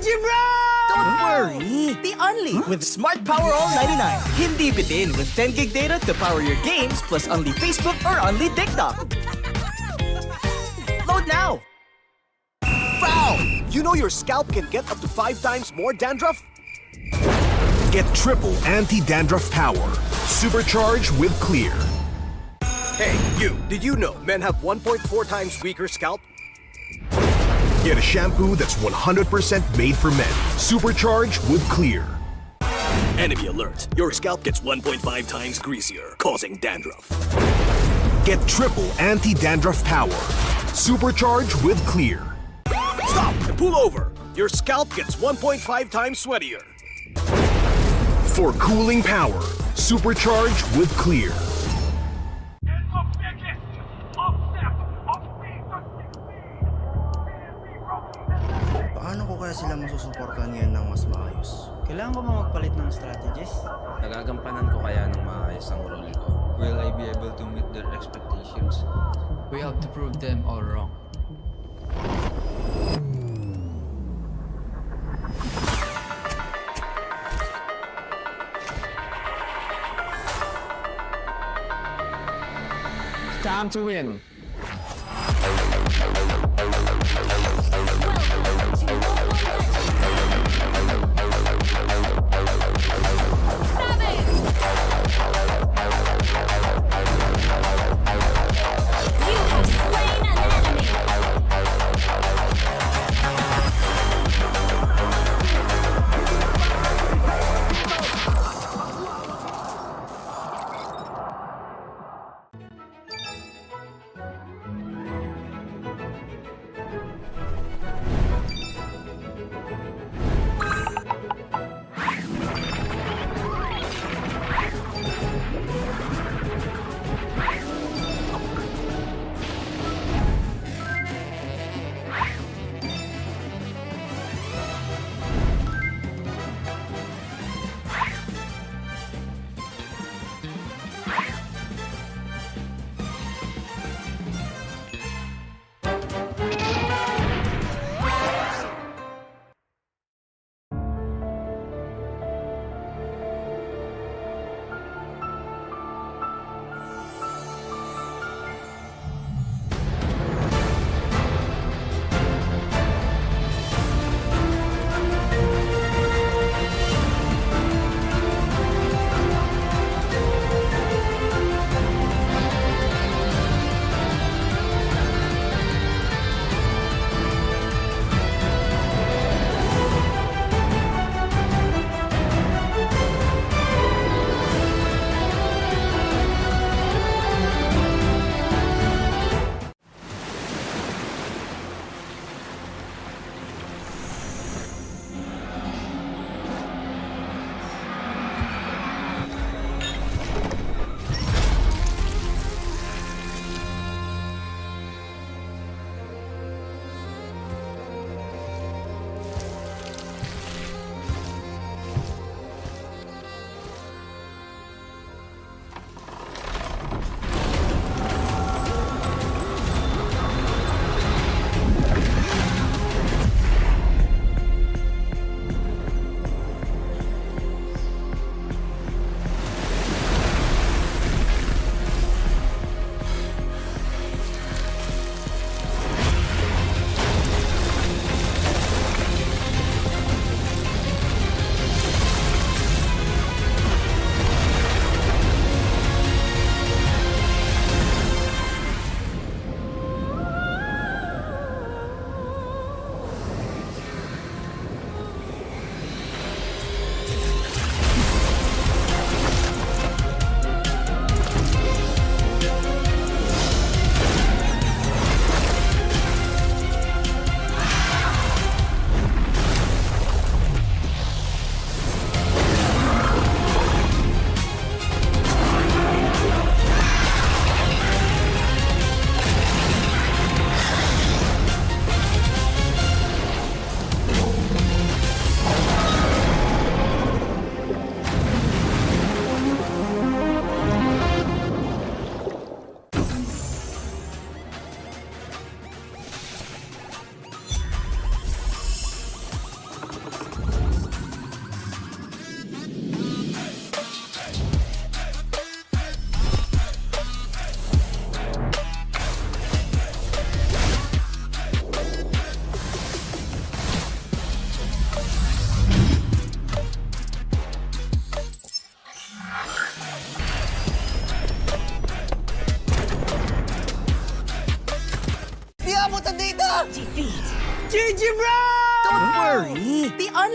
energy, bro! Don't worry. Be only with Smart Power All 99. Hindi bitin with 10 gig data to power your games plus only Facebook or only TikTok. Load now. Foul! You know your scalp can get up to 5 times more dandruff? Get triple anti-dandruff power. Supercharged with Clear. Hey, you, did you know men have 1.4 times weaker scalp? Get a shampoo that's 100% made for men. Supercharged with Clear. Enemy alert. Your scalp gets 1.5 times greasier, causing dandruff. Get triple anti-dandruff power. Supercharged with Clear. Stop and pull over. Your scalp gets 1.5 times sweatier. For cooling power. Supercharged with Clear. Paano ko kaya sila masusuportahan ngayon ng mas maayos? Kailangan ko ba magpalit ng strategies? Nagagampanan ko kaya ng maayos ang role ko. Will I be able to meet their expectations? We have to prove them all wrong. It's time to win.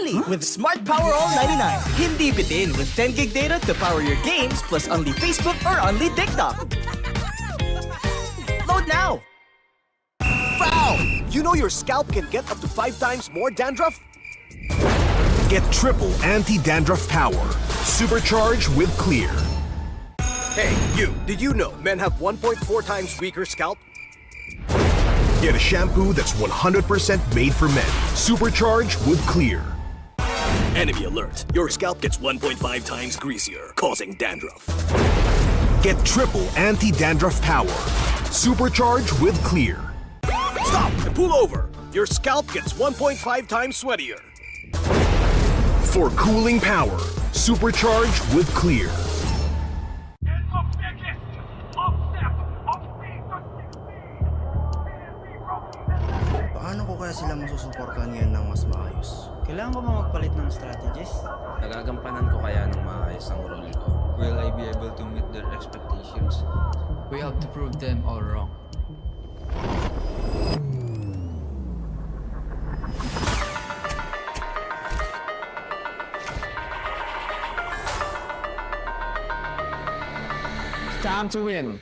only with Smart Power All 99. Hindi bitin with 10 gig data to power your games plus only Facebook or only TikTok. Load now! Foul! You know your scalp can get up to 5 times more dandruff? Get triple anti-dandruff power. Supercharged with Clear. Hey, you! Did you know men have 1.4 times weaker scalp? Get a shampoo that's 100% made for men. Supercharged with Clear. Enemy alert! Your scalp gets 1.5 times greasier, causing dandruff. Get triple anti-dandruff power. Supercharged with Clear. Stop and pull over! Your scalp gets 1.5 times sweatier. For cooling power. Supercharged with Clear. Paano ko kaya sila masusuportahan ngayon ng mas maayos? Kailangan ko ba magpalit ng strategist? Nagagampanan ko kaya ng maayos ang role ko. Will I be able to meet their expectations? We have to prove them all wrong. It's time to win.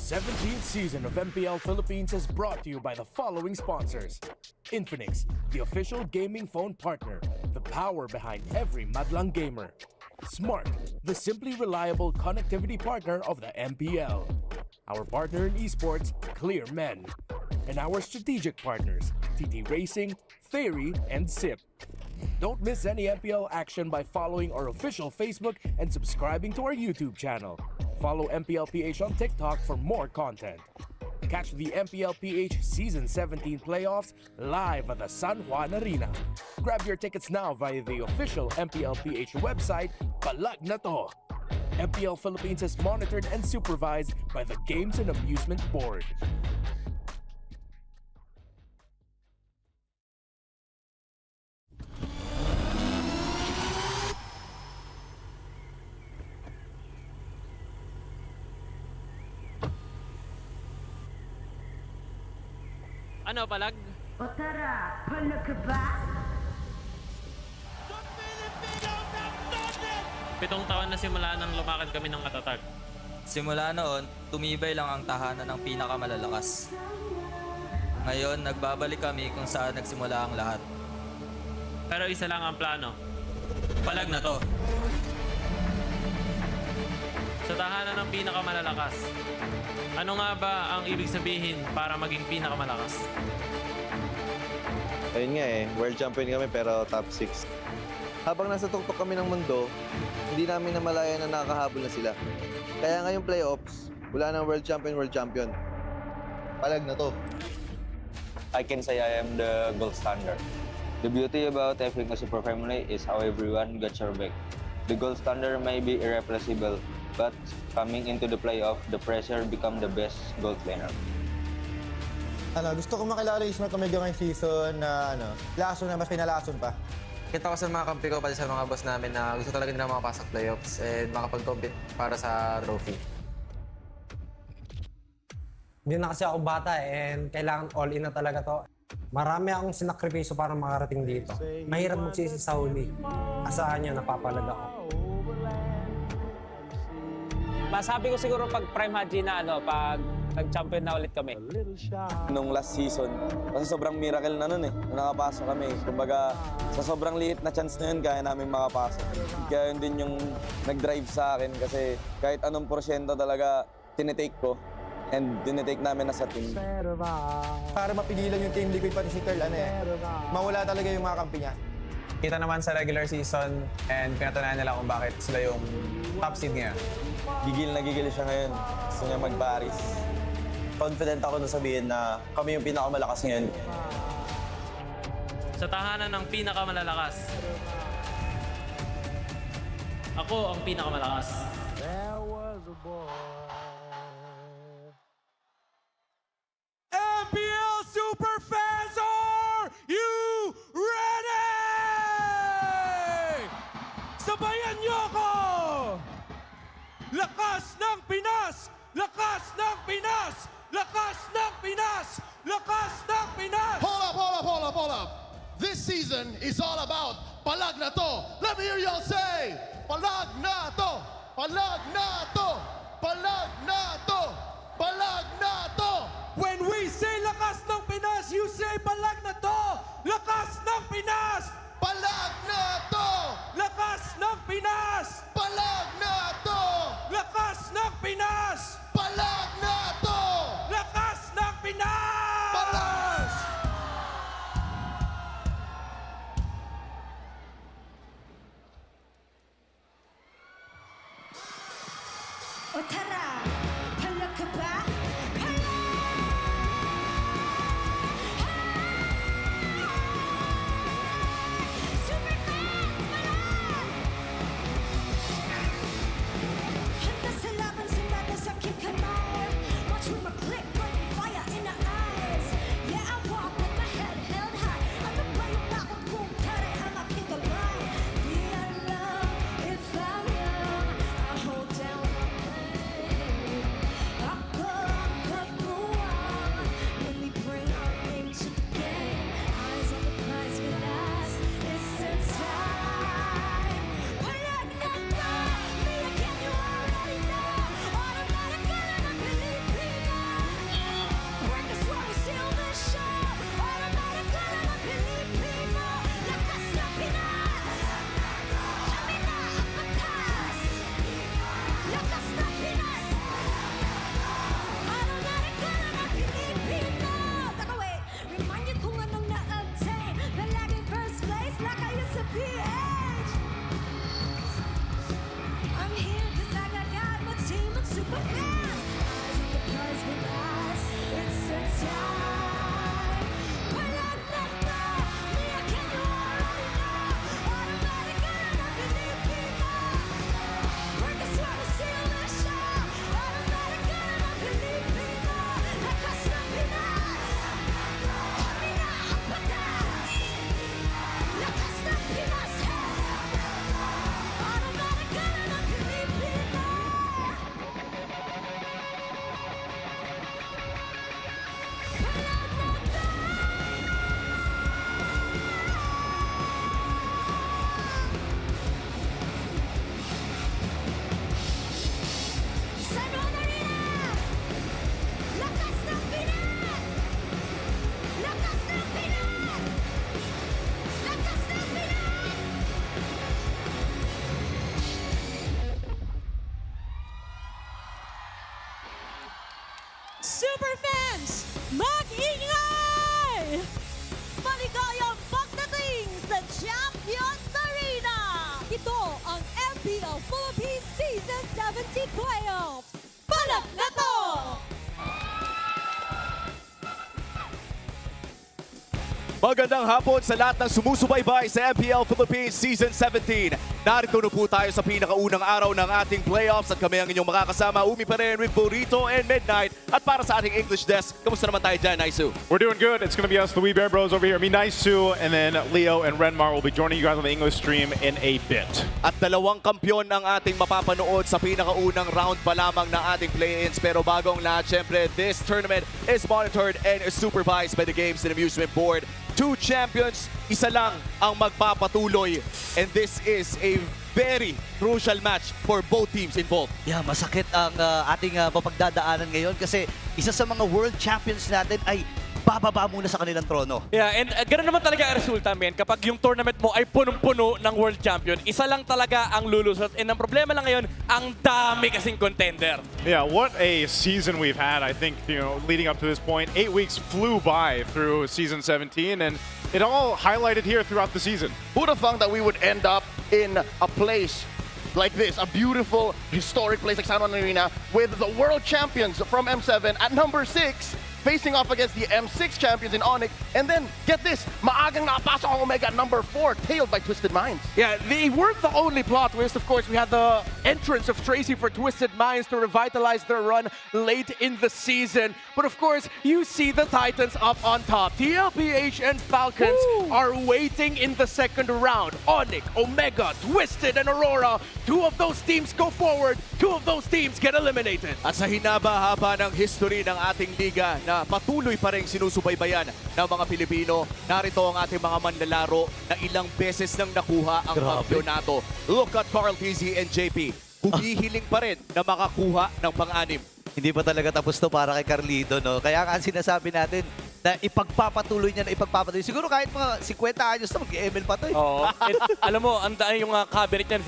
17th season of MPL Philippines is brought to you by the following sponsors. Infinix, the official gaming phone partner, the power behind every madlang gamer. Smart, the simply reliable connectivity partner of the MPL. Our partner in esports, Clear Men. And our strategic partners, TT Racing, Theory, and SIP. Don't miss any MPL action by following our official Facebook and subscribing to our YouTube channel. Follow MPLPH on TikTok for more content. Catch the MPLPH Season 17 playoffs live at the San Juan Arena. Grab your tickets now via the official MPLPH website, Palag Na To. MPL Philippines is monitored and supervised by the Games and Amusement Board. Ano, Palag? O tara, palag ka ba? 7 taon na simula nang lumakad kami ng katatag. Simula noon, tumibay lang ang tahanan ng pinakamalalakas. Ngayon, nagbabalik kami kung saan nagsimula ang lahat. Pero isa lang ang plano. Palag na to. Sa tahanan ng pinakamalalakas, ano nga ba ang ibig sabihin para maging pinakamalakas? Ayun nga world champion kami pero top 6. Habang nasa tuktok kami ng mundo, hindi namin namalayan na nakakahabol na sila. Kaya ngayong playoffs, wala nang world champion. Palag na to. I can say I am the gold standard. The beauty about having a super family is how everyone got your back. The gold standard may be irreplaceable, but coming into the playoff, the pressure become the best gold laner. Gusto ko makilala yung Smart Omega ngayong season na lason na mas pinalason pa. Kita ko sa mga kampi ko, pati sa mga boss namin na gusto talaga nila makapasok playoffs and makapag-compete para sa trophy. Hindi na kasi ako bata and kailangan all-in na talaga to. Marami akong sinakripiso para makarating dito. Mahirap magsisi sa huli. Asahan niyo, napapalag ako. Masabi ko siguro pag Prime Haji na pag nag-champion na ulit kami. Nung last season, kasi sobrang miracle na nun na nakapasok kami. Kumbaga, sa sobrang liit na chance na yun, kaya namin makapasok. Kaya yun din yung nag-drive sa akin kasi kahit anong porsyento talaga tinitake ko and tinitake namin na sa team. Para mapigilan yung Team Liquid pati si Carl, mawala talaga yung mga kampi niya. Kita naman sa regular season and pinatunayan nila kung bakit sila yung top seed ngayon. Gigil na gigil siya ngayon. Gusto niya mag-Paris. Confident ako na sabihin na kami yung pinakamalakas ngayon. Sa tahanan ng pinakamalalakas, ako ang pinakamalakas. MPL Super Fans, are you ready? Sabayan niyo ako! Lakas ng Pinas! Lakas ng Pinas! Lakas ng Pinas! Lakas ng Pinas! Hold up. This season is all about Palag Na To. Let me hear y'all say, Palag Na To! Palag Na To! Palag Na To! Palag Na To! When we say lakas ng Pinas, you say Palag Na To! Lakas ng Pinas! Palag Na To! Lakas ng Pinas! Palag Na To! Lakas ng Pinas! Palag Na To! Lakas ng Pinas! Palag! O tara, palag ka ba? Handa sa laban, sundada sa aking kamay. Watch with my click, burning fire in the eyes. Yeah, I walk with my head held high. Ano ba yung bakit kung tari ang aking gabay? Di alam if I'm young, I hold down my pain. Magandang hapon sa lahat ng sumusubaybay sa MPL Philippines Season 17. Narito na po tayo sa pinakaunang araw ng ating playoffs at kami ang inyong makakasama. Umi pa rin with Burrito and Midnight. At para sa ating English desk, kamusta naman tayo dyan, Naisu? We're doing good. It's going to be us, the Wee Bear Bros over here. Me, Naisu, and then Leo and Renmar will be joining you guys on the English stream in a bit. At dalawang kampyon ang ating mapapanood sa pinakaunang round pa lamang ng ating play-ins. Pero bagong lahat, syempre, this tournament is monitored and supervised by the Games and Amusement Board. 2 champions, isa lang ang magpapatuloy. And this is a very crucial match for both teams involved. Yeah, masakit ang ating mapagdadaanan ngayon kasi isa sa mga world champions natin ay bababa muna sa kanilang trono. Yeah, and ganoon naman talaga ang resulta, men. Kapag yung tournament mo ay punong-puno ng world champion, isa lang talaga ang lulusot. And ang problema lang ngayon, ang dami kasing contender. Yeah, what a season we've had. I think, leading up to this point, 8 weeks flew by through Season 17, and it all highlighted here throughout the season. Who'd have thought that we would end up in a place like this, a beautiful, historic place like San Juan Arena, with the world champions from M7 at number 6, facing off against the M6 champions in ONIC, and then, get this, maagang nakapasok ang Omega at number 4, tailed by Twisted Minds. Yeah, they weren't the only plot twist. Of course, we had the entrance of Tracy for Twisted Minds to revitalize their run late in the season. But of course, you see the Titans up on top. TLPH and Falcons are waiting in the second round. ONIC, Omega, Twisted, and Aurora. 2 of those teams go forward. 2 of those teams get eliminated. At sa hinaba-haba ng history ng ating liga na patuloy pa rin sinusubaybayan ng mga Pilipino, narito ang ating mga manlalaro na ilang beses nang nakuha ang kampyonato. Look at Carl TZ and JP. Humihiling pa rin na makakuha ng pang-anim. Hindi pa talaga tapos to para kay Carlito, no? Kaya nga sinasabi natin na ipagpapatuloy niya na ipagpapatuloy. Siguro kahit mga 50 anyos na mag-ML pa to eh. Oo. Alam mo, ang daan yung cabinet niyan,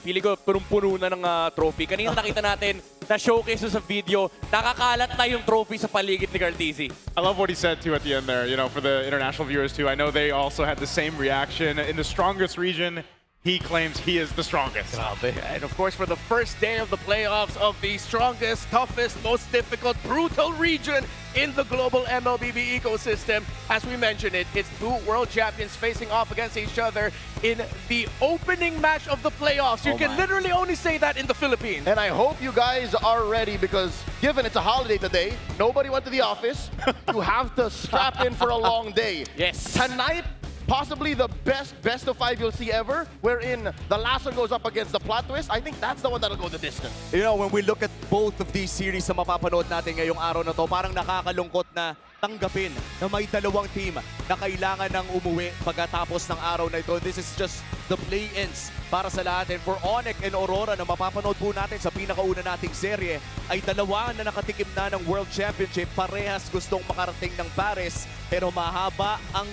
feeling ko punong-puno na ng trophy. Kanina nakita natin na showcase sa video, nakakalat na yung trophy sa paligid ni Carl TZ. I love what he said too at the end there, for the international viewers too. I know they also had the same reaction. In the strongest region, he claims he is the strongest. And of course, for the first day of the playoffs of the strongest, toughest, most difficult, brutal region in the global MLBB ecosystem, as we mentioned it's 2 world champions facing off against each other in the opening match of the playoffs. You can literally only say that in the Philippines. And I hope you guys are ready because given it's a holiday today, nobody went to the office, you have to strap in for a long day. Yes. Tonight, possibly the best of 5 you'll see ever, wherein the last one goes up against the plot twist. I think that's the one that'll go the distance. When we look at both of these series na mapapanood natin ngayong araw na to, parang nakakalungkot na tanggapin na may dalawang team na kailangan ng umuwi pagkatapos ng araw na ito. This is just the play-ins para sa lahat. And for ONIC and Aurora na mapapanood po natin sa pinakauna nating serye, ay dalawa na nakatikim na ng World Championship. Parehas gustong makarating ng Paris, pero mahaba ang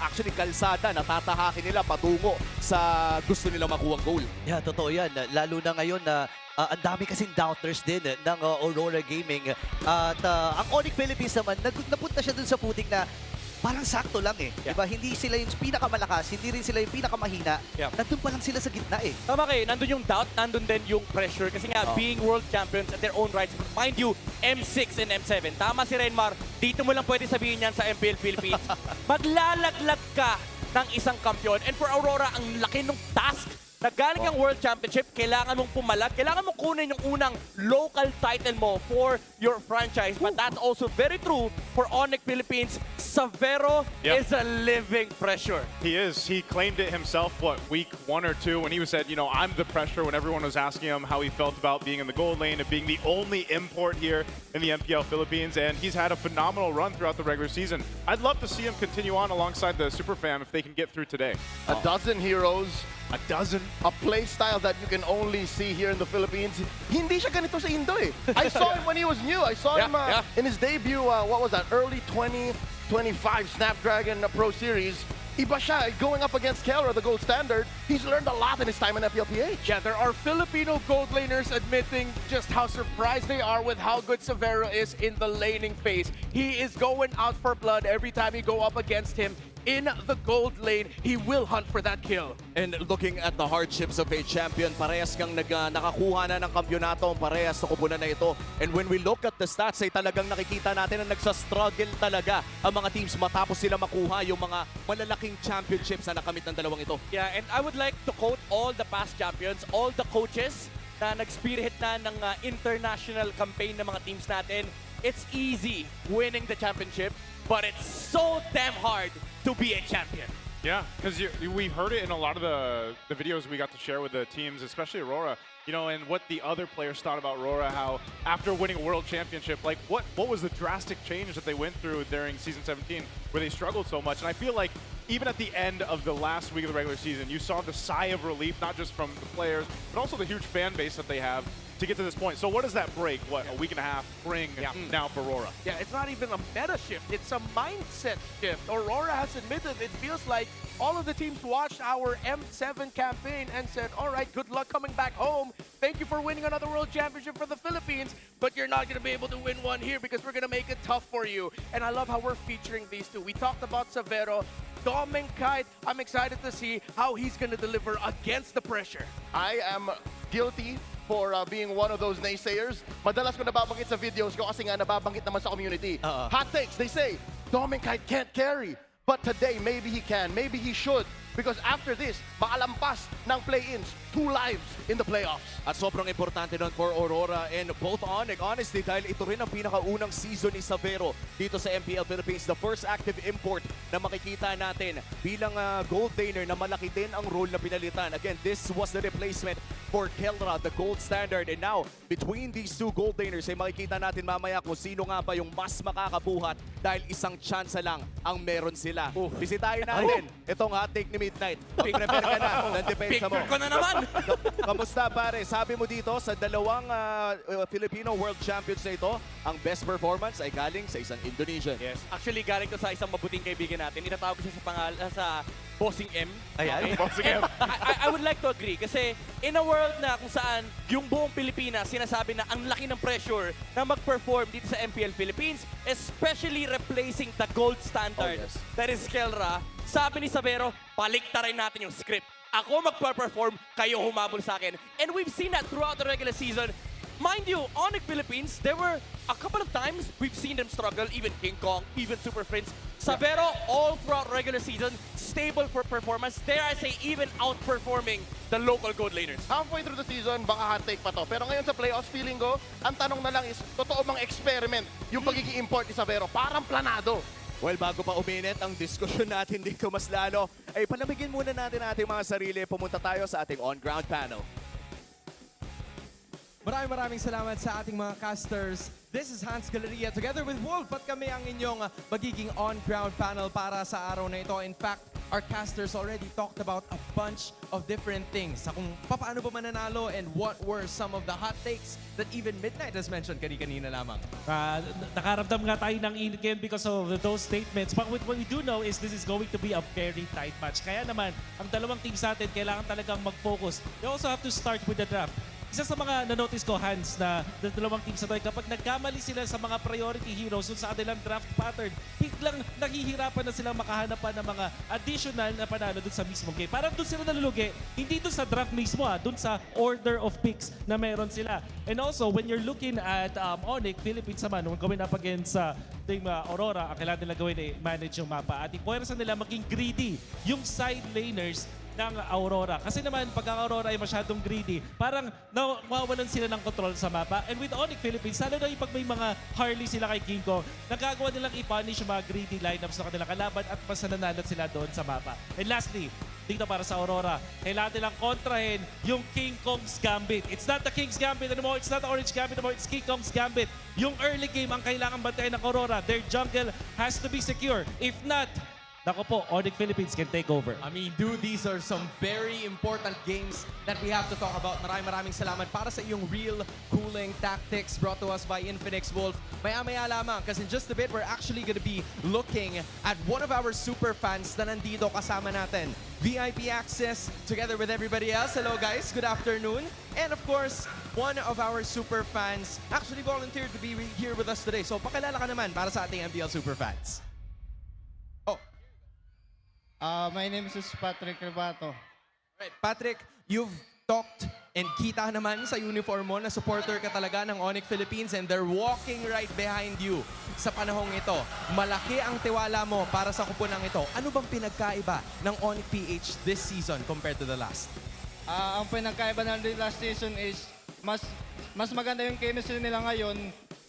actually kalsada na tatahakin nila patungo sa gusto nilang makuhang goal. Yeah, totoo yan. Lalo na ngayon na ang dami kasing doubters din ng Aurora Gaming. At ang ONIC Philippines naman, napunta siya dun sa footing na parang sakto lang eh. Yeah. Diba? Hindi sila yung pinakamalakas, hindi rin sila yung pinakamahina. Yeah. Nandun pa lang sila sa gitna eh. Tama kayo, nandun yung doubt, nandun din yung pressure. Kasi nga, being world champions at their own rights, mind you, M6 and M7. Tama si Renmar, dito mo lang pwede sabihin yan sa MPL Philippines. Maglalaglag ka ng isang kampiyon. And for Aurora, ang laki ng task na galing ang World Championship, kailangan mong pumalag, kailangan mong kunin yung unang local title mo for your franchise. But that's also very true for ONIC Philippines. Savero is a living pressure. He is. He claimed it himself, week 1 or 2, when he said, I'm the pressure, when everyone was asking him how he felt about being in the gold lane and being the only import here in the MPL Philippines. And he's had a phenomenal run throughout the regular season. I'd love to see him continue on alongside the Super Fam if they can get through today. A dozen heroes, a dozen. A play style that you can only see here in the Philippines. Hindi siya ganito sa Indo eh. I saw him when he was new. I saw him in his debut, what was that, early 2025 Snapdragon Pro Series. Iba siya, going up against Kelra, the gold standard. He's learned a lot in his time in MPLPH. Yeah, there are Filipino gold laners admitting just how surprised they are with how good Savero is in the laning phase. He is going out for blood every time you go up against him. in the gold lane. He will hunt for that kill. And looking at the hardships of a champion, parehas kang nakakuha na ng kampyonato, parehas sa kupunan na ito. And when we look at the stats, ay talagang nakikita natin na nagsa-struggle talaga ang mga teams matapos sila makuha yung mga malalaking championships na nakamit ng dalawang ito. Yeah, and I would like to quote all the past champions, all the coaches na nag-spearhead na ng international campaign ng mga teams natin. It's easy winning the championship, but it's so damn hard to be a champion. Yeah, because we heard it in a lot of the videos we got to share with the teams, especially Aurora, you know, and what the other players thought about Aurora, how after winning a world championship, like what was the drastic change that they went through during Season 17 where they struggled so much. And I feel like even at the end of the last week of the regular season, you saw the sigh of relief, not just from the players, but also the huge fan base that they have to get to this point. So what does that break, a week and a half, bring now for Aurora? Yeah, it's not even a meta shift. It's a mindset shift. Aurora has admitted it feels like all of the teams watched our M7 campaign and said, all right, good luck coming back home. Thank you for winning another world championship for the Philippines, but you're not going to be able to win one here because we're going to make it tough for you. And I love how we're featuring these two. We talked about Severo. Dom and Kite, I'm excited to see how he's going to deliver against the pressure. I am guilty for being one of those naysayers. Madalas ko nababanggit sa videos ko kasi nga nababanggit naman sa community. Hot takes, they say, Dom and Kite can't carry. But today, maybe he can, maybe he should. Because after this, makalampas ng play-ins, 2 lives in the playoffs. At sobrang importante nun for Aurora and both ONIC. Honestly, dahil ito rin ang pinakaunang season ni Severo dito sa MPL Philippines. The first active import na makikita natin bilang gold laner na malaki din ang role na pinalitan. Again, this was the replacement for Kelra, the gold standard. And now, between these two gold laners, ay makikita natin mamaya kung sino nga ba yung mas makakabuhat dahil isang chance lang ang meron sila. Bisitahin natin itong hot take ni Midnight. Prepare ka na ng depensa mo. Picture ko na naman! Kamusta pare? Sabi mo dito sa dalawang Filipino World Champions na ito, ang best performance ay galing sa isang Indonesian. Yes. Actually, galing to sa isang mabuting kaibigan natin. Itatawag ko siya sa Bossing M. Ayan. Okay? Bossing M. I would like to agree kasi in a world na kung saan yung buong Pilipinas sinasabi na ang laki ng pressure na mag-perform dito sa MPL Philippines, especially replacing the gold standard that is Kelra, sabi ni Severo, paliktarin natin yung script. Ako magpa-perform, kayo humabol sa akin. And we've seen that throughout the regular season. Mind you, ONIC Philippines, there were a couple of times we've seen them struggle, even King Kong, even Super Prince. Severo, all throughout regular season, stable for performance. Dare I say, even outperforming the local gold laners. Halfway through the season, baka hot take pa to. Pero ngayon sa playoffs, feeling ko, ang tanong na lang is, totoo bang experiment yung pagiging import ni Severo? Parang planado. Well, bago pa uminit ang diskusyon natin dito mas lalo, ay palamigin muna natin ating mga sarili. Pumunta tayo sa ating on-ground panel. Maraming salamat sa ating mga casters. This is Hans Galeria together with Wolf at kami ang inyong magiging on-ground panel para sa araw na ito. In fact, our casters already talked about a bunch of different things sa kung paano ba mananalo and what were some of the hot takes that even Midnight has mentioned kanina lamang. Nakaramdam nga tayo ng init ngayon because of those statements. But what we do know is this is going to be a very tight match. Kaya naman, ang dalawang teams natin kailangan talagang mag-focus. They also have to start with the draft. Isa sa mga na-notice ko, Hans, na dalawang teams na ito, kapag nagkamali sila sa mga priority heroes sa kanilang draft pattern, biglang nahihirapan na silang makahanap pa ng mga additional na panalo dun sa mismong game. Parang dun sila nalulugi, hindi dun sa draft mismo, dun sa order of picks na meron sila. And also, when you're looking at ONIC, Philippines naman, nung gawin up against Team Aurora, ang kailangan nila gawin ay manage yung mapa. At ipuwersa nila maging greedy yung side laners ng Aurora. Kasi naman, pag ang Aurora ay masyadong greedy, parang nawawalan sila ng control sa mapa. And with ONIC Philippines, lalo na pag may mga Harley sila kay King Kong, nagagawa nilang i-punish yung mga greedy lineups ng kanilang kalaban at mas nananalat sila doon sa mapa. And lastly, dito para sa Aurora, kailangan nilang kontrahin yung King Kong's Gambit. It's not the King's Gambit anymore, it's not the Orange Gambit anymore, it's King Kong's Gambit. Yung early game ang kailangan bantayan ng Aurora. Their jungle has to be secure. If not, nako po, ONIC Philippines can take over. I mean, dude, these are some very important games that we have to talk about. Maraming salamat para sa iyong real cooling tactics brought to us by Infinix Wolf. Maya-maya lamang, because in just a bit, we're actually going to be looking at one of our super fans na nandito kasama natin. VIP access together with everybody else. Hello guys, good afternoon. And of course, one of our super fans actually volunteered to be here with us today. So pakilala ka naman para sa ating MPL super fans. My name is Patrick Rebato. Right, Patrick, you've talked and kita naman sa uniform mo na supporter ka talaga ng ONIC Philippines and they're walking right behind you sa panahong ito. Malaki ang tiwala mo para sa kupunang ito. Ano bang pinagkaiba ng ONIC PH this season compared to the last? Ang pinagkaiba ng last season is mas maganda yung chemistry nila ngayon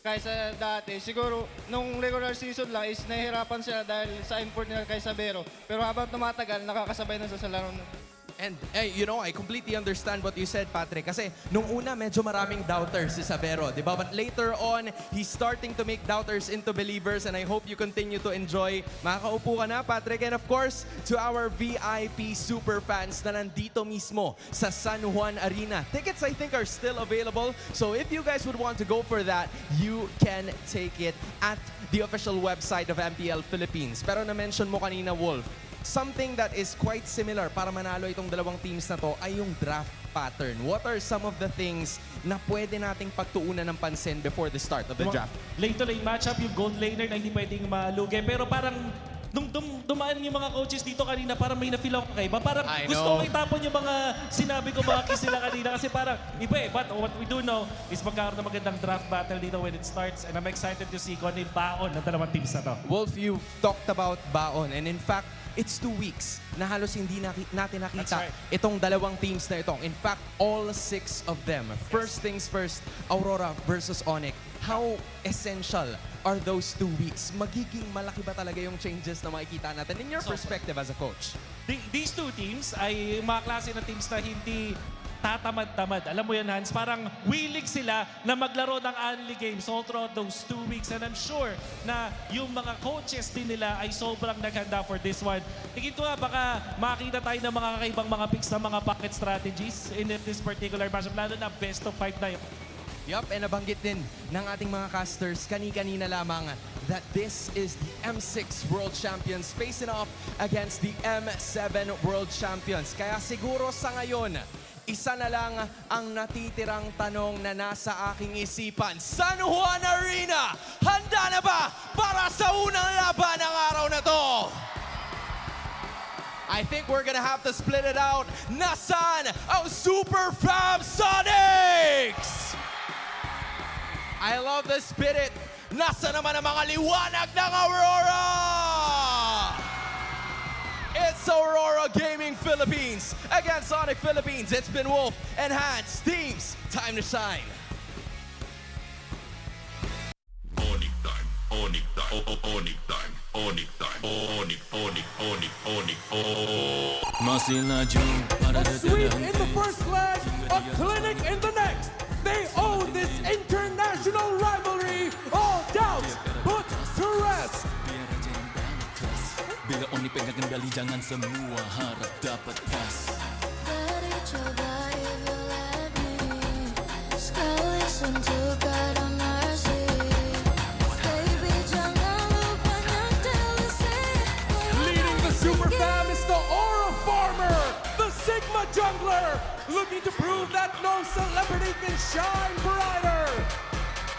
kaysa dati. Siguro, nung regular season lang is nahihirapan sila dahil sa import nila kay Sabero. Pero habang tumatagal, nakakasabay na sa laro. And, hey, you know, I completely understand what you said, Patrick. Kasi nung una, medyo maraming doubters si Sabero, di ba? But later on, he's starting to make doubters into believers and I hope you continue to enjoy. Makakaupo ka na, Patrick. And of course, to our VIP super fans na nandito mismo sa San Juan Arena. Tickets, I think, are still available. So if you guys would want to go for that, you can take it at the official website of MPL Philippines. Pero na-mention mo kanina, Wolf, something that is quite similar para manalo itong dalawang teams na to ay yung draft pattern. What are some of the things na pwede nating pagtuunan ng pansin before the start of the draft? Late-to-late matchup, yung gold laner na hindi pwedeng malugi. Pero parang nung dumaan yung mga coaches dito kanina, parang may na-feel ako kay iba. Parang gusto ko itapon yung mga sinabi ko, mga kiss nila kanina. Kasi parang iba eh. But what we do know is magkakaroon ng magandang draft battle dito when it starts. And I'm excited to see kung ano yung baon ng dalawang teams na to. Wolf, you've talked about baon. And in fact, it's 2 weeks na halos hindi natin nakita itong dalawang teams na ito. In fact, all 6 of them. First things first, Aurora versus ONIC. How essential are those 2 weeks? Magiging malaki ba talaga yung changes na makikita natin in your perspective as a coach? These two teams ay mga klase ng teams na hindi tatamad-tamad. Alam mo yan, Hans, parang willing sila na maglaro ng only games all throughout those 2 weeks. And I'm sure na yung mga coaches din nila ay sobrang naghanda for this one. Tingin ko nga, baka makita tayo ng mga kakaibang mga picks na mga pocket strategies in this particular matchup, lalo na best of 5 na yun. Yup, and nabanggit din ng ating mga casters kani-kanina lamang that this is the M6 World Champions facing off against the M7 World Champions. Kaya siguro sa ngayon, isa na lang ang natitirang tanong na nasa aking isipan. San Juan Arena, handa na ba para sa unang laban ng araw na to? I think we're gonna have to split it out. Nasaan ang Super Fam Sonics? I love the spirit. Nasa naman ang mga liwanag ng Aurora? It's Aurora Gaming Philippines against Sonic Philippines. It's been Wolf and Hans. Teams, time to shine. ONIC time, ONIC time, ONIC time, ONIC time, ONIC, ONIC, ONIC, ONIC, A sweep in the first leg, a clinic in the next. They own this international rivalry. All doubts put to rest. Bila ONIC pinagandali, jangan semua harap dapat gas. Dari coba if you let me. Sekali sentuh kata mercy. Baby jangan lupa nyantai. Leading the Super Fam is the Aura Farmer, the Sigma Jungler, looking to prove that no celebrity can shine brighter.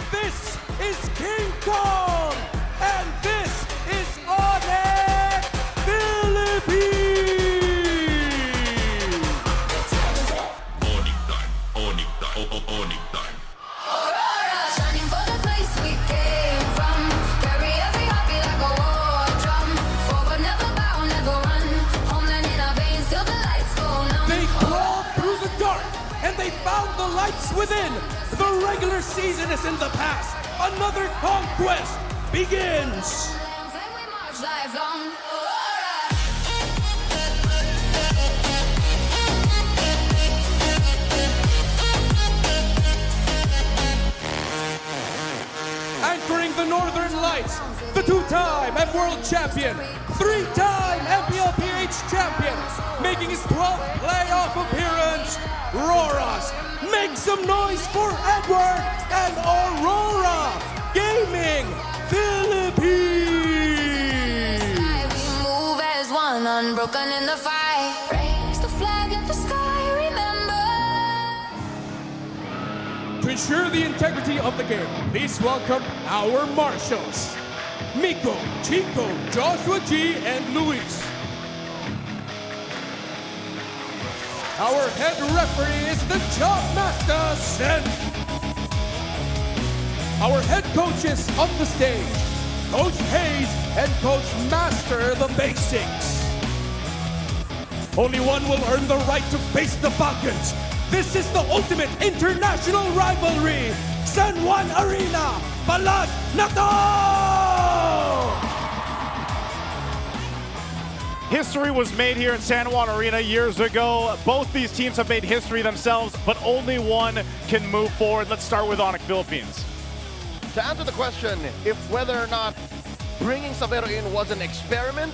This is King Kong, and this is ONIC Philippines. ONIC time, ONIC time, ONIC time. Aurora, shining for the place we came from. Carry every heartbeat like a war drum. Forward, never bow, never run. Homeland in our veins till the lights go numb. They crawled through the dark, and they found the lights within. The regular season is in the past. Another conquest begins. Flame we march lifelong. Anchoring the Northern Lights, the 2-time and world champion, 3-time MPL PH champion, making his 12th playoff appearance, RORA's. Make some noise for Edward and Aurora Gaming Philippines. We move as one, unbroken in the fight. Raise the flag at the sky, remember. To ensure the integrity of the game, please welcome our marshals, Miko, Chico, Joshua G, and Luis. Our head referee is the Job Master, Sen. Our head coaches on the stage, Coach Hayes and Coach Master the Basics. Only one will earn the right to face the Falcons. This is the ultimate international rivalry. San Juan Arena, Palag Na To! History was made here in San Juan Arena years ago. Both these teams have made history themselves, but only one can move forward. Let's start with ONIC Philippines. To answer the question, if whether or not bringing Sabero in was an experiment,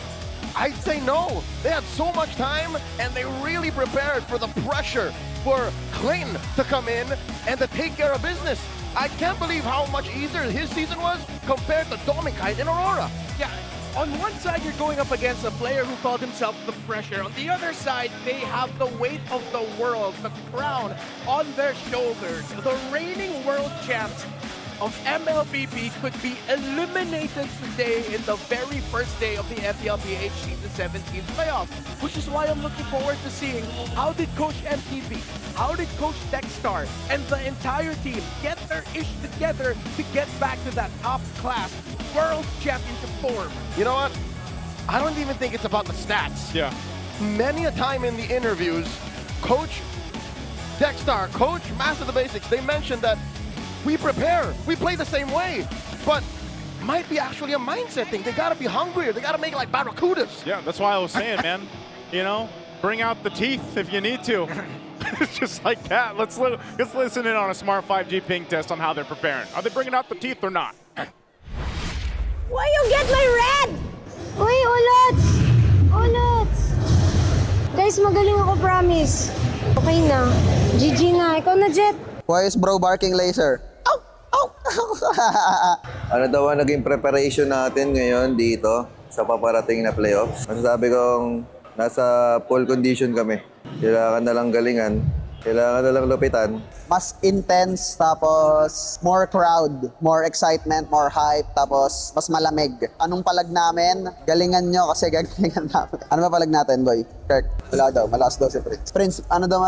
I'd say no. They had so much time and they really prepared for the pressure for Clayton to come in and to take care of business. I can't believe how much easier his season was compared to Dominic and Aurora. Yeah, on one side, you're going up against a player who called himself the Pressure. On the other side, they have the weight of the world, the crown on their shoulders. The reigning world champs of MLBB could be eliminated today in the very first day of the MPLPH Season 17 playoffs, which is why I'm looking forward to seeing how did Coach MTV, how did Coach Dexstar, and the entire team get their ish together to get back to that top-class world championship form. You know what? I don't even think it's about the stats. Yeah. Many a time in the interviews, Coach Dexstar, Coach Master the Basics, they mentioned that we prepare, we play the same way, but might be actually a mindset thing. They gotta be hungrier. They gotta make it like barracudas. Yeah, that's why I was saying, man, you know, bring out the teeth if you need to. It's just like that. Let's listen in on a Smart 5G ping test on how they're preparing. Are they bringing out the teeth or not? Why you get my red? Uy, ulots! Ulots! Guys, magaling ako, promise. Okay na. GG na. Ikaw na, Jet. Why is bro barking laser? Ano daw ang naging preparation natin ngayon dito sa paparating na playoffs? Masasabi kong nasa full condition kami. Kailangan na lang galingan, kailangan na lang lupitan. Mas intense, tapos more crowd, more excitement, more hype, tapos mas malamig. Anong palag namin? Galingan nyo kasi gagalingan namin. Ano ba palag natin, boy? Kirk, wala daw, malakas daw si Prince. Prince, ano daw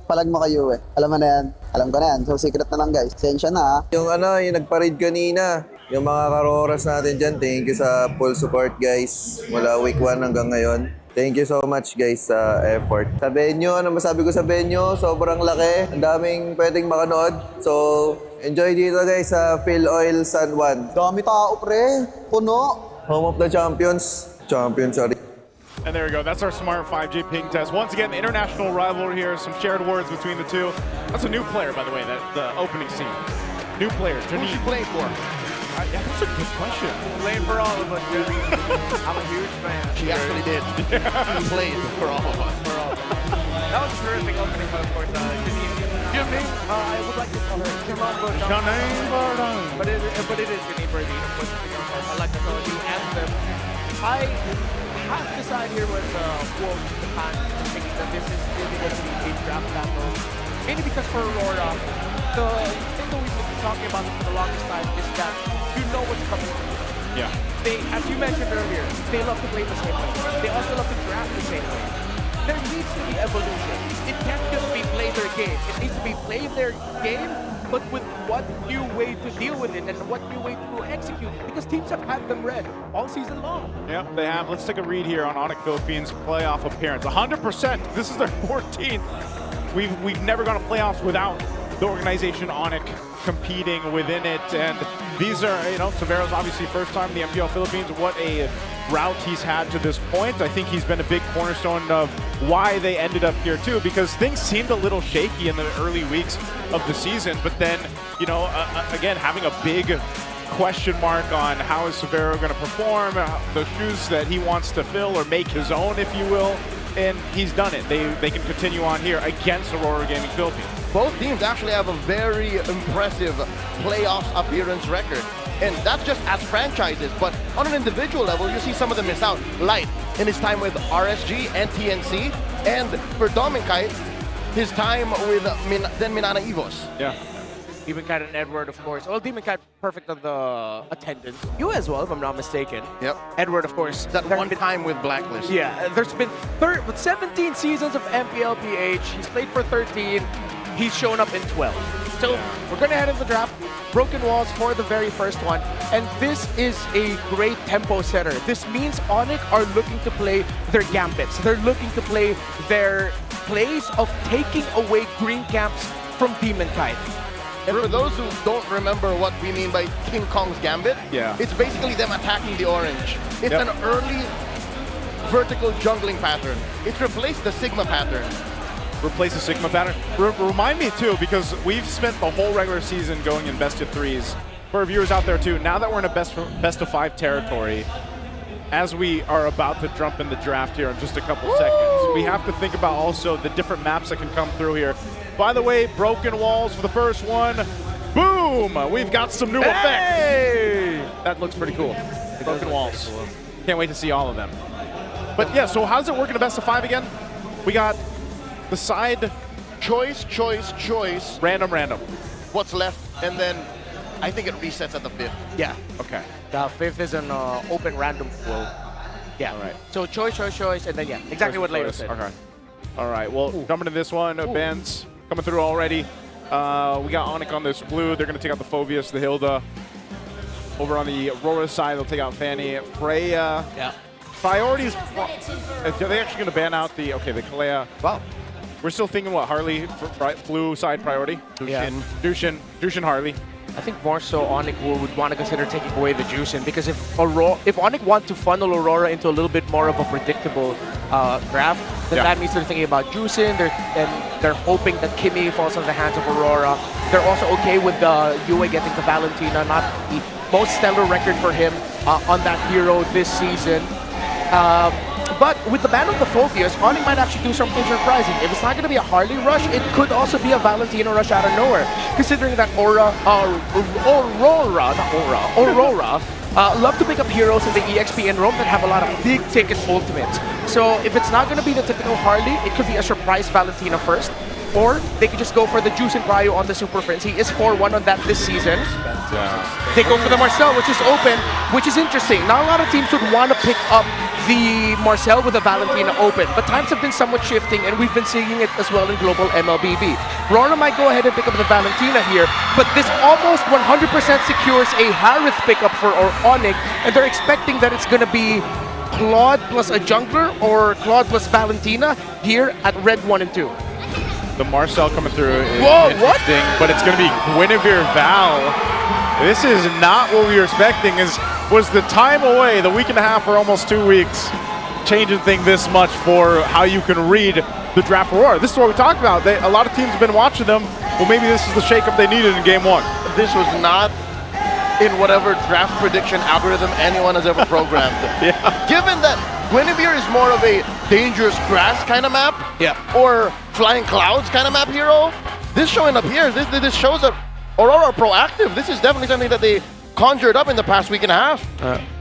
palag mo kayo eh? Alam mo na yan? Alam ko na yan. So secret na lang guys. Sensya na ha. Yung nagpa-raid kanina, yung mga karoras natin dyan, thank you sa full support guys. Mula week 1 hanggang ngayon. Thank you so much guys sa effort. Sa venue, ano masabi ko sa venue? Sobrang laki. Ang daming pwedeng makanood. So, enjoy dito guys sa Phil Oil San Juan. Dami tao pre. Puno. Home of the champions. Champions, sorry. And there we go. That's our Smart 5G ping test. Once again, the international rivalry here. Some shared words between the two. That's a new player, by the way, the opening scene. New player, Janine. Who's she playing for? Yeah, that's a good question. Playing for all of us, really. I'm a huge fan. She actually did. She played for all of us. That was a terrific opening, but of course, Janine, I would like to call her Janine Bardon. But it is Janine Bardon, of course, because I like to call you anthem. I have to side here with Wolf, the fan, thinking that this is really going to be a draft battle. Mainly because for Aurora, the thing that we've been talking about for the longest time is that you know what's coming. Yeah. They, as you mentioned earlier, they love to play the same way. They also love to draft the same way. There needs to be evolution. It can't just be play their game. It needs to be play their game, but with what new way to deal with it and what new way to execute. Because teams have had them read all season long. Yep, they have. Let's take a read here on ONIC Philippines' playoff appearance. 100%. This is their 14th. We've never gone to playoffs without the organization ONIC competing within it, and these are, Severo's obviously first time in the MPL Philippines. What a route he's had to this point. I think he's been a big cornerstone of why they ended up here too, because things seemed a little shaky in the early weeks of the season, but then, again, having a big question mark on how is Severo going to perform, the shoes that he wants to fill or make his own, if you will, and he's done it. They can continue on here against Aurora Gaming Philippines. Both teams actually have a very impressive playoffs appearance record. And that's just as franchises, but on an individual level, you see some of them miss out. Light in his time with RSG and TNC, and for Dominic, his time with Minana Evos. Yeah. Demon Cat and Edward, of course. Well, Demon Cat, perfect on the attendance. You as well, if I'm not mistaken. Yep. Edward, of course. That one time with Blacklist. Yeah, there's been 17 seasons of MPL PH. He's played for 13. He's shown up in 12. So we're going to head into the draft. Broken Walls for the very first one. And this is a great tempo setter. This means ONIC are looking to play their gambits. They're looking to play their plays of taking away green camps from Demon Kite. And for those who don't remember what we mean by King Kong's Gambit, it's basically them attacking the orange. It's an early vertical jungling pattern. It replaced the Sigma pattern. Replace the Sigma pattern. Remind me too, because we've spent the whole regular season going in best of threes. For our viewers out there too, now that we're in a best of 5 territory, as we are about to jump in the draft here in just a couple seconds, we have to think about also the different maps that can come through here. By the way, Broken Walls for the first one. Boom! We've got some new effects. That looks pretty cool. Broken Walls. Can't wait to see all of them. But yeah, so how does it work in a best of 5 again? We got the side choice, random. What's left, and then I think it resets at the 5th. Yeah. Okay. The 5th is an open random pool. Yeah. All right. So choice, and then exactly what Leo said. Okay. All right. Well, jumping into this one, Ben's coming through already. We got ONIC on this blue. They're going to take out the Phobius, the Hilda. Over on the RORA side, they'll take out Fanny. Freya. Yeah. Priorities. Are they actually going to ban out the Kalea? Wow. We're still thinking what Harley blue side priority. Dushin Harley. I think more so ONIC would want to consider taking away the Juicing, because if ONIC want to funnel Aurora into a little bit more of a predictable graph, then that means they're thinking about Juicing, and they're hoping that Kimmy falls in the hands of Aurora. They're also okay with Yue getting to Valentina, not the most stellar record for him on that hero this season. But with the ban of the Phobius, ONIC might actually do something surprising. If it's not going to be a Harley rush, it could also be a Valentina rush out of nowhere. Considering that Aurora love to pick up heroes in the EXP and Rome that have a lot of big ticket ultimates. So if it's not going to be the typical Harley, it could be a surprise Valentina first. Or they could just go for the Juice and Cryo on the Super Friends. He is 4-1 on that this season. They go for the Marcel, which is open, which is interesting. Not a lot of teams would want to pick up the Marcel with the Valentina open, but times have been somewhat shifting, and we've been seeing it as well in global MLBB. RORA might go ahead and pick up the Valentina here, but this almost 100% secures a Harith pickup for ONIC, and they're expecting that it's going to be Claude plus a jungler or Claude plus Valentina here at red 1 and 2. The Marcel coming through is interesting, but it's going to be Guinevere Val. This is not what we were expecting. Was the time away, the week and a half or almost 2 weeks, changing thing this much for how you can read the draft Aurora. This is what we talked about. A lot of teams have been watching them. Well, maybe this is the shakeup they needed in game 1. This was not in whatever draft prediction algorithm anyone has ever programmed. Given that Guinevere is more of a dangerous grass kind of map, or flying clouds kind of map hero, this showing up here, this shows that Aurora are proactive. This is definitely something that they conjured up in the past week and a half.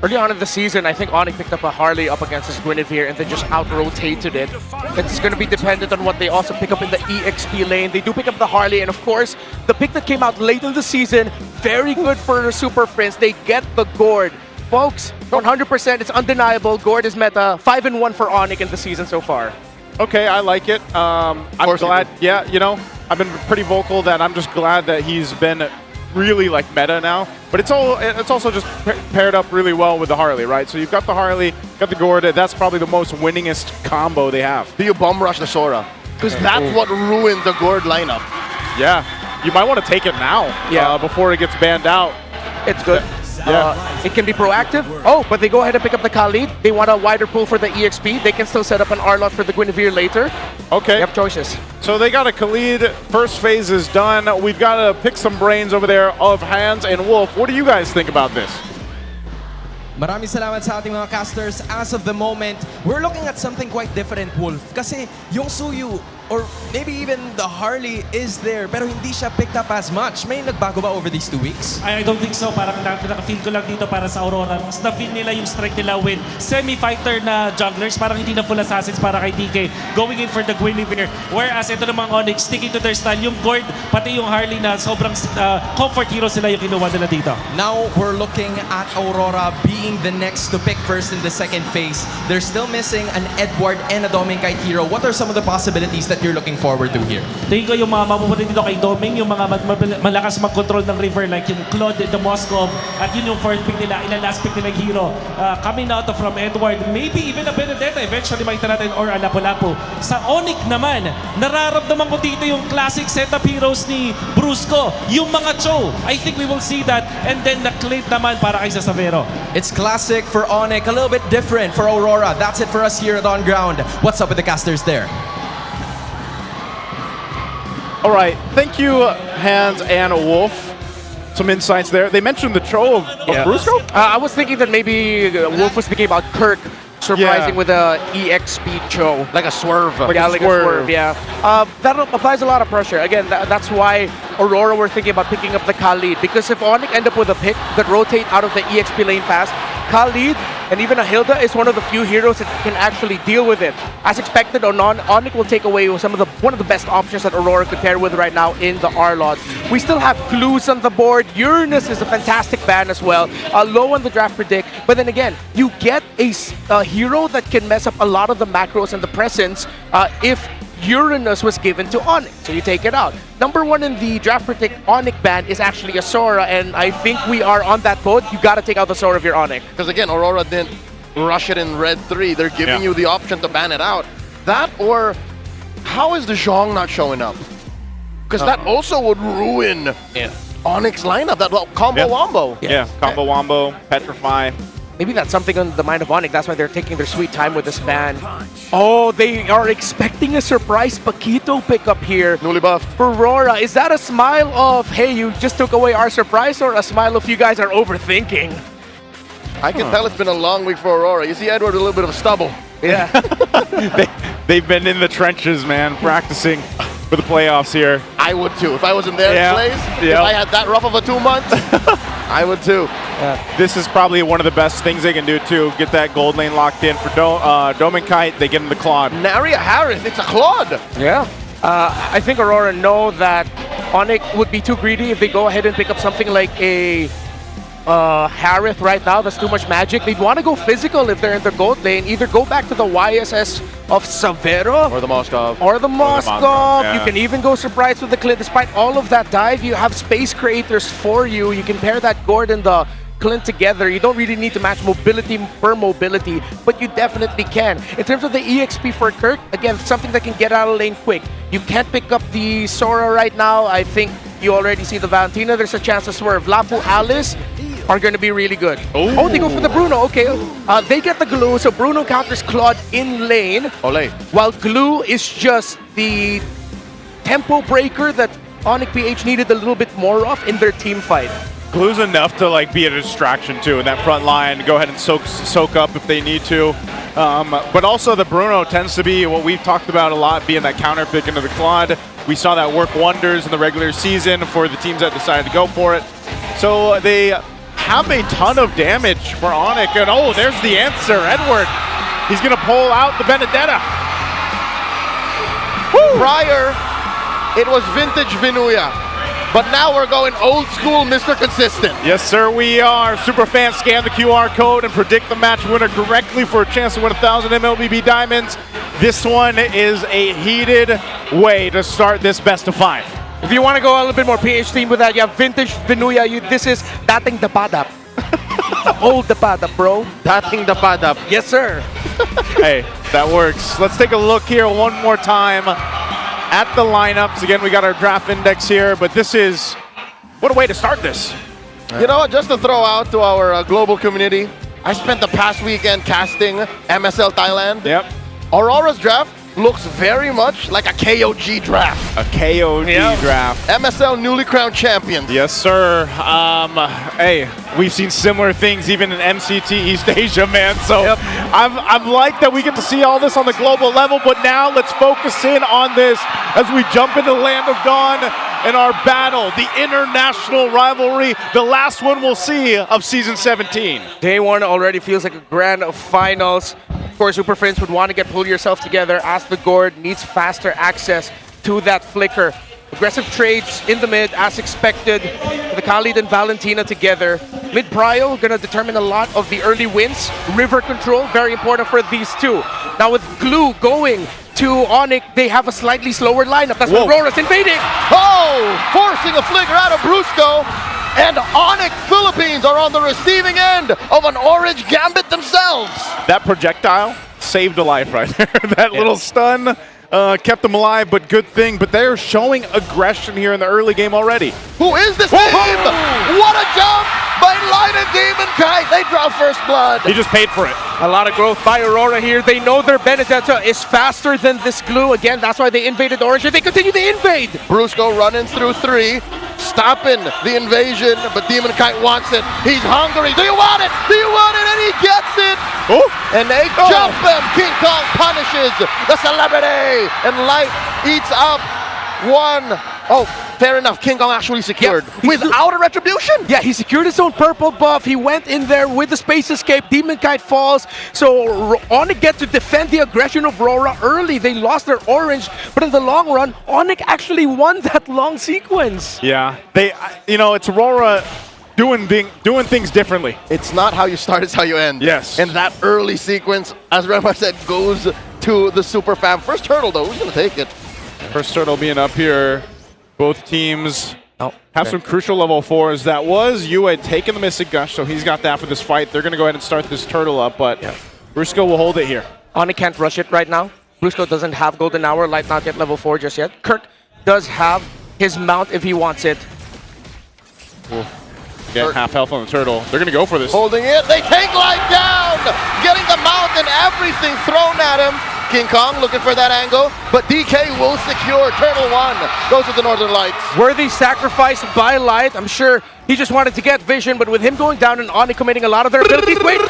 Early on in the season, I think ONIC picked up a Harley up against his Guinevere and then just out-rotated it. It's going to be dependent on what they also pick up in the EXP lane. They do pick up the Harley, and of course, the pick that came out late in the season, very good for the Super Friends. They get the Gourd. Folks, 100%, it's undeniable. Gourd is meta. 5-1 for ONIC in the season so far. Okay, I like it. I'm glad. Yeah, I've been pretty vocal that I'm just glad that he's been really like meta now. But it's also just paired up really well with the Harley, right? So you've got the Harley, got the Gourd. That's probably the most winningest combo they have. Do you bum rush the Sora? Because that's what ruined the Gourd lineup. Yeah, you might want to take it now before it gets banned out. It's good. It can be proactive. Oh, but they go ahead and pick up the Khalid. They want a wider pool for the EXP. They can still set up an R-Lot for the Guinevere later. Okay. They have choices. So they got a Khalid. First phase is done. We've got to pick some brains over there of Hans and Wolf. What do you guys think about this? Maraming salamat sa ating mga casters. As of the moment, we're looking at something quite different, Wolf. Kasi yung Suyu, or maybe even the Harley is there pero hindi siya picked up as much. May nagbago ba over these 2 weeks? I don't think so. Parang nakafeel ko lang dito para sa Aurora. Mas na-feel nila yung strength nila with semi-fighter na jugglers. Parang hindi na full assassins para kay DK. Going in for the Guinevere. Whereas ito namang Onyx, sticking to their style. Yung Gord, pati yung Harley na sobrang comfort hero sila yung kinuha nila dito. Now we're looking at Aurora being the next to pick first in the second phase. They're still missing an Edward and a Doming-kite hero. What are some of the possibilities that you're looking forward to here? Tingin ko yung mga mapupunta dito kay Doming, yung mga malakas mag-control ng river like yung Claude, the Moskov, at yun yung first pick nila, ilang last pick nilang hero. Coming out from Edward, maybe even a Benedetta, eventually makita natin, or a Lapu-Lapu. Sa ONIC naman, nararamdaman ko dito yung classic setup heroes ni Brusco, yung mga Cho. I think we will see that, and then the Clint naman para kay Savero. It's classic for ONIC, a little bit different for Aurora. That's it for us here at On Ground. What's up with the casters there? All right, thank you, Hans and Wolf. Some insights there. They mentioned the Cho of Brusco? I was thinking that maybe Wolf was thinking about Kirk surprising with a EXP Cho. Like a swerve. Like a swerve, yeah. That applies a lot of pressure. Again, that's why Aurora were thinking about picking up the Khalid. Because if ONIC end up with a pick that rotate out of the EXP lane fast, Khalid and even a Hilda is one of the few heroes that can actually deal with it. As expected or not, ONIC will take away one of the best options that Aurora could pair with right now in the R-Lot. We still have Clues on the board. Uranus is a fantastic ban as well. Low on the draft predict. But then again, you get a hero that can mess up a lot of the macros and the presence if Uranus was given to ONIC, so you take it out. Number 1 in the draft predict ONIC ban is actually a Sora, and I think we are on that boat. You gotta take out the Sora if you're ONIC. Because again, Aurora didn't rush it in Red 3. They're giving you the option to ban it out. That or how is the Zhong not showing up? Because that also would ruin ONIC's lineup. That combo wombo. Yeah, combo wombo, petrify. Maybe that's something on the mind of ONIC. That's why they're taking their sweet time with this ban. Oh, they are expecting a surprise Paquito pickup here. Newly buffed. For Aurora, is that a smile of, hey, you just took away our surprise, or a smile of you guys are overthinking? I can tell it's been a long week for Aurora. You see Edward with a little bit of stubble. Yeah. They've been in the trenches, man, practicing for the playoffs here. I would too. If I was in their place, if I had that rough of a 2 months, I would too. This is probably one of the best things they can do too. Get that gold lane locked in for Doming-kite. They get him the Claude. Naria Harris, it's a Claude. Yeah. I think Aurora know that ONIC would be too greedy if they go ahead and pick up something like a Harith right now. That's too much magic. They'd want to go physical if they're in the gold lane. Either go back to the YSS of Savero or the Moskov. Or the Moskov. Yeah. You can even go surprise with the Clint. Despite all of that dive, you have space creators for you. You can pair that Gord and the Clint together. You don't really need to match mobility per mobility, but you definitely can. In terms of the EXP for Kirk, again, something that can get out of lane quick. You can't pick up the Sora right now. I think you already see the Valentina. There's a chance to swerve. Lapu, Alice are going to be really good. Oh, they go for the Bruno. Okay. They get the glue, so Bruno counters Claude in lane. Ole. While glue is just the tempo breaker that ONIC PH needed a little bit more of in their team fight. Glue's enough to like be a distraction too in that front line. Go ahead and soak up if they need to. But also the Bruno tends to be what we've talked about a lot, being that counter pick into the Claude. We saw that work wonders in the regular season for the teams that decided to go for it. So they have a ton of damage for ONIC, and oh, there's the answer, Edward. He's gonna pull out the Benedetta. Prior, it was vintage Vinuya. But now we're going old school Mr. Consistent. Yes, sir, we are. Superfans scan the QR code and predict the match winner correctly for a chance to win 1,000 MLBB Diamonds. This one is a heated way to start this best of 5. If you want to go a little bit more PH theme with that, you have vintage Vinuya. This is dating Dapadap. Old Dapadap, bro. Dating Dapadap. Yes, sir. Hey, that works. Let's take a look here one more time at the lineups. Again, we got our draft index here, but this is, what a way to start this. You know what, just to throw out to our global community, I spent the past weekend casting MSL Thailand. Yep. Aurora's draft, looks very much like a KOG draft. A KOG draft. MSL newly crowned champions. Yes, sir. Hey, we've seen similar things even in MCT East Asia, man. So I've liked that we get to see all this on the global level, but now let's focus in on this as we jump into the Land of Dawn and our battle, the international rivalry, the last one we'll see of Season 17. Day one already feels like a grand finals. Of course, Super Friends would want to pull yourself together as the Gord needs faster access to that flicker. Aggressive trades in the mid as expected. The Khalid and Valentina together. Mid prio gonna determine a lot of the early wins. River control, very important for these two. Now with Glue going to ONIC, they have a slightly slower lineup. That's why RORA's invading. Oh, forcing a flicker out of Brusco. And ONIC Philippines are on the receiving end of an orange gambit themselves. That projectile saved a life right there. That little stun kept them alive, but good thing. But they're showing aggression here in the early game already. Who is this team? What a jump by Light and Demon Kite. They draw first blood. He just paid for it. A lot of growth by Aurora here. They know their Benedetta is faster than this Glue. Again, that's why they invaded Orange, and they continue to invade. Brusco running through 3, stopping the invasion, but Demon Kite wants it. He's hungry. Do you want it? Do you want it? And he gets it. Oh. And they jump him. King Kong punishes the celebrity, and Light eats up one. Oh, fair enough. King Kong actually secured without a retribution. Yeah, he secured his own purple buff. He went in there with the space escape. Demon Kite falls. So ONIC get to defend the aggression of RORA early. They lost their orange, but in the long run, ONIC actually won that long sequence. Yeah, it's Aurora doing things differently. It's not how you start, it's how you end. Yes. And that early sequence, as Remar said, goes to the Super Fam. First turtle, though. Who's going to take it? First turtle being up here. Both teams have some crucial level 4s. That was Yue taking the Mystic Gush, so he's got that for this fight. They're going to go ahead and start this turtle up, but Brusco will hold it here. ONIC can't rush it right now. Brusco doesn't have Golden Hour. Light not yet level 4 just yet. Kirk does have his mount if he wants it. Get half health on the turtle. They're going to go for this. Holding it. They take Light down. Getting the mount and everything thrown at him. King Kong looking for that angle, but DK will secure. Turtle 1 goes with the Northern Lights. Worthy sacrifice by Light. I'm sure he just wanted to get vision, but with him going down and ONIC committing a lot of their abilities. Wait!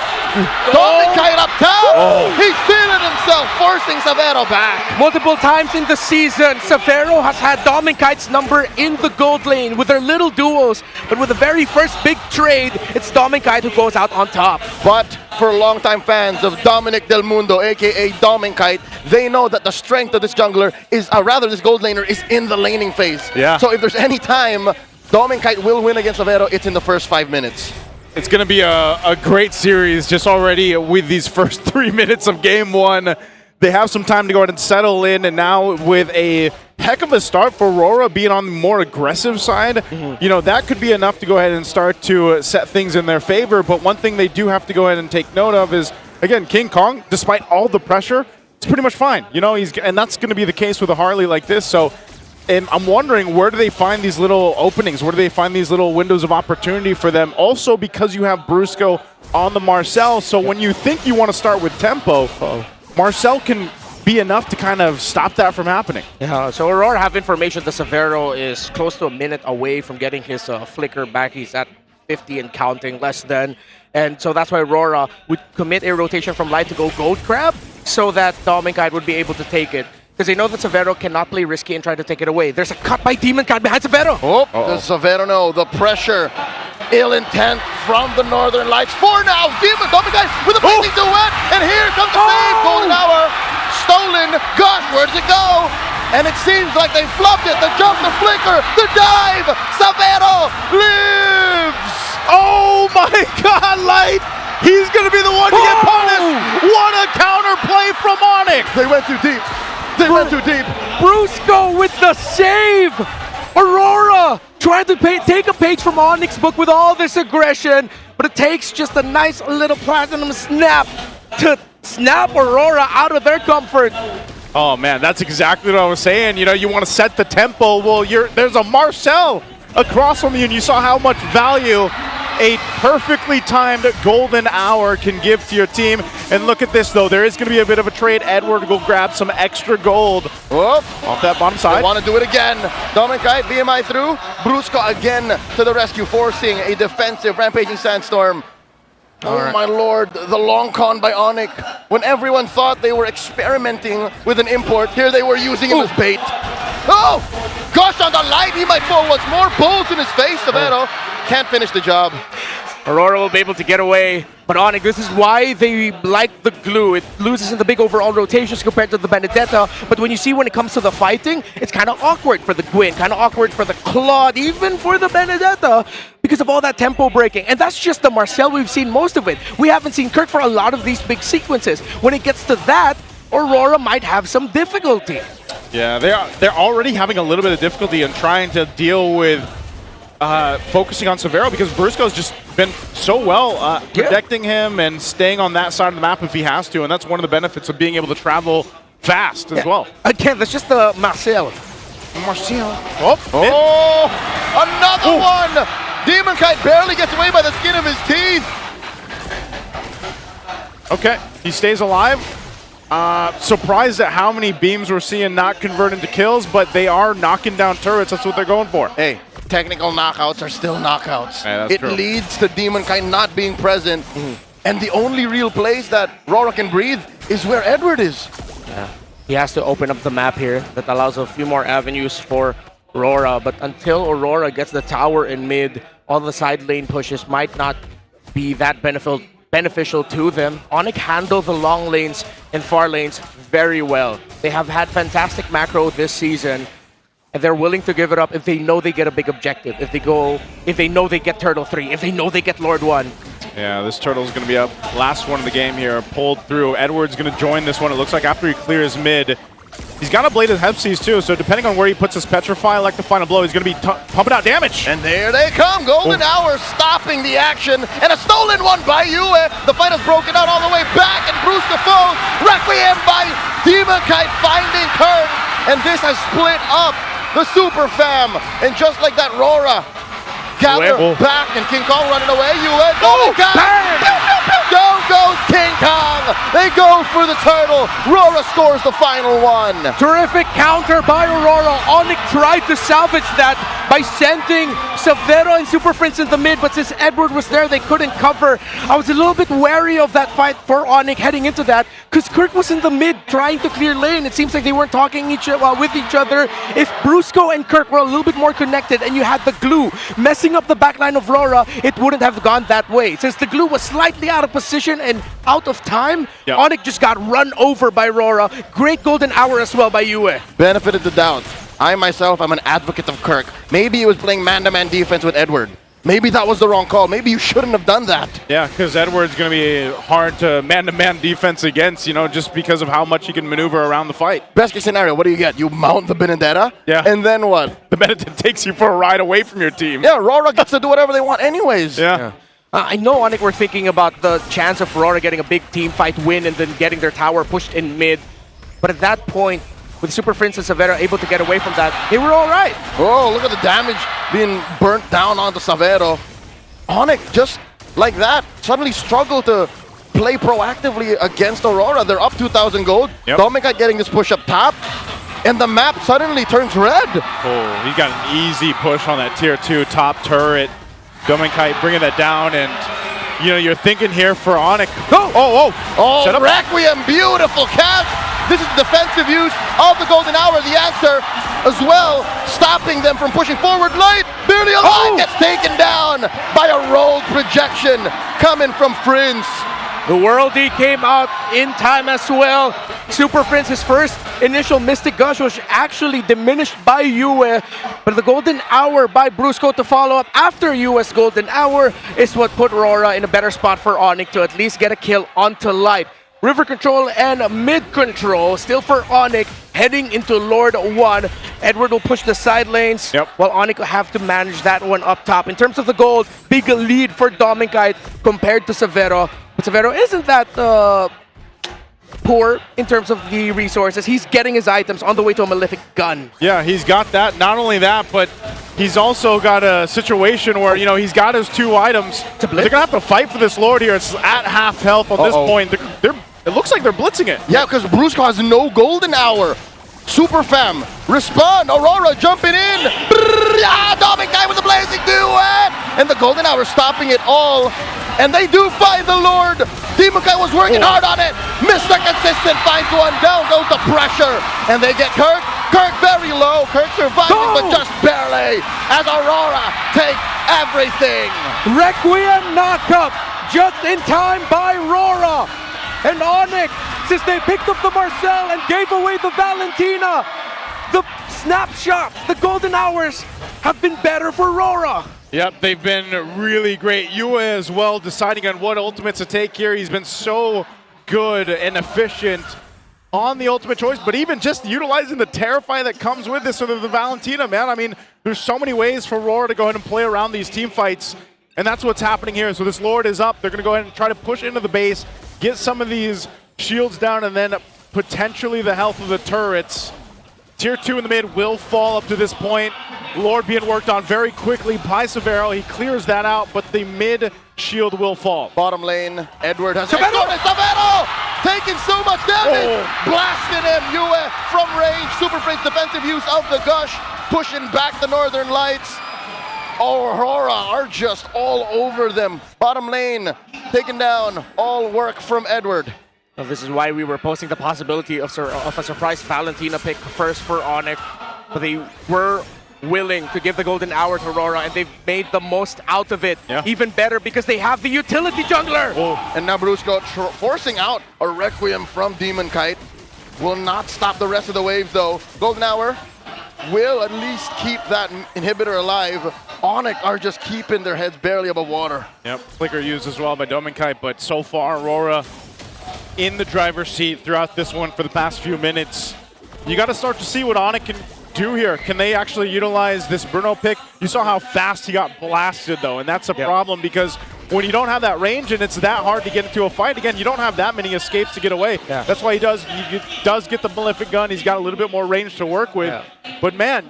Dominic Kite up top! He's feeling himself, forcing Savero back. Multiple times in the season, Savero has had Dominic Kite's number in the gold lane with their little duos, but with the very first big trade, it's Dominic Kite who goes out on top. But for longtime fans of Dominic Del Mundo, aka Dominic Kite, they know that the strength of this jungler is, this gold laner is in the laning phase. Yeah. So if there's any time Dominic Kite will win against Savero, it's in the first 5 minutes. It's going to be a great series just already with these first 3 minutes of game 1. They have some time to go ahead and settle in, and now with a heck of a start for Aurora being on the more aggressive side, that could be enough to go ahead and start to set things in their favor. But one thing they do have to go ahead and take note of is, again, King Kong, despite all the pressure, it's pretty much fine. And that's going to be the case with a Harley like this. So, and I'm wondering, where do they find these little openings? Where do they find these little windows of opportunity for them? Also, because you have Brusco on the Marcel, so when you think you want to start with tempo, Marcel can be enough to kind of stop that from happening. Yeah, so Aurora have information that Savero is close to a minute away from getting his flicker back. He's at 50 and counting, less than. And so that's why Aurora would commit a rotation from Light to go Gold Crab so that Dominic Kite would be able to take it. Because they know that Savero cannot play risky and try to take it away. There's a cut by Demon Kite behind Savero. Does Savero know the pressure? Ill intent from the Northern Lights. 4 now. Dominic Kite with a big duet. And here comes the save. Golden Hour. Stolen. Gosh, where does it go? And it seems like they flubbed it. The jump, the flicker, the dive. Savero lives. Oh my God, Light. He's going to be the one to get punished. What a counterplay from ONIC. They went too deep. They went too deep. Brusco with the save. Aurora trying to take a page from ONIC's book with all this aggression, but it takes just a nice little platinum snap to snap Aurora out of their comfort. Oh man, that's exactly what I was saying. You want to set the tempo. Well, there's a Marcel across from you, and you saw how much value a perfectly timed golden hour can give to your team. And look at this, though. There is going to be a bit of a trade. Edward will grab some extra gold. Whoop. Off that bottom side. They want to do it again. Dominicite, BMI through. Brusco again to the rescue, forcing a defensive Rampaging Sandstorm. Oh my lord, the long con by ONIC. When everyone thought they were experimenting with an import, here they were using him as bait. Oh! Gosh, on the light, he might fall once more. Bulls in his face, Severo can't finish the job. Aurora will be able to get away, but ONIC, this is why they like the glue. It loses in the big overall rotations compared to the Benedetta, but when it comes to the fighting, it's kind of awkward for the Gwyn, kind of awkward for the Claude, even for the Benedetta, because of all that tempo breaking. And that's just the Marcel. We've seen most of it. We haven't seen Kirk for a lot of these big sequences. When it gets to that, Aurora might have some difficulty. Yeah, they're already having a little bit of difficulty in trying to deal with focusing on Severo, because Brusco's just been so well protecting him and staying on that side of the map if he has to, and that's one of the benefits of being able to travel fast as well. Again, that's just the Marcel. Oh, another one! Demonkite barely gets away by the skin of his teeth. Okay, he stays alive. Surprised at how many beams we're seeing not convert into kills, but they are knocking down turrets. That's what they're going for. Hey, technical knockouts are still knockouts. Yeah, that's it true. leads to Demonkite not being present. And the only real place that RORA can breathe is where Edward is. Yeah. He has to open up the map here. That allows a few more avenues for Aurora. But until Aurora gets the tower in mid, all the side lane pushes might not be that beneficial to them. ONIC handle the long lanes and far lanes very well. They have had fantastic macro this season, and they're willing to give it up if they know they get a big objective. If they know they get Turtle 3, if they know they get Lord 1. Yeah, this Turtle's going to be up. Last one of the game here, pulled through. Edward's going to join this one. It looks like after he clears mid. He's got a Blade of Hepsies too, so depending on where he puts his Petrify, like the final blow, he's going to be pumping out damage. And there they come. Golden Hour stopping the action. And a stolen one by Yue. The fight has broken out all the way back. And Brusco falls. Requiem by Demonkite finding Kurt. And this has split up the Super Fam. And just like that, RORA gather back. And King Kong running away. Yue. Down goes King Kong. They go for the turtle. RORA scores the final one. Terrific counter by Aurora. ONIC tried to salvage that by sending Severo and Super Prince in the mid, but since Edward was there, they couldn't cover. I was a little bit wary of that fight for ONIC heading into that, because Kirk was in the mid trying to clear lane. It seems like they weren't talking with each other. If Brusco and Kirk were a little bit more connected and you had the glue messing up the backline of RORA, it wouldn't have gone that way. Since the glue was slightly out of position and out of time, ONIC just got run over by RORA. Great golden hour as well by Yue. Benefit of the doubt. I myself am an advocate of Kirk. Maybe he was playing man-to-man defense with Edward. Maybe that was the wrong call. Maybe you shouldn't have done that. Yeah, because Edward's going to be hard to man-to-man defense against, just because of how much he can maneuver around the fight. Best case scenario, what do you get? You mount the Benedetta? Yeah. And then what? The Benedetta takes you for a ride away from your team. Yeah, RORA gets to do whatever they want anyways. Yeah. I know ONIC were thinking about the chance of RORA getting a big team fight win and then getting their tower pushed in mid. But at that point, with Super Prince and Severo able to get away from that, they were all right. Oh, look at the damage being burnt down onto Severo. ONIC, just like that, suddenly struggled to play proactively against Aurora. They're up 2,000 gold. Dominicite getting this push up top, and the map suddenly turns red. Oh, he got an easy push on that tier 2 top turret. Dominicite bringing that down, and you're thinking here for ONIC. Oh, shut up. Requiem, beautiful catch. This is the defensive use of the Golden Hour. The answer as well, stopping them from pushing forward. Light, barely alive, gets taken down by a rogue projection coming from Prince. The World D came out in time as well. Super Prince, his first initial Mystic Gush was actually diminished by Yue, but the Golden Hour by Brusco to follow up after Yue's Golden Hour is what put RORA in a better spot for ONIC to at least get a kill onto Light. River control and mid control still for ONIC heading into Lord 1. Edward will push the side lanes while ONIC will have to manage that one up top. In terms of the gold, big lead for Dominicite compared to Severo. But Severo isn't that poor in terms of the resources. He's getting his items on the way to a Malefic gun. Yeah, he's got that. Not only that, but he's also got a situation where, you know, he's got his 2 items. They're going to have to fight for this Lord here. It's at half health on this point. It looks like they're blitzing it. Yeah, because Brusco has no golden hour. Super Fam, respond. Aurora jumping in. Yeah, Dominic guy with the blazing duet. And the golden hour stopping it all. And they do find the Lord. Demon Kai was working hard on it. Mr. Consistent finds one. Down goes the pressure. And they get Kirk. Kirk very low. Kirk surviving, but just barely. As Aurora take everything. Requiem knockup just in time by RORA. And ONIC, since they picked up the Marcel and gave away the Valentina, the snapshots, the golden hours have been better for RORA. Yep, they've been really great. Yue as well, deciding on what ultimates to take here. He's been so good and efficient on the ultimate choice, but even just utilizing the Terrify that comes with this, or the Valentina, man. I mean, there's so many ways for RORA to go ahead and play around these team fights, and that's what's happening here. So this Lord is up. They're going to go ahead and try to push into the base, get some of these shields down, and then potentially the health of the turrets. Tier 2 in the mid will fall up to this point. Lord being worked on very quickly by Severo. He clears that out, but the mid shield will fall. Bottom lane, Edward has Severo taking so much damage. Blasting him. Yue from range. Super Freight's defensive use of the gush, pushing back the Northern Lights. Aurora are just all over them. Bottom lane taken down. All work from Edward. Well, this is why we were posting the possibility of a surprise Valentina pick first for ONIC, but they were willing to give the golden hour to RORA, and they've made the most out of it. Even better because they have the utility jungler. And now Brusco forcing out a Requiem from Demon Kite. Will not stop the rest of the waves though. Golden hour will at least keep that inhibitor alive. ONIC are just keeping their heads barely above water. Yep, flicker used as well by Dominkai, but so far Aurora in the driver's seat throughout this one for the past few minutes. You got to start to see what ONIC can do here. Can they actually utilize this Bruno pick? You saw how fast he got blasted though, and that's a problem because when you don't have that range and it's that hard to get into a fight, again, you don't have that many escapes to get away. That's why he does get the Malefic gun. He's got a little bit more range to work with. But man,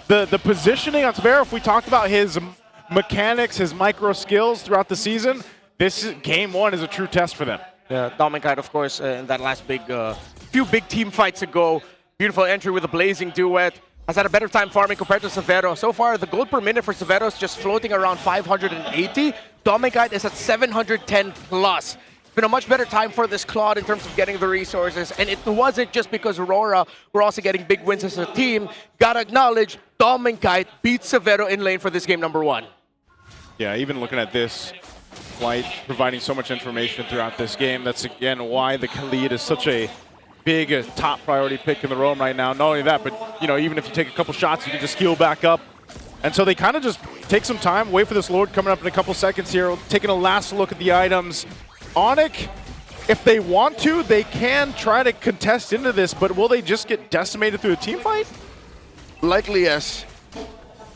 the positioning on Severo, if we talked about his mechanics, his micro skills throughout the season, this game 1 is a true test for them. Yeah, Dominicite, of course, in that last few big team fights ago, beautiful entry with a blazing duet, has had a better time farming compared to Severo. So far, the gold per minute for Severo is just floating around 580. Dominicite is at 710 plus. It's been a much better time for this Claude in terms of getting the resources, and it wasn't just because Aurora were also getting big wins as a team. Gotta acknowledge, Dominicite beat Severo in lane for this game number 1. Yeah, even looking at this, White providing so much information throughout this game. That's again why the Khalid is such a big top priority pick in the roam right now. Not only that, but you know, even if you take a couple shots, you can just heal back up. And so they kind of just take some time, wait for this Lord coming up in a couple seconds here, taking a last look at the items. ONIC, if they want to, they can try to contest into this, but will they just get decimated through a team fight? Likely yes.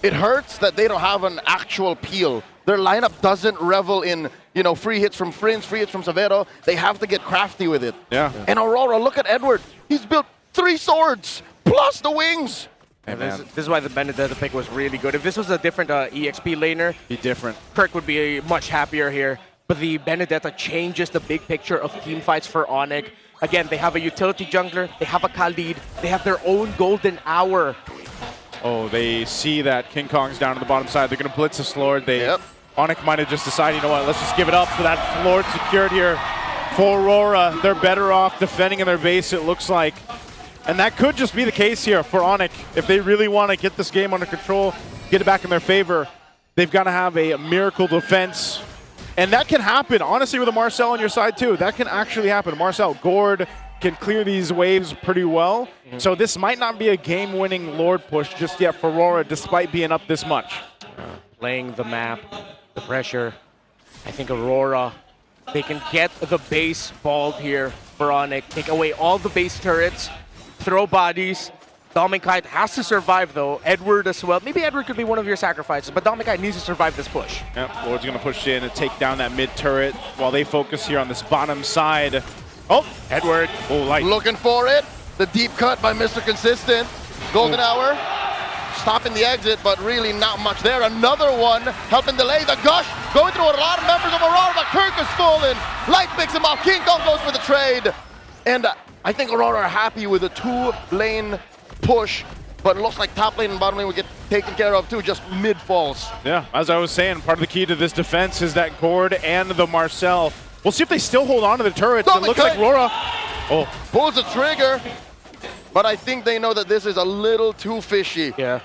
It hurts that they don't have an actual peel. Their lineup doesn't revel in, you know, free hits from Prince, free hits from Severo. They have to get crafty with it. And Aurora, look at Edward. He's built 3 swords plus the wings. And this is why the Benedetta pick was really good. If this was a different EXP laner, be different. Kirk would be much happier here. But the Benedetta changes the big picture of team fights for ONIC. Again, they have a utility jungler, they have a Khalid, they have their own golden hour. Oh, they see that King Kong's down on the bottom side. They're going to blitz this Lord. ONIC might have just decided, you know what, let's just give it up for that Lord secured here for Aurora. They're better off defending in their base, it looks like. And that could just be the case here for ONIC. If they really want to get this game under control, get it back in their favor, they've got to have a miracle defense. And that can happen, honestly, with a Marcel on your side too. That can actually happen. Marcel, Gord can clear these waves pretty well. So this might not be a game-winning Lord push just yet for Aurora, despite being up this much. Playing the map, the pressure. I think Aurora, they can get the base balled here for ONIC. Take away all the base turrets, throw bodies. Dominicite has to survive though. Edward as well. Maybe Edward could be one of your sacrifices, but Dominicite needs to survive this push. Yep, Lord's going to push in and take down that mid turret while they focus here on this bottom side. Oh, Edward. Oh, light. Looking for it. The deep cut by Mr. Consistent. Golden Hour. Stopping the exit, but really not much there. Another one helping delay the gush. Going through a lot of members of Aurora, but Kirk has fallen. Light picks him off. King Kong goes for the trade. And I think Aurora are happy with a 2-lane push, but it looks like top lane and bottom lane will get taken care of too, just mid-falls. Yeah, as I was saying, part of the key to this defense is that Gord and the Marcel. We'll see if they still hold on to the turrets. It looks like RORA pulls the trigger, but I think they know that this is a little too fishy. Yeah.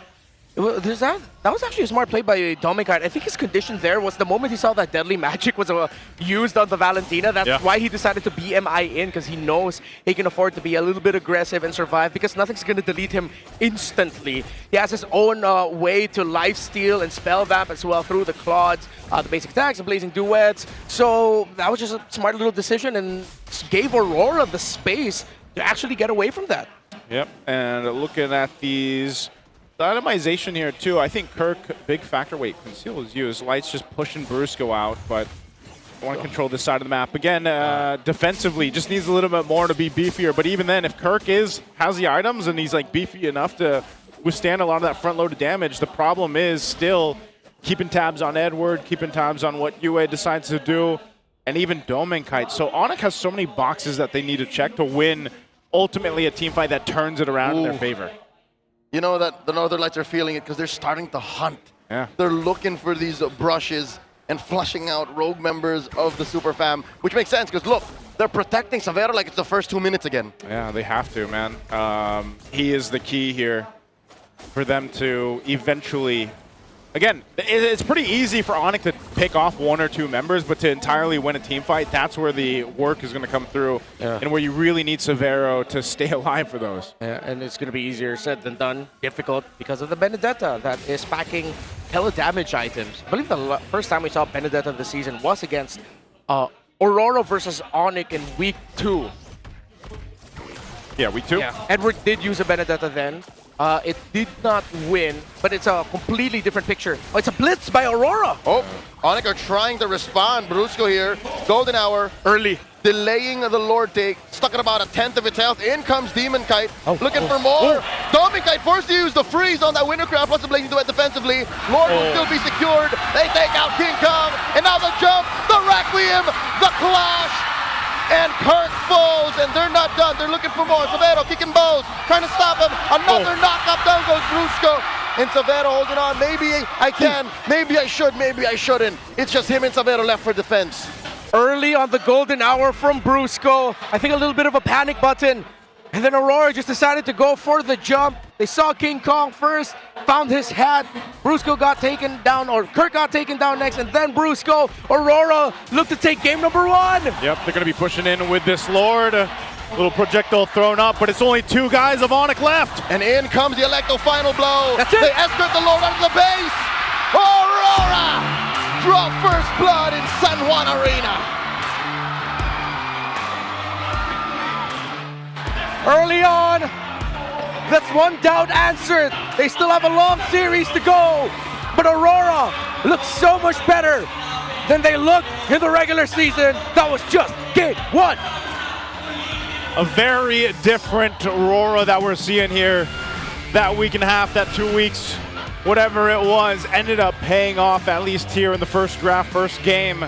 That was actually a smart play by Dominic. I think his condition there was the moment he saw that Deadly Magic was used on the Valentina. That's why he decided to BMI in, because he knows he can afford to be a little bit aggressive and survive, because nothing's going to delete him instantly. He has his own way to lifesteal and spell vamp as well through the Clods, the basic attacks, and blazing duets. So that was just a smart little decision and gave Aurora the space to actually get away from that. Yep, and looking at these... The itemization here too, I think Kirk, big factor. Wait, conceal is used. Light's just pushing Brusco out, but I want to control this side of the map. Again, defensively, just needs a little bit more to be beefier. But even then, if Kirk has the items and he's like beefy enough to withstand a lot of that front-loaded damage, the problem is still keeping tabs on Edward, keeping tabs on what UA decides to do, and even Domenkite. So ONIC has so many boxes that they need to check to win, ultimately, a team fight that turns it around in their favor. You know that the Northern Lights are feeling it because they're starting to hunt. Yeah. They're looking for these brushes and flushing out rogue members of the Super Fam, which makes sense because look, they're protecting Savero like it's the first 2 minutes again. Yeah, they have to, man. He is the key here for them to eventually... Again, it's pretty easy for ONIC to pick off 1 or 2 members, but to entirely win a team fight, that's where the work is going to come through, and where you really need Savero to stay alive for those. Yeah, and it's going to be easier said than done, difficult, because of the Benedetta that is packing hella damage items. I believe the first time we saw Benedetta this season was against Aurora versus ONIC in Week 2. Yeah, Week 2? Yeah, Edward did use a Benedetta then. It did not win, but it's a completely different picture. Oh, it's a blitz by Aurora. Oh, ONIC are trying to respond. Brusco here, Golden Hour. Early. Delaying the Lord take, stuck at about 1/10 of its health. In comes Demonkite, looking for more. Dominkite forced to use the freeze on that Wintercraft, plus the blazing duet defensively. Lord will still be secured. They take out King Kong, and now the jump, the Requiem, the clash. And Kirk falls, and they're not done. They're looking for more. Savero kicking bows, trying to stop him. Another knockup, down goes Brusco. And Savero holding on. Maybe I can, maybe I should, maybe I shouldn't. It's just him and Savero left for defense. Early on the golden hour from Brusco. I think a little bit of a panic button. And then Aurora just decided to go for the jump. They saw King Kong first, found his hat. Brusco got taken down, or Kirk got taken down next, and then Brusco. Aurora looked to take game number 1. Yep, they're going to be pushing in with this Lord. A little projectile thrown up, but it's only 2 guys of ONIC left. And in comes the Electo final blow. That's it. They escort the Lord out of the base. Aurora draw first blood in San Juan Arena. Early on, that's one doubt answered. They still have a long series to go, but Aurora looks so much better than they looked in the regular season. That was just game 1. A very different Aurora that we're seeing here. That week and a half, that 2 weeks, whatever it was, ended up paying off, at least here in the first draft, first game.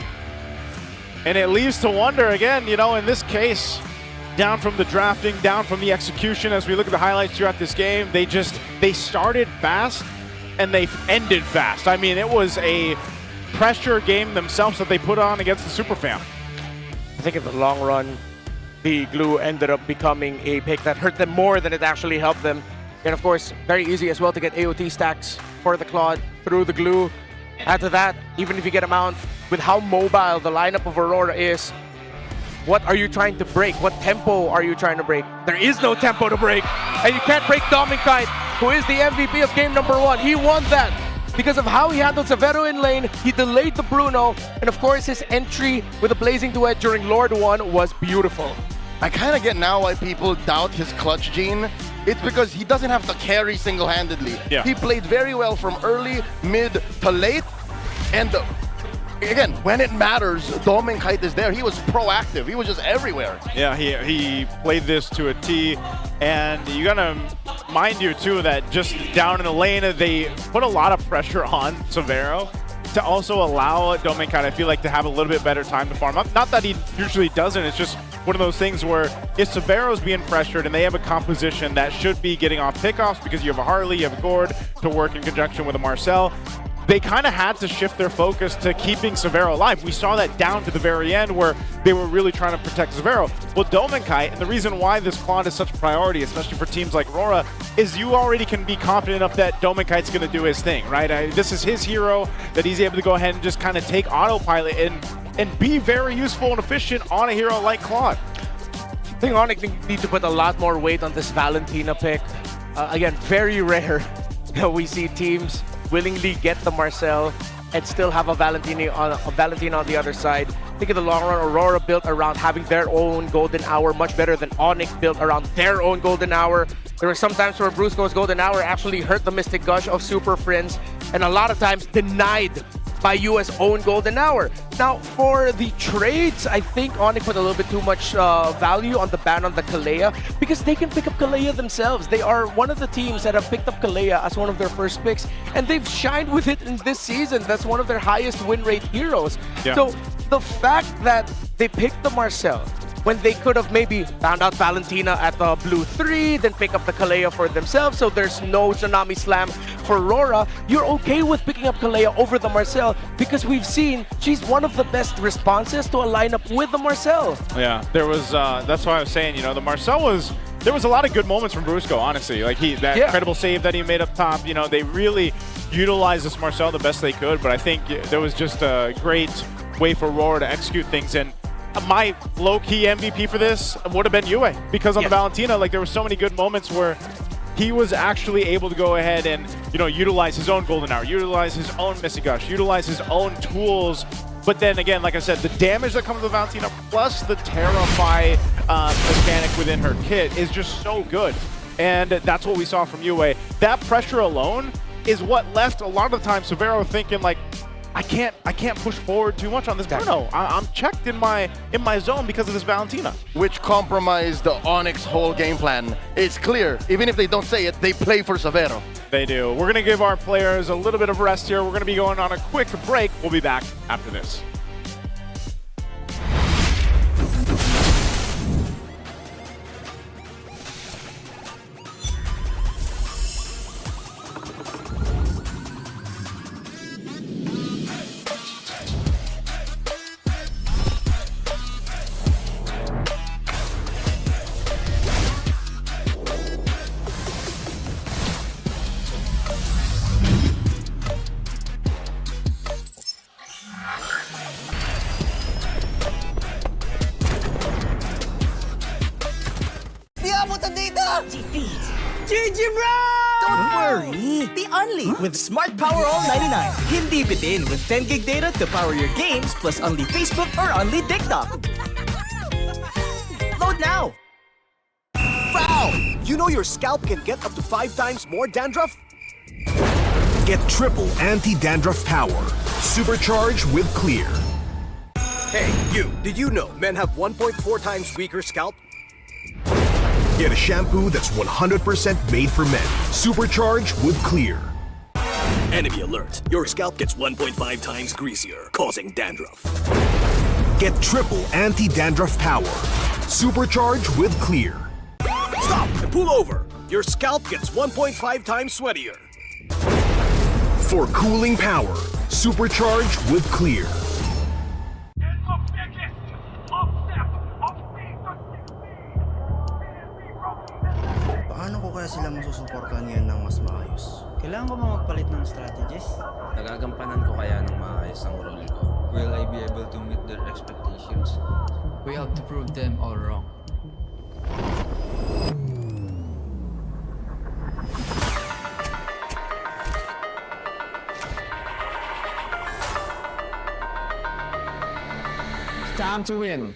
And it leaves to wonder again, you know, in this case, down from the drafting, down from the execution, as we look at the highlights throughout this game, they started fast and they ended fast. I mean, it was a pressure game themselves that they put on against the Super Fam. I think in the long run, the glue ended up becoming a pick that hurt them more than it actually helped them. And of course, very easy as well to get AOT stacks for the Claude through the glue. After that, even if you get a mount, with how mobile the lineup of Aurora is, what are you trying to break? What tempo are you trying to break? There is no tempo to break. And you can't break Dominkite, who is the MVP of game number 1. He won that because of how he handled Savero in lane. He delayed the Bruno. And of course, his entry with a blazing duet during Lord 1 was beautiful. I kind of get now why people doubt his clutch gene. It's because he doesn't have to carry single-handedly. Yeah. He played very well from early, mid to late. And again, when it matters, Domenkite is there. He was proactive. He was just everywhere. Yeah, he played this to a T. And you gotta mind you too that just down in the lane, they put a lot of pressure on Severo to also allow Domenkite, I feel like, to have a little bit better time to farm up. Not that he usually doesn't, it's just one of those things where if Severo's being pressured and they have a composition that should be getting off pickoffs because you have a Harley, you have a Gord to work in conjunction with a Marcel, they kind of had to shift their focus to keeping Severo alive. We saw that down to the very end where they were really trying to protect Severo. Well, Domenkite, and the reason why this Claude is such a priority, especially for teams like RORA, is you already can be confident enough that Domenkite's going to do his thing, right? This is his hero that he's able to go ahead and just kind of take autopilot and be very useful and efficient on a hero like Claude. I think ONIC need to put a lot more weight on this Valentina pick. Again, very rare that we see teams willingly get the Marcel and still have a Valentina on the other side. I think in the long run, Aurora built around having their own golden hour much better than ONIC built around their own golden hour. There were some times where Brusco's golden hour actually hurt the Mystic Gush of Super Friends, and a lot of times denied by US own golden hour. Now, for the trades, I think ONIC put a little bit too much value on the ban on the Kalea because they can pick up Kalea themselves. They are one of the teams that have picked up Kalea as one of their first picks, and they've shined with it in this season. That's one of their highest win rate heroes. Yeah. So the fact that they picked the Marcel when they could have maybe found out Valentina at the blue 3, then pick up the Kalea for themselves, so there's no Tsunami Slam for Rora. You're okay with picking up Kalea over the Marcel because we've seen she's one of the best responses to a lineup with the Marcel. Yeah, there was, that's why I was saying, the Marcel there was a lot of good moments from Brusco, honestly. Like that incredible save that he made up top, they really utilized this Marcel the best they could, but I think there was just a great way for Rora to execute things. And my low-key MVP for this would have been Yue, because on the Valentina, like there were so many good moments where he was actually able to go ahead and, utilize his own golden hour, utilize his own Mystic Gush, utilize his own tools. But then again, like I said, the damage that comes with Valentina plus the Terrify mechanic within her kit is just so good. And that's what we saw from Yue. That pressure alone is what left a lot of the time Severo thinking like, I can't push forward too much on this Bruno. I'm checked in my zone because of this Valentina. Which compromised the ONIC's whole game plan. It's clear, even if they don't say it, they play for Severo. They do. We're going to give our players a little bit of rest here. We're going to be going on a quick break. We'll be back after this. GG bro! Don't worry, be only with Smart Power All 99. Hindi bitin with 10 gig data to power your games plus only Facebook or only TikTok. Load now! Wow! You know your scalp can get up to 5 times more dandruff? Get triple anti-dandruff power. Supercharge with Clear. Hey, you! Did you know men have 1.4 times weaker scalp? Get a shampoo that's 100% made for men. Supercharge with Clear. Enemy alert! Your scalp gets 1.5 times greasier, causing dandruff. Get triple anti-dandruff power. Supercharge with Clear. Stop and pull over! Your scalp gets 1.5 times sweatier. For cooling power, supercharge with Clear. Paano ko kaya sila masusuportahan ngayon ng mas maayos? Kailangan ko ba magpalit ng strategies? Nagagampanan ko kaya ng maayos ang role ko? Will I be able to meet their expectations? We have to prove them all wrong. Time to win.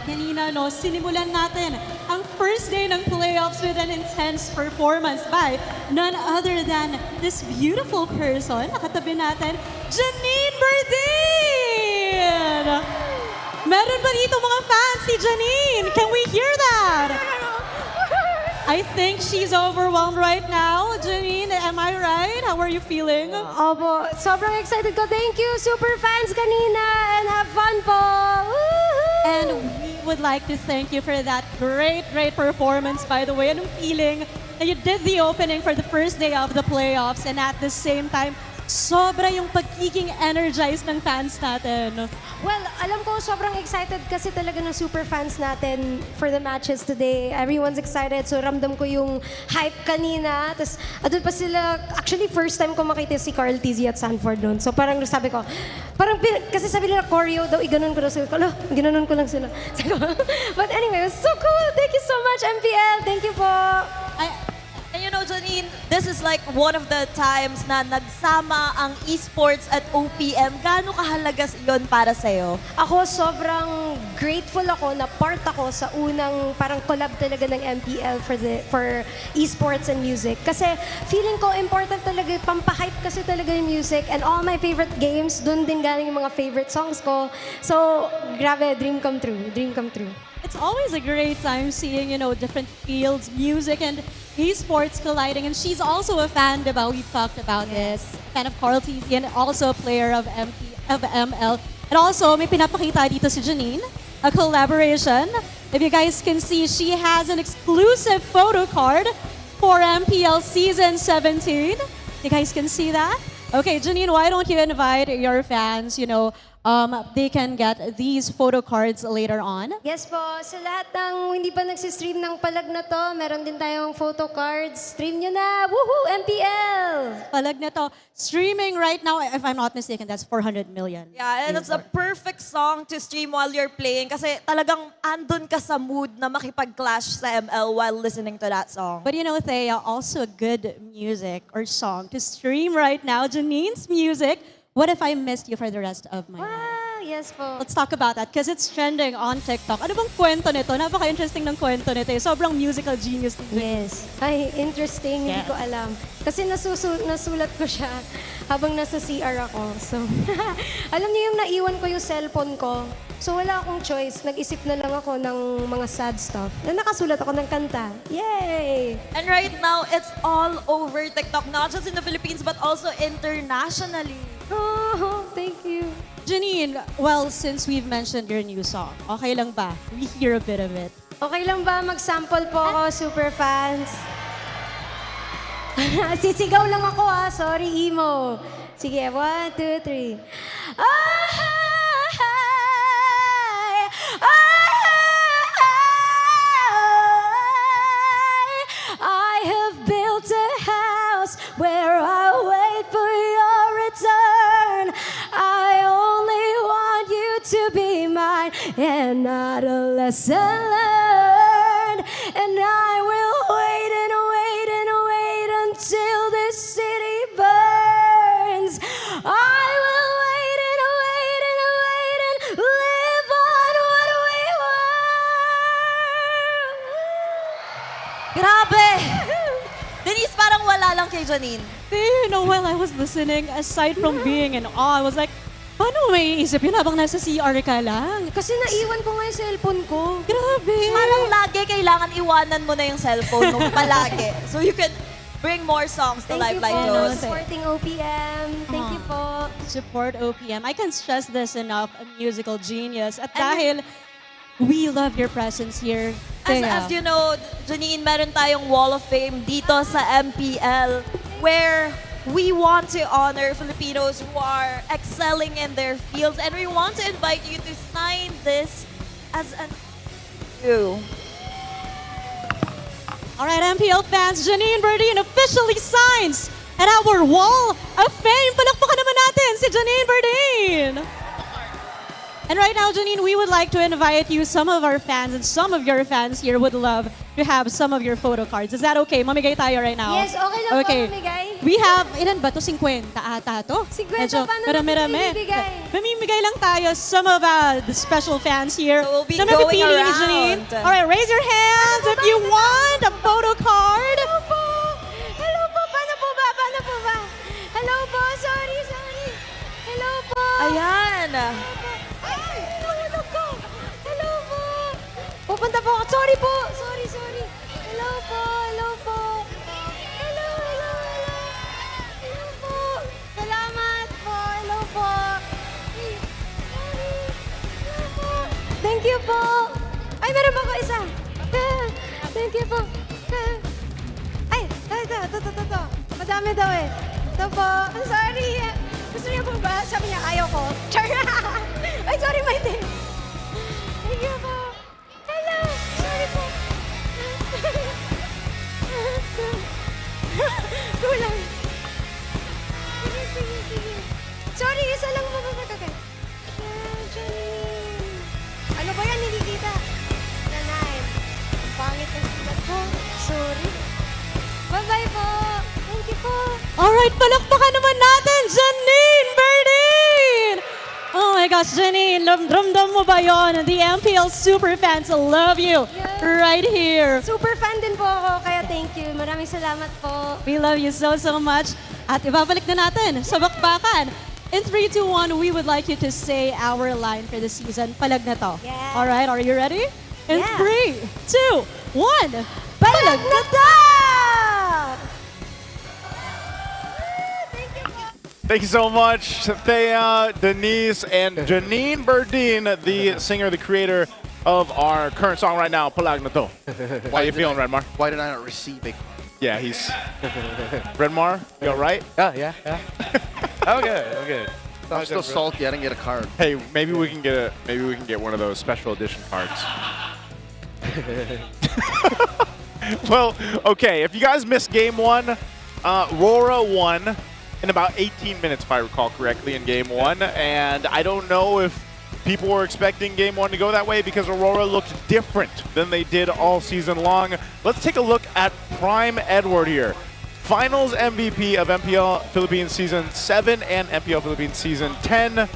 kanina, no, sinimulan natin ang first day ng playoffs with an intense performance by none other than this beautiful person. Nakatabi natin, Janine Berdin! Meron ba dito mga fans si Janine? Can we hear that? I think she's overwhelmed right now. Janine, am I right? How are you feeling? Opo, sobrang excited ko. Thank you, super fans kanina, and have fun po! And we would like to thank you for that great performance, by the way. Anong feeling na you did the opening for the first day of the playoffs and at the same time, sobra yung pagiging energized ng fans natin. Well, alam ko sobrang excited kasi talaga ng super fans natin for the matches today. Everyone's excited. So ramdam ko yung hype kanina. Tapos adun pa sila, actually first time ko makita si Carl TZ at Sanford noon. So parang sabi ko, kasi sabi nila choreo daw, iganon ko daw sila. Ala, ginanon ko lang sila. But anyway, it was so cool. Thank you so much, MPL. Thank you po. And you know, Janine, this is like one of the times na nagsama ang esports at OPM. Gaano kahalaga yun para sa'yo? Ako, sobrang grateful ako na part ako sa unang parang collab talaga ng MPL for esports and music. Kasi feeling ko important talaga, pampahype kasi talaga yung music. And all my favorite games, dun din galing yung mga favorite songs ko. So, grabe, dream come true. Dream come true. It's always a great time seeing, you know, different fields, music and esports colliding. And she's also a fan, diba? We've talked about this. Fan of Carl TZ and also a player of ML. And also, may pinapakita dito si Janine, a collaboration. If you guys can see, she has an exclusive photo card for MPL Season 17. You guys can see that? Okay, Janine, why don't you invite your fans, you know, they can get these photo cards later on. Yes po, sa lahat ng hindi pa nagsistream ng Palag Na To, meron din tayong photo cards. Stream nyo na! Woohoo! MPL! Palag Na To, streaming right now, if I'm not mistaken, that's 400 million. Yeah, and it's a perfect song to stream while you're playing kasi talagang andun ka sa mood na makipag-clash sa ML while listening to that song. But you know, Thea, also good music or song to stream right now, Janine's music. What if I missed you for the rest of my life? Wow, yes po. Let's talk about that because it's trending on TikTok. Ano bang kwento nito? Napaka-interesting ng kwento nito. Sobrang musical genius. Yes. Ay, interesting. Hindi ko alam. Kasi nasulat ko siya habang nasa CR ako. So, alam niyo yung naiwan ko yung cellphone ko. So, wala akong choice. Nag-isip na lang ako ng mga sad stuff. Na nakasulat ako ng kanta. Yay! And right now, it's all over TikTok, not just in the Philippines, but also internationally. Oh, thank you. Janine, well, since we've mentioned your new song, okay lang ba? We hear a bit of it. Okay lang ba mag-sample po ako, super fans? Sisigaw lang ako sorry, emo. Sige, 1, 2, 3. I have built a house where I wait for your return. I only want you to be mine and not a lesson learned. And I will wait and wait and wait until this city burns. I will wait and wait and wait and live on what we were. Grabe! Denise, parang wala lang kay Janine. You know, while I was listening, aside from being in awe, I was like, paano mo maiisip yun habang nasa CR ka lang? Kasi naiwan ko nga yung cellphone ko. Grabe! Parang lagi kailangan iwanan mo na yung cellphone mo palagi. So you can bring more songs to live like those. Supporting OPM. Thank you po. Support OPM. I can't stress this enough, a musical genius. At dahil we love your presence here. As you know, Janine, meron tayong Wall of Fame dito sa MPL where we want to honor Filipinos who are excelling in their fields and we want to invite you to sign this as an All right, MPL fans, Janine Berdin officially signs at our Wall of Fame. Palakpakan naman natin si Janine Berdin. And right now, Janine, we would like to invite you, some of our fans and some of your fans here would love to have some of your photo cards. Is that okay? Mamigay tayo right now. Yes, okay lang po mamigay. we have, ilan ba to? 50 ata to? 50, paano marami-rami. ibibigay? Mamimigay lang tayo some of the special fans here. So we'll be na going mapipili ni around. Janine. Alright, raise your hands if you want a photo card. Hello po! Hello po! Paano po ba? Paano po ba? Hello po! Sorry! Hello po! Ayan. Ay! Nahulog ko! Hello po! Pupunta po ako. Sorry po! Sorry! Hello po! Hello po! Hello po! Salamat po! Hello po! Sorry! Hello po! Thank you po! Ay, meron pa po isa! Thank you po! Ay! Ito! Madami daw eh! Ito po! I'm sorry! Gusto niyo po ba? Sabi niya, ayaw ko. Char! Ay, sorry, Maite! Thank you po! Hello! Sorry po! Kulang! Sige. Sorry, isa lang magkakagay. Ano ba yan? Hindi kita. Nanay. Pangit ang silat ko. Sorry. Bye-bye po. Thank you po. Alright, palakpakan naman natin, Janine Berdin! Oh my gosh, Janine, ramdam mo ba yun? The MPL super fans love you right here. Super fan din po ako, kaya thank you. Maraming salamat po. We love you so much. At ibabalik na natin sa bakbakan. In 3, 2, 1, we would like you to say our line for the season. Palag na to. Yeah. Alright, are you ready? In Yeah. 3, 2, 1. Palag na to! Thank you so much, Thea, Denise, and Janine Berdin, the singer, the creator of our current song right now, Palag Na To. How you feeling, Redmar? Why did I not receive it? Yeah, he's... Redmar, you all right? Yeah. I'm good. I'm still salty. I didn't get a card. Hey, maybe we can get one of those special edition cards. Well, okay. If you guys missed game one, RORA won in about 18 minutes, if I recall correctly, in game one. And I don't know if people were expecting game one to go that way because Aurora looked different than they did all season long. Let's take a look at Prime Edward here. Finals MVP of MPL Philippines Season 7 and MPL Philippines Season 10.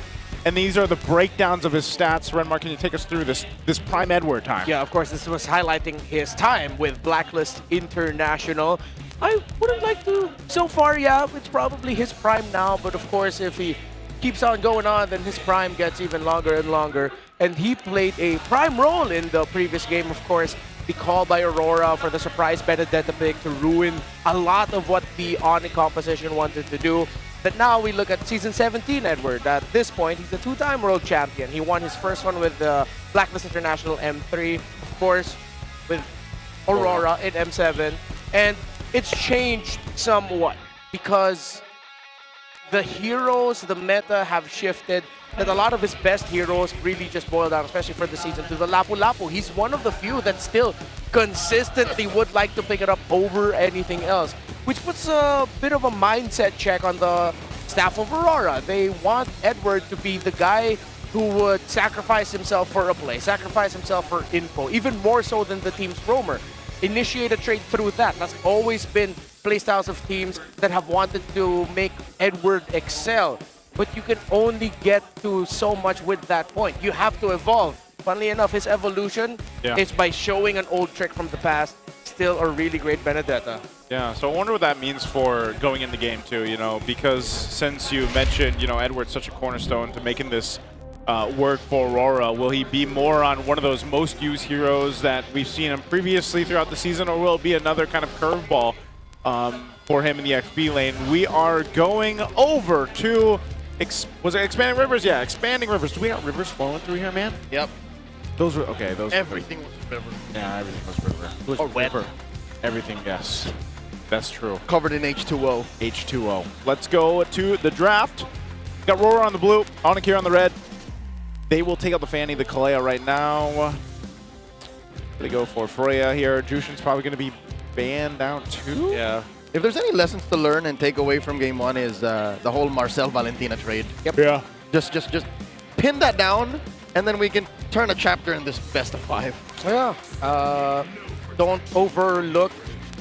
And these are the breakdowns of his stats. Renmar, can you take us through this Prime Edward time? Yeah, of course, this was highlighting his time with Blacklist International. I wouldn't like to, so far, yeah, it's probably his prime now, but of course, if he keeps on going on, then his prime gets even longer and longer. And he played a prime role in the previous game, of course, the call by Aurora for the surprise Benedetta pick to ruin a lot of what the ONIC composition wanted to do. But now we look at Season 17, Edward. At this point, he's a two-time world champion. He won his first one with the Blacklist International M3, of course, with Aurora in M7. And it's changed somewhat because the heroes, the meta have shifted, that a lot of his best heroes really just boil down, especially for the season, to the Lapu-Lapu. He's one of the few that still consistently would like to pick it up over anything else, which puts a bit of a mindset check on the staff of Aurora. They want Edward to be the guy who would sacrifice himself for a play, sacrifice himself for info, even more so than the team's roamer. Initiate a trade through that. That's always been playstyles of teams that have wanted to make Edward excel. But you can only get to so much with that point. You have to evolve. Funnily enough, his evolution is by showing an old trick from the past, still a really great Benedetta. Yeah, so I wonder what that means for going in the game too, you know, because since you mentioned, you know, Edward's such a cornerstone to making this work for Aurora, will he be more on one of those most used heroes that we've seen him previously throughout the season, or will it be another kind of curveball for him in the XP lane? We are going over to, was it Expanding Rivers? Yeah, Expanding Rivers. Do we got rivers flowing through here, man? Yep. Those were, okay, those. Everything was river. Yeah, everything was river. It was wet. River. Everything, yes. That's true. Covered in H2O. H2O. Let's go to the draft. Got RORA on the blue, ONIC here on the red. They will take out the Fanny, the Kalea right now. They go for Freya here. Jushin's probably going to be banned out too. Yeah. If there's any lessons to learn and take away from game one is the whole Marcel Valentina trade. Yep. Yeah. Just pin that down, and then we can turn a chapter in this best of 5. Yeah. Don't overlook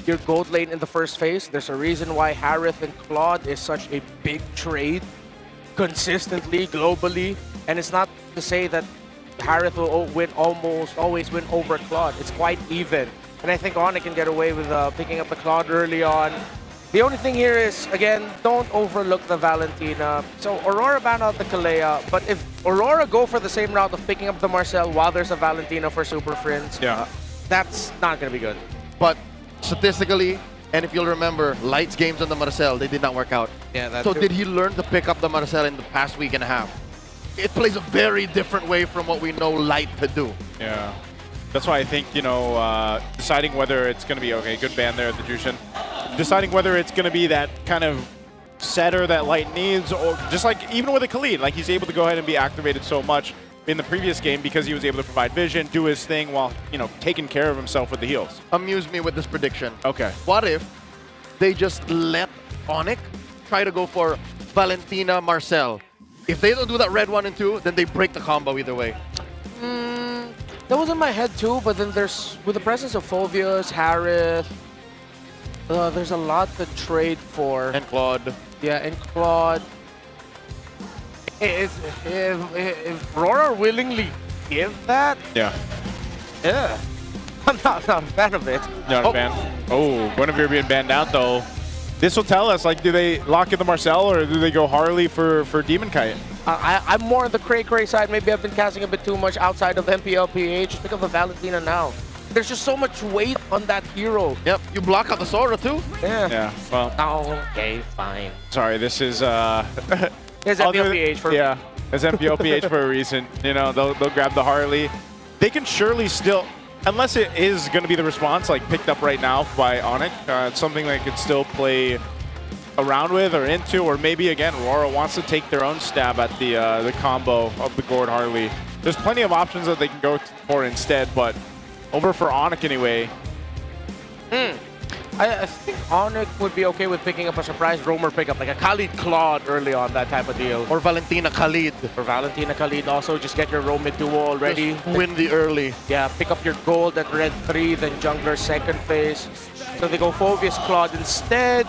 your gold lane in the first phase. There's a reason why Harith and Claude is such a big trade consistently, globally. And it's not to say that Harith will almost always win over Claude. It's quite even. And I think ONIC can get away with picking up the Claude early on. The only thing here is, again, don't overlook the Valentina. So Aurora ban out the Kalea, but if Aurora go for the same route of picking up the Marcel while there's a Valentina for Super Friends, that's not going to be good. But statistically, and if you'll remember, Light's games on the Marcel, they did not work out. Yeah, that's so true. did he learn to pick up the Marcel in the past week and a half? It plays a very different way from what we know Light to do. Yeah. That's why I think, you know, deciding whether it's going to be, okay, good ban there at the Jushin. Deciding whether it's going to be that kind of setter that Light needs, or just like even with a Khalid, like he's able to go ahead and be activated so much in the previous game because he was able to provide vision, do his thing while, you know, taking care of himself with the heals. Amuse me with this prediction. Okay. What if they just let ONIC try to go for Valentina Marcel? If they don't do that red 1 and 2, then they break the combo either way. That was in my head too, but then there's, with the presence of Phoveus, Harith, there's a lot to trade for. And Claude. Yeah, and Claude. If Rora willingly give that, yeah, I'm not a fan of it. Not a fan. Oh, Guinevere being banned out though. This will tell us, like, do they lock in the Marcel or do they go Harley for Demon Kite? I'm more on the cray side. Maybe I've been casting a bit too much outside of MPL PH. Just pick up the Valentina now. There's just so much weight on that hero. Yep, you block out the Sora too? Yeah. Yeah, well. Okay, fine. Sorry, this is... It's MPL PH for yeah, it's MPL PH for a reason. You know, they'll grab the Harley. They can surely still... Unless it is going to be the response, like picked up right now by ONIC, it's something they could still play around with or into, or maybe again, RORA wants to take their own stab at the combo of the Gord Harley. There's plenty of options that they can go for instead, but over for ONIC anyway. I think ONIC would be okay with picking up a surprise roamer pickup, like a Khalid Claude early on, that type of deal. Or Valentina Khalid. For Valentina Khalid also, just get your roam mid duo already. Just win the early. Yeah, pick up your gold at red 3, then jungler second phase. So they go Phoveus Claude instead.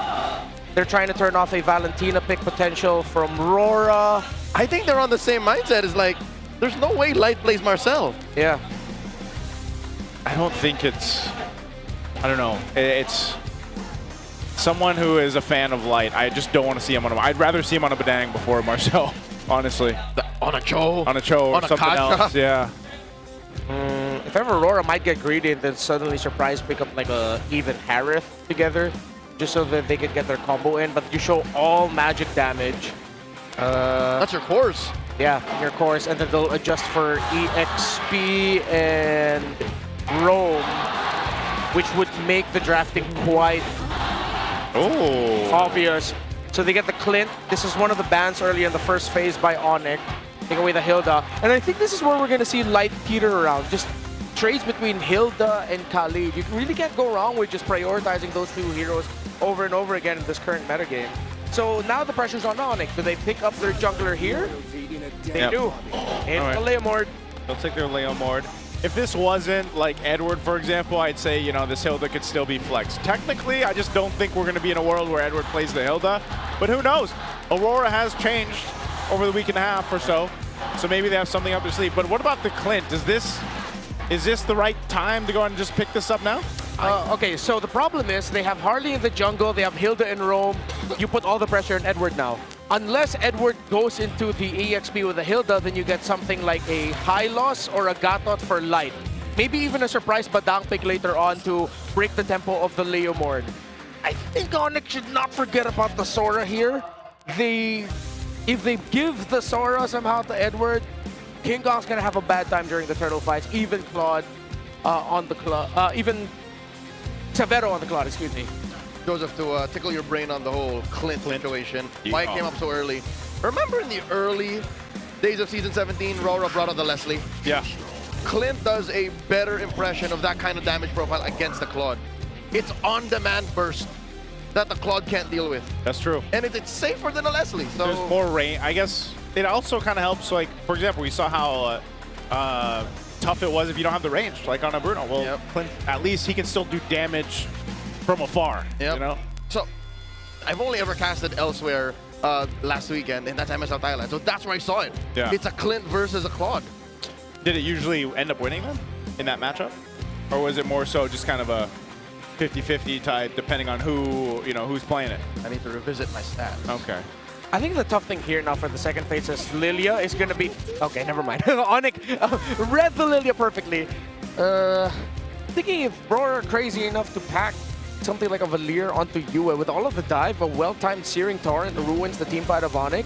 They're trying to turn off a Valentina pick potential from RORA. I think they're on the same mindset. It's like, there's no way Light plays Marcel. Yeah. I don't think it's... I don't know. It's someone who is a fan of Light. I just don't want to see him on a... I'd rather see him on a Badang before Marcel, honestly. On a Cho. On a Cho or something else, yeah. If ever Aurora might get greedy and then suddenly surprise pick up like a even Harith together, just so that they can get their combo in, but you show all magic damage. That's your course. Yeah, your course, and then they'll adjust for EXP and Roam, which would make the drafting quite obvious. So they get the Clint. This is one of the bans early in the first phase by ONIC. Take away the Hilda. And I think this is where we're going to see Light teeter around. Just trades between Hilda and Khalid. You really can't go wrong with just prioritizing those two heroes over and over again in this current metagame. So now the pressure's on ONIC. Do they pick up their jungler here? They do. And the Leomord. They'll take their Leomord. If this wasn't like Edward, for example, I'd say, you know, this Hilda could still be flexed. Technically, I just don't think we're going to be in a world where Edward plays the Hilda. But who knows? Aurora has changed over the week and a half or so. So maybe they have something up their sleeve. But what about the Clint? Is this the right time to go and just pick this up now? Okay, so the problem is they have Harley in the jungle, they have Hilda in Rome. You put all the pressure on Edward now. Unless Edward goes into the EXP with a Hilda, then you get something like a Hylos or a Gatot for Light. Maybe even a surprise Badang pick later on to break the tempo of the Leomord. I think ONIC should not forget about the Sora here. If they give the Sora somehow to Edward, King Kong's gonna have a bad time during the turtle fights. Even Claude on the Claude, even Severo on the Claude, excuse me. Joseph, to tickle your brain on the whole Clint situation, why it came up so early. Remember in the early days of Season 17, RORA brought out the Leslie? Yeah. Clint does a better impression of that kind of damage profile against the Claude. It's on-demand burst that the Claude can't deal with. That's true. And it's safer than a Leslie. So there's more range. I guess it also kind of helps, like, for example, we saw how tough it was if you don't have the range, like on a Bruno. Well, Clint, at least he can still do damage from afar. Yep. You know. So I've only ever casted elsewhere last weekend, and that time I saw Thailand. So that's where I saw it. Yeah. It's a Clint versus a Claude. Did it usually end up winning then in that matchup? Or was it more so just kind of a 50-50 tie depending on who's playing it? I need to revisit my stats. Okay. I think the tough thing here now for the second phase is Lilia is going to be... Okay, never mind. ONIC read the Lilia perfectly. Thinking if RORA are crazy enough to pack something like a Valier onto Yue with all of the dive, a well-timed Searing Torrent ruins the team fight of ONIC,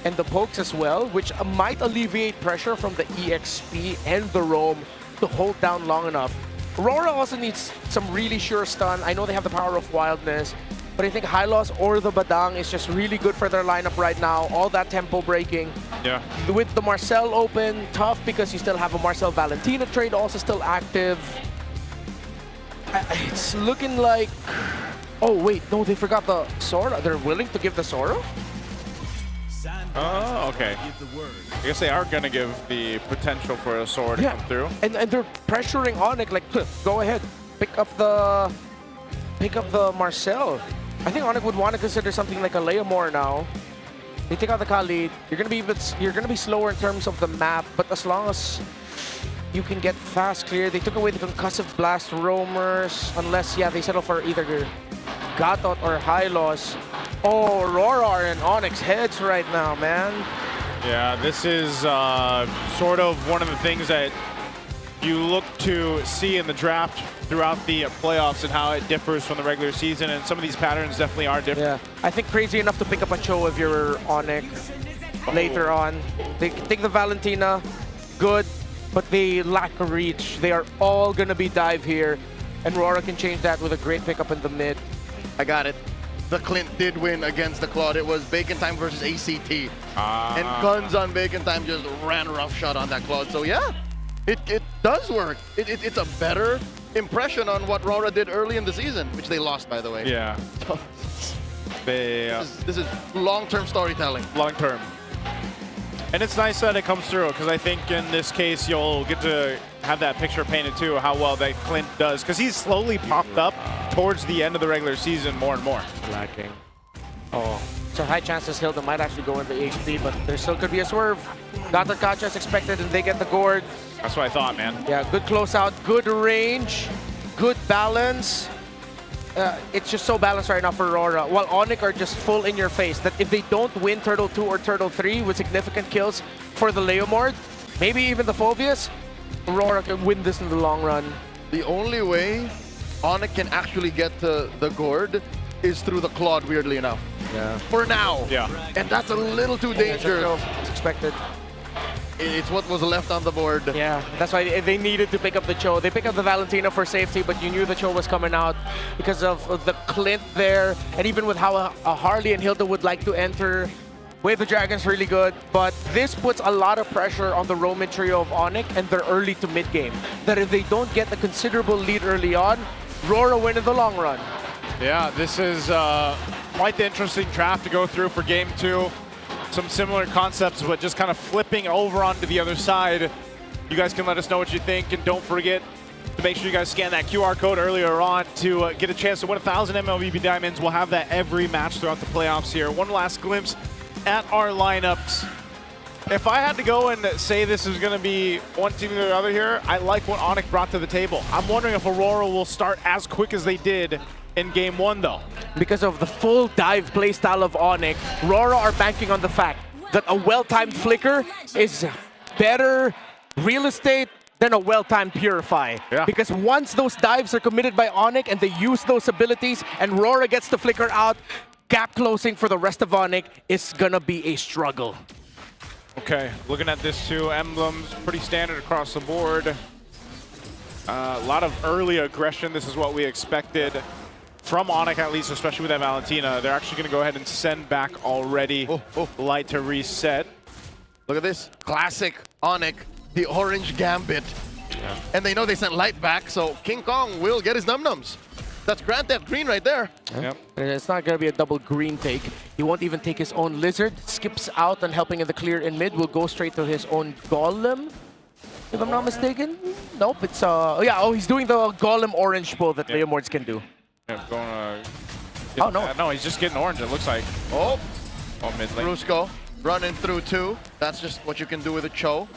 and the pokes as well, which might alleviate pressure from the EXP and the roam to hold down long enough. RORA also needs some really sure stun. I know they have the power of wildness, but I think High Loss or the Badang is just really good for their lineup right now. All that tempo breaking. Yeah. With the Marcel open, tough because you still have a Marcel Valentina trade also still active. It's looking like... Oh, wait. No, they forgot the Sora. They're willing to give the Sora? Oh, okay. I guess they are going to give the potential for a sword to come through. And they're pressuring ONIC like, go ahead, pick up the Marcel. I think ONIC would want to consider something like a Leomore now. They take out the Khalid. You're gonna be slower in terms of the map, but as long as you can get fast clear, they took away the concussive blast roamers, unless they settle for either Gatot or High Loss. Oh, RORA are in ONIC's heads right now, man. Yeah, this is sort of one of the things that you look to see in the draft throughout the playoffs and how it differs from the regular season, and some of these patterns definitely are different. Yeah, I think crazy enough to pick up a Cho if you're ONIC later on. They take the Valentina, good, but they lack a reach. They are all gonna be dive here, and RORA can change that with a great pickup in the mid. I got it. The Clint did win against the Claude. It was Bacon Time versus ACT. And Guns on Bacon Time just ran roughshod on that Claude. So yeah, it does work. It's a better impression on what RORA did early in the season, which they lost, by the way. Yeah. This is long-term storytelling. Long-term. And it's nice that it comes through, because I think in this case you'll get to have that picture painted too, how well that Clint does, because he's slowly popped up towards the end of the regular season more and more. Lacking. Oh, so high chances Hilda might actually go in the HP, but there still could be a swerve. Got the catch as expected, and they get the gourd. That's what I thought, man. Yeah, good closeout, good range, good balance. It's just so balanced right now for RORA, while ONIC are just full in your face that if they don't win Turtle 2 or Turtle 3 with significant kills for the Leomord, maybe even the Phobius, RORA can win this in the long run. The only way ONIC can actually get to the gourd is through the Claude, weirdly enough. Yeah. For now. Yeah. And that's a little too dangerous. It's expected. It's what was left on the board. Yeah, that's why they needed to pick up the Cho. They picked up the Valentina for safety, but you knew the Cho was coming out because of the Clint there, and even with how a Harley and Hilda would like to enter. Wave the Dragon's really good, but this puts a lot of pressure on the Roman trio of ONIC and their early to mid game. That if they don't get a considerable lead early on, RORA win in the long run. Yeah, this is quite the interesting draft to go through for Game 2. Some similar concepts, but just kind of flipping over onto the other side. You guys can let us know what you think, and don't forget to make sure you guys scan that QR code earlier on to get a chance to win 1,000 MLBB Diamonds. We'll have that every match throughout the playoffs here. One last glimpse at our lineups. If I had to go and say this is going to be one team or the other here, I like what ONIC brought to the table. I'm wondering if Aurora will start as quick as they did in Game 1, though. Because of the full dive playstyle of ONIC, RORA are banking on the fact that a well-timed flicker is better real estate than a well-timed Purify. Yeah. Because once those dives are committed by ONIC and they use those abilities and RORA gets the flicker out, gap closing for the rest of ONIC is gonna be a struggle. Okay, looking at this too, emblems pretty standard across the board. A lot of early aggression. This is what we expected from ONIC, at least, especially with that Valentina. They're actually going to go ahead and send back already. Light to reset. Look at this. Classic ONIC, the orange gambit. Yeah. And they know they sent Light back, so King Kong will get his num-nums. That's Grand Theft Green right there. Yep. It's not going to be a double green take. He won't even take his own Lizard. Skips out and helping in the clear in mid. Will go straight to his own Golem, if I'm not mistaken. Nope, it's... he's doing the Golem orange pull that Leomords can do. Yeah, going Oh, no. No, he's just getting orange, it looks like. Oh, mid lane. Brusco running through two. That's just what you can do with a Cho.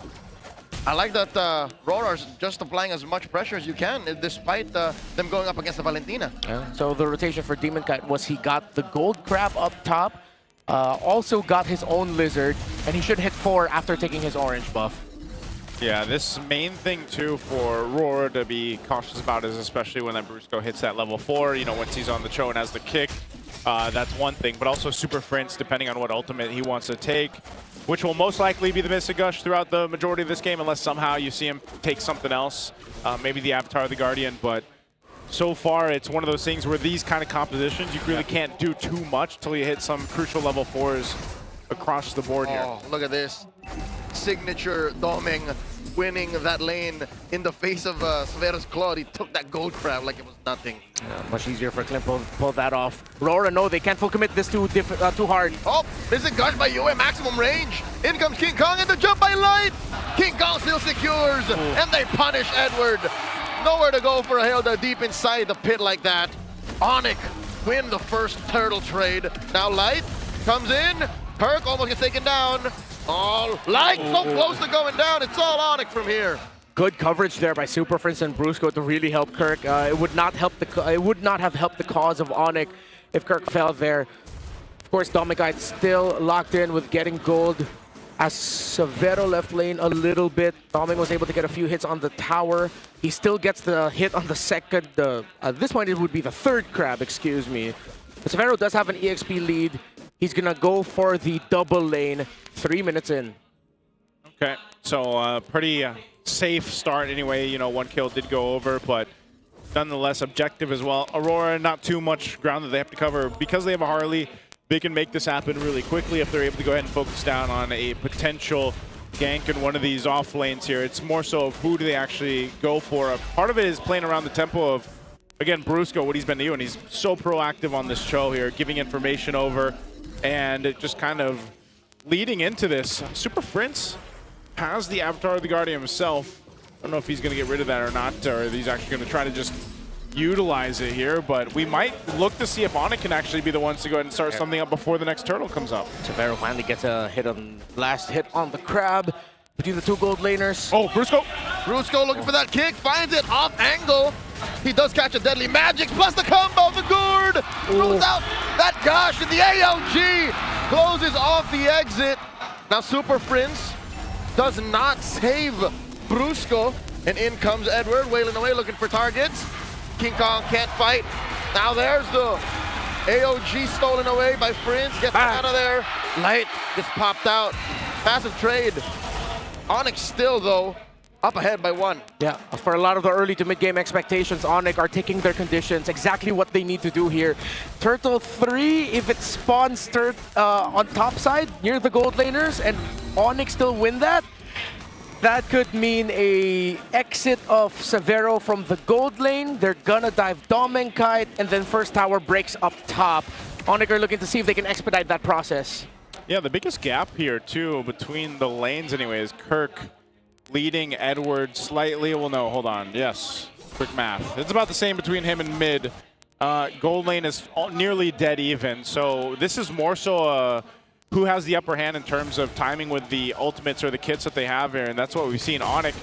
I like that RORA's just applying as much pressure as you can, despite them going up against the Valentina. Yeah. So the rotation for Demon Kite was he got the gold crab up top, also got his own lizard, and he should hit 4 after taking his orange buff. Yeah, this main thing too for RORA to be cautious about is especially when that Brusco hits that level 4, you know, once he's on the Cho and has the kick, that's one thing, but also Super Prince, depending on what ultimate he wants to take, which will most likely be the Mystic Gush throughout the majority of this game, unless somehow you see him take something else, maybe the Avatar of the Guardian, but so far it's one of those things where these kind of compositions, you really can't do too much till you hit some crucial level 4s across the board here. Oh, look at this. Signature Doming winning that lane in the face of Severo's Claude. He took that gold crab like it was nothing. Yeah, much easier for Clint to pull that off. RORA, no, they can't full commit this too hard. Oh, this is Gush by Yue, maximum range. In comes King Kong and the jump by Light. King Kong still secures, and they punish Edward. Nowhere to go for a Hilda deep inside the pit like that. ONIC win the first turtle trade. Now Light comes in. Kirk almost gets taken down. Oh, Light so close to going down. It's all ONIC from here. Good coverage there by Super Prince and Brusco to really help Kirk. It would not have helped the cause of ONIC if Kirk fell there. Of course, Domigite still locked in with getting gold. As Severo left lane a little bit, Doming was able to get a few hits on the tower. He still gets the hit on the second. At this point, it would be the third crab, excuse me. But Severo does have an EXP lead. He's gonna go for the double lane 3 minutes in. Okay, so pretty safe start anyway. You know, 1 kill did go over, but nonetheless objective as well. Aurora, not too much ground that they have to cover. Because they have a Harley, they can make this happen really quickly if they're able to go ahead and focus down on a potential gank in one of these off lanes here. It's more so of who do they actually go for. Part of it is playing around the tempo of, again, Brusco, what he's been doing. He's so proactive on this Cho here, giving information over and just kind of leading into this. Super Prince has the Avatar of the Guardian himself. I don't know if he's going to get rid of that or not, or if he's actually going to try to just utilize it here, but we might look to see if ONIC can actually be the ones to go ahead and start something up before the next turtle comes up. Severo finally gets a hit on last hit on the crab between the 2 gold laners. Oh, Brusco! Brusco looking for that kick, finds it off angle. He does catch a deadly magic, plus the combo, the gourd! Throws out that Gosh, and the AOG closes off the exit. Now Super Prince does not save Brusco, and in comes Edward, wailing away, looking for targets. King Kong can't fight. Now there's the AOG stolen away by Prince. Gets out of there. Light just popped out. Passive trade. ONIC still, though, up ahead by 1. Yeah, for a lot of the early to mid-game expectations, ONIC are taking their conditions, exactly what they need to do here. Turtle 3, if it spawns on top side, near the gold laners, and ONIC still win that, that could mean a exit of Severo from the gold lane. They're gonna dive Doming Kite, and then first tower breaks up top. ONIC are looking to see if they can expedite that process. Yeah, the biggest gap here, too, between the lanes anyway, is Kirk leading Edward slightly. Well, no, hold on. Yes, quick math. It's about the same between him and mid. Gold lane is nearly dead even, so this is more so who has the upper hand in terms of timing with the ultimates or the kits that they have here, and that's what we've seen ONIC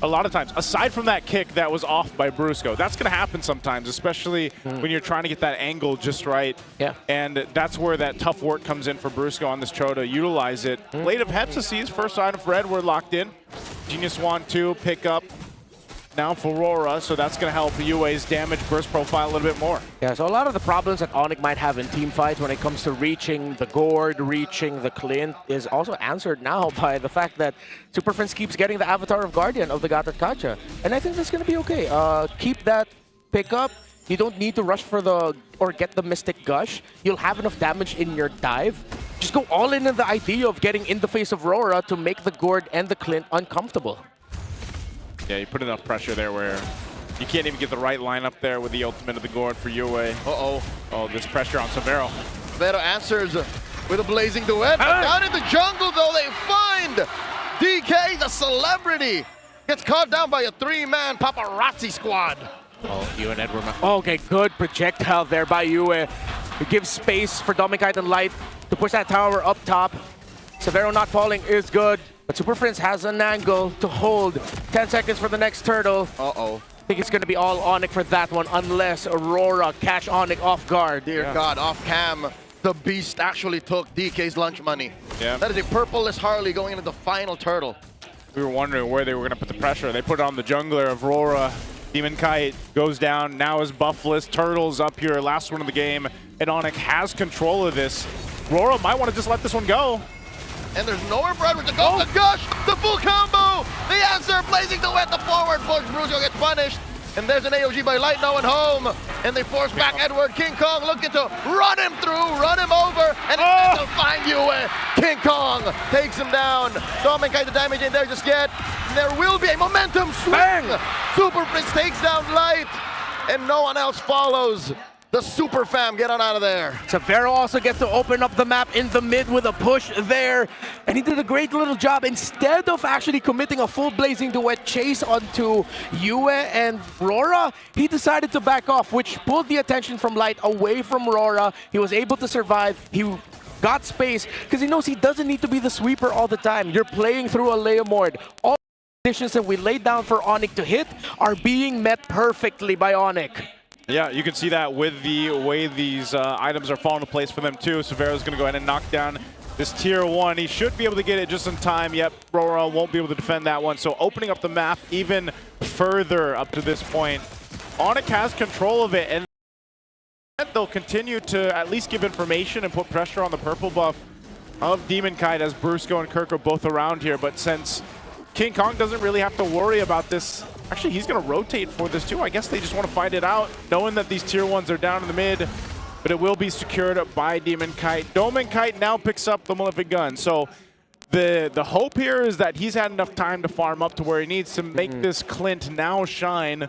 a lot of times. Aside from that kick that was off by Brusco, that's going to happen sometimes, especially when you're trying to get that angle just right. Yeah. And that's where that tough work comes in for Brusco on this Cho to utilize it. Blade of Hephaestus, first item for Edward locked in. Genius Wand 2, pick up now for RORA, so that's going to help UA's damage burst profile a little bit more. Yeah, so a lot of the problems that ONIC might have in team fights when it comes to reaching the gourd, reaching the Clint, is also answered now by the fact that Super Prince keeps getting the Avatar of Guardian of the Gatot Kacha. And I think that's going to be okay. Keep that pick up. You don't need to rush for or get the Mystic Gush. You'll have enough damage in your dive. Just go all in the idea of getting in the face of RORA to make the gourd and the Clint uncomfortable. Yeah, you put enough pressure there where you can't even get the right lineup there with the ultimate of the gourd for UA. Uh-oh. Oh, this pressure on Severo. Severo answers with a blazing duet. But down in the jungle, though, they find DK, the celebrity. Gets caught down by a 3-man paparazzi squad. Oh, Yue and Edward. Okay, good projectile there by Yue. It gives space for Domikite and Light to push that tower up top. Severo not falling is good, but Super Prince has an angle to hold. 10 seconds for the next turtle. Uh-oh. I think it's going to be all ONIC for that one, unless Aurora catch ONIC off guard. Dear God, off cam, the beast actually took DK's lunch money. Yeah. That is a purpleless Harley going into the final turtle. We were wondering where they were going to put the pressure. They put it on the jungler of RORA. Demon Kite goes down, now is buffless. Turtle's up here, last one of the game, and ONIC has control of this. RORA might want to just let this one go. And there's nowhere for Edward to go. The gush, the full combo, the answer, blazing to wet, the forward push. Brusco gets punished. And there's an AOG by Light, no one home. And they force back Edward. King Kong looking to run him through, run him over, and he'll find Yue. King Kong takes him down. Domikite the damage in there just yet. There will be a momentum swing. Bang! Super Prince takes down Light, and no one else follows. The Super Fam get on out of there. Severo also gets to open up the map in the mid with a push there. And he did a great little job. Instead of actually committing a full Blazing Duet chase onto Yue and RORA, he decided to back off, which pulled the attention from Light away from RORA. He was able to survive. He got space because he knows he doesn't need to be the sweeper all the time. You're playing through a Leomord. All the conditions that we laid down for ONIC to hit are being met perfectly by ONIC. Yeah, you can see that with the way these items are falling into place for them too. Severo's going to go ahead and knock down this tier 1. He should be able to get it just in time. Yep, RORA won't be able to defend that one. So opening up the map even further up to this point. ONIC has control of it, and they'll continue to at least give information and put pressure on the purple buff of Demon Kite as Brusco and Kirk are both around here. But since King Kong doesn't really have to worry about this, actually he's going to rotate for this too. I guess they just want to fight it out, knowing that these tier 1s are down in the mid, but it will be secured by Demon Kite. Demon Kite now picks up the Malefic Gun. So the hope here is that he's had enough time to farm up to where he needs to make this Clint now shine,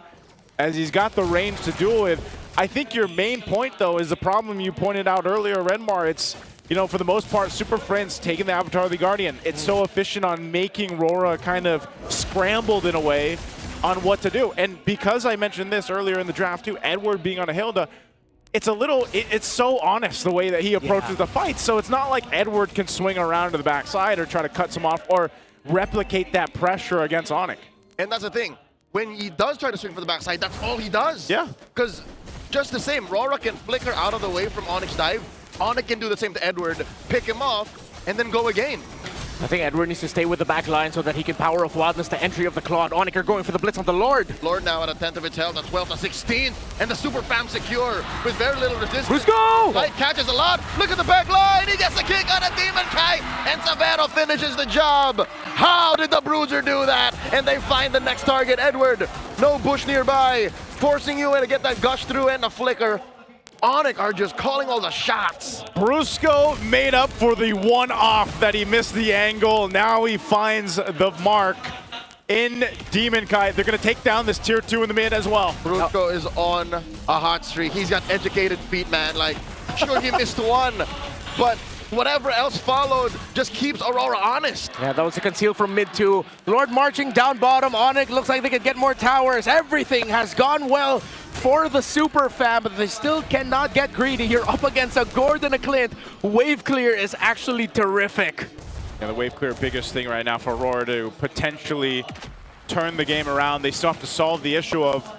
as he's got the range to duel with. I think your main point though is the problem you pointed out earlier, Renmar. It's, you know, for the most part, Super Prince taking the Avatar of the Guardian. It's so efficient on making RORA kind of scrambled in a way on what to do. And because I mentioned this earlier in the draft too, Edward being on a Hilda, it's a little, it's so honest the way that he approaches the fight. So it's not like Edward can swing around to the backside or try to cut some off or replicate that pressure against ONIC. And that's the thing. When he does try to swing for the backside, that's all he does. Yeah. Because just the same, RORA can flicker out of the way from ONIC's dive. ONIC can do the same to Edward, pick him off, and then go again. I think Edward needs to stay with the back line so that he can power of Wildness the entry of the Claude. ONIC are going for the blitz on the Lord. Lord now at a 10th of its health, a 12th, a 16th, and the Super Fam secure with very little resistance. Let's go! Light catches a lot. Look at the back line. He gets a kick on a Demon Kite, and Severo finishes the job. How did the Bruiser do that? And they find the next target, Edward. No bush nearby, forcing you in to get that gush through and a flicker. ONIC are just calling all the shots. Brusco made up for the one-off that he missed the angle. Now he finds the mark in Demon Kite. They're going to take down this tier 2 in the mid as well. Brusco is on a hot streak. He's got educated feet, man. Like, sure, he missed one, but whatever else followed just keeps Aurora honest. Yeah, that was a conceal from mid 2. Lord marching down bottom. ONIC looks like they could get more towers. Everything has gone well for the Super Fam, but they still cannot get greedy. You're up against a Gord and a Clint. Wave clear is actually terrific. Yeah, the wave clear biggest thing right now for Aurora to potentially turn the game around. They still have to solve the issue of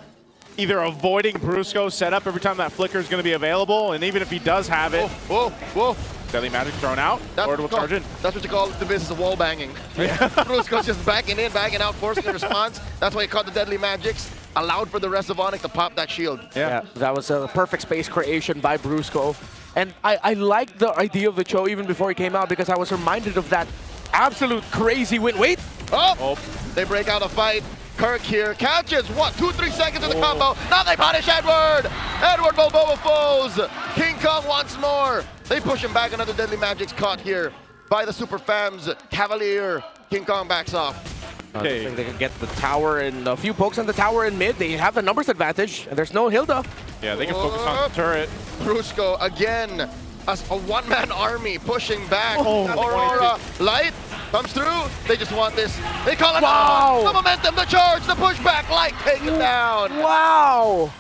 either avoiding Brusco's setup every time that flicker is going to be available, and even if he does have it. Whoa. Deadly Magic thrown out. Lord will charge in. That's what you call the business of wall banging. Yeah. Brusco's just backing in, backing out, forcing a response. That's why he caught the Deadly Magics. Allowed for the rest of ONIC to pop that shield. Yeah, that was a perfect space creation by Brusco. And I liked the idea of the Cho even before he came out, because I was reminded of that absolute crazy win. Wait! Oh! They break out a fight. Kirk here catches, what, 2-3 seconds of the combo. Now they punish Edward! Edward Balboa falls! King Kong once more. They push him back. Another Deadly Magic's caught here by the Super Fams. Cavalier. King Kong backs off. Okay. I think they can get the tower and a few pokes on the tower in mid. They have the numbers advantage, and there's no Hilda. Yeah, they can focus on the turret. Brusco again, a one-man army pushing back. Oh, Aurora, Light, Comes through. They just want this. They call it Wow. the momentum, the charge, the pushback. Light take it down. Wow!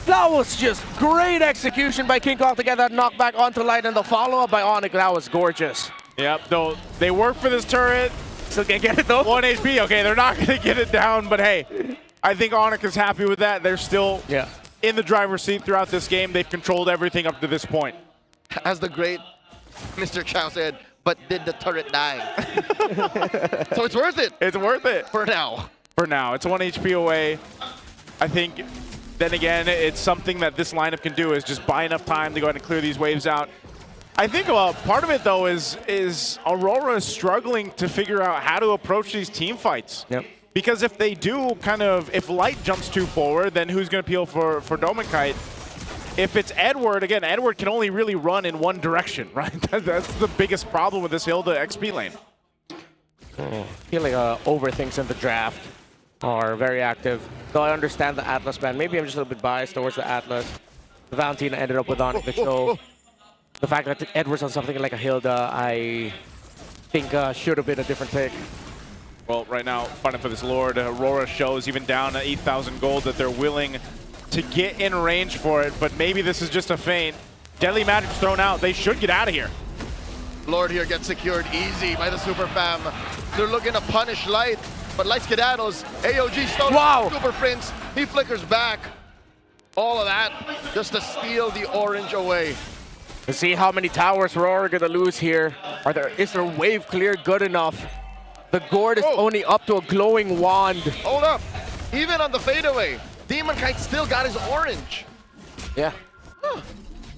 That was just great execution by King Kong to get that knockback onto Light, and the follow-up by ONIC. That was gorgeous. Yep, though they work for this turret. Still can't get it though. 1 HP, okay, they're not gonna get it down, but hey, I think ONIC is happy with that. They're still in the driver's seat throughout this game. They've controlled everything up to this point. As the great Mr. Chow said, but did the turret die? So it's worth it. It's worth it. For now. For now, it's 1 HP away. I think, then again, it's something that this lineup can do is just buy enough time to go ahead and clear these waves out. I think part of it, though, is Aurora is struggling to figure out how to approach these team fights. Yep. Because if they do if Light jumps too forward, then who's going to peel for Domikite? If it's Edward, again, Edward can only really run in one direction, right? That's the biggest problem with this Hilda XP lane. I feel like overthinks in the draft are very active. Though I understand the Atlas ban. Maybe I'm just a little bit biased towards the Atlas. Valentina ended up with ONIC, so the fact that Edward's on something like a Hilda, I think should have been a different pick. Well, right now, fighting for this Lord, Aurora shows even down at 8,000 gold that they're willing to get in range for it, but maybe this is just a feint. Deadly Magic's thrown out. They should get out of here. Lord here gets secured easy by the Super Fam. They're looking to punish Light, but Light skedaddles. AOG stolen. Wow. Super Prince. He flickers back. All of that just to steal the orange away. Let's see how many towers Roar are gonna lose here. Is their wave clear good enough? The gourd is only up to a glowing wand. Hold up. Even on the fadeaway, Demon Kite still got his orange. Yeah.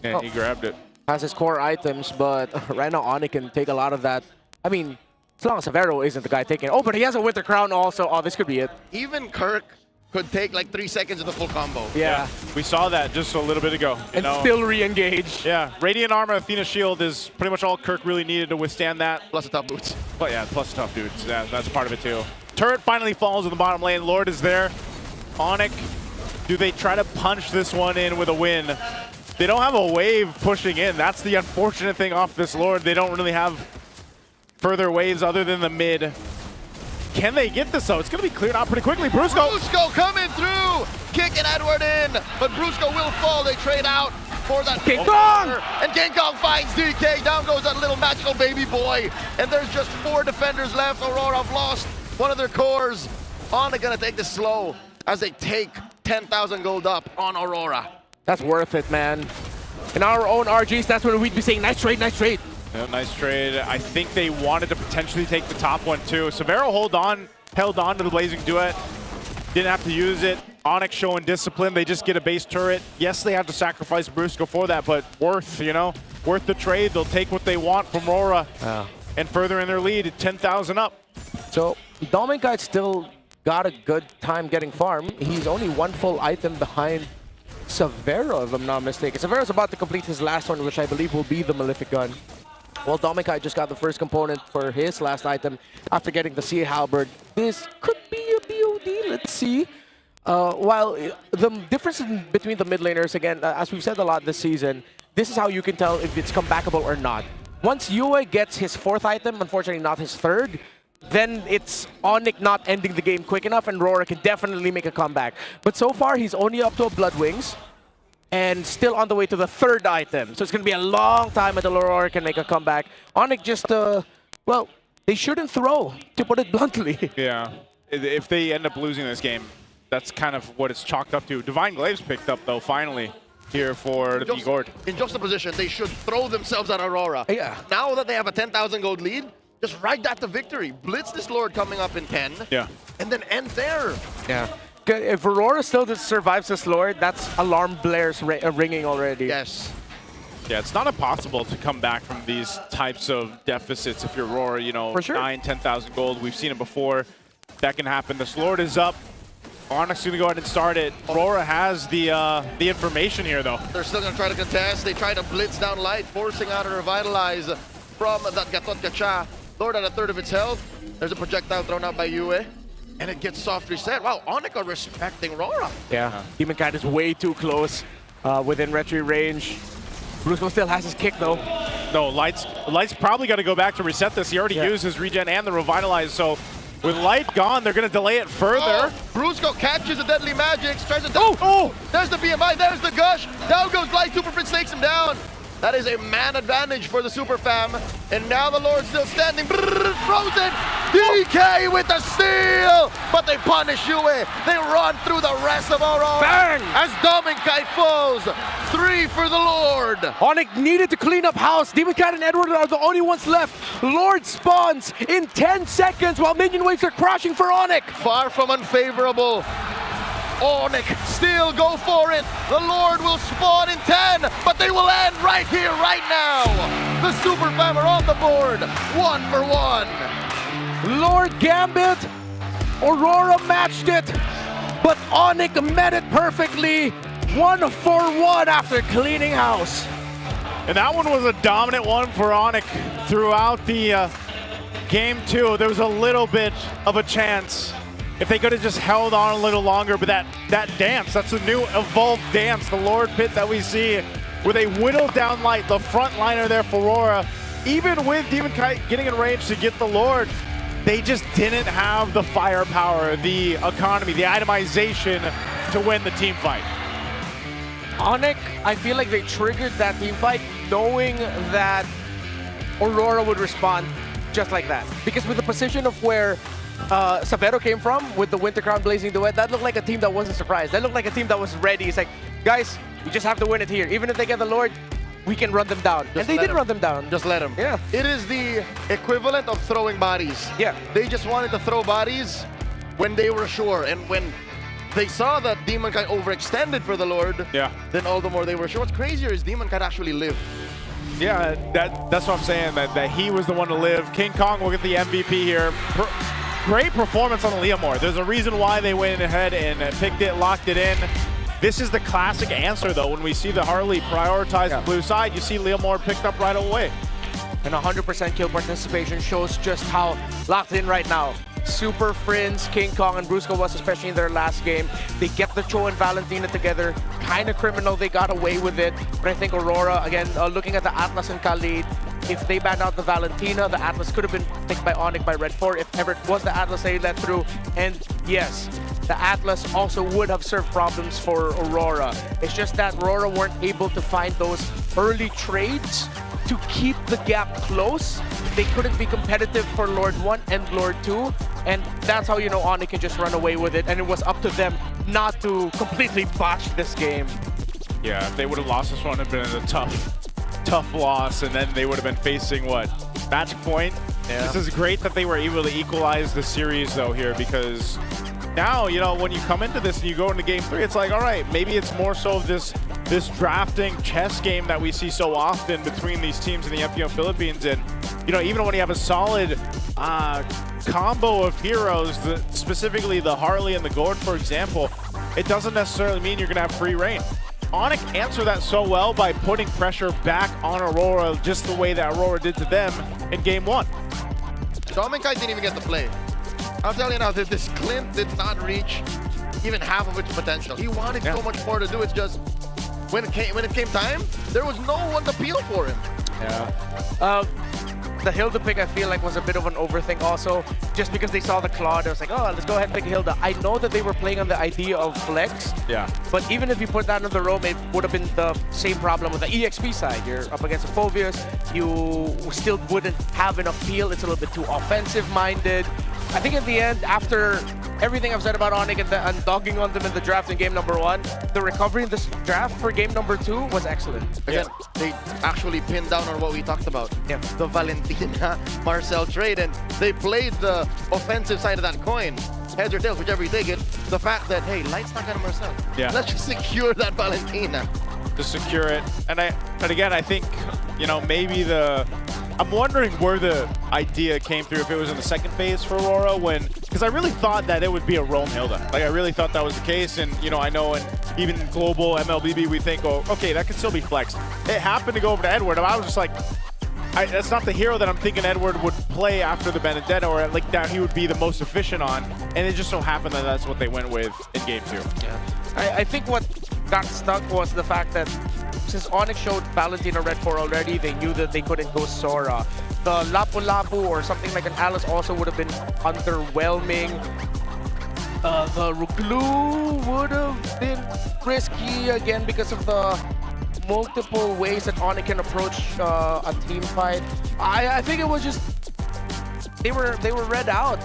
Yeah, he grabbed it. Has his core items, but right now ONIC can take a lot of that. I mean, as long as Severo isn't the guy taking it. Oh, but he has a Winter Crown also. Oh, this could be it. Even Kirk could take like 3 seconds of the full combo. Yeah. We saw that just a little bit ago. And still re-engage. Yeah, Radiant Armor, Athena Shield is pretty much all Kirk really needed to withstand that. Plus the top boots. But yeah, plus tough dudes. Yeah, that's part of it too. Turret finally falls in the bottom lane. Lord is there. ONIC, do they try to punch this one in with a win? They don't have a wave pushing in. That's the unfortunate thing off this Lord. They don't really have further waves other than the mid. Can they get this though? It's going to be cleared out pretty quickly. Brusco coming through, kicking Edward in, but Brusco will fall. They trade out for that King Kong! And King Kong finds DK. Down goes that little magical baby boy. And there's just 4 defenders left. Aurora have lost one of their cores. ONIC gonna take this slow as they take 10,000 gold up on Aurora. That's worth it, man. In our own RGs, that's when we'd be saying, nice trade, nice trade. Yeah, nice trade. I think they wanted to potentially take the top one too. Severo held on to the Blazing Duet. Didn't have to use it. ONIC showing discipline. They just get a base turret. Yes, they have to sacrifice Brusco for that, but worth the trade. They'll take what they want from Rora and further in their lead at 10,000 up. So Dominic still got a good time getting farm. He's only 1 full item behind Severo, if I'm not mistaken. Severo's about to complete his last one, which I believe will be the Malefic Gun. Well, Dominic just got the first component for his last item after getting the Sea Halberd. This could be a BOD, let's see. While the difference between the mid laners, again, as we've said a lot this season, this is how you can tell if it's comebackable or not. Once Yue gets his 4th item, unfortunately not his 3rd, then it's ONIC not ending the game quick enough, and Rora can definitely make a comeback. But so far, he's only up to a Blood Wings, and still on the way to the 3rd item. So it's going to be a long time until Aurora can make a comeback. ONIC just, well, they shouldn't throw, to put it bluntly. Yeah, if they end up losing this game, that's kind of what it's chalked up to. Divine Glaive's picked up, though, finally, here for the Gourd. In juxtaposition, they should throw themselves at Aurora. Yeah. Now that they have a 10,000 gold lead, just ride that to victory. Blitz this Lord coming up in 10. Yeah. And then end there. Yeah. If Aurora still survives this Lord, that's alarm blares ringing already. Yes. Yeah, it's not impossible to come back from these types of deficits if you're Aurora, For sure. 9, 10,000 gold. We've seen it before. That can happen. This Lord is up. ONIC's going to go ahead and start it. Aurora has the information here, though. They're still going to try to contest. They try to blitz down Light, forcing out a Revitalize from that Gatot Gacha. Lord at 1/3 of its health. There's a projectile thrown out by Yue. And it gets soft reset. Wow, ONIC are respecting Rora. Yeah, Demon is way too close within retry range. Brusco still has his kick though. No, Light's probably got to go back to reset this. He already used his regen and the revitalize, so with Light gone, they're going to delay it further. Brusco catches the deadly magic, tries to... There's the BMI, there's the gush. Down goes Light, Super Prince takes him down. That is a man advantage for the Super Fam. And now the Lord still standing. Frozen! DK with the steal! But they punish Yue. They run through the rest of Aurora. Bang! As Dominkite falls. 3 for the Lord. ONIC needed to clean up house. Demoncat and Edward are the only ones left. Lord spawns in 10 seconds while minion waves are crashing for ONIC. Far from unfavorable. ONIC still go for it. The Lord will spawn in 10, but they will end right here, right now. The Super Fam are on the board, 1 for 1. Lord Gambit, Aurora matched it, but ONIC met it perfectly. 1 for 1 after cleaning house. And that one was a dominant one for ONIC throughout the game 2. There was a little bit of a chance if they could have just held on a little longer, but that dance, that's the new evolved dance, the Lord Pit that we see, where they whittled down Light, the front liner there for Aurora. Even with Demonkite getting in range to get the Lord, they just didn't have the firepower, the economy, the itemization to win the team fight. ONIC, I feel like they triggered that team fight knowing that Aurora would respond just like that. Because with the position of where Savero came from, with the Winter Crown Blazing Duet, that looked like a team that wasn't surprised. That looked like a team that was ready. It's like, guys, we just have to win it here. Even if they get the Lord, we can run them down. And they did run them down. Just let them. Yeah. It is the equivalent of throwing bodies. Yeah. They just wanted to throw bodies when they were sure. And when they saw that Demonkite overextended for the Lord, then all the more they were sure. What's crazier is Demonkite actually lived. Yeah, that's what I'm saying, that he was the one to live. King Kong will get the MVP here. Great performance on the Leomore. There's a reason why they went ahead and picked it, locked it in. This is the classic answer, though. When we see the Harley prioritize the blue side, you see Leomore picked up right away. And 100% kill participation shows just how locked in right now. Super Friends, King Kong, and Brusco was, especially in their last game. They get the Cho and Valentina together. Kind of criminal, they got away with it. But I think Aurora, again, looking at the Atlas and Khalid, if they banned out the Valentina, the Atlas could have been picked by ONIC by Red 4 if ever it was the Atlas they let through. And yes, the Atlas also would have served problems for Aurora. It's just that Aurora weren't able to find those early trades to keep the gap close. They couldn't be competitive for Lord 1 and Lord 2. And that's how, you know, ONIC can just run away with it. And it was up to them not to completely botch this game. Yeah, if they would have lost this one, it would have been a tough loss. And then they would have been facing, what, match point? Yeah. This is great that they were able to equalize the series, though, here, because now, you know, when you come into this and you go into game 3, it's like, all right, maybe it's more so this drafting chess game that we see so often between these teams in the MPL Philippines. And, you know, even when you have a solid combo of heroes, specifically the Harley and the Gord, for example, it doesn't necessarily mean you're going to have free reign. ONIC answered that so well by putting pressure back on Aurora just the way that Aurora did to them in game 1. Dominkite didn't even get to play. I'll tell you now that this Clint did not reach even half of its potential. He wanted so much more to do. It's just when it came time, there was no one to peel for him. Yeah. The Hilda pick, I feel like, was a bit of an overthink also. Just because they saw the Claude, I was like, oh, let's go ahead and pick Hilda. I know that they were playing on the idea of flex. Yeah. But even if you put that on the roam, it would have been the same problem with the EXP side. You're up against a Phobius. You still wouldn't have enough peel. It's a little bit too offensive-minded. I think in the end, after everything I've said about ONIC and dogging on them in the draft in game number 1, the recovery in this draft for game number 2 was excellent. Again, they actually pinned down on what we talked about. The Valentina Marcel trade, and they played the offensive side of that coin. Heads or tails, whichever you take it. The fact that, hey, Light's not gonna Marcel. Yeah. Let's just secure that Valentina. Just secure it. And again, I think, you know, maybe I'm wondering where the idea came through, if it was in the second phase for Aurora, because I really thought that it would be a roam Hilda. Like, I really thought that was the case, and, you know, I know in even global MLBB, we think, oh, okay, that could still be flexed. It happened to go over to Edward, and I was just like, that's not the hero that I'm thinking Edward would play after the Benedetta, or like that he would be the most efficient on, and it just so happened that that's what they went with in game 2. Yeah. I think what got stuck was the fact that since ONIC showed Valentina Red 4 already, they knew that they couldn't go Sora. The Lapu-Lapu or something like an Alice also would have been underwhelming. The Ruglu would have been risky again because of the multiple ways that ONIC can approach a team fight. I think it was just they were read out.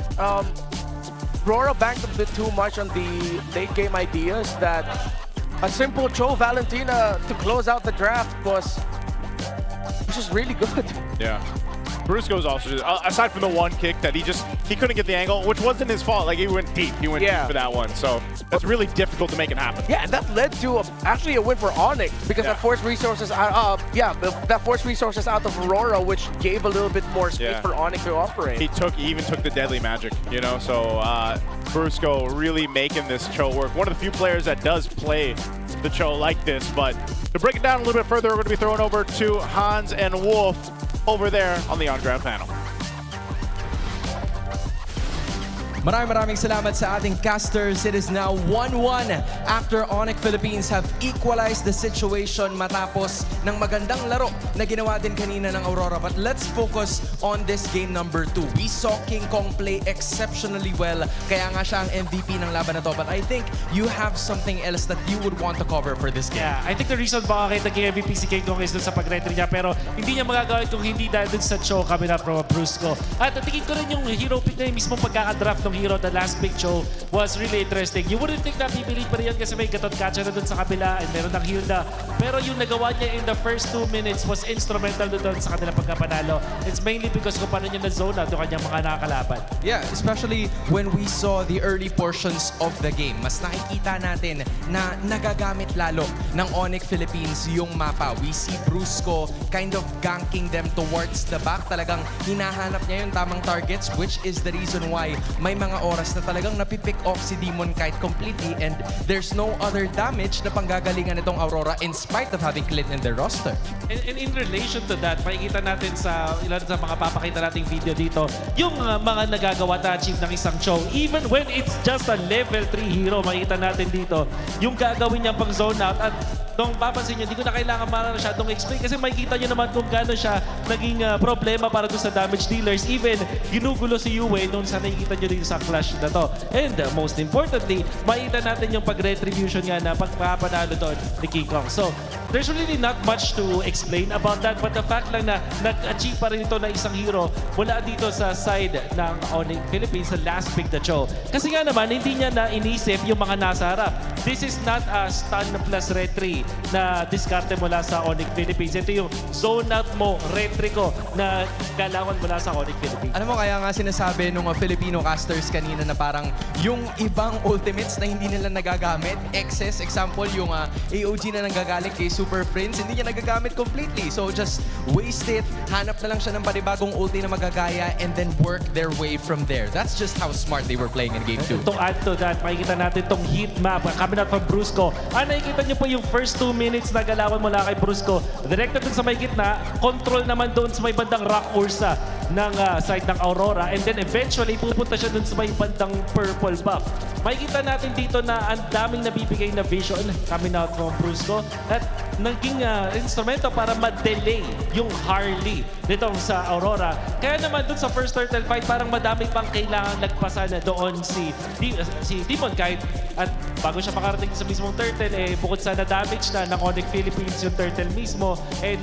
RORA banked a bit too much on the late game ideas that a simple Cho Valentina to close out the draft was just really good. Yeah. Brusco's also just, aside from the one kick that he couldn't get the angle, which wasn't his fault. Like, he went deep. He went deep for that one. So that's really difficult to make it happen. Yeah, and that led to actually a win for ONIC because that forced resources out. That forced resources out of Aurora, which gave a little bit more space for ONIC to operate. He even took the deadly magic, you know. So Brusco really making this Cho work. One of the few players that does play the Cho like this. But to break it down a little bit further, we're going to be throwing over to Hans and Wolf over there on the on-ground panel. Maraming salamat sa ating casters. It is now 1-1 after ONIC Philippines have equalized the situation matapos ng magandang laro na ginawa din kanina ng Aurora. But let's focus on this game number 2. We saw King Kong play exceptionally well. Kaya nga siya ang MVP ng laban na to. But I think you have something else that you would want to cover for this game. Yeah, I think the reason bakit naging MVP si King Kong is dun sa pag-retry niya. Pero hindi niya magagawin kung hindi dahil dun sa Cho coming up from a Brusco. At tingin ko rin yung hero pick na yung mismong pagkakadraft ng hero, the last pick Cho, was really interesting. You wouldn't think na pipili pa rin yan kasi may gatot catcher na dun sa kabila and meron ng Hilda. Pero yung nagawa niya in the first 2 minutes was instrumental dun sa kanilang pagkapanalo. It's mainly because kung paano niya na-zone out yung kanyang mga nakakalaban. Yeah, especially when we saw the early portions of the game. Mas nakikita natin na nagagamit lalo ng ONIC Philippines yung mapa. We see Brusco kind of ganking them towards the back. Talagang hinahanap niya yung tamang targets, which is the reason why may mga oras na talagang napipick off si Demon Kite completely and there's no other damage na panggagalingan itong Aurora in spite of having Clint in their roster. And in relation to that, makikita natin sa ilan sa mga papakita nating video dito, yung mga nagagawa na achieve ng isang Cho. Even when it's just a level 3 hero, makikita natin dito, yung gagawin niyang pang zone out at nung papansin nyo, hindi ko na kailangan masyadong explain kasi makikita nyo naman kung gaano siya naging problema para doon sa damage dealers. Even ginugulo si Yue noon sa nakikita nyo dito sa clash na to. And most importantly, makikita natin yung pag-retribution nga na pagpapanalo doon ni King Kong. So, there's really not much to explain about that but the fact lang na nag-achieve pa rin ito na isang hero mula dito sa side ng ONIC Philippines sa last pick na Cho. Kasi nga naman, hindi niya na inisip yung mga nasa harap. This is not a stun plus retry na diskarte mula sa ONIC Philippines. Ito yung zone out mo, retry ko na galawan mula sa ONIC Philippines. Alam mo, kaya nga sinasabi nung Filipino casters kanina na parang yung ibang ultimates na hindi nila nagagamit, excess, example, yung AOG na nanggagaling kay Super Prince, hindi niya nagagamit completely. So just waste it, hanap na lang siya ng panibagong ulti na magagaya and then work their way from there. That's just how smart they were playing in Game 2. To add to that, makikita natin tong heat map coming out from Brusco. Nakikita niyo po yung first 2 minutes na galawan mula kay Brusco. Directed dun sa may gitna, control naman doon sa may bandang Rock Ursa ng side ng Aurora. And then eventually, pupunta siya dun sa may bandang purple buff. Makikita natin dito na ang daming nabibigay na vision coming out from Brusco at naging instrumento para ma-delay yung Harley nitong sa Aurora. Kaya naman dun sa first turtle fight, parang madami pang kailangan nagpasa na doon si Demon Kite. At bago siya makarating sa mismong turtle, bukod sa na-damage na ng ONIC Philippines yung turtle mismo,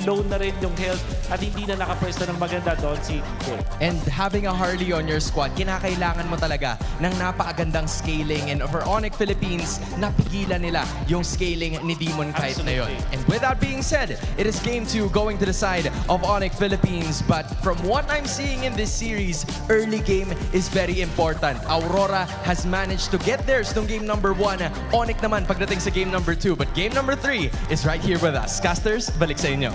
low na rin yung health at hindi na nakapwesto ng maganda doon si Jay. And having a Harley on your squad, kinakailangan mo talaga ng napakagandang scaling. And for ONIC Philippines, napigilan nila yung scaling ni Demon Kite na yun. And with that being said, it is Game 2 going to the side of ONIC Philippines. But from what I'm seeing in this series, early game is very important. Aurora has managed to get theirs nung game number 1. ONIC naman pagdating sa game number 2. But game number 3 is right here with us. Casters, balik sa inyo.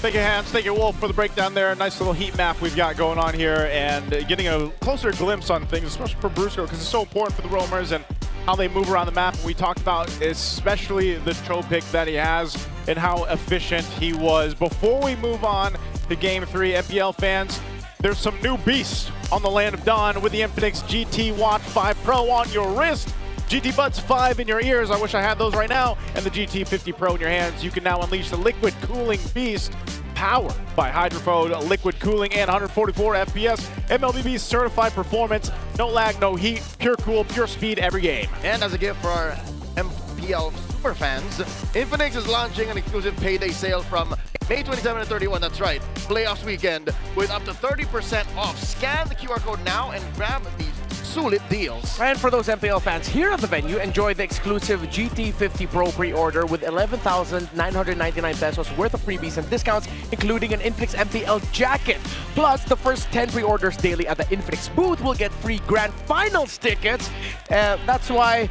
Thank you, Hans. Thank you, Wolf, for the breakdown there. Nice little heat map we've got going on here and getting a closer glimpse on things, especially for Brusco, because it's so important for the roamers and how they move around the map. We talked about especially the Cho pick that he has and how efficient he was. Before we move on to Game 3, MPL fans, there's some new beasts on the Land of Dawn with the Infinix GT Watch 5 Pro on your wrist. GT Buds 5 in your ears, I wish I had those right now, and the GT50 Pro in your hands. You can now unleash the liquid cooling beast powered by Hydrofold liquid cooling and 144 FPS. MLBB certified performance, no lag, no heat, pure cool, pure speed every game. And as a gift for our MPL super fans, Infinix is launching an exclusive payday sale from May 27 and 31, that's right, playoffs weekend, with up to 30% off. Scan the QR code now and grab these sulit deals. And for those MPL fans here at the venue, enjoy the exclusive GT50 Pro pre-order with 11,999 pesos worth of freebies and discounts, including an Infinix MPL jacket. Plus, the first 10 pre-orders daily at the Infinix booth will get free Grand Finals tickets. That's why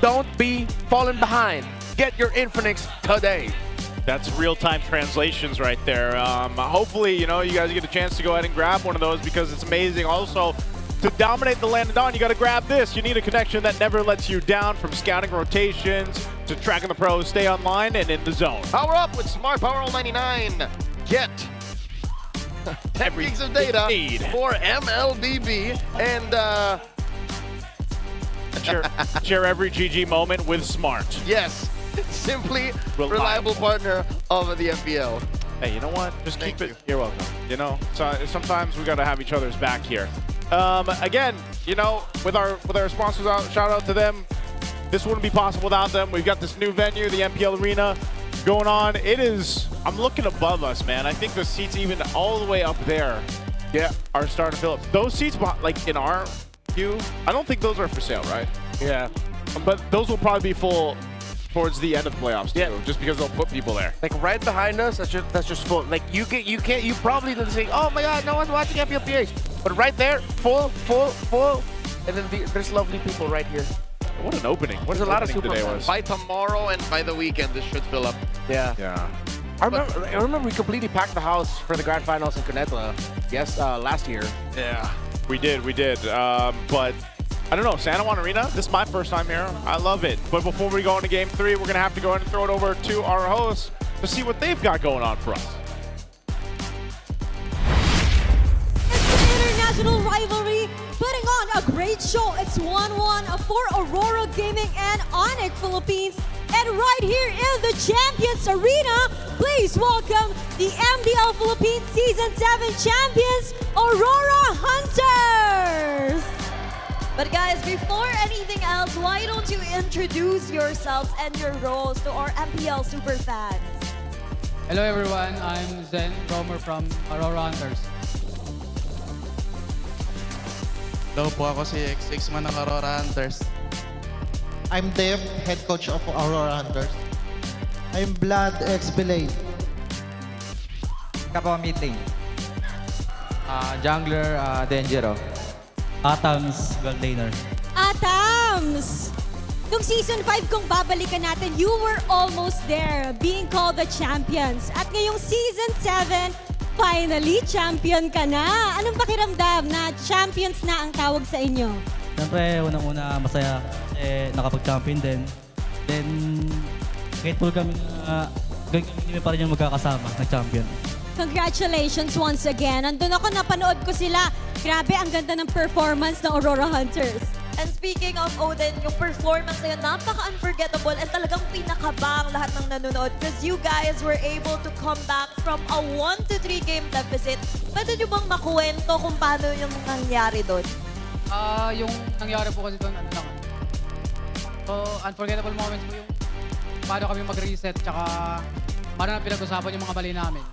don't be falling behind. Get your Infinix today. That's real-time translations right there. Hopefully, you guys get a chance to go ahead and grab one of those because it's amazing. Also, to dominate the land of Dawn, you got to grab this. You need a connection that never lets you down, from scouting rotations to tracking the pros, stay online and in the zone. Power up with Smart Power All 99. Get 10 gigs of data for MLBB and share every GG moment with Smart. Yes, simply reliable partner of the MPL. Hey, you know what? Just keep it. You're welcome. So sometimes we got to have each other's back here. Again, with our sponsors out, shout out to them. This wouldn't be possible without them. We've got this new venue, the MPL Arena, going on. I'm looking above us, man. I think the seats even all the way up there, are starting to fill up. Those seats, like in our view, I don't think those are for sale, right? Yeah. But those will probably be full towards the end of the playoffs too, just because they'll put people there. Like right behind us, that's just full. Like you probably didn't say, oh my God, no one's watching MPLPH. But right there, full, and then there's lovely people right here. What an opening! There's a lot of super today fans. was. By tomorrow and by the weekend, this should fill up. Yeah. I remember we completely packed the house for the Grand Finals in Cuneta. Yes, last year. Yeah, we did. But I don't know, San Juan Arena, this is my first time here. I love it. But before we go into Game 3, we're going to have to go ahead and throw it over to our hosts to see what they've got going on for us. International rivalry, putting on a great show. It's 1-1 for Aurora Gaming and ONIC Philippines. And right here in the Champions Arena, please welcome the MPL Philippines Season 7 champions, Aurora Hunters! But guys, before anything else, why don't you introduce yourselves and your roles to our MPL super fans? Hello everyone, I'm Zen Romer from Aurora Hunters. Hello po, ako si X6 man ng Aurora Hunters. I'm Dave, head coach of Aurora Hunters. I'm Vlad X Belay. Kapo mid lane. Jungler Dangero. Atams, gold laner. Atams! Nung Season 5, kung babalikan natin, you were almost there, being called the champions. At ngayong Season 7, finally, champion ka na. Anong pakiramdam na champions na ang tawag sa inyo? Siyempre, unang-una masaya nakapag-champion din. Then, grateful kami na kami pa rin yung magkakasama na champion. Congratulations once again. Andun ako, napanood ko sila. Grabe, ang ganda ng performance ng Aurora Hunters. And speaking of Odin, yung performance na yun, napaka-unforgettable and talagang pinakabang lahat ng nanonood because you guys were able to come back from a 1-3 game deficit. Pwede nyo bang makuwento kung paano yung nangyari doon? Yung nangyari po kasi doon, so unforgettable moments po yung paano kami mag-reset tsaka paano na pinag-usapan yung mga mali namin.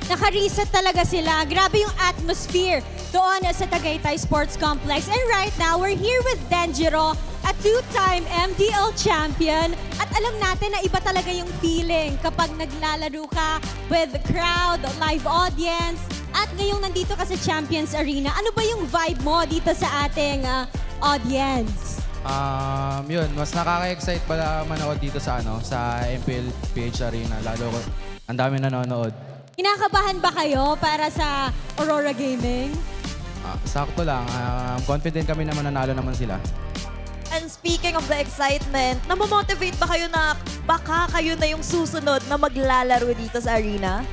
Naka-reset talaga sila. Grabe yung atmosphere doon sa Tagaytay Sports Complex. And right now, we're here with Dangero, a two-time MPL champion. At alam natin na iba talaga yung feeling kapag naglalaro ka with the crowd, live audience. At ngayong nandito ka sa Champions Arena, ano ba yung vibe mo dito sa ating audience? Yun, mas nakaka-excite pala manood dito sa MPL PH Arena. Lalo ko, ang dami nanonood. Kinakabahan ba kayo para sa Aurora Gaming? Sakto lang. Confident kami na mananalo naman sila. And speaking of the excitement, namomotivate ba kayo na baka kayo na yung susunod na maglalaro dito sa arena?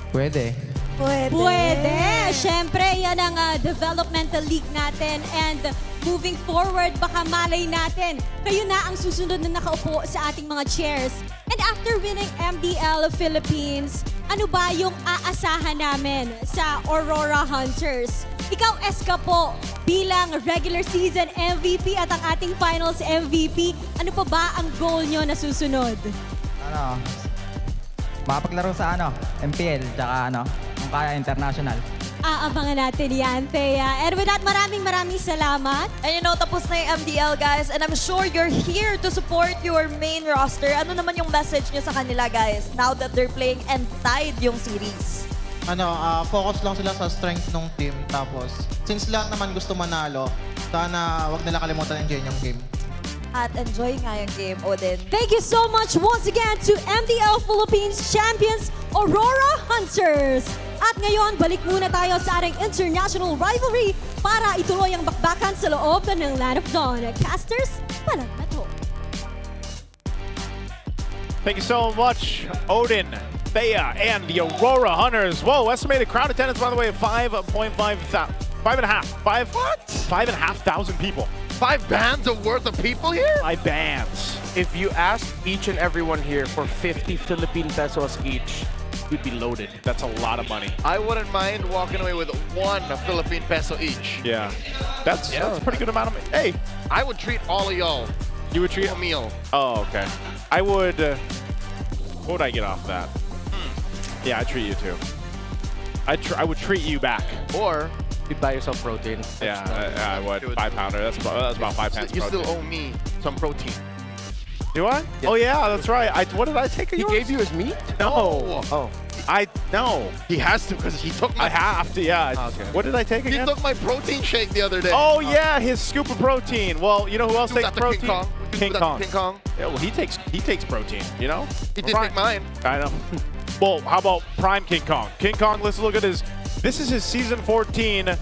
Pwede. Pwede. Siyempre, yan ang developmental league natin. And moving forward, baka malay natin, kayo na ang susunod na nakaupo sa ating mga chairs. And after winning MPL Philippines, ano ba yung aasahan namin sa Aurora Hunters? Ikaw, Eska po, bilang regular season MVP at ang ating finals MVP, ano pa ba ang goal nyo na susunod? Makapaglaro sa MPL, tsaka kung kaya international. Aabangan natin yan, Thea. And with that, maraming salamat. And you know, tapos na yung MDL, guys. And I'm sure you're here to support your main roster. Ano naman yung message nyo sa kanila, guys, now that they're playing and tied yung series? Focus lang sila sa strength ng team. Tapos, since lahat naman gusto manalo, sana wag nila kalimutan enjoy yung game. At enjoy nga yung game, Odin. Thank you so much once again to MPL Philippines champions, Aurora Hunters. At ngayon, balik muna tayo sa ating international rivalry para ituloy ang bakbakan sa loob ng Land of Dawn. Casters, Palag Na To. Thank you so much, Odin, Thea, and the Aurora Hunters. Whoa, estimated crowd attendance, by the way, of 5.5 thousand people. 5 bands of worth of people here? 5 bands. If you ask each and everyone here for 50 Philippine pesos each, you'd be loaded. That's a lot of money. I wouldn't mind walking away with 1 Philippine peso each. Yeah. That's a pretty good amount of money. Hey, I would treat all of y'all. You would treat a meal. Oh, okay. I would. What would I get off that? Yeah, I'd treat you too. I would treat you back. Or you'd buy yourself protein. Yeah, I would. 5-pounder. That's about 5 pence. You protein. still owe me some protein. Do I? Yeah. Oh yeah, that's right. What did I take of He yours? gave you his meat? No. Oh. No. He has to because he took my. I have to. Yeah. Okay. What did I take He again? took my protein shake the other day. Oh yeah, his scoop of protein. Well, you know who else Do takes that to protein? King Kong. King Kong. King Kong. Yeah, well, he takes protein. You know. He did take mine. I know. Well, how about Prime King Kong? King Kong, let's look at his. This is his season 14.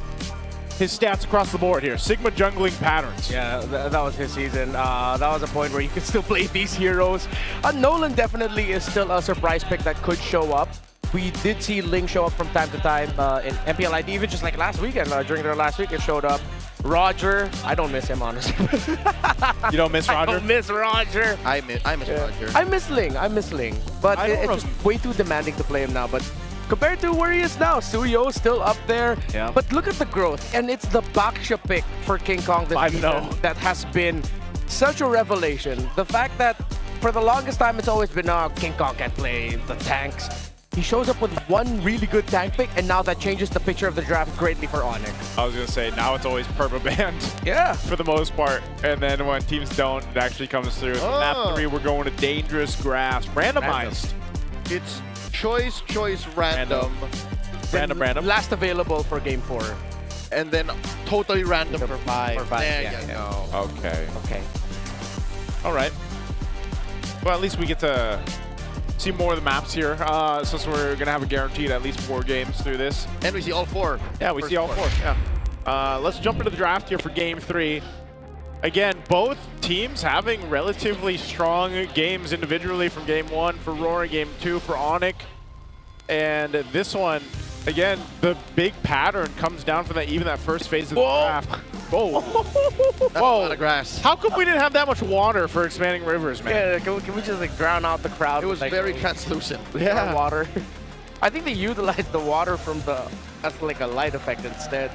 His stats across the board here. Sigma jungling patterns. Yeah, that was his season. That was a point where you could still play these heroes. Nolan definitely is still a surprise pick that could show up. We did see Ling show up from time to time in MPL ID, even just like last weekend. During their last week, it showed up. Roger, I don't miss him, honestly. You don't miss Roger? I don't miss Roger. I miss Roger. I miss Ling. But it's just way too demanding to play him now. But compared to where he is now, Suyo still up there. Yeah. But look at the growth. And it's the Baksha pick for King Kong this season that has been such a revelation. The fact that for the longest time, it's always been, King Kong can't play the tanks. He shows up with one really good tank pick, and now that changes the picture of the draft greatly for ONIC. I was going to say, now it's always Purple Band. Yeah. For the most part. And then when teams don't, it actually comes through. So map 3, we're going to Dangerous Grass. Randomized. It's choice, random. Random. Last available for game 4. And then totally random for 5. There you go. Okay. Okay. All right. Well, at least we get to see more of the maps here, since we're going to have a guaranteed at least 4 games through this. And we see all 4. Yeah, we see all 4. Yeah. Let's jump into the draft here for game 3. Again, both teams having relatively strong games individually from game 1 for RORA, game 2 for ONIC. And this one, again, the big pattern comes down from that first phase of the draft. Whoa. That's a lot of grass. How come we didn't have that much water for expanding rivers, man? Yeah, can we just drown out the crowd? It was with, very translucent. Yeah. Water. I think they utilized the water from as like a light effect instead.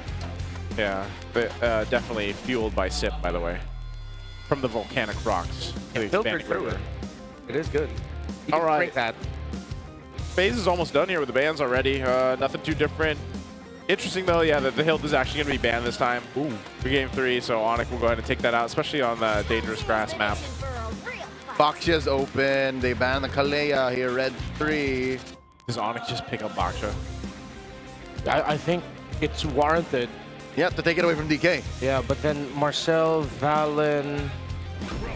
Yeah, but, definitely fueled by SIP, by the way, from the volcanic rocks. Filtered through it. It is good. All right. That. Phase is almost done here with the bans already. Nothing too different. Interesting though, yeah, that the Hilt is actually going to be banned this time for game 3. So ONIC will go ahead and take that out, especially on the Dangerous Grass map. Baksha's open. They ban the Kalea here, red 3. Does ONIC just pick up Baksha? I think it's warranted. Yeah, to take it away from DK. Yeah, but then Marcel, Valen,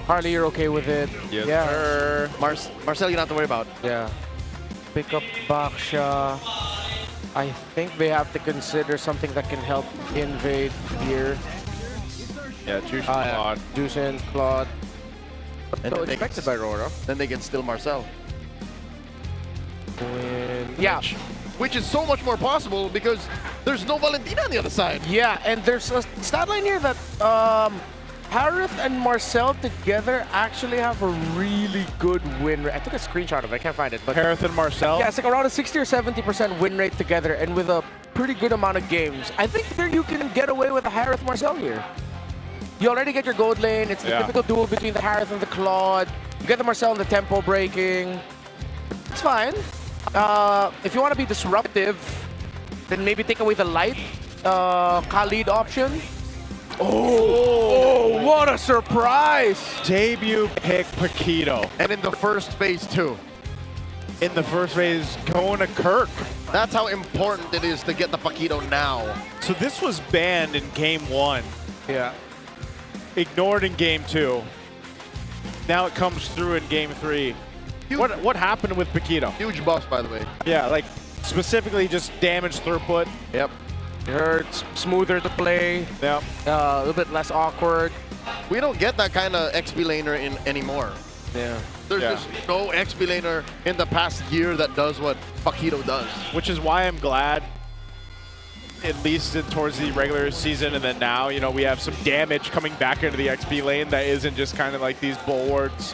Harley, you're okay with it? Yes, yeah. sir. Marcel, you don't have to worry about. Yeah. Pick up Baksha. I think they have to consider something that can help invade here. Yeah, Jushin, Claude. Jushin, Claude. And So expected by RORA. Then they can steal Marcel. Yeah. which is so much more possible because there's no Valentina on the other side. Yeah, and there's a stat line here that Harith and Marcel together actually have a really good win rate. I took a screenshot of it, I can't find it. But Harith and Marcel? Yeah, it's like around a 60 or 70% win rate together, and with a pretty good amount of games. I think there you can get away with a Harith Marcel here. You already get your gold lane. It's the typical duel between the Harith and the Claude. You get the Marcel and the tempo breaking. It's fine. If you want to be disruptive, then maybe take away the light Khalid option. Oh, what a surprise! Debut pick Paquito. And in the first phase too. In the first phase, going to Kirk. That's how important it is to get the Paquito now. So this was banned in game 1. Yeah. Ignored in game 2. Now it comes through in game 3. What happened with Paquito? Huge buffs, by the way. Yeah, like specifically just damage throughput. Yep. It hurts, smoother to play. Yep. A little bit less awkward. We don't get that kind of XP laner in anymore. Yeah. There's just no XP laner in the past year that does what Paquito does. Which is why I'm glad, at least towards the regular season and then now, you know, we have some damage coming back into the XP lane that isn't just kind of like these bulwarks.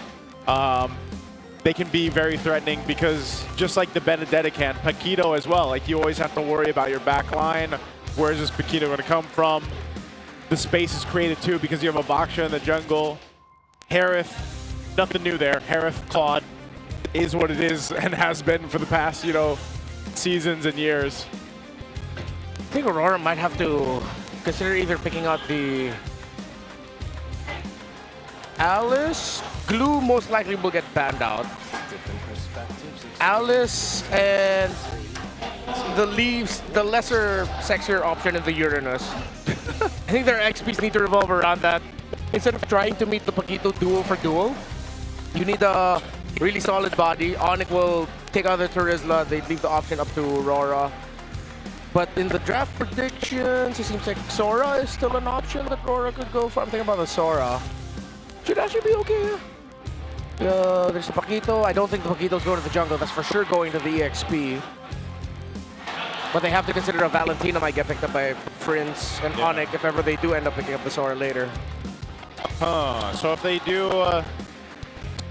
They can be very threatening because just like the Benedetta can, Paquito as well. Like you always have to worry about your back line. Where is this Paquito going to come from? The space is created too because you have a Baksha in the jungle. Harith, nothing new there. Harith, Claude is what it is and has been for the past, you know, seasons and years. I think Aurora might have to consider either picking out the Alice. Glue most likely will get banned out. Alice and the lesser sexier option in the Uranus. I think their XPs need to revolve around that. Instead of trying to meet the Paquito duel for duel, you need a really solid body. ONIC will take out the Turizla. They leave the option up to Aurora. But in the draft predictions, it seems like Sora is still an option that Aurora could go for. I'm thinking about the Sora. Should actually be okay. There's the Paquito. I don't think the Paquito's going to the jungle. That's for sure going to the EXP. But they have to consider a Valentina might get picked up by Prince and ONIC if ever they do end up picking up the Sora later. So if they do,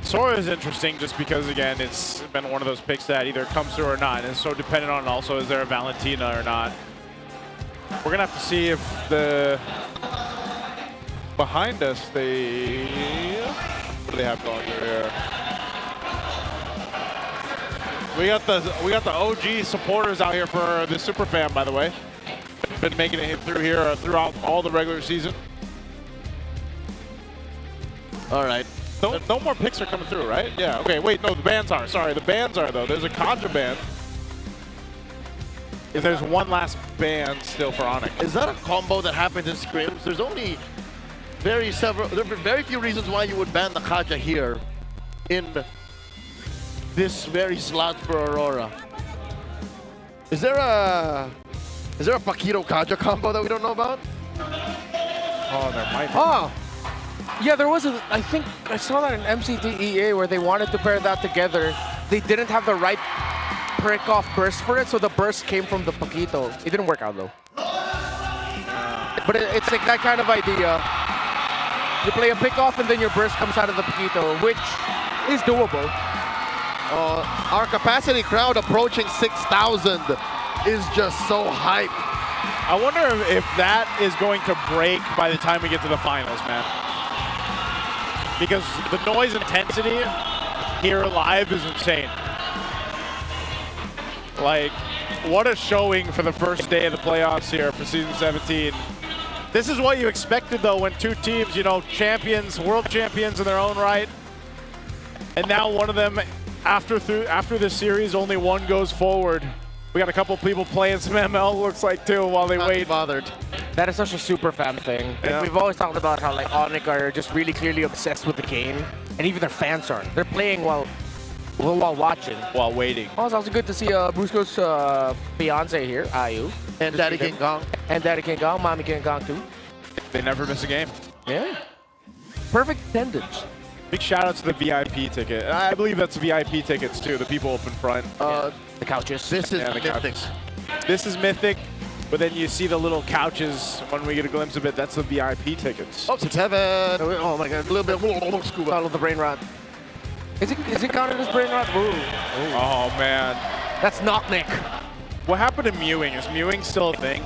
Sora is interesting just because, again, it's been one of those picks that either comes through or not. And it's so dependent on also is there a Valentina or not. We're going to have to see if the... Behind us, what do they have going through here? We got the OG supporters out here for the Super Fam, by the way. Been making it through here throughout all the regular season. All right. No more picks are coming through, right? Yeah. Okay. Wait. No, the bans are. Sorry, the bans are though. There's a Contra ban. And there's one last ban still for ONIC. Is that a combo that happens in scrims? There's only there are very few reasons why you would ban the Kaja here in this very slot for Aurora. Is there a Paquito Kaja combo that we don't know about? Oh, there might be. Oh! Yeah, there was I think I saw that in MCTEA where they wanted to pair that together. They didn't have the right prick-off burst for it, so the burst came from the Paquito. It didn't work out though. But it's like that kind of idea. You play a pick-off and then your burst comes out of the Paquito, which is doable. Our capacity crowd approaching 6,000 is just so hype. I wonder if that is going to break by the time we get to the finals, man. Because the noise intensity here live is insane. Like, what a showing for the first day of the playoffs here for Season 17. This is what you expected, though, when two teams, you know, champions, world champions in their own right. And now one of them, after this series, only one goes forward. We got a couple people playing some ML, looks like, too, while they wait. Bothered. That is such a super fan thing. Yeah. We've always talked about how like ONIC are just really clearly obsessed with the game, and even their fans are. They're playing while watching. While waiting. Oh, it's also good to see Brusco's fiance here, Ayu. And Daddy King Kong. And Daddy King Kong, Mommy King Kong too. They never miss a game. Yeah. Perfect attendance. Big shout out to the VIP ticket. I believe that's VIP tickets too, the people up in front. The couches. This is Yeah, the mythic. couches. This is mythic, but then you see the little couches when we get a glimpse of it. That's the VIP tickets. Oh, 6-7. Oh my god, a little bit. Scuba. Follow the brain rot. Is it counted as brain rot? Ooh. Oh man. That's knock-nick. What happened to mewing? Is mewing still a thing?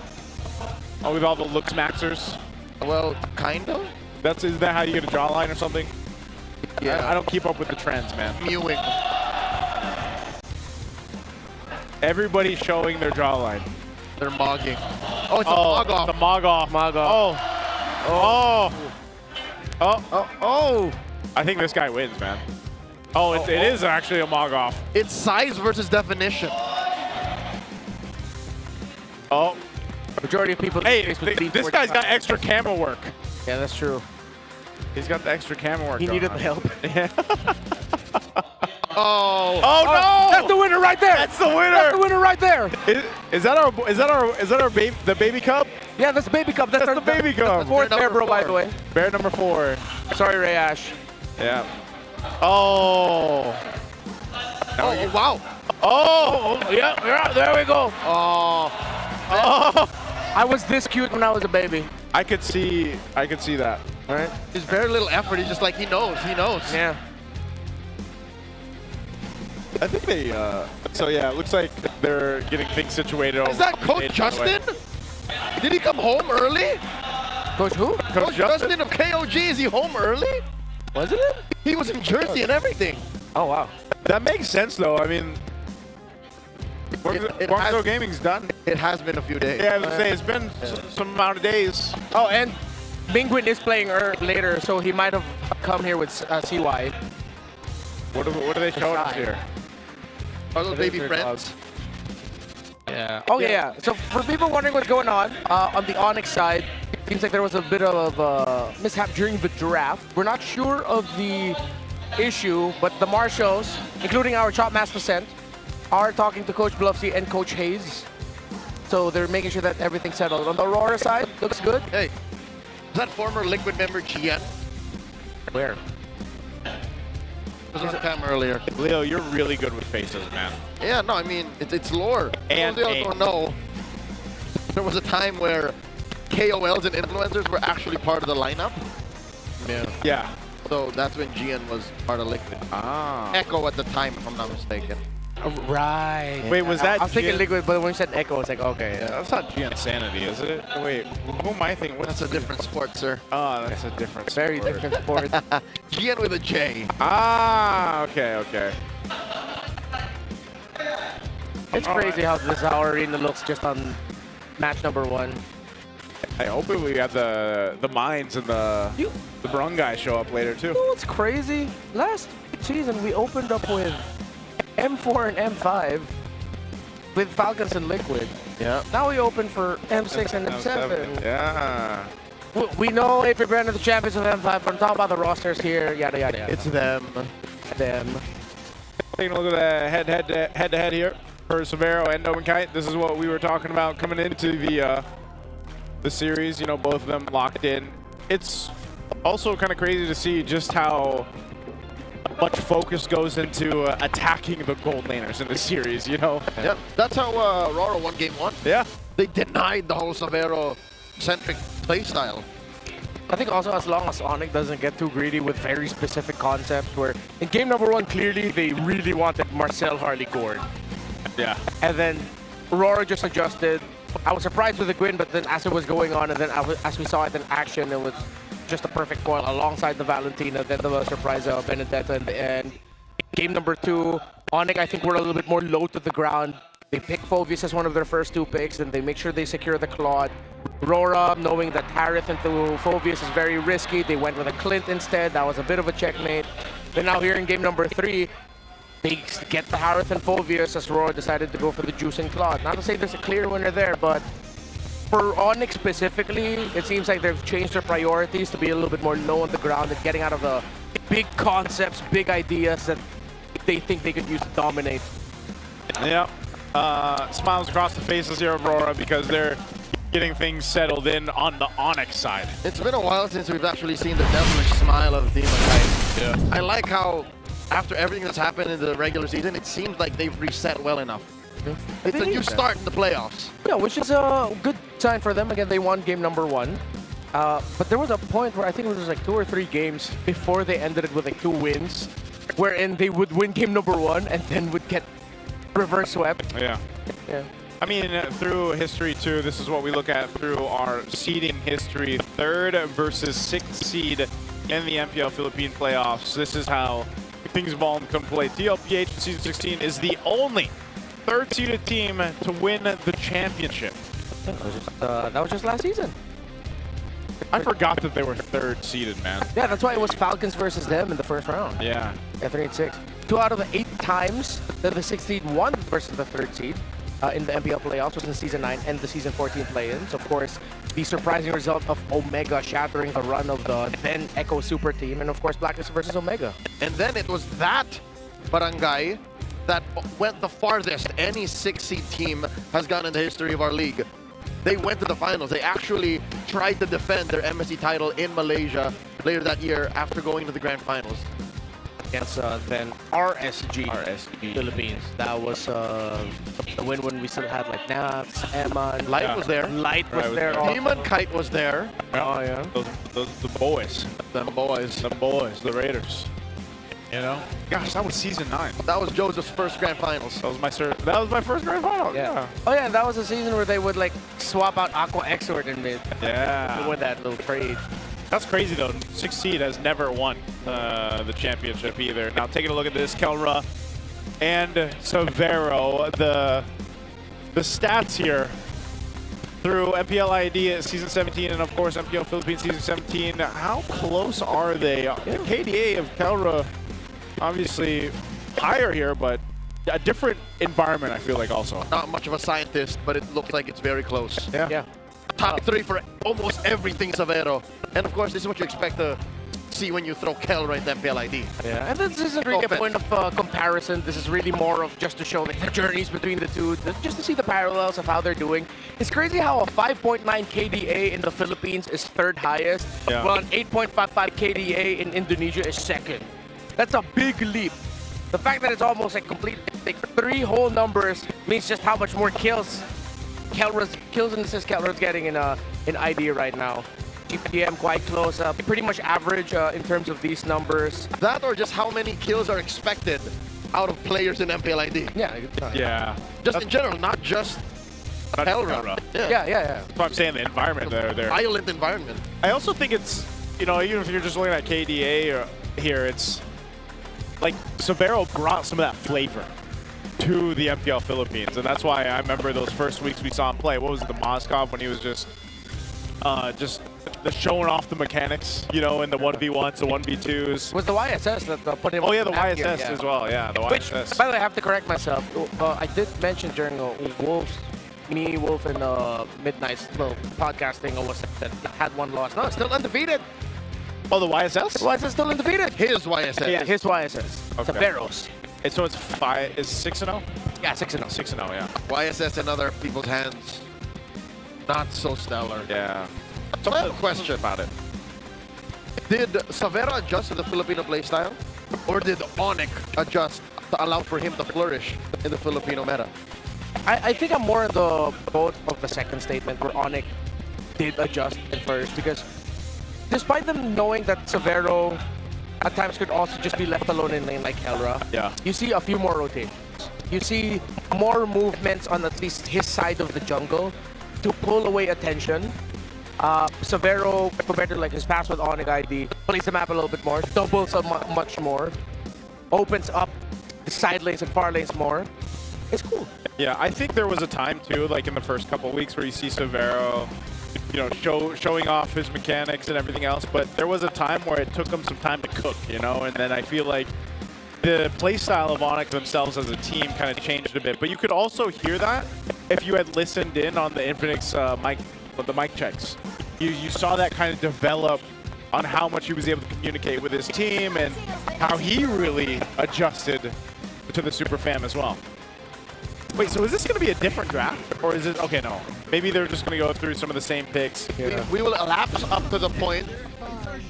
Oh, with all the looks maxers? Well, kind of. Is that how you get a jawline or something? Yeah. I don't keep up with the trends, man. Mewing. Everybody's showing their jawline. They're mogging. Oh, it's a mog off. The mog off. Mog off. Oh. I think this guy wins, man. Oh, it is actually a mog off. It's size versus definition. Oh. Majority of people. Hey, this guy's got extra camo work. Yeah, that's true. He's got the extra camo work. He going needed on. the help. Yeah. Oh. Oh no! That's the winner right there. That's the winner. That's the winner right there. Is that our baby, the baby cub? Yeah, that's the baby cub. That's the baby cub. Fourth bear, bro, by the way. Bear number 4. Sorry, Ray Ash. Yeah. Oh. Oh, wow. Oh. Yeah, there we go. Oh. I was this cute when I was a baby. I could see that. Right? There's very little effort. He's just like, he knows. Yeah. I think they, so yeah, it looks like they're getting things situated. Is that Coach Justin? Did he come home early? Coach who? Coach Justin of KOG, is he home early? Was it? He was in Jersey and everything. Oh, wow. That makes sense, though. I mean, Guangzhou Gaming's done. It has been a few days. Yeah, I was gonna say, it's been some amount of days. Oh, and Bingwin is playing later, so he might have come here with CY. What are they showing us here? Are those baby friends? Yeah. Oh, yeah. So for people wondering what's going on the ONIC side, seems like there was a bit of mishap during the draft. We're not sure of the issue, but the Marshals, including our Chop Master Cent, are talking to Coach Bluffsy and Coach Hayes. So they're making sure that everything's settled. On the Aurora side, looks good. Hey, is that former Liquid member Gian? Where? Was on cam earlier. Leo, you're really good with faces, man. Yeah, no, I mean, it's lore. And Those don't know. There was a time where KOLs and influencers were actually part of the lineup. Yeah. So that's when Gian was part of Liquid. Ah. Echo at the time, if I'm not mistaken. Right. Wait, was that I was thinking Gian? Liquid, but when you said Echo, I was like, okay. Yeah, that's not Gian Sanity, is it? Wait, who am I thinking? That's a different sport, sir. Oh, that's a different Very sport. different sport. Gian with a J. Ah, okay. It's crazy how this our arena looks just on match number 1. I hope we have the mines and the Brung guys show up later too. You know what's crazy? Last season we opened up with M4 and M5 with Falcons and Liquid. Yeah. Now we open for M6 and M7. Yeah. We know AP Brand are the champions of M5, but I'm talking about the rosters here, yada yada yada. It's them. Taking a look at the head-to-head here for Severo and Nobenkite. This is what we were talking about coming into the series. You know, both of them locked in. It's also kind of crazy to see just how much focus goes into attacking the gold laners in this series, you know? Yep, that's how RORA won game 1. Yeah. They denied the whole Severo-centric playstyle. I think also as long as ONIC doesn't get too greedy with very specific concepts where in game number 1, clearly they really wanted Marcel Harley Gord. Yeah. And then RORA just adjusted. I was surprised with the Gwyn, but then as it was going on and then as we saw it in action, it was just a perfect foil alongside the Valentina, then the surprise of Benedetta in the end. Game number 2, ONIC I think were a little bit more low to the ground. They pick Phoveus as one of their first 2 picks, and they make sure they secure the Claude. RORA, knowing that Harith into Phoveus is very risky, they went with a Clint instead. That was a bit of a checkmate. Then now here in game number 3, they get the Harith and Phoveus as RORA decided to go for the Juice and Claude. Not to say there's a clear winner there, but for ONIC specifically, it seems like they've changed their priorities to be a little bit more low on the ground and getting out of the big concepts, big ideas that they think they could use to dominate. Yeah. Smiles across the faces here of RORA because they're getting things settled in on the ONIC side. It's been a while since we've actually seen the devilish smile of Demon Knight. Yeah. I like how after everything that's happened in the regular season, it seems like they've reset well enough. It's a new start in the playoffs. Yeah, which is a good sign for them. Again, they won game number 1. But there was a point where I think it was like 2 or 3 games before they ended it with like 2 wins, wherein they would win game number 1 and then would get reverse swept. Yeah. Yeah. I mean, through history too, this is what we look at through our seeding history. 3rd versus 6th seed in the MPL Philippine playoffs. This is how things evolve and come play. TLPH in season 16 is the only 3rd seeded team to win the championship. That was just last season. I forgot that they were 3rd seeded, man. Yeah, that's why it was Falcons versus them in the first round. Yeah. Yeah, 3-6. 2 out of the 8 times that the 6th seed won versus the 3rd seed in the MPL playoffs was in Season 9 and the Season 14 play-ins. Of course, the surprising result of Omega shattering the run of the then Echo Super team, and of course, Blacklist versus Omega. And then it was that barangay that went the farthest any 6-seed team has gone in the history of our league. They went to the finals. They actually tried to defend their MSC title in Malaysia later that year after going to the grand finals. Against then RSG Philippines. That was the win when we still had like Naps, Eman. Light was there. Light was there. Demon Kite was there. Oh, yeah. The boys. The boys. The boys. The Raiders. You know? Gosh, that was Season 9. That was Joseph's first grand finals. That was my first grand final. Yeah. Oh yeah, that was a season where they would like swap out Aqua Exort in mid. Yeah. With that little trade. That's crazy though. 6th seed has never won the championship either. Now taking a look at this, Kelra and Severo, the stats here through MPL ID at Season 17 and of course MPL Philippines Season 17. How close are they? The KDA of Kelra obviously higher here, but a different environment I feel like also. Not much of a scientist, but it looks like it's very close. Yeah. Top 3 for almost everything Severo. And of course, this is what you expect to see when you throw Kelra in the MPL ID. Yeah, and this isn't really a point of comparison. This is really more of just to show like, the journeys between the two, just to see the parallels of how they're doing. It's crazy how a 5.9 KDA in the Philippines is 3rd highest, while an 8.55 KDA in Indonesia is 2nd. That's a big leap. The fact that it's almost like complete, like 3 whole numbers means just how much more kills and assists Kelra's getting in ID right now. GPM quite close, pretty much average in terms of these numbers. That or just how many kills are expected out of players in MPL ID. Yeah. Just in general, not just Kelra. Yeah. That's what I'm saying, the environment there. Violent environment. I also think it's, you know, even if you're just looking at KDA here, it's like Severo brought some of that flavor to the MPL Philippines, and that's why I remember those first weeks we saw him play. What was it, the Moscow, when he was just showing off the mechanics, you know, in the 1v1s, the 1v2s. Was the YSS that put him Oh on yeah, the map YSS here, as well, yeah, the Which, YSS. by the way, I have to correct myself. I did mention during Wolf, and Midnight's little podcasting, that had 1 loss. No, it's still undefeated. Oh, the YSS? The YSS still undefeated. His YSS. Yeah, his YSS. Okay. Severo's. And so it's 6-0? Yeah, 6-0. 6-0, yeah. YSS in other people's hands. Not so stellar. Yeah. So I have a question about it. Did Severo adjust to the Filipino playstyle? Or did ONIC adjust to allow for him to flourish in the Filipino meta? I think I'm more in the boat of the second statement where ONIC did adjust at first, because despite them knowing that Severo at times could also just be left alone in lane like Kelra, you see a few more rotations. You see more movements on at least his side of the jungle to pull away attention. Severo, compared to like his past with ONIC ID, plays the map a little bit more, doubles much more, opens up the side lanes and far lanes more. It's cool. Yeah, I think there was a time too, like in the first couple of weeks, where you see Severo, you know, showing off his mechanics and everything else, but there was a time where it took him some time to cook, you know, and then I feel like the playstyle of ONIC themselves as a team kind of changed a bit. But you could also hear that if you had listened in on the Infinix mic checks. You saw that kind of develop on how much he was able to communicate with his team and how he really adjusted to the Super Fam as well. Wait, so is this going to be a different draft? Or is it, okay, no. Maybe they're just going to go through some of the same picks. We will elapse up to the point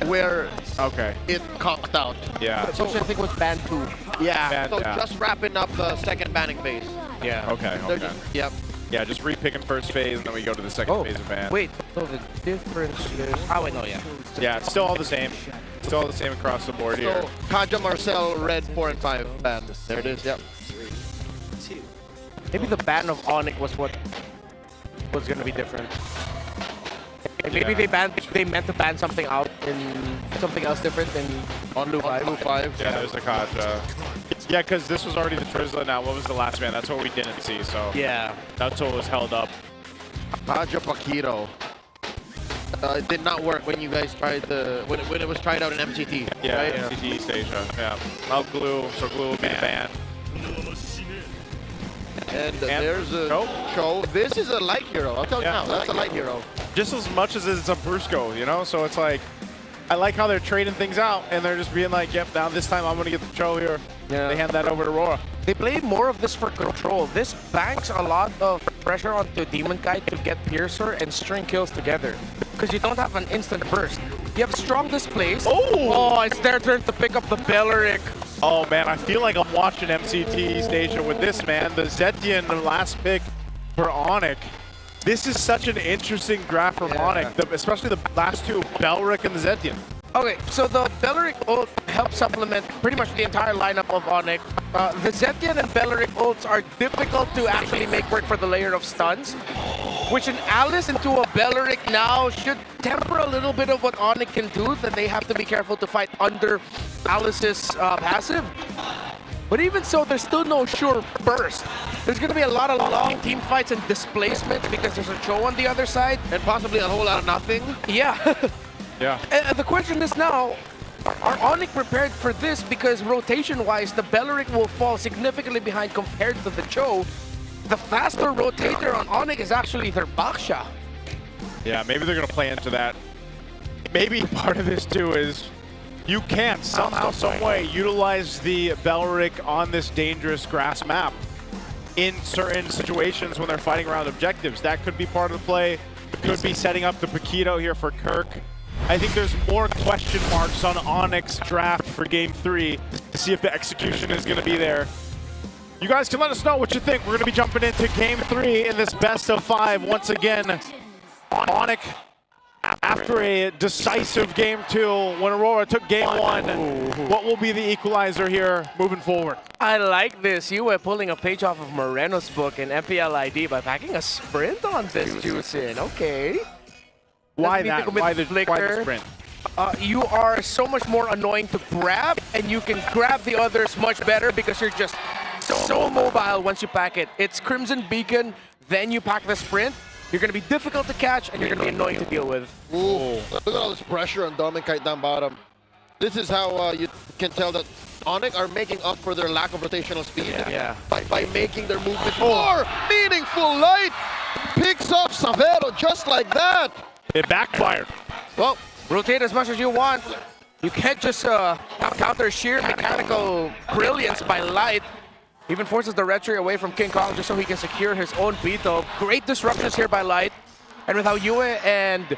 where Okay. it cocked out. Yeah. So Which I think was banned 2. yeah, so yeah. just wrapping up the second banning phase. Yeah. Okay. They're Okay. just- yep. Yeah, just re-picking first phase, and then we go to the second phase of ban. Wait, so the difference is... Oh, wait, no, yeah. Yeah, it's still all the same. Still all the same across the board here. So Kaja Marcel, red 4 and 5 ban. There it is. Yep. Maybe the ban of ONIC was what was going to be different. Maybe they meant to ban something out in something else different than on Blue 5. Yeah, there's the Kaja. Yeah, because this was already the Trizla now. What was the last ban? That's what we didn't see, so... Yeah. That's what was held up. Kaja Pakiro. It did not work when you guys tried when it was tried out in MCT. Yeah, right? MCT East Asia. Yeah. Well, Glue, so Glue will be banned. And there's a show. This is a light hero. I'll tell you now. That's a light hero. Just as much as it's a Brusco, you know? So it's like, I like how they're trading things out, and they're just being like, yep, now this time I'm going to get the show here. Yeah. They hand that over to RORA. They play more of this for control. This banks a lot of pressure onto Demon Kite to get Piercer and string kills together. Because you don't have an instant burst. You have strong displays. Oh, it's their turn to pick up the Belleric. Oh man, I feel like I'm watching MCT Station with this, man. The Zetian, the last pick for ONIC. This is such an interesting draft for ONIC, especially the last two, Belleric and the Zetian. Okay, so the Belleric ult helps supplement pretty much the entire lineup of ONIC. The Zetian and Belleric ults are difficult to actually make work for the layer of stuns, which an Alice into a Belleric now should temper a little bit of what ONIC can do, that they have to be careful to fight under Alice's passive. But even so, there's still no sure burst. There's going to be a lot of long team fights and displacement because there's a Cho on the other side. And possibly a whole lot of nothing. Yeah. Yeah. And the question is now, are ONIC prepared for this? Because rotation-wise, the Belleric will fall significantly behind compared to the Cho. The faster rotator on ONIC is actually their Baksha. Yeah, maybe they're going to play into that. Maybe part of this too is you can't somehow, some way utilize the Belleric on this dangerous grass map in certain situations when they're fighting around objectives. That could be part of the play. Could be setting up the Paquito here for Kirk. I think there's more question marks on ONIC's draft for Game 3 to see if the execution is going to be there. You guys can let us know what you think. We're going to be jumping into Game 3 in this best of 5 once again. ONIC, after a decisive Game 2, when Aurora took Game 1, what will be the equalizer here moving forward? I like this. You were pulling a page off of Moreno's book in MPL ID by packing a sprint on this Juicin. Okay. Why that? Why the sprint? You are so much more annoying to grab, and you can grab the others much better because you're just so mobile once you pack it. It's Crimson Beacon, then you pack the sprint. You're going to be difficult to catch, and you're going to be annoying to deal with. Ooh, look at all this pressure on Demon Kite down bottom. This is how you can tell that ONIC are making up for their lack of rotational speed. Yeah. By making their movement more meaningful. Light picks up Savero just like that. It backfired. Well, rotate as much as you want. You can't just counter sheer mechanical brilliance by Light. Even forces the retry away from King Kong just so he can secure his own Beto. Great disruptions here by Light. And with how Yue and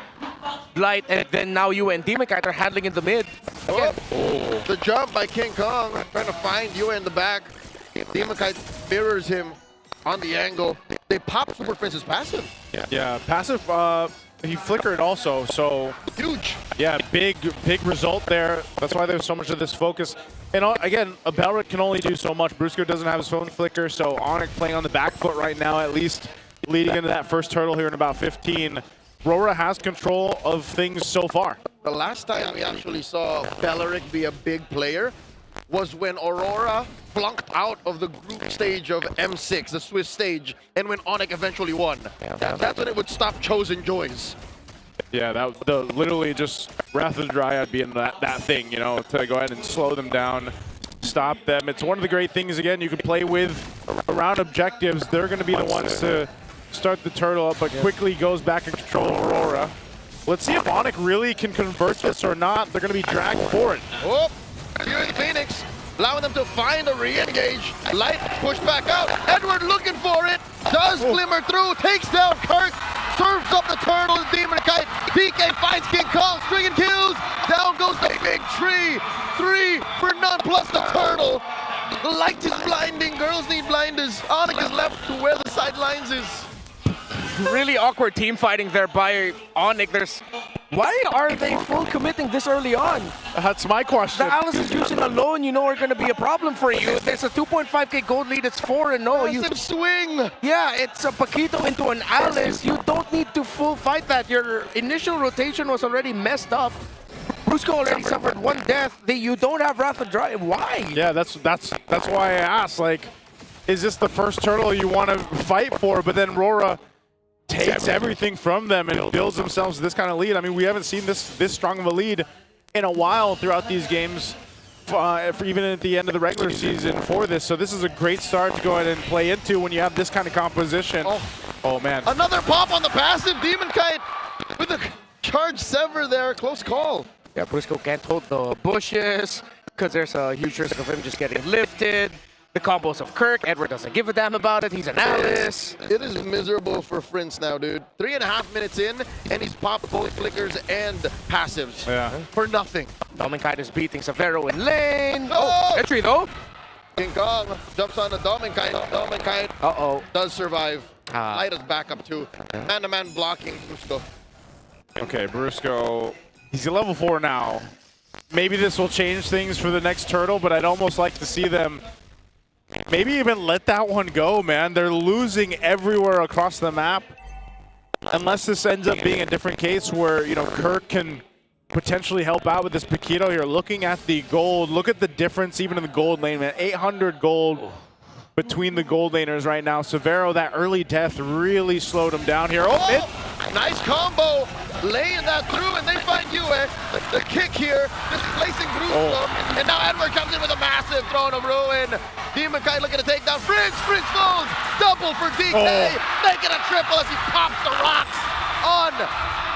Light, and then now Yue and Demon Kite are handling in the mid. The jump by King Kong, trying to find Yue in the back. Demon Kite mirrors him on the angle. They pop Super Prince's passive. Yeah, passive, he flickered also, so... Huge. Yeah, big result there. That's why there's so much of this focus. And again, a Belleric can only do so much. Brusco doesn't have his phone flicker, so ONIC playing on the back foot right now, at least leading into that first turtle here in about 15. RORA has control of things so far. The last time we actually saw Belleric be a big player was when Aurora flunked out of the group stage of M6, the Swiss stage, and when ONIC eventually won. That's when it would stop Chosen Joys. Yeah, that literally just Wrath of the Dryad being that thing, you know, to go ahead and slow them down, stop them. It's one of the great things, again, you can play with around objectives. They're going to be the ones to start the turtle up, but quickly goes back in control of Aurora. Let's see if ONIC really can convert this or not. They're going to be dragged for it. Oh, here's Phoenix, allowing them to find a re-engage. Light pushed back out. Edward looking for it. Does glimmer through, takes down Kirk, serves up the turtle to Demon Kite. DK finds King Kong, stringing kills. Down goes the big tree. 3 for none, plus the turtle. The light is blinding. Girls need blinders. ONIC is left to where the sidelines is. Really awkward team fighting there by ONIC. Why are they full committing this early on? That's my question. The Alice is using alone, you know, are going to be a problem for you. There's a 2.5k gold lead. It's 4-0. Massive swing. Yeah, it's a Paquito into an Alice. You don't need to full fight that. Your initial rotation was already messed up. Brusco already suffered 1 death. You don't have Wrath of Drive. Why? Yeah, that's why I asked. Like, is this the first turtle you want to fight for? But then RORA takes everything from them and builds themselves this kind of lead. I mean, we haven't seen this strong of a lead in a while throughout these games, even at the end of the regular season for this. So this is a great start to go ahead and play into when you have this kind of composition. Oh man. Another pop on the passive. Demon Kite with a charge sever there. Close call. Yeah, Brusco can't hold the bushes because there's a huge risk of him just getting lifted. The combos of Kirk, Edward doesn't give a damn about it. He's an Alice. It is miserable for Prince now, dude. 3.5 minutes in, and he's popped both flickers and passives. Yeah. For nothing. Dominkite is beating Severo in lane. Oh, entry though. King Kong jumps on the Dominkite. Dominkite does survive. Light is back up too. Man-to-man blocking Brusco. Okay, Brusco, he's at level 4 now. Maybe this will change things for the next turtle, but I'd almost like to see them maybe even let that one go, man. They're losing everywhere across the map. Unless this ends up being a different case where, you know, Kirk can potentially help out with this Paquito here. Looking at the gold, look at the difference even in the gold lane, man. 800 gold between the gold laners right now. Severo, that early death really slowed him down here. Oh, mid. Nice combo. Laying that through, and they find Yue. The kick here, displacing Brusco. And now Edward comes in with a massive Throne of Ruin. Demon Kite looking to take down Prince. Prince goes. Double for DK. Making a triple as he pops the rocks on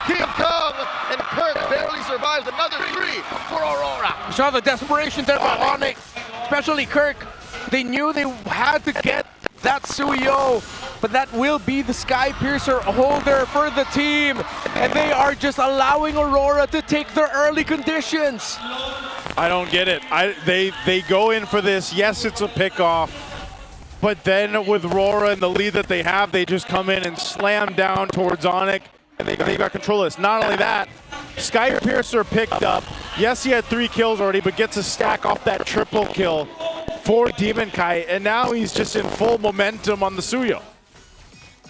King Kong. And Kirk barely survives. Another 3 for Aurora. Saw the desperation there by ONIC, especially Kirk. They knew they had to get that Suyo, but that will be the Sky Piercer holder for the team. And they are just allowing Aurora to take their early conditions. I don't get it. They go in for this. Yes, it's a pickoff. But then with RORA and the lead that they have, they just come in and slam down towards ONIC. And they got control of this. Not only that, Sky Piercer picked up. Yes, he had 3 kills already, but gets a stack off that triple kill for Demon Kite, and now he's just in full momentum on the Suyo.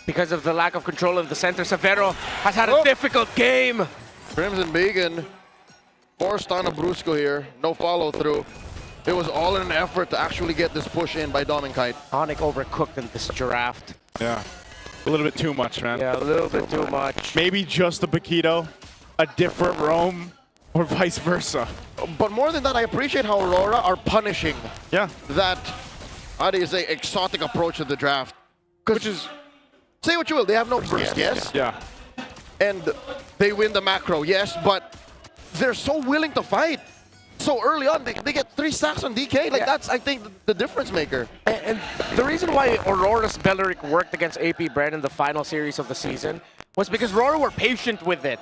Because of the lack of control in the center, Severo has had a difficult game. Crimson Beacon forced on a Brusco here. No follow through. It was all in an effort to actually get this push in by Dominkite. ONIC overcooked in this draft. Yeah, a little bit too much, man. Yeah, a little bit too much. Maybe just the Paquito, a different roam, or vice versa. But more than that, I appreciate how Aurora are punishing that, how do you say, exotic approach to the draft. Which is, say what you will, they have no burst, yes? Yeah. And they win the macro, yes, but they're so willing to fight. So early on, they get 3 stacks on DK. Like, that's, I think, the difference maker. And the reason why Aurora's Belleric worked against AP Brand in the final series of the season was because RORA were patient with it.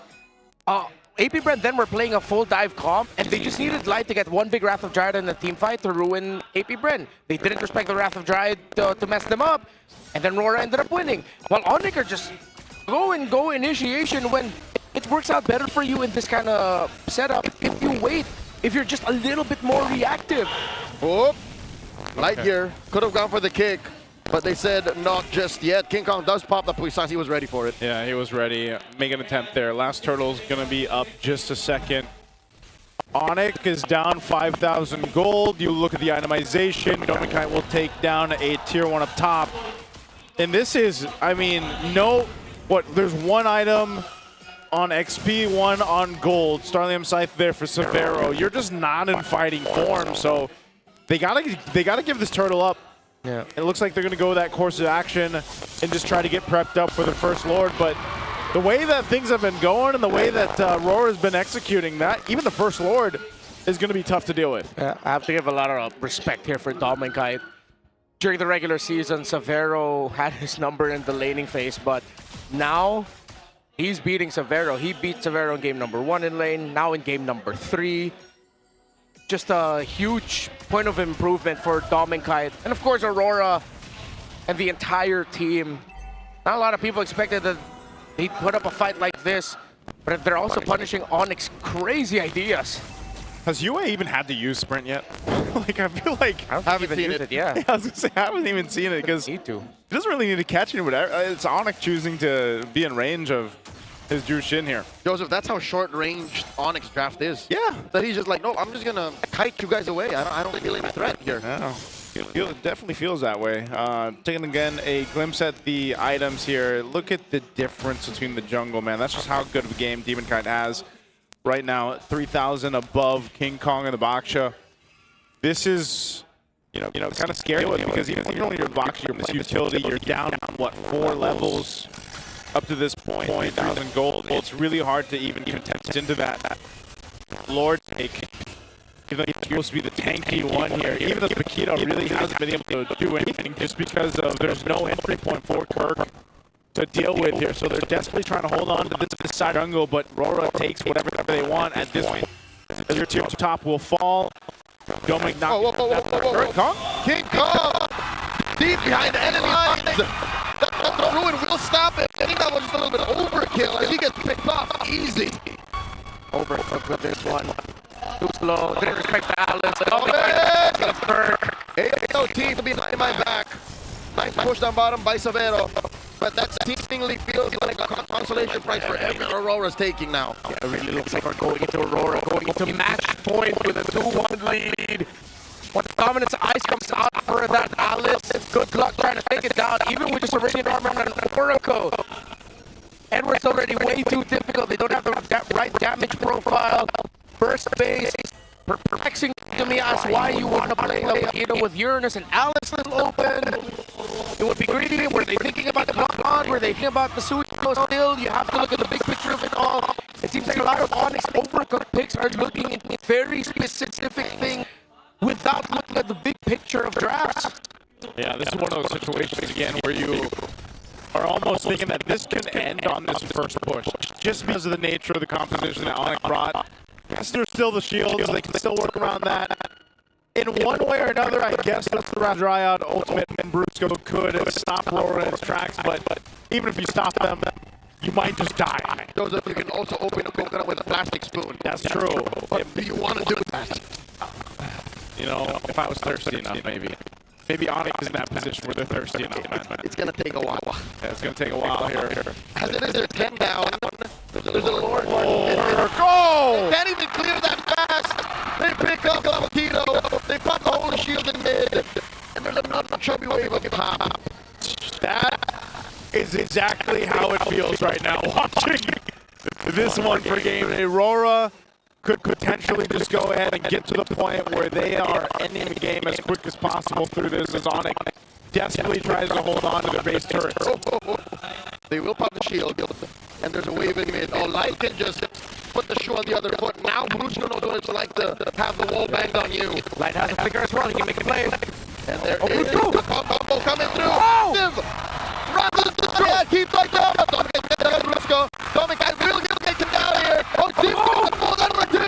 AP Brand then were playing a full dive comp, and they just needed Light to get 1 big Wrath of Dryad in a team fight to ruin AP Brand. They didn't respect the Wrath of Dryad to mess them up, and then RORA ended up winning. While ONIC are just go initiation when it works out better for you in this kind of setup if you wait, if you're just a little bit more reactive. Whoop. Light here could have gone for the kick, but they said not just yet. King Kong does pop the puissance. He was ready for it. Yeah, he was ready. Make an attempt there. Last turtle's going to be up just a second. ONIC is down 5,000 gold. You look at the itemization. Dominkite will take down a tier 1 up top. And this is, I mean, there's 1 item on XP, 1 on gold. Starlium Scythe there for Severo. You're just not in fighting form, so they gotta give this turtle up. Yeah. It looks like they're going to go that course of action and just try to get prepped up for the First Lord. But the way that things have been going and the way that RORA has been executing that, even the First Lord is going to be tough to deal with. Yeah, I have to give a lot of respect here for Dominkite. During the regular season, Severo had his number in the laning phase, but now He's beating Severo. He beat Severo in game number 1 in lane, now in game number 3. Just a huge point of improvement for Dom and Kite. And of course, Aurora and the entire team. Not a lot of people expected that he'd put up a fight like this, but they're also punishing ONIC's crazy ideas. Has UA even had to use Sprint yet? Like, I feel like I haven't even used it. Yeah. I was gonna say, I haven't even seen it because need to. He doesn't really need to catch anyone. It's ONIC choosing to be in range of his Jushin here. Joseph, that's how short-range ONIC's draft is. Yeah. That he's just like, no, I'm just gonna kite you guys away. I don't feel any threat here. No. It definitely feels that way. Taking again a glimpse at the items here. Look at the difference between the jungle, man. That's just how good of a game Demon Kite has right now. 3,000 above King Kong and the Baksha. This is, you know, kind of scary because even when you're Baksha, you're this utility, you're down, what, 4 levels up to this point, 3,000 gold. It's really hard to even contest into that Lord take. Even though he's supposed to be the tanky one here, even though Paquito really hasn't been able to do anything just because of there's no entry point for Kirk to deal with here. So they're desperately trying to hold on to this side jungle, but RORA takes whatever they want at this point. As your tier top will fall. Don't make knock. Kirk Kong? King Kong! Deep behind the enemy lines! The Ruin will stop it. I think that was just a little bit of overkill as he gets picked off easy. Overcooked with this one. Too slow. Didn't respect the Alice. AOT to be in my back. Nice push down bottom by Severo. But that seemingly feels like a consolation prize for every Aurora's taking now. Yeah, it really looks like we're going into Aurora, going into match point with a 2-1 lead. When the Dominance Ice comes out for that Alice, good luck trying to take it down, even with just a Radiant Armor and an Oracle. Edward's already way too difficult. They don't have the right damage profile. First base, perplexing to me as why you want to play either with Uranus and Alice still open. It would be greedy. Were they thinking about the Pokemon? Were they thinking about the Suicide still? You have to look at the big picture of it all. It seems like a lot of ONIC's overcooked picks are looking at very specific things without looking at the big picture of drafts. Yeah, this is one of those situations again where you are almost thinking that this can end on this first push, just because of the nature of the composition that ONIC brought. Yes, there's still the shields, they can still work around that. In one way or another, I guess that's the Dryad ultimate and Brusco could stop RORA in its tracks, but even if you stop them, you might just die. Joseph, you can also open a coconut with a plastic spoon. That's true. But do you want to do that? You know, if I was thirsty enough, maybe. Maybe ONIC is in that position where they're thirsty enough, man. It's going to take a while. Yeah, it's going to take a while here. As it is, they're 10 down. There's a Lord. Go! They can't even clear that fast. They pick up Paquito. They pop the holy shield in mid. And there's another chubby wave of pop. That is exactly how it feels right now watching this one for game. Aurora could potentially just go ahead and get to the point where they are ending the game as quick as possible through this as ONIC desperately tries to hold on to their base turrets. They will pop the shield, and there's a wave in mid. Oh, Light can just put the shoe on the other foot. Now Brusco knows what it's like to have the wall banged on you. Light has a flicker as well, he can make a play. And there is the combo coming through. Rather than the drag, keep like that. Don't get down, Brusco. Dominic, I will get him down here. Oh, deep pull number 2.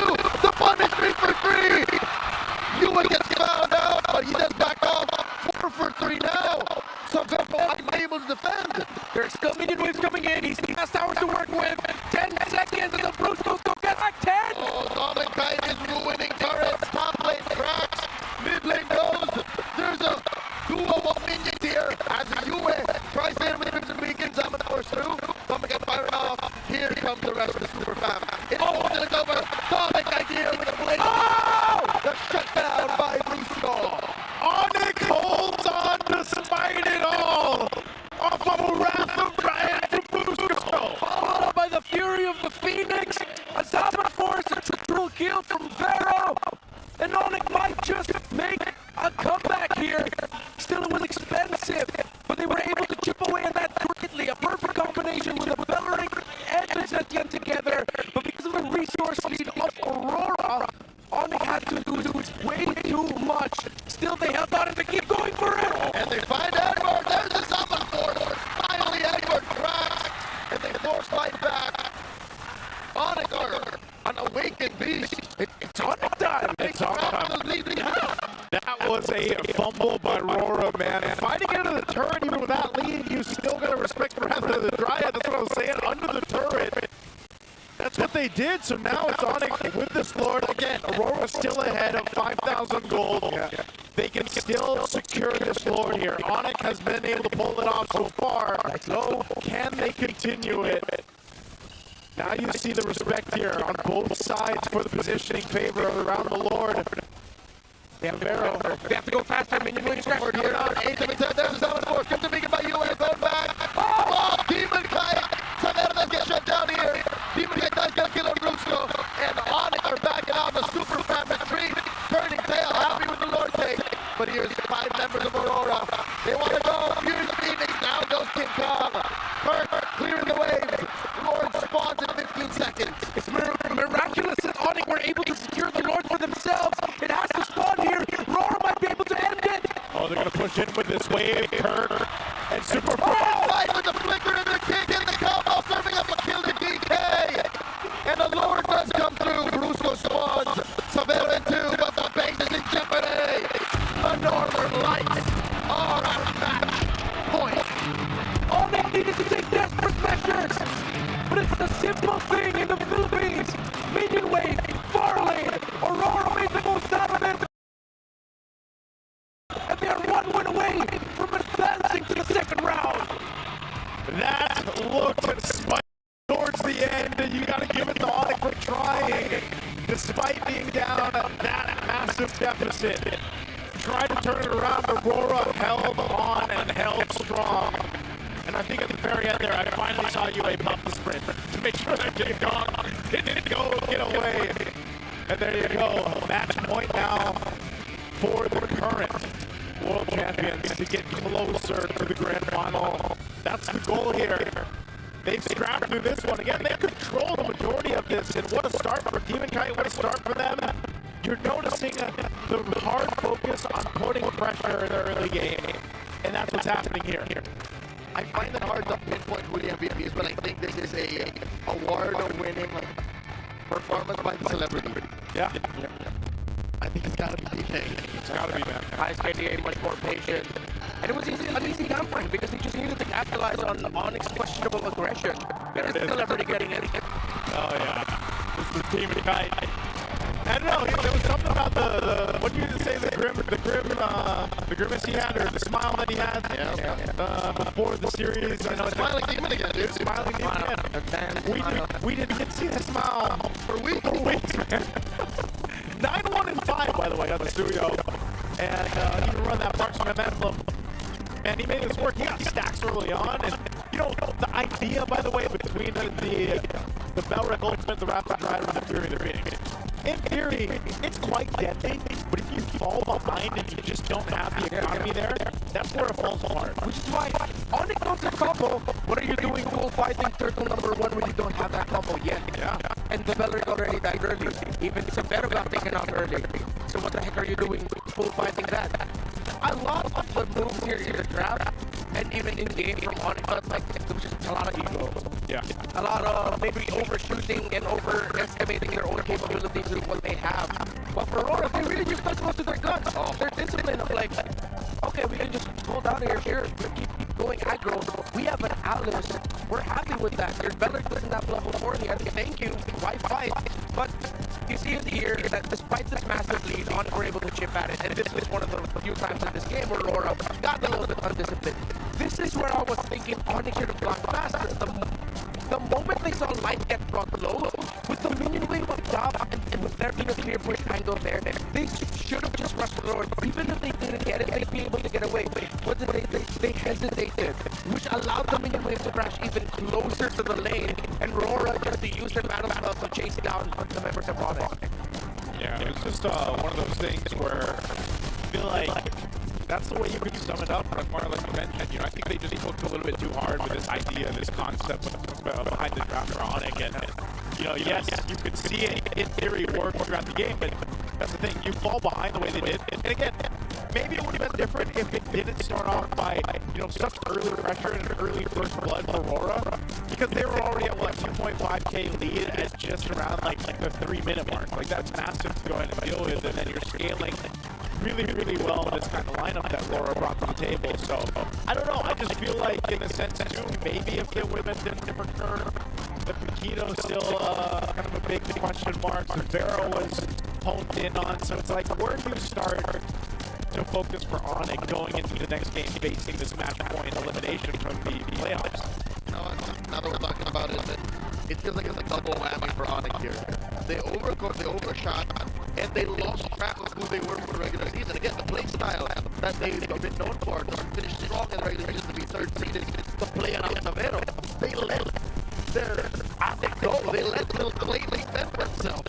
The punish 3 for 3. Ewan gets found out, but he does back off. 4 for 3 now. Severo unable to defend. There's still minion waves coming in. He's the last hours to work with. 10 seconds and the Brusco's go get back 10. Oh, Dominic is ruining turrets. Top lane cracks. Mid lane goes. There's a duo of minions here as the UA tries to hit with some weakens. I'm going to force through. Dominic firing off. Here comes the rest of the super fam. It's over. Dominic idea with a blade. Oh! The shutdown by Brusco. ONIC holds on despite it all. Off of a wrath of Brian from Brusco. Followed up by the fury of the Phoenix. A Salmon Force, a triple kill from Vero. And ONIC might just make a comeback here. Still, it was expensive, but they were able to chip away at that greatly. A perfect combination with a Bellering and Byzantium together. But because of the resource lead of Aurora, ONIC had to do way too much. Still, they held on and they keep going for it. And they find Edward. There's the Salmon Force. Finally, Edward cracks. And they force Light back. talk about that was a fumble by RORA, man. Fighting into the turret, even with that lead, you still got to respect the rest of the Dryad. That's what I was saying, under the turret. That's what they did, so now it's ONIC with this Lord. Again, Aurora still ahead of 5,000 gold. They can still secure this Lord here. ONIC has been able to pull it off so far. So can they continue it? Now you see the respect here on both sides for the positioning favor around the Lord. They have to go faster. Minion wing scratch here. S17, there's a 7-4. Good to be by US. Going back. Oh, Demon Kite. Tavernas get shut down here. Demon Kite is going to kill on Brusco. And ONIC are backing out the super fan retreat. Turning tail. Happy with the Lord take. But here's 5 members of Aurora. They want to go. Here's Phoenix. Now goes King Kong. Kurt clearing the waves. Lord spawns in 15 seconds. It's miraculous that ONIC were able to secure the Lord for themselves. It has to spawn here. RORA might be able to end it. Oh, they're going to push in with this wave. Kurt and Super Fight with the flicker and the kick and the combo. Serving up a kill to DK. And the Lord does come through. Brusco spawns. Savera 2, but the base is in jeopardy. The Northern Lights are our match point. ONIC needed to take desperate measures. But it's the simple thing in the Philippines. Minion wave, far lane. Aurora made the most out of it. And they are 1 win away from advancing to the second round. That looked spicy towards the end, and you got to give it to ONIC for trying. Despite being down that massive deficit, tried to turn it around. Aurora held on and held strong. And I think at the very end there, I finally saw UA pump the sprint to make sure that King Kong didn't go get away. And there you go. Match point now for the current world champions to get closer to the grand final. That's the goal here. They've scrapped through this one. Again, they control the majority of this. And what a start for Demon Kite. What a start for them. You're noticing the hard focus on putting pressure in the early game. And that's what's happening here. I find it hard to pinpoint who the MVPs, but I think this is a award-winning performance by the celebrity. Yeah. I think it's got to be DK. It's got to be, man. Ice KDA much more patient. And it was an easy gun for him because he just needed to capitalize on ONIC's questionable aggression. There's the celebrity getting it. Oh, yeah. This is Demon Kite. I don't know, there was something about the what did you say, the grimace he had, or the smile that he had before the series. I know, smiling demon again, dude. Smiling demon again. We didn't get to see that smile for weeks, man. 9-1 and 5, by the way, on the studio. And he can run that marksman emblem. Man, he made this work. He got stacks early on, and you know the idea, by the way, between the Belric Ultimate, the Raptor Driver, and the Fury of the Phoenix. In theory, it's quite deadly, but if you fall behind and you just don't have the economy there, that's where it falls apart. Which is why ONIC knows their combo. What are you doing full fighting turtle number 1 when you don't have that combo yet? Yeah. And the Belric already died early. Even Savera got taken out early. So what the heck are you doing full fighting that? A lot of the moves here in the draft and even in game from ONIC felt like it was just a lot of ego. Yeah. A lot of maybe overshooting and overestimating their own capabilities with what they have. But for Aurora, they really just touch most of their guns. Their discipline of like, okay, we can just hold out here, keep going aggro. We have an Alice. We're happy with that. Your Belric doesn't have level 4 yet. Thank you. Why fight? But you see it here that despite this massive lead, ONIC were able to chip at it. And this was one of the few times in this game where Aurora got a little bit undisciplined. This is where I was thinking ONIC should have gone faster. The moment they saw light get brought low, with the minion wave up top and with there being a clear push angle there, they should have just rushed forward. Even if they didn't get it, they'd be able to get away. What did they hesitated, which allowed the minion wave to crash even closer to the lane, and Aurora just to use their battle spells to chase down the members of ONIC. Yeah, it was just one of those things where I feel like that's the way you could sum it up. Like Marlon mentioned, I think they just hooked a little bit too hard with this idea, this concept behind the draft for ONIC. And yes, you could see it in theory work throughout the game, but that's the thing. You fall behind the way they did. And again, maybe it would have been different if it didn't start off by, such early pressure and an early first blood for RORA, because they were already at, 2.5k lead at just around, the 3-minute mark. Like, that's massive to go ahead and deal with, and then you're scaling really, really well in this kind of lineup that RORA brought to the table. So, I don't know. I just feel like, in a sense, too, maybe if the women didn't return, the Paquito's still kind of a big question mark. Vera was honed in on, so it's like, where do you start to focus for ONIC going into the next game, facing this match point elimination from the playoffs? Now that we're talking about it, it feels like it's a double whammy for ONIC here. They overshot, and they lost track of who they were for the regular season. Again, the play style that they've been known for to finish strong in the regular season, to be third seeded, to play on Savero. They let their ONIC go. They let little Clay defend for himself.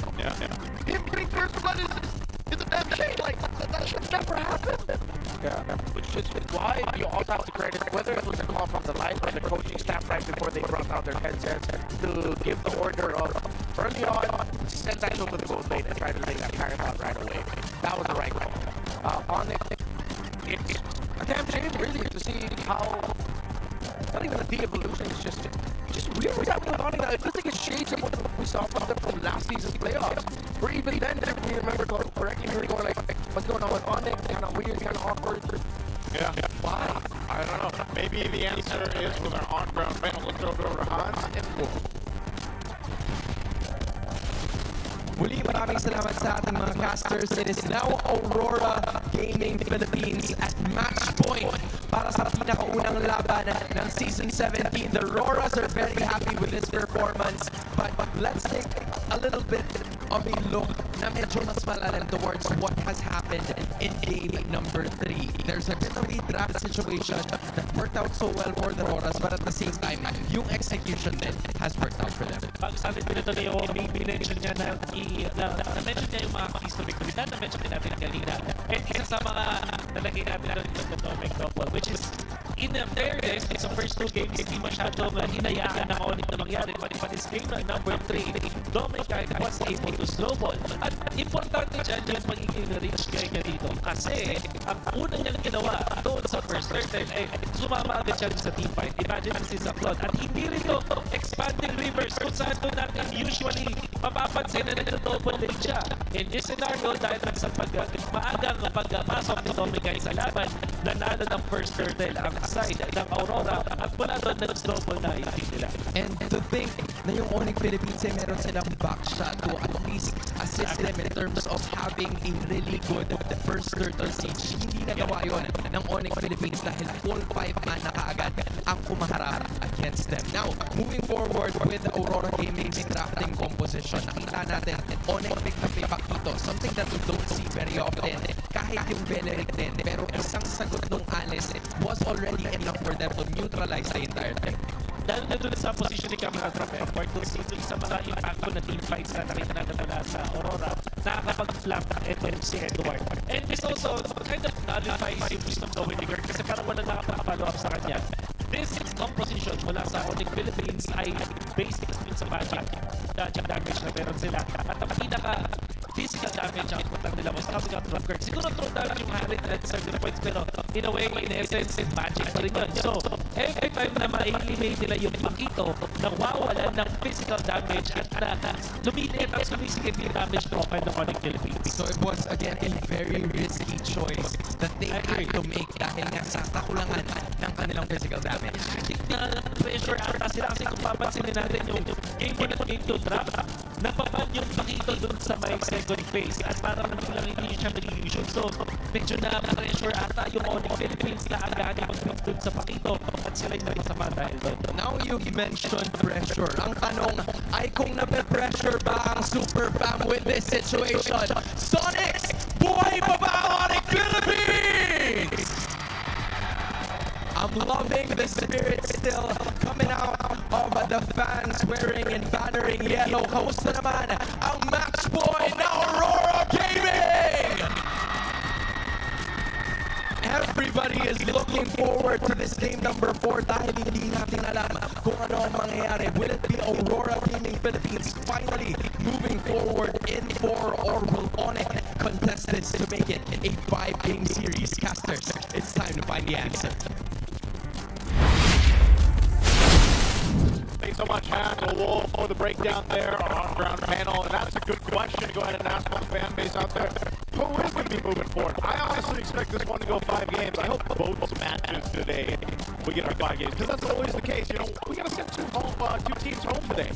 Him getting first blood is a damn shame. Like, that should never happen. Which is why you also have to credit whether it was a call from the line or the coaching staff right before they brought out their headsets to give the order of early on, send that to the goal lane and try to lay that carry out right away. That was the right call. ONIC, it's a damn shame really to see how not even a de-evolution, it's just weird what's happening with ONIC now. It feels like it's shades of what we saw from them from last season's playoffs. Or even then, if we remember correctly, we were going like, what's going on with ONIC? Kind of weird, kind of awkward. Yeah. Why? I don't know. Maybe the answer is with our on-ground panel. Let's throw it over to Hans and Wolf. Muli, maraming salamat sa ating mga casters. It is now Aurora Gaming Philippines at match point para sa pinakaunang laban ng Season 17. The Roras are very happy with this performance, but let's take a little bit of a look na medyo mas malalim towards what has happened in game number 3. There's a bit of a draft situation that worked out so well for the Roras, but at the same time, yung execution then has worked out for them. Pag-sabi nito ni Omi, minention niya na-mention niya yung mga keys to victory na na-mention din natin kanina. And isa sa mga nalagay natin doon yung Dominic Double, which is, in fairness, sa first 2 games, hindi masyadong hinayaan ng ONIC na mangyari. But this game na number 3, Dominic was able to snowball. At importante dyan yung magiging reach guy niya dito. Kasi, ang unang niyang ginawa doon sa first turtle, sumama agad siya sa team fight. Imagine si Zaklon. At hindi rin ito expanding reverse kung saan doon natin usually mapapansin na nag-double lane siya. In this scenario, dahil sa maagang pagpasok ni Dominic sa laban, nanalo ng first turtle ang side ng Aurora at mula doon nag-double na yung team nila. And to think na yung ONIC Philippines ay meron silang backshot to at least assist them in terms of having a really good first turtle siege. Hindi nagawa yun ng ONIC Philippines dahil full 5 man na kaagad ang kumaharap against them. Now, moving forward with Aurora Gaming's drafting composition, nakita natin ONIC picked up a Paquito, something that we don't see very often. Kahit yung Beneric din, pero isang sagot nung Alice was already enough for them to neutralize the entire thing. Dahil na doon sa position ni Camera Trap Effort, doon sa mga impactful na team fights na nakita natin mula sa Aurora, nakakapag-flank itong si Edward. And this also kind of nullifies yung wisdom of Windiger kasi parang wala nakapag-follow up sa kanya. This composition mula sa ONIC Philippines ay based sa magic damage na meron sila. At ang pinaka-physical damage ang punta nila was coming out from Kirk. Siguro true damage yung Harry at 7 points, pero in a way, in essence, magic pa rin yun. So, every time na ma-eliminate nila yung Paquito, nawawalan ng physical damage at lumiliit at sumisigit yung damage profile ng ONIC Philippines. So it was, again, a very risky choice that they had to make dahil nga sa kakulangan ng kanilang physical damage. Pressure ata sila kasi kung papansinin natin yung game 1 at game 2 draft, napapan yung Paquito dun sa may second phase at parang lang hindi siya nag-illusion. So, medyo na-pressure ata yung ONIC Philippines na agad mag-pick dun sa Paquito at sila yung nakasama dahil doon. Now you mentioned pressure. Ang tanong ay kung nape-pressure ba ang Super Fam with this situation? Sonics, buhay pa ba ang ONIC Philippines? I'm loving the spirit still coming out of the fans wearing and bannering yellow. Kamusta naman ang match point na Aurora Gaming? Everybody is looking forward to this game number 4 dahil hindi natin alam kung ano ang mangyayari. Will it be Aurora Gaming Philippines finally moving forward in 4, or will ONIC contest this to make it a 5-game series? Casters, it's time to find the answer. Thanks so much, Hat, to Wolf, for the breakdown there on ground panel. And that's a good question to go ahead and ask all the fan base out there. Who is going to be moving forward? I honestly expect this one to go 5 games. I hope both matches today we get our 5 games, because that's always the case. You know, we got to send two teams home today.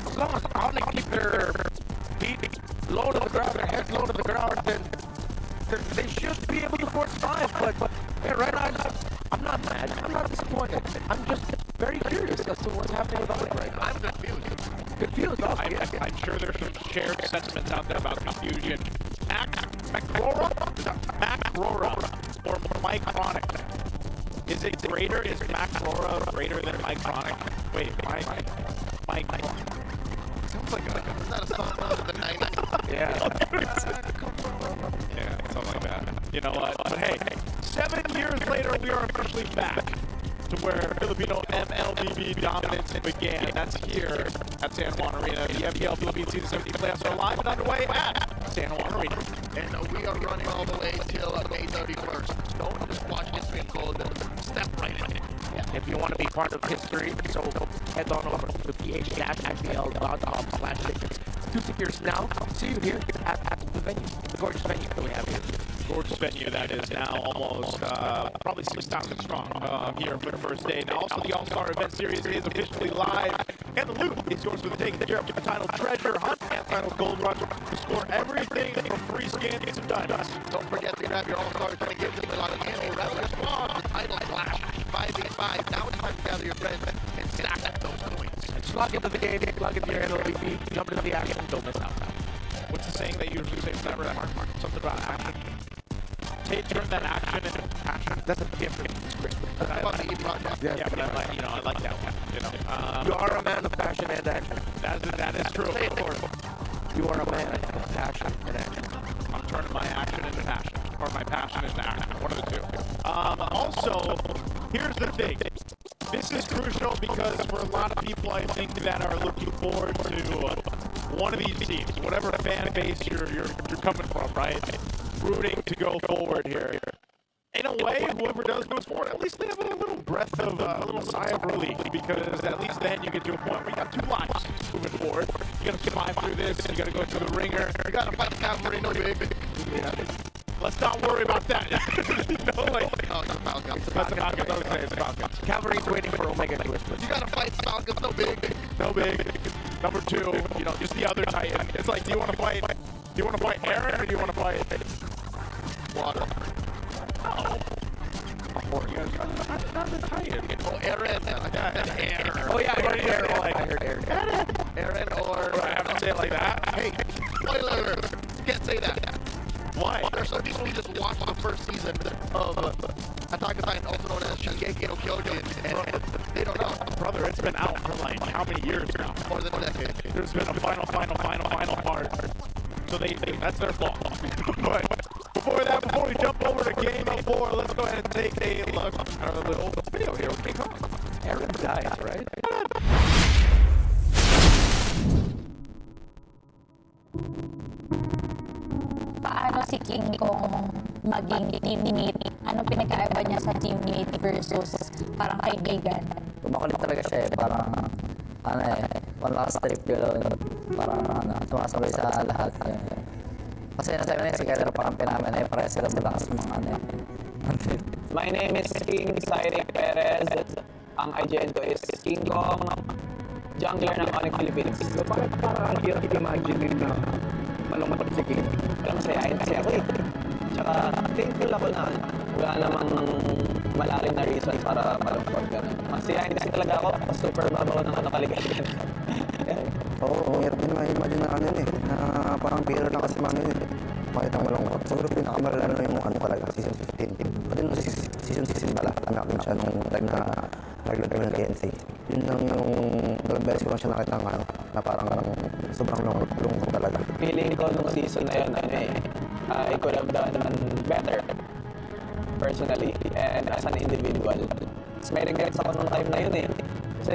As long as ONIC keep their feet low to the ground, their heads low to the ground, then they should be able to force 5. But yeah, right now, I'm not mad. I'm not disappointed. I'm just very curious as to what's happening with ONIC right now. I'm confused. Confused, obviously. I'm sure there's some shared sentiments out there about confusion. RORA or Mike Chronic? Is it greater? Is RORA greater than Mike Chronic? Wait, Mike Chronic. Sounds like a is that a song of the 90s? Yeah. Yeah, something like that. You know what? But hey, 7 years later, we are officially back to where Filipino MLBB dominance began. That's here at San Juan Arena. The MPL Philippines Season 17 playoffs are live and underway at San Juan Arena. And we are running all the way till May 31st. Don't just watch history and gold. Step right in. Yeah, if you want to be part of history, so head on over to ph-ipl.com/tickets. 2 tickets now. See you here at the venue, the gorgeous venue that we have here. Gorgeous venue that is now almost probably 6,000 strong here for the first day. Now also the All-Star Event Series is officially live, and the loot is yours for the taking. The Untitled Treasure Hunt and Untitled Gold Rush to score everything from free skins to diamonds. Don't forget to grab your All-Stars and give them a lot of ammo. Rather respond to Title Clash 5v5. Now it's time to gather your friends and stack up those points. And slug into the game, plug into your MLBB, jump into the action, don't miss out. What's the saying they usually say for that remark? Something about action. Turn that action into passion. That's a different script. Yeah, but I like that one. You know, you are a man of passion and action. That is true. Say it for me. You are a man of passion and action. I'm turning my action into passion, or my passion into action. One of the two. Also, here's the thing. This is crucial because for a lot of people, I think, that are looking forward to one of these teams, whatever fan base you're coming from, right? Rooting to go forward here. In a way, whoever does moves forward, at least they have a little breath of, a little sigh of relief, because at least then you get to a point where you got 2 lives moving forward. You gotta survive through this, you gotta go through the ringer, you gotta fight the cavalry, no big. Yeah. Let's not worry about that. You know, like, it's the Falcons. That's the Falcons. I was saying it's the Falcons. Cavalry's waiting for Omega TWIS. You gotta fight the Falcons, no big. No big. Number 2, you know, just the other Titan. It's like, do you want to fight Aaron, or do you want to fight Water? No. Not the Titan. Oh, Aaron. Aaron. Oh, yeah, I heard Aaron. I heard Aaron. Aaron or... I have to say it like that? Hey, spoiler alert. Can't say that. Why? There's some people who just watched the first season of Attack on Titan, also known as Shingeki no Kyojin, and they don't know. Brother, it's been out for like how many years now? More than a decade. There's been a final part. So that's their fault. But before we jump over to game 4, let's go ahead and take a look at our little video here with King Kong. Aaron dies, right? Paano si King Kong maging teammate? Ano pinagkaiba niya sa teammate versus parang kaibigan? Makulit talaga siya eh. Parang, malakas trip gano'n. Parang, sumasabay sa lahat. Kasi nasabi na yung si Kyler, parang pinamin na yung pares sila sa lakas ng mga My name is King Cyril Perez. Ang IGN ko is King Kong, jungler ng ONIC Philippines. So, bakit parang ang hirap i-imagine na malungkot si King? Alam, masayahin kasi ako eh. Tsaka, thankful ako na wala namang malalim na reason para malungkot ka na. Masayahin kasi talaga ako. Super babaw ng kaligayahan. Oo, hirap din ma-imagine na ano eh. Na parang biro lang kasi mami eh. Makita mo malungkot. Siguro pinakamalala na yung ano talaga, season 15. Pati nung season 16 pala, anak ko siya nung time na nag-lagay ng ANC. Yun lang yung dalawang beses ko lang siya nakita ng ano, na parang sobrang lungkot talaga. Feeling ko nung season na yun, I could have done better. personally and as an individual. Tapos may regrets ako nung time na yun eh. Kasi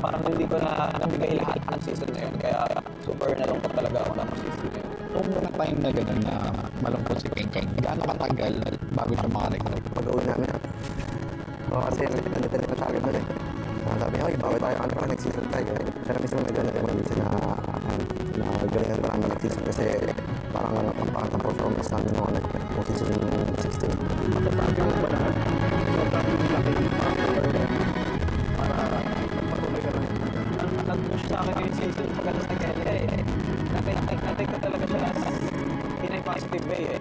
parang hindi ko na nabigay lahat ng season na yun. Kaya super nalungkot talaga ako ng season na yun. Nung mga time na gano'n na malungkot si King Kong, gaano katagal bago siya makarecover? Pag-uwi namin. Kasi nandito na sa akin doon eh. Sabi niya, bawi tayo, ano pa next season tayo. Siya na mismo nag-recommend na galingan pa namin next season kasi parang pangpangat ng performance namin noon kung season 16. Sabi mo ba lahat? Sabi mo laki din para patuloy ka lang. Nag-push sa akin yung season pagkalas na kaya eh. Natake ko talaga siya in a positive way eh.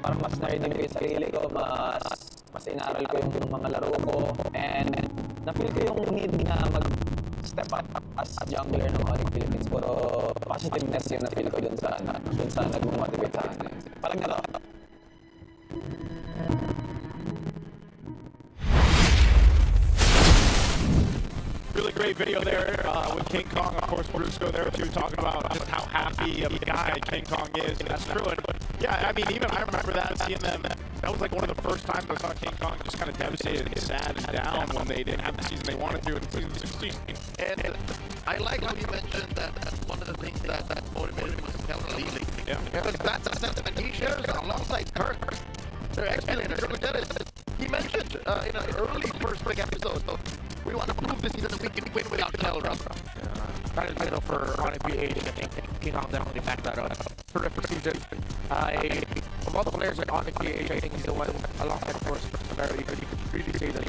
Parang mas na-redeem ko yung sarili ko, mas inaral ko yung mga laro ko, and na-feel ko yung need na mag-step up as jungler ng ONIC Philippines. Puro positiveness yung na-feel ko dun sa nag-motivate sa akin. Palag na to. Really great video there with King Kong. Of course, Brusco there too, talking about just how happy of a guy King Kong is, and that's true. And yeah, I mean, even I remember that, seeing them. That was like one of the first times I saw King Kong just kind of devastated and sad and down when they didn't have the season they wanted to in season 16. And I like how you mentioned that one of the things that motivated him was Kevin Lee. Yeah. Because that's a sentiment he shares alongside Kirk. Their ex-billionaire, Kirk Dennis. He mentioned in an early first break episode, we want to prove this season we can win without Kelra. Trying to title for ONIC PH, I think King Kong definitely backed that up. Terrific season. Of all the players in ONIC PH, I think he's the one, alongside of course, America, you could really say that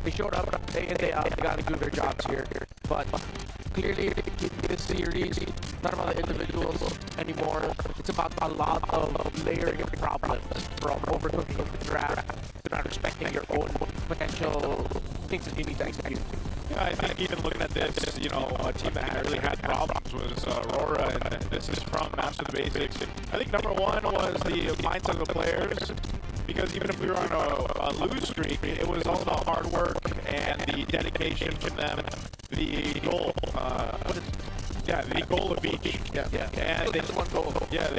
they showed up day in, day out, they got to do their jobs here. But clearly, in this series, not about the individuals anymore. It's about a lot of layering of problems, from overcooking the draft to not respecting your own potential things that you need to execute. Yeah, I think even looking at this, you know, a team that really had problems was RORA, and this is from Master the Basics. I think number one was the mindset of the players, because even if we were on a lose streak, it was all about hard work and the dedication from them, the goal. The goal of each. And they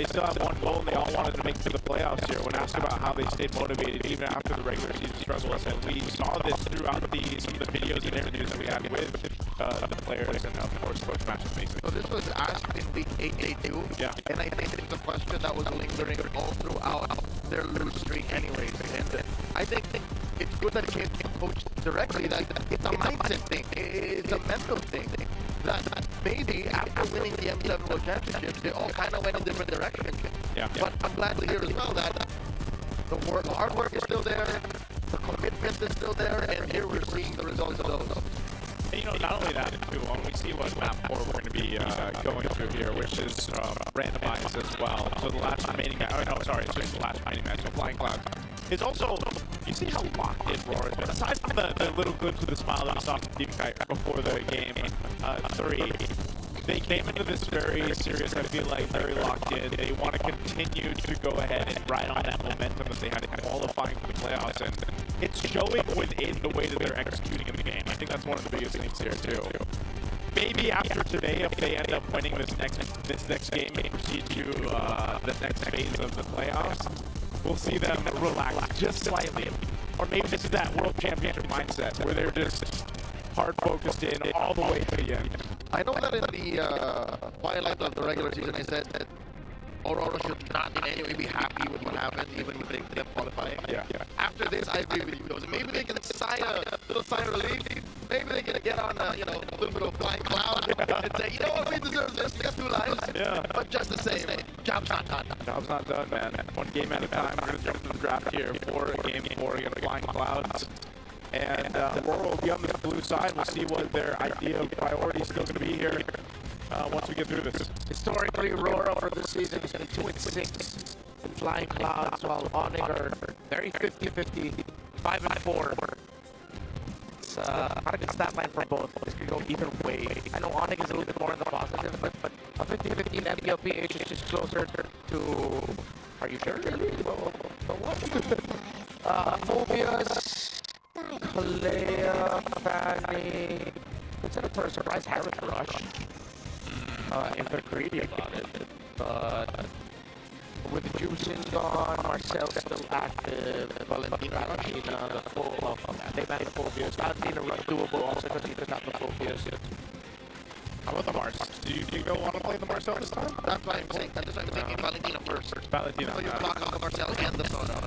still have one goal, and they all wanted to make it to the playoffs here. When asked about how they stayed motivated even after the regular season struggles, and we saw this throughout some of the videos and interviews that we had with the players and of course Coach Master Mason. So this was asked in week 8, day 2, and I think it's a question that was lingering all throughout their lose streak anyways. And I think it's good that it came from Coach directly, that it's a mindset thing, it's a mental thing. That maybe after winning the M7 World Championships, they all kind of went in different directions. But I'm glad to hear as well that the hard work is still there, the commitment is still there, and here we're seeing the results of those. And, you know, not only that, too, when we see what map 4 we're going to be going through here, which is randomized as well. So the last remaining match, it's just the last remaining match, so Flying Clouds. Is also, you see how locked in RORA has been. Aside from the little glimpse of the smile that we saw from Deep Kite before the game 3, they came into this very serious, I feel like, very locked in. They want to continue to go ahead and ride on that momentum that they had qualifying for the playoffs, and it's showing within the way that they're executing in the game. I think that's one of the biggest things here too. Maybe after today, if they end up winning this next game and proceed to the next phase of the playoffs, we'll see them relax just slightly. Or maybe this is that world championship mindset where they're just hard focused in all the way to the end. I know that in the twilight of the regular season, I said that Aurora should not in any way be happy with what happened, even if they them qualifying. After this, I agree with you. So maybe they can sign a little sign of relief. Maybe they can get on a little bit of flying cloud and say, you know what, we deserve this. We have 2 lives. But just the same, job's not done. Job's not done, man. One game at a time. We're going to jump to the draft here for game 4 against Flying Clouds. And Aurora will be on the blue side. We'll see what their idea of priority is still going to be here once we get through this. Historically, RORA for this season has been 2-6 in Flying Clouds, while ONIC are very 50-50, 5-4. It's not a good stat line for both. This could go either way. I know ONIC is a little bit more in the positive, but a 50-50 in MPL PH is just closer to... Are you sure? Phobias, Kalea, Fanny... Consider for a surprise Harris Rush. If they're greedy about it. But with Juicing gone, Marcel still active, Valentina, the full of they managed Phobias. Valentina was doable also because he does not have the Phobias. How about the Mars? Do you want to play the Marcel this time? That's why I'm saying. That's why I'm thinking Valentina first. Valentina. You block out the Marcel and the Soda.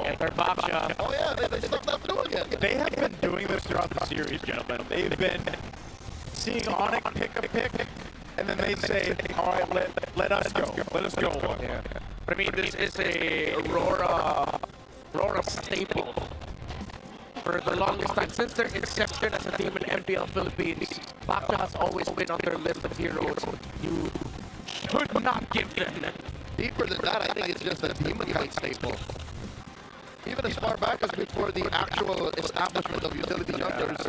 And their Baksha. Oh yeah, they stuck that through again. They have been doing this throughout the series, gentlemen. They've been seeing ONIC pick a pick, and then they say, all right, let us go. Let us go. Yeah. But I mean, this is a RORA staple. For the longest time, since their inception as a team in MPL Philippines, Baksha has always been on their list of heroes you should not give them. Deeper than that, I think it's just a demon kite staple. Even as far back as before the actual establishment of utility jumpers,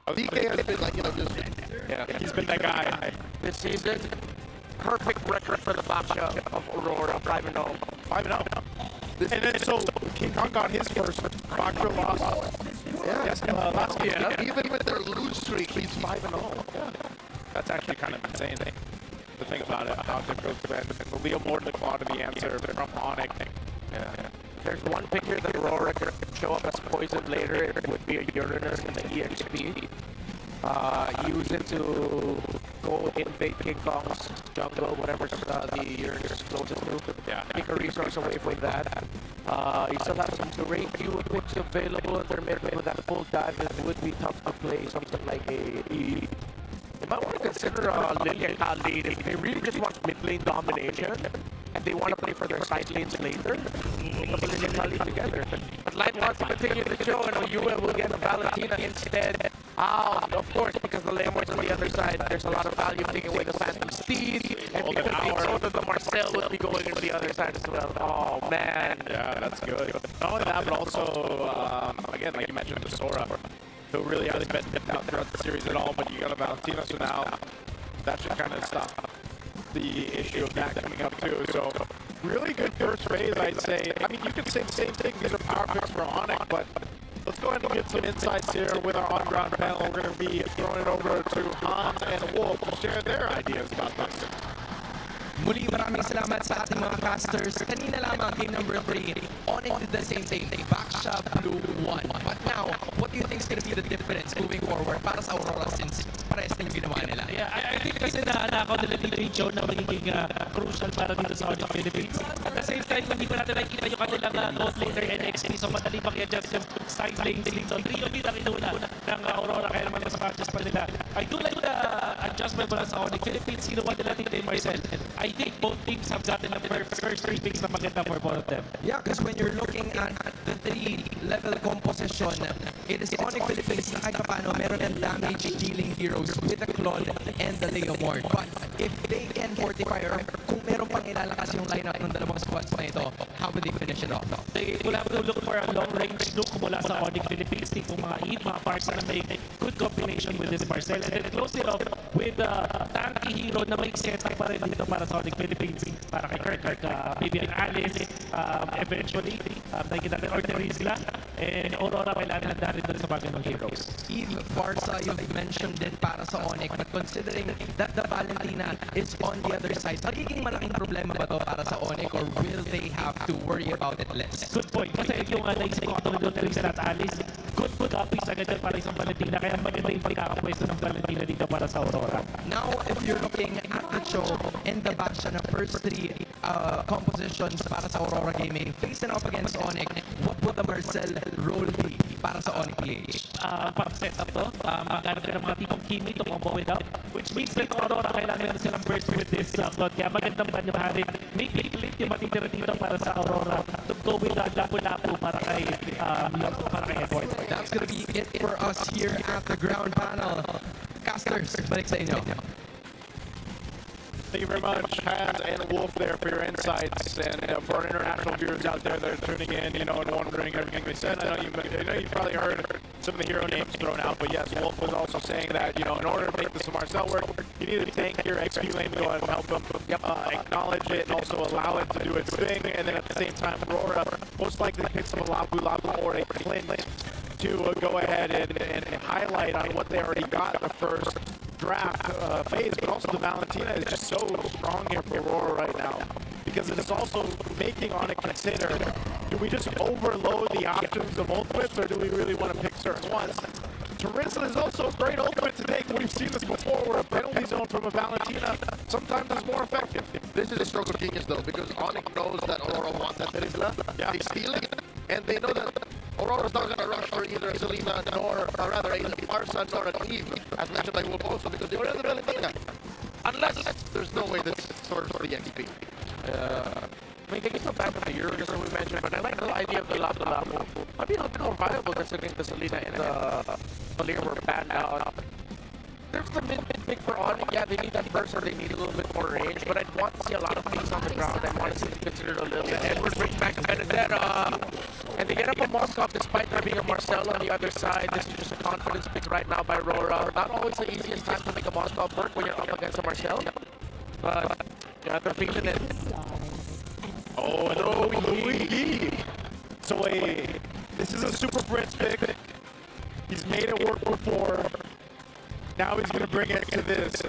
DK has been like, just... Yeah, he's been that guy. This season, perfect record for the Baksha of Aurora, 5-0. 5-0. And then so King Kong got his first Baksha loss. Yeah. Yes, last year. Even with their lose streak, he's 5-0. Yeah. That's actually kind of insane. The thing about it, how difficult it's been. The Leo Morton claw to the answer from ONIC. Yeah. There's one pick here that Aurora could show up as poison later. It would be a Uranus and the EXP. Use it to go invade King Kong's jungle, whatever the Uranus is closest to. Yeah. Take a resource away from that. You still have some terrain queue picks available in their mid with that full dive. It would be tough to play something like a... You might want to consider Lilia Kali if they really just want mid lane domination and they want to play for their side lanes later. Pick up Lilia Kali together. But Light wants to continue the show and UL will get a Valentina instead. Of course, because the Lemurs on the other side, there's a lot of value taking away the Phantom Steed, and because they know that the Marcel will be going into the other side as well. Oh man. Yeah, that's good. Not only that, but also, again, like you mentioned, the Sora, who really hasn't been out throughout the series at all, but you got a Valentina, so now that should kind of stop the issue of that coming up too. So really good first phase, I'd say. I mean, you could say the same thing. These are power picks for ONIC, but let's go ahead and get some insights here with our on-ground panel. We're going to be throwing it over to Hans and Wolf to share their ideas about this. Muli, maraming salamat sa ating mga casters. Kanina lamang, game number 3, ONIC did the same thing. They Baksha blew 1. But now, what do you think is going to be the difference moving forward para sa Aurora since parehas na yung ginawa nila? Yeah, I think kasi naanakaw nila dito yung show na magiging crucial para dito sa ONIC Philippines. At the same time, hindi pa natin nakikita yung kanilang gold later NXP. So madali pag-adjust yung side lanes dito. Trio din ang inuna ng Aurora kaya naman sa matches pa nila. I do like the adjustment para sa ONIC Philippines. Sino man nila dito yung Marcel. I think both teams have gotten the first 3 picks na maganda for both of them. Yeah, because when you're looking at the 3-level composition, it is ONIC Philippines na kahit paano meron ng damage dealing heroes with the Claude and the Leomord. But if they can fortify or kung meron pang ilalakas yung lineup ng dalawang squads na ito, how would they finish it off? They will have to look for a long-range look mula sa ONIC Philippines. Tipong mga Eve, mga Parsa na may good combination with this Marcel. And then close it off with tanky hero na may setup pa rin dito para sa ONIC Philippines. Para kay Kirk, maybe an Alice, eventually, nakikita natin ordinary sila. And Aurora kailangan handa rin doon sa mga ganong heroes. Eve, Farsa, you've mentioned din para sa ONIC, but considering that the Valentina is on the other side, magiging malaking problema ba to para sa ONIC or will they have to worry about it less? Good point. Kasi yung naisip ko katulad doon Teresa at Alice, good copies agad yan para isang Valentina. Kaya maganda yung pagkakapwesto ng Valentina dito para sa Aurora. Now, if you're looking at the show and the Baksha na first 3 compositions para sa Aurora Gaming, facing off against ONIC, what would the Marcel role be para sa ONIC PH? Pag-set up to, maghanap ka ng mga tipong Kimi to combo it up, which means that Aurora kailangan na silang burst with this Claude. Kaya magandang banyabahanin. May click yung matitira dito para sa Aurora to go with the lapu-lapu para kay Edward. That's gonna be it for us here at the ground panel. Casters, balik sa inyo. Thank you very much, Hans and Wolf, there for your insights, and for our international viewers out there that are tuning in, and wondering everything they said. I know you probably heard some of the hero names thrown out, but yes, Wolf was also saying that in order to make this Marcel work, you need to tank your XP lane to go ahead and help them acknowledge it and also allow it to do its thing, and then at the same time, RORA most likely picks up a Lapu or a Clint to go ahead and highlight on what they already got the first draft phase, but also the Valentina is just so strong here for Aurora right now. Because it is also making ONIC consider, do we just overload the options of ultimates, or do we really want to pick certain ones? TWIS is also a great ultimate to take. We've seen this before, where a penalty zone from a Valentina sometimes is more effective. This is a stroke of genius, though, because ONIC knows that Aurora wants that Terizla. Yeah. They steal it, and they know that Aurora's not going to rush for either Selena nor, rather, either Marsa nor an Eve, as mentioned by Wolf also, because they were in the Valentina. Unless there's no way that's sort of for the XP. I mean, they can still back up the Euros, as we mentioned, but I like the idea of the Lapu-Lapu. Might be a little bit more viable considering the Selena and the Valir were banned out. There's the mid-pick for ONIC. Yeah, they need that burst or they need a little bit more range, but I'd want to see a lot of things on the ground. I want to see them considered a little bit. Edward brings back Benedetta, and they get up on Moskov despite there being a Marcel on the other side. This is just a confidence pick right now by RORA. Not always the easiest time to make a Moskov work when you're up against a Marcel, but yeah, they're feeling it. Oh, no, Louis. So this is a super Prince pick. He's made it work before. Now he's going to bring it to this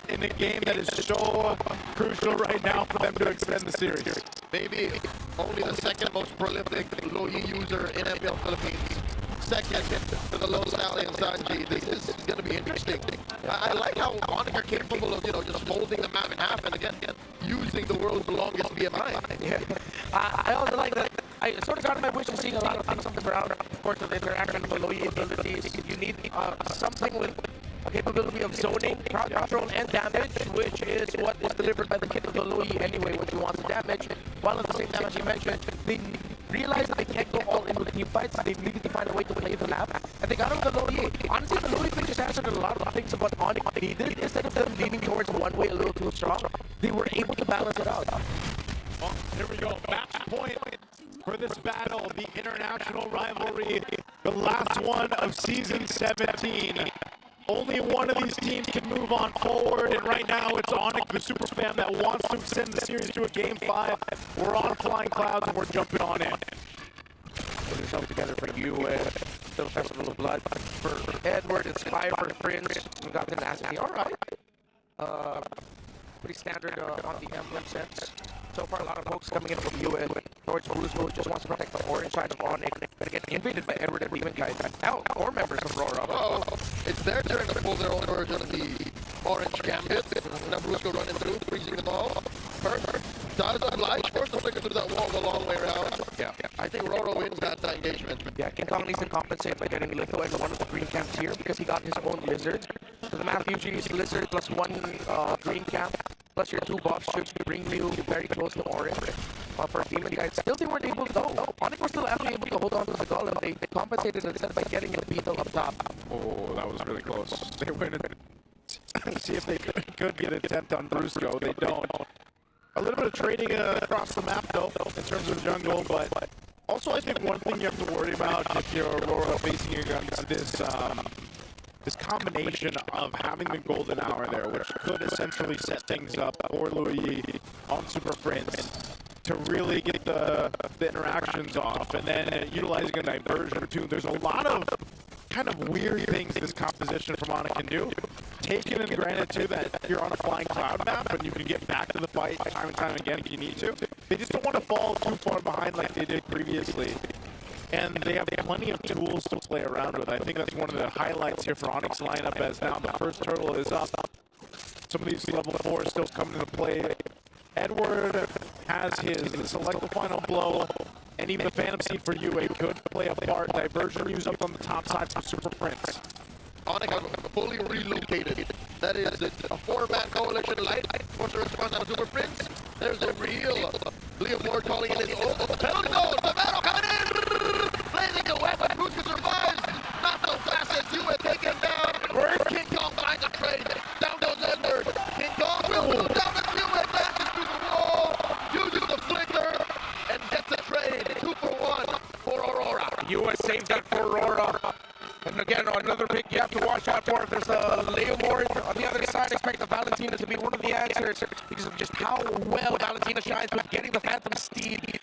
in a game that is so crucial right now for them to extend the series. Maybe only the second most prolific Loyi user in MPL Philippines. Second to the low Sally and Sanji. This is going to be interesting. I like how ONIC are capable of, just folding the map in half and again, using the world's longest BMI. Yeah. I also like that. I sort of got my wish of seeing a lot of things on the ground. Of course, the interaction with the Loyi abilities. You need something with a capability of zoning, crowd control, and damage, which is what is delivered by the kit of the Loyi anyway, when she wants to damage. While at the same time, as you mentioned, they realize that they can't go all in with team fights, so they needed to find a way to play the map, and they got it with the Loyi. Honestly, the Loyi thing just answered a lot of things about ONIC needed. Instead of them leaning towards one way a little too strong, they were able to balance it out. Well, here we go. Match point for this battle, the international rivalry, the last one of Season 17. Only one of these teams can move on forward, and right now it's ONIC, the super fam, that wants to extend the series to a Game 5. We're on flying clouds, and we're jumping on in. Put yourself together for you, still Festival of Blood. For Edward, it's Fire for Fringe. We got the Nasty. All right. Pretty standard on the emblem sense. So far, a lot of folks coming in from you, George Brusco just wants to protect the orange side of ONIC. But get invaded by Edward and Demon guys now, or members of RORA. Oh, it's their turn to pull their own version of the orange gambit. Now Brusco running through, freezing them all. Perfect. Does oblige, forced to flicker through that wall the long way around. Yeah. I think RORA wins that engagement. Yeah, King Kong needs to compensate by getting Litho and one of the green camps here because he got his own lizard. So the math usually is lizard plus one green camp, plus your 2 buffs should bring you very close to orange. For Demon guys, still they weren't able to go. ONIC was still actually able to hold on to the golem. They compensated instead by getting a beetle up top. Oh, that was really close. They went and see if they could get an attempt on Brusco. They don't. A little bit of trading across the map, though, in terms of jungle, but also I think one thing you have to worry about if you're Aurora facing against this combination of having the golden hour there, which could essentially set things up for Louis on Super Prince to really get the interactions off, and then utilizing a diversion too. There's a lot of kind of weird things this composition from ONIC can do. Taken and granted too that you're on a flying cloud map and you can get back to the fight time and time again if you need to. They just don't want to fall too far behind like they did previously. And they have plenty of tools to play around with. I think that's one of the highlights here for ONIC's lineup, as now the first turtle is up. Some of these level 4s still coming into play. Edward has his select the final blow, and even the Phantom Seed for UA could play a part. Diversion used up on the top side for Super Prince. ONIC have fully relocated. That is a 4-man coalition light forced to respond on Super Prince. There's a real Leomord calling in his own penalty zone. The battle coming in! Blazing the weapon, Brusco survives. Not so fast as you had taken down. King Kong finds a trade. Down goes Edward. King Kong will move down the field, advances through the wall, uses the flicker, and gets a trade. 2 for 1 for Aurora. US saved that for Aurora. And again, another pick you have to watch out for. If there's a Leomord on the other side, expect the Valentina to be one of the answers because of just how well Valentina shines with getting the Phantom Steed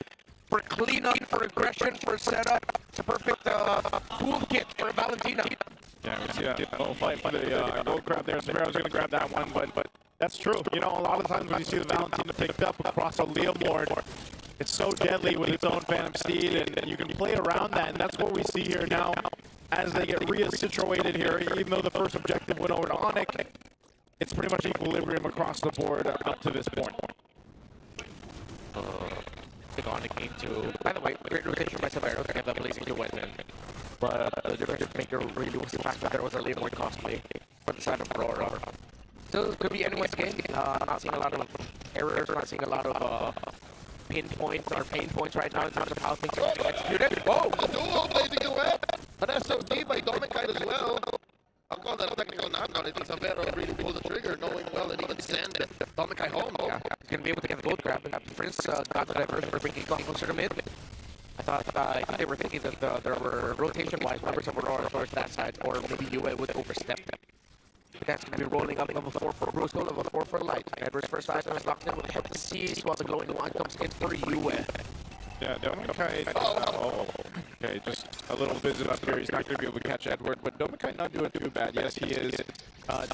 for cleanup, for aggression, for setup. It's a perfect toolkit for Valentina. Yeah, we see that little fight for the gold grab there. Severo's going to grab that one, but that's true. You know, a lot of times when you see the Valentina picked up across a Liam Lord, it's so deadly with its own Phantom Steed, and you can play around that, and that's what we see here now as they get situated here. Even though the first objective went over to ONIC, it's pretty much equilibrium across the board up to this point. I think ONIC came to, by the way, great rotation by Severo to get that Blazing Duet in. But the difference maker really was the fact that there was a little more costly for the side of RORA. So it could be anyone's game. Not seeing a lot of errors, not seeing a lot of pinpoints or pain points right now in terms of how things are being executed. Whoa! The duo Blazing Duet, an SOD by Dominic as well. I'll call that a technical knockout. I think Severo really pulled the trigger, knowing well that he can send Dominic home. Yeah, he's going to be able to get the gold grab. Prince got the diversion for bringing Gong closer to mid. I think they were thinking that there were rotation-wise members of Aurora towards that side, or maybe UA would overstep them. But that's going to be rolling up level 4 for Brusco, level 4 for Light. Edward's first item is locked in with Head to Seize, while the glowing one comes in for UA. Yeah, Dominic. Okay, just a little visit up here. He's not going to be able to catch Edward, but Dominic not doing too bad. Yes, he is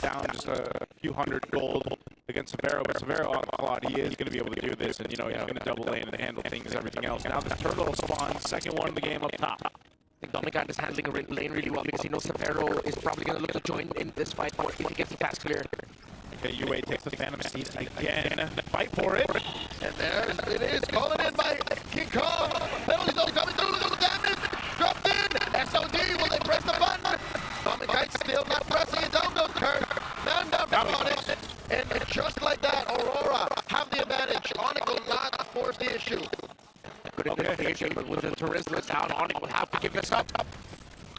down just a few hundred gold against Severo, but Severo on Claude, he is going to be able to do this, and you know, he's going to double lane and handle things, everything else. Now the turtle spawns, second one in the game up top. I think Dominic is handling the lane really well because he knows Severo is probably going to look to join in this fight if he gets the fast clear. Okay, UA takes the Phantom Steed again. Fight for it. And there it is, calling in by King Kong. Penalties only coming through, little damage. Dropped in. SOD, will they press the button? Dominic still not pressing it down, goes Kurt. Man down on it. And just like that, Aurora have the advantage. ONIC will not force the issue. Good identification, but with the Touristless down, ONIC will have to give this up.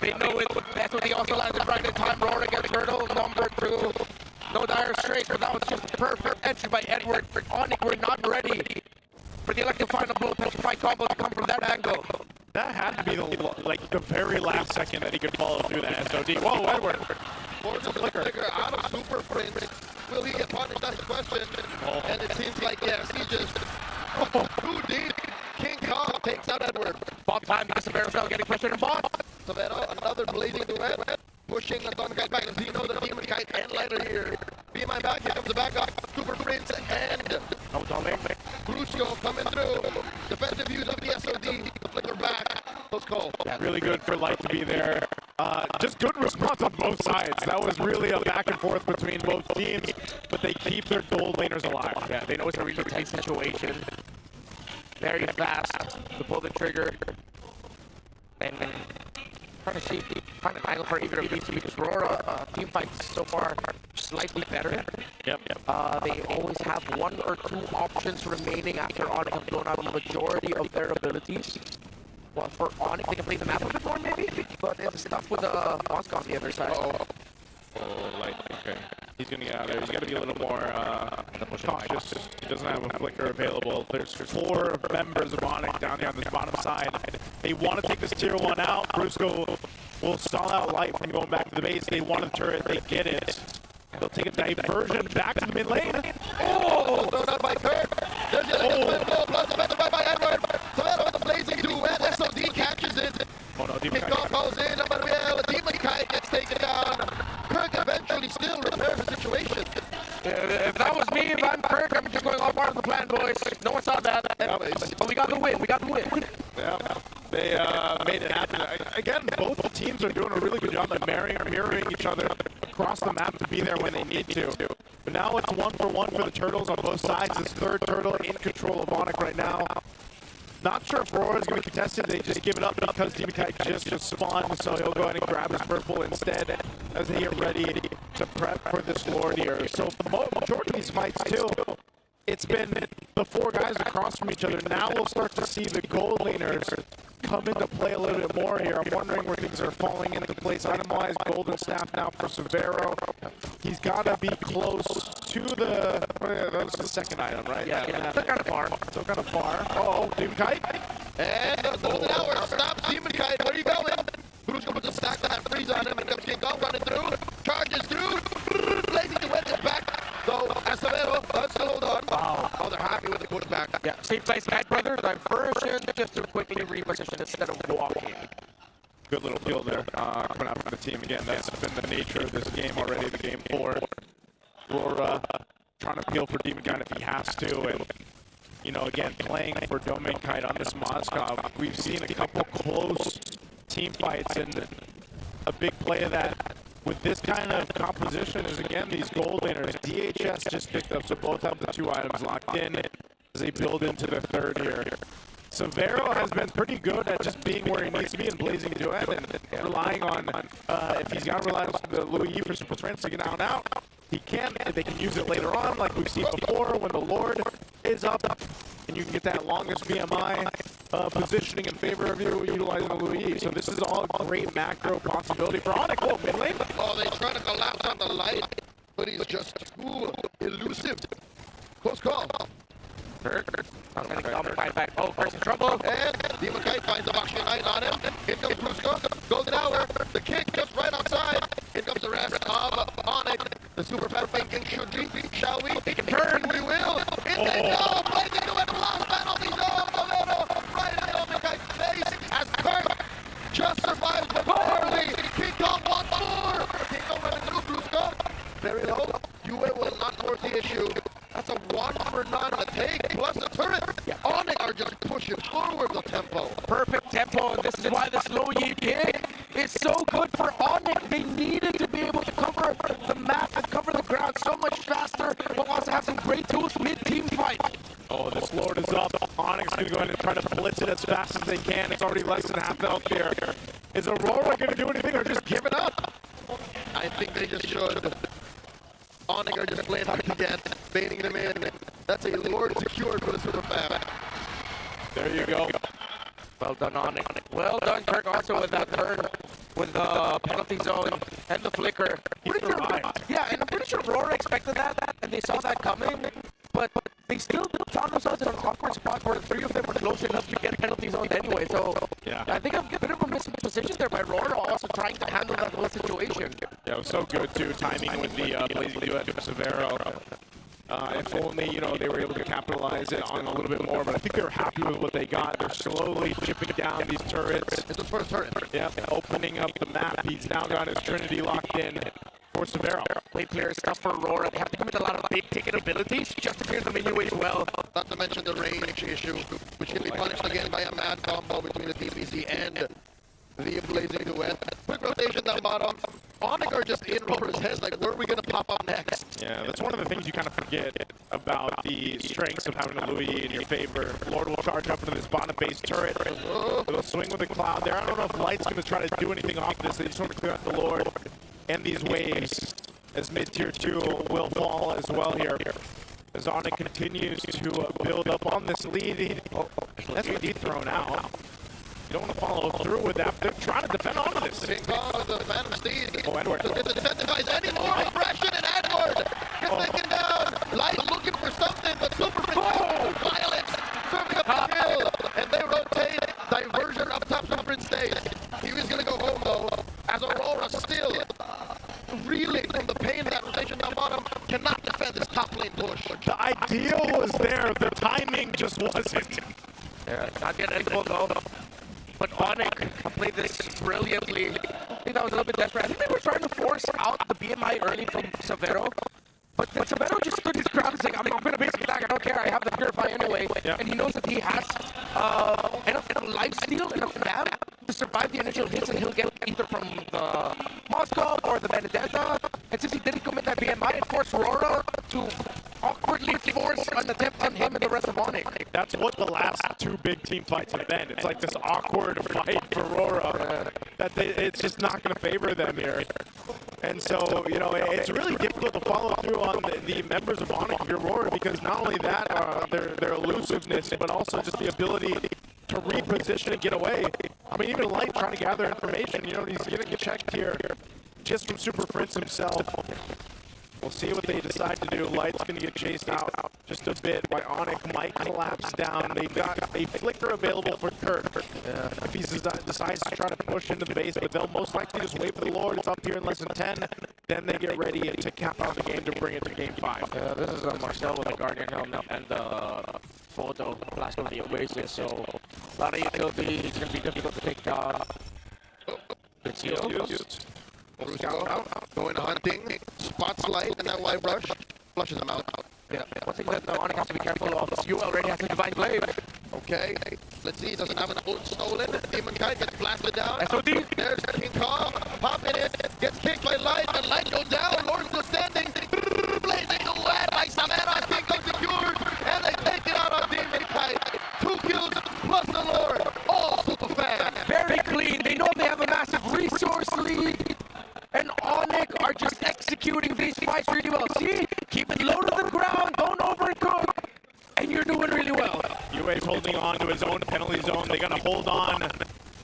They know it. That's what he also landed right in time. RORA gets Turtle, number 2. No dire straits, but that was just perfect entry by Edward. ONIC were not ready for the elective final blow petrify combo to come from that angle. That had to be the very last second that he could follow through that SOD. Whoa, Edward! Forces the flicker out of Super Prince. Will he get punished? That's the question. And it seems like, yes, he just too deep. King Kong takes out Edward. Bot time because Severo's now getting pressure in bot. Severo, another Blazing Duet. Pushing the Dominic back. Does he know the Demon Kite and Lighter here? BMI back, here comes the backup. Super Prince and Brusco coming through. Defensive use of the SOD. The flicker back. Close call. Yeah, really good for Light to be there. Just good response on both sides. That was really a back and forth between both teams, but they keep their gold laners alive. Yeah, they know it's a really tight situation. Very fast to pull the trigger. And trying to find an angle for either of these because RORA team fights so far slightly better. Yep. They always have 1 or 2 options remaining after ONIC have blown out the majority of their abilities. Well, for ONIC, they can play the map a bit more maybe, but it's tough with the Moscow on the other side. Oh, Light, okay. He's going to get out of there. He's got to be a little more cautious. He doesn't have a flicker available. There's 4 members of ONIC down here on this bottom side. They want to take this tier 1 out. Brusco will stall out Light from going back to the base. They want a turret. They get it. They'll take a diversion back to the mid lane. Oh! Thrown out by Kurt. There's the other blow. Plus the better by Edward. Severo with the Blazing Duet. SOD catches it. Oh no, Demon Kickoff goes in. But yeah, the Demon Kite gets taken down. Kirk eventually still repairs the situation. If that was me, if I'm Kirk, I'm just going all part of the plan, boys. No one saw that. But we got the win. Yeah, they made it happen. Again, both teams are doing a really good job of mirroring each other across the map to be there when they need to. But now it's 1-for-1 for the Turtles on both sides. This third Turtle in control of ONIC right now. Not sure if RORA is going to contest it. They just give it up because Demon Kite just spawned, so he'll go ahead and grab his purple instead as they get ready to prep for this Lord here. So the majority of these fights too, it's been the 4 guys across from each other. Now we'll start to see the gold laners come into play a little bit more here. I'm wondering where things are falling into place. Item-wise, golden staff now for Severo. He's got to be close to the... that was the second item, right? Yeah. Still kind of far. Oh, Demon Kite. And the golden hour stops Demon Kite. Where are you going? Brusco puts a stack of that freeze on him and comes King Kong running through. Charges through. Blazing Duet is back. So, Severo, still hold on. Wow. Oh, they're happy with the pushback. Yeah, same place, Kite Brother. Diversion just to quickly reposition instead of walking. Good little kill there coming out from the team again. That's been the nature of this game already, the game 4. RORA trying to peel for Demon Guy if he has to, and you know, again, playing for Domain Kite on this Moscow. We've seen a couple close team fights, and a big play of that with this kind of composition is, again, these gold laners. DHS just picked up, so both have the 2 items locked in as they build into their 3rd here. Severo has been pretty good at just being where he needs to be and blazing duet and relying on, if he's got to rely on the Louis for super strength to get out and out, he can. They can use it later on, like we've seen before, when the Lord is up, and you can get that longest BMI positioning in favor of you utilizing the Louis. So this is all a great macro possibility for ONIC. Oh, mid lane. Oh, they trying to collapse on the light, but he's just too elusive. Close call. I'm going to come right back. Oh, Curse in trouble. And Demon Kite finds a Bakshi Knight on him. Here comes Brusco. Golden Hour. The kick just right outside. Here comes the rest of ONIC. The super fat thinking should we? Shall we? He can turn. We will. In they go. Blazing to it. Last penalty zone. Toledo. Right in Demon Kite's face. As Kirk just survives but barely. King Kong wants more. King Kong running through Brusco. Very low. UA will not force the issue. That's a 1-for-none take, plus a turret. ONIC are just pushing forward the tempo. Perfect tempo, and this is why this low Yi kick is so good for ONIC. They needed to be able to cover the map and cover the ground so much faster, but also have some great tools mid-team fight. Oh, this Lord is up. ONIC's going to go ahead and try to blitz it as fast as they can. It's already less than half health here. Is Aurora going to do anything or just give it up? I think they just should. ONIC are just playing hard to get, baiting them in. That's a Lord secured for the super fab. There you go. Well done, ONIC. Well done, Kirk, also with that turn, with the penalty zone and the flicker. Yeah, and I'm pretty sure RORA expected that, and they saw that coming, but they still found themselves in an awkward spot where the 3 of them were close enough to get penalty zoned anyway, so yeah. I think a bit of a misposition there by RORA, also trying to handle that whole situation. Yeah, it was so good, too, timing with the blazing duet from Severo. If only, you know, they were able to capitalize it on a little bit more, but I think they were happy with what they got. They're slowly chipping down these turrets. It's the first turret. Yeah, opening up the map. He's now got his Trinity locked in for Severo. Late player stuff for RORA. They have to commit a lot of big ticket abilities just to clear the menu as well. Not to mention the range issue, which can be punished again by a mad combo between the DPC and the blazing duet. Quick rotation down bottom. ONIC are just in RORA's heads, like, where are we going to pop up next? Yeah, that's one of the things you kind of forget about the strengths of having a Louis in your favor. Lord will charge up into this bottom base turret. It'll swing with a cloud there. I don't know if Light's going to try to do anything off this. They just want to clear out the Lord and these waves as mid-tier 2 will fall as well here. As ONIC continues to build up on this lead. That's what he's thrown out. You don't want to follow through with that. They're trying to defend onto this. King Kong with the Phantom Steed. Oh, Edward. To disincentivize any more aggression, and Edward gets taken down. Light looking for something, but Super violence serving up the hill, and they rotate. Diversion up top. Super stays. He was going to go home, though, as Aurora still reeling from the pain of that rotation down bottom. Cannot defend this top lane push. The ideal was there. The timing just wasn't. Yeah, not yet equal, though. But ONIC played this brilliantly. I think that was a little bit desperate. I think they were trying to force out the BMI early from Severo. But Severo just stood his ground. He's like, I'm going to basic attack. I don't care. I have the Purify anyway. Yeah. And he knows that he has enough lifesteal, enough fab to survive the initial hits, and he'll get either from the Moscow or the Benedetta. And since he didn't commit that BMI, it forced RORA to awkwardly force an attempt on him and the rest of ONIC. That's what the last 2 big team fights have been. It's like this awkward fight for RORA that it's just not going to favor them here. And so, you know, it's really difficult to follow through on the members of ONIC if you're RORA, because not only that, their elusiveness, but also just the ability to reposition and get away. I mean, even Light trying to gather information, you know, he's getting checked here just from Super Prince himself. We'll see what they decide to do. Light's going to get chased out just a bit by ONIC. Might collapse down. They've got a flicker available for Kirk if he decides to try to push into the base, but they'll most likely just wait for the Lord. It's up here in less than 10. Then they get ready to cap out the game to bring it to game 5. This is Marcel with the Guardian helmet and the photo flash of the Oasis, so a lot of utility. It's going to be difficult to take steal. Going hunting, spots light, and that wide brush flushes him out. Yeah, one thing that ONIC has to be careful of is you already has a Divine Blade. Okay, let's see, he doesn't have an ult stolen. Demon Kite gets blasted down. SOD. There's King Kong, popping in, gets kicked by Light, and Light goes down. Lord still standing, blazing away by Samara. King Kong secured, and they take it out on Demon Kite. 2 kills plus the Lord, all super fan. Very clean. They know they have a massive resource lead. And ONIC are just executing these fights really well. See? Keep it low to the ground. Don't overcook. And you're doing really well. UA's holding on to his own penalty zone. They gotta hold on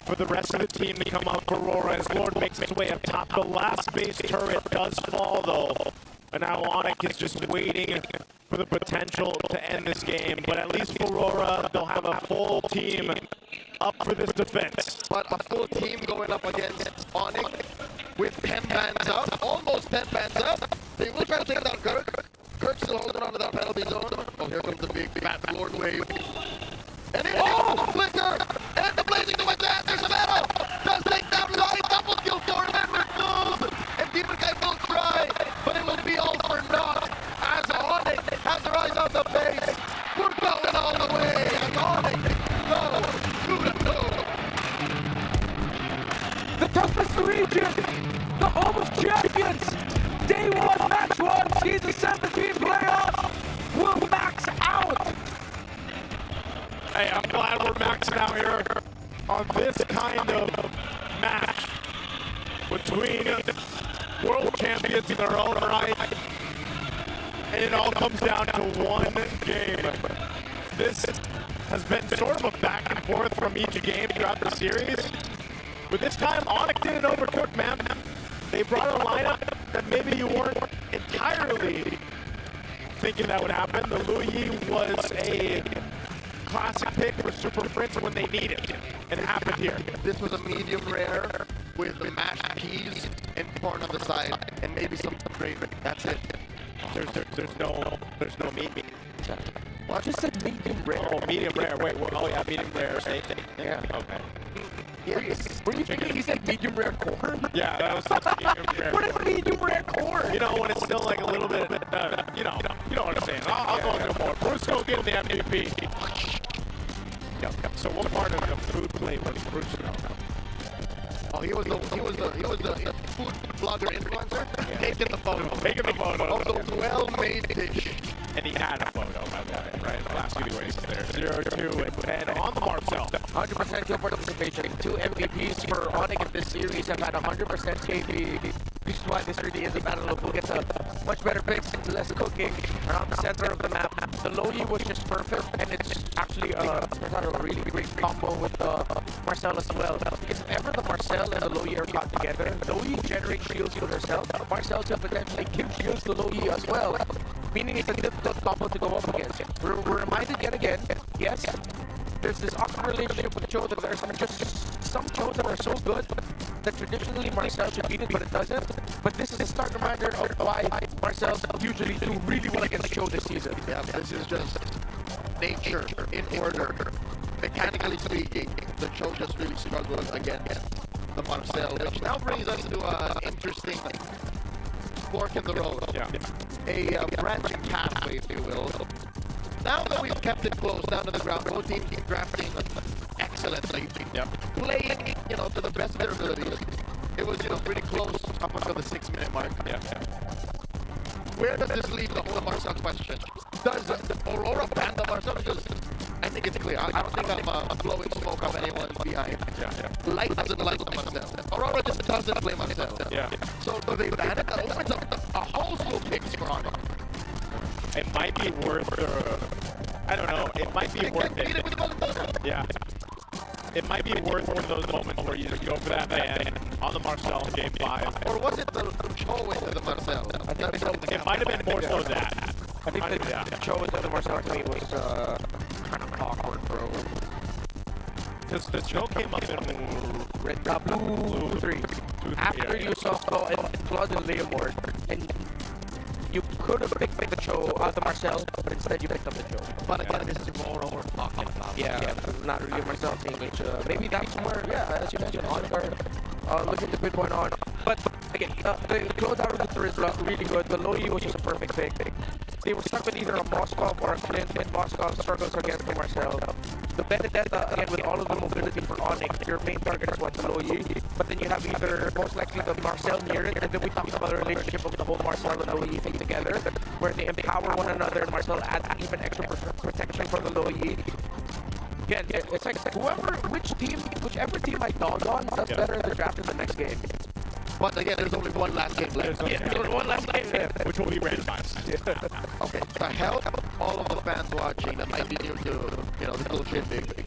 for the rest of the team to come up for RORA as Lord makes his way up top. The last base turret does fall though. And now ONIC is just waiting for the potential to end this game. But at least for RORA, they'll have a full team up for this defense. But a full team going up against ONIC with 10 bands up, almost 10 bands up. They will try to take down Kirk. Kirk's still holding on to that penalty zone. Oh, here comes the big fat Lord wave. And here Flicker! And the blazing to that. There's a battle! Does take down Light, double kill for him, and moves! And Demon Kite will try, but it will be all for naught. As ONIC has their eyes on the base. We're going all the way as ONIC go to the The toughest region, the home of champions. Day 1, match 1, season 17 playoffs will max out. Hey, I'm glad we're maxing out here on this kind of match between world champions in their own right. And it all comes down to one game. This has been sort of a back and forth from each game throughout the series. But this time, ONIC didn't overcook, man. They brought a lineup that maybe you weren't entirely thinking that would happen. The Louis was a classic pick for Super Prince when they need it, and it happened here. This was a medium rare with the mashed peas and corn on the side, and maybe some gravy. That's it. There's no meat. What? Just said medium rare. Oh, medium rare. Wait. Oh yeah, medium rare steak. Yeah. Okay. Were you thinking he said medium rare corn? Yeah, that was medium rare. What is medium rare corn? You know, when it's still like a little bit, you know what I'm saying. I'll go into more. Bruce go get the MVP. Yep. So what part of the food plate was Bruce go? Oh, he was the food blogger influencer taking the photo. Of the well-made dish. And he had a photo, by the way, right? The last few ways there. 0-2 and 10 on the Marcel. 100% kill participation. 2 MVPs for ONIC in this series have had 100% KP. This is why this really is a battle of who gets a much better picks, less cooking around the center of the map. The Loyi was just perfect, and it's actually a really great combo with Marcel as well. If ever the Marcel and the Loyi are caught together, Loyi generates shields for herself. Marcel could potentially give shields to Loyi as well, meaning it's a difficult combo to go up against. We're reminded yet again, yes, there's this awkward relationship with Cho that there's just some Chos that are so good that traditionally Marcel should beat it, but it doesn't. But this is a stark reminder of why Marcel usually do really well against Cho this season. Yeah, this is just nature in order. Mechanically speaking, the Cho just really struggled against the Marcel, which now brings us to an interesting fork in the road. Yeah. A branching pathway, if you will. Now that we've kept it close down to the ground, both teams keep drafting excellently. Yep. Playing, to the best of their abilities. It was, pretty close up until the 6-minute mark. Yeah. Where does this leave the whole Marcel question? Does Aurora ban the Marcel? Because I think it's clear. I don't think I'm blowing smoke up anyone's behind. Yeah. Light doesn't like the Marcel. Aurora just doesn't play Marcel. Yeah. So do they ban it? That opens up a whole school picks for Aurora. It might be worth I don't know. It might be worth it. Yeah. It might be worth one of those moments where you just go for that ban on the Marcel in Game 5. Or was it the Cho into the Marcel? I think it might have been more so that. I think the Cho into the Marcel to me was kind of awkward, bro. Because the Cho came up in red, blue 3. After you saw Claude and Leomord, and you could have picked the Cho, the Marcel, but instead you picked up the Cho. But again, this is RORA we're talking about. Yeah, not really a Marcel team, which maybe that's where, as you mentioned, ONIC looking to pinpoint on. But again, the closeout of the third is really good. The low E was just a perfect pick. They were stuck with either a Moskov or a Clint, and Moskov struggles against the Marcel. The Benedetta, again, with all of the mobility for ONIC, your main target is what, the low E. But then you have either, most likely, the Marcel near it, and then we talked about the relationship of the whole Marcel and low E thing together, where they empower one another, and Marcel adds even extra protection for the low E. Again, it's like whichever team I dog on does better in the draft in the next game. But again, there's only one last game left. There's only one last game left. Which will be randomized. Okay, to help all of the fans watching that might be new to, the bullshit big.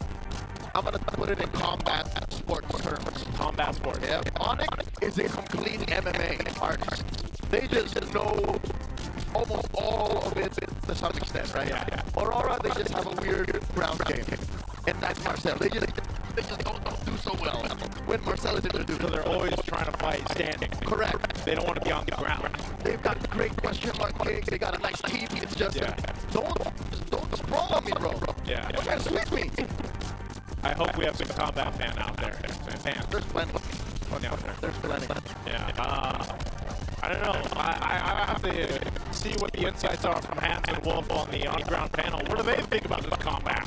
I'm gonna put it in combat sports terms. Combat sports. Yeah, ONIC is a complete MMA artist. They just know almost all of it to some extent, right? Yeah. Aurora, they just have a weird ground game. And that's Marcel. They just don't do so well when Marcel is introduced. So they're always trying to fight standing. Correct. They don't want to be on the ground. They've got great question mark kicks. They got a nice keep. It's just don't sprawl on me, bro. Yeah. Don't try to switch me. I hope we have some combat fan out there. There's plenty. Plenty out there. There's plenty. Yeah. I don't know. I have to see what the insights are from Hans and Wolf on the on-ground panel. What do they think about this combat?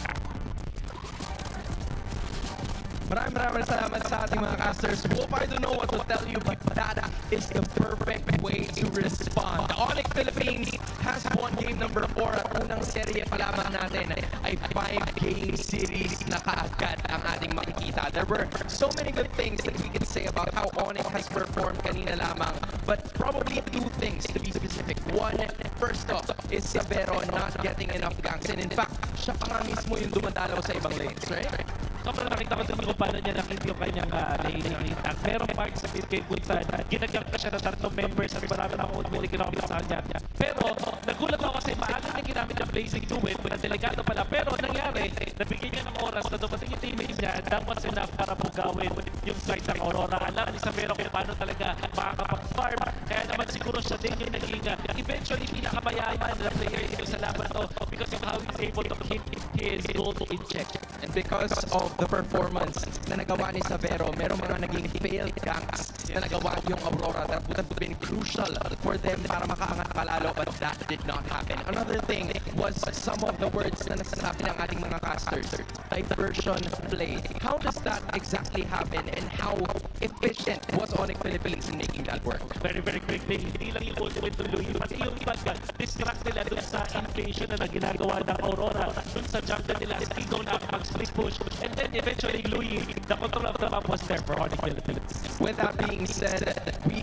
Maraming salamat sa ating mga casters. Wolf, I don't know what to tell you, but that is the perfect way to respond. The ONIC Philippines has won game number 4 at unang serye pa lamang natin ay 5-game series na kaagad ang ating makikita. There were so many good things that we can say about how ONIC has performed kanina lamang, but probably 2 things to be specific. One, first off, is Sabero not getting enough ganks. And in fact, siya pa nga mismo yung dumadalaw sa ibang lanes, right? Sobrang nakita ko din kung paano niya nakita yung kanyang lane intact. Pero part sa mid-game kung saan ginagyak na siya ng 3 members at marami na akong umilikinamit sa kanya. Pero nagulat ako kasi maaga niya ginamit yung blazing to win. Delikado pala. Pero nangyari, nabigyan niya ng oras na dumating yung teammate niya. That was enough para bugawin yung side ng Aurora. Alam ni Sabero kung paano talaga makakapag-farm. Kaya naman siguro siya din yung naging eventually pinakamayaman na player dito sa laban to because of how he's able to keep his gold in check. And because of the performance na nagawa ni Sabero, merong mga naging failed ganks na nagawa yung Aurora that would have been crucial for them para makaangat palalo, but that did not happen. Another thing was some of the words na nasasabi ng ating mga casters. Diversion play. How does that exactly happen and how efficient was ONIC Philippines in making that work? Very, very quickly. Hindi lang yung ultimate tuloy. Pati yung ibang distract nila dun sa invasion na ginagawa ng Aurora. Dun sa jungle nila, still up, mag-split push. And then eventually, Louis, the control of the map was there for ONIC Philippines. With that being said,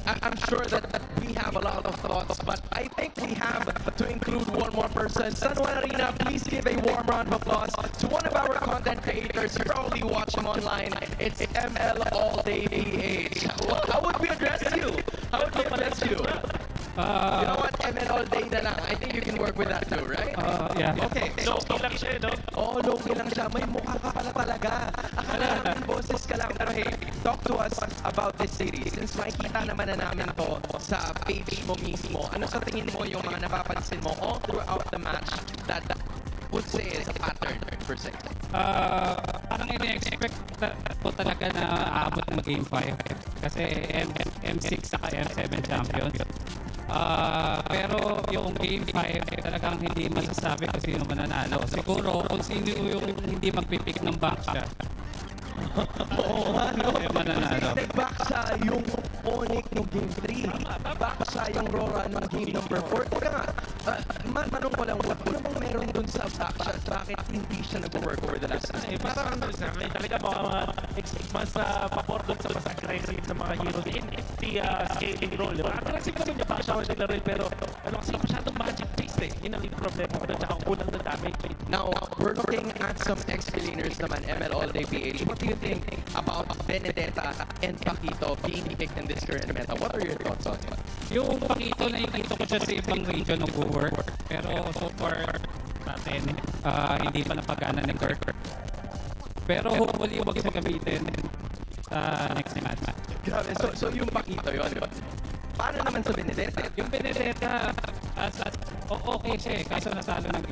I'm sure that we have a lot of thoughts, but I think we have to include one more person. San Juan Arena, please give a warm round of applause to one of our content creators. You probably watch him online. It's ML All Day PH. How would we address you? How would we address you? You know what? ML All Day na lang. I think you can work with that too, right? Yeah. Okay. So, lang siya, no? Oo, low-key lang siya. May mukha ka pala talaga. Akala namin boses ka lang. Pero hey, talk to us about this series. Since makikita naman na namin to sa page mo mismo, ano sa tingin mo yung mga napapansin mo all throughout the match that would say is a pattern per se? Parang ini-expect ko talaga na aabot ng Game 5. Kasi M6 saka M7 champions. Pero yung Game 5 talagang hindi masasabi kung sino mananalo. Siguro kung sino yung hindi magpipick ng back siya. Oo nga, no? Mananalo. Nag-back siya yung ONIC nung Game 3. Back siya yung RORA nung Game number 4. Teka nga, manong ko lang, ano bang meron dun sa back shot? Bakit hindi siya nag-work over the last season? Parang sa akin, talaga mga mas na papor doon sa mas aggressive ng mga heroes in the scaling role. Aggressive naman niya pa siya nila rin, pero kasi masyadong magic-based eh. Yun ang problema ko doon, tsaka kulang na damage. Now, we're looking at some explainers naman, ML All Day PH. What do you think about Benedetta and Paquito being picked in this current meta? What are your thoughts on it? Yung Paquito, nakikita ko siya sa ibang region ng work. Pero so far natin, hindi pa napagana ng Kirk. Pero hopefully huwag siya gamitin sa next match. Grabe, so yung Paquito yun. Paano naman sa Benedetta? Yung Benedetta, okay siya eh, kaso natalo ng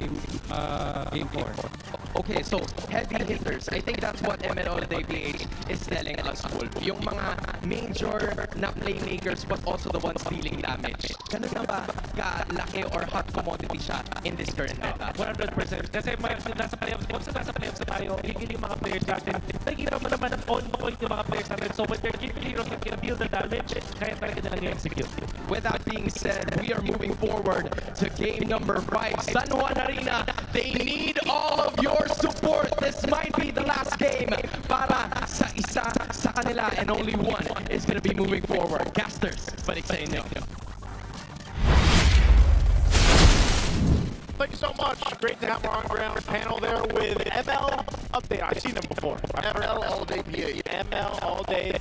game 4. Okay, so heavy hitters. I think that's what ML All Day PH is telling us, Wolf. Yung mga major na playmakers but also the ones dealing damage. Ganun na ba kalaki or hot commodity siya in this current meta? 100%. Kasi nasa playoffs, kung nasa playoffs na tayo, yung mga players natin, nakikita mo naman on point yung mga players natin. So when they're giving heroes that can deal the damage, kaya talaga nilang i-execute. With that being said, we are moving forward to game number 5. San Juan Arena, they need all of your support. This might be the last game para sa isa sa kanila and only one is going to be moving forward. Casters, balik sa inyo. Thank you so much. Great to have our on-ground panel there with ML Update. I've seen them before. ML All Day PH. ML All Day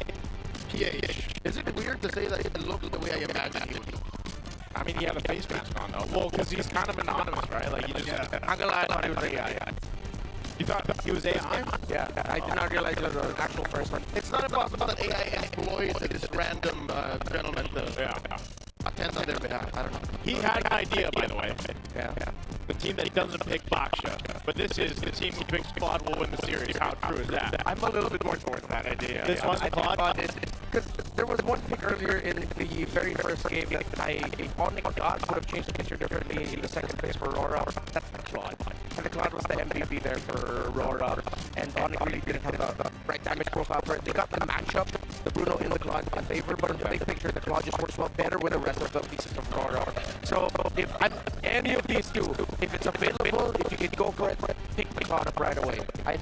PH. Is it weird to say that it looked the way I imagined he would look? I mean, he had a face mask on though. Well, because he's kind of anonymous, right? Like he just. I'm gonna lie, I thought he was AI. You thought he was AI? Yeah, I did not realize it was an actual person. It's not impossible that AI employed this random gentleman to attend on their behalf. I don't know. He had an idea, by the way. Yeah. The team that doesn't pick Baksha, but this is the team who picks Claude will win the series. How true is that? I'm a little bit more towards that idea. This one's Claude? Because there was one pick earlier in the very first game that ONIC God could have changed the picture differently in the second place for RORA. That's the Claude. And the Claude was the MVP there for RORA. And ONIC really didn't have the right damage profile for it. They got the matchup, the Bruno in the Claude in favor, but in the big picture, the Claude just works well better with the rest of the pieces of RORA. So if any of these two, if it's available, if you can go for it, pick the Claude up right away.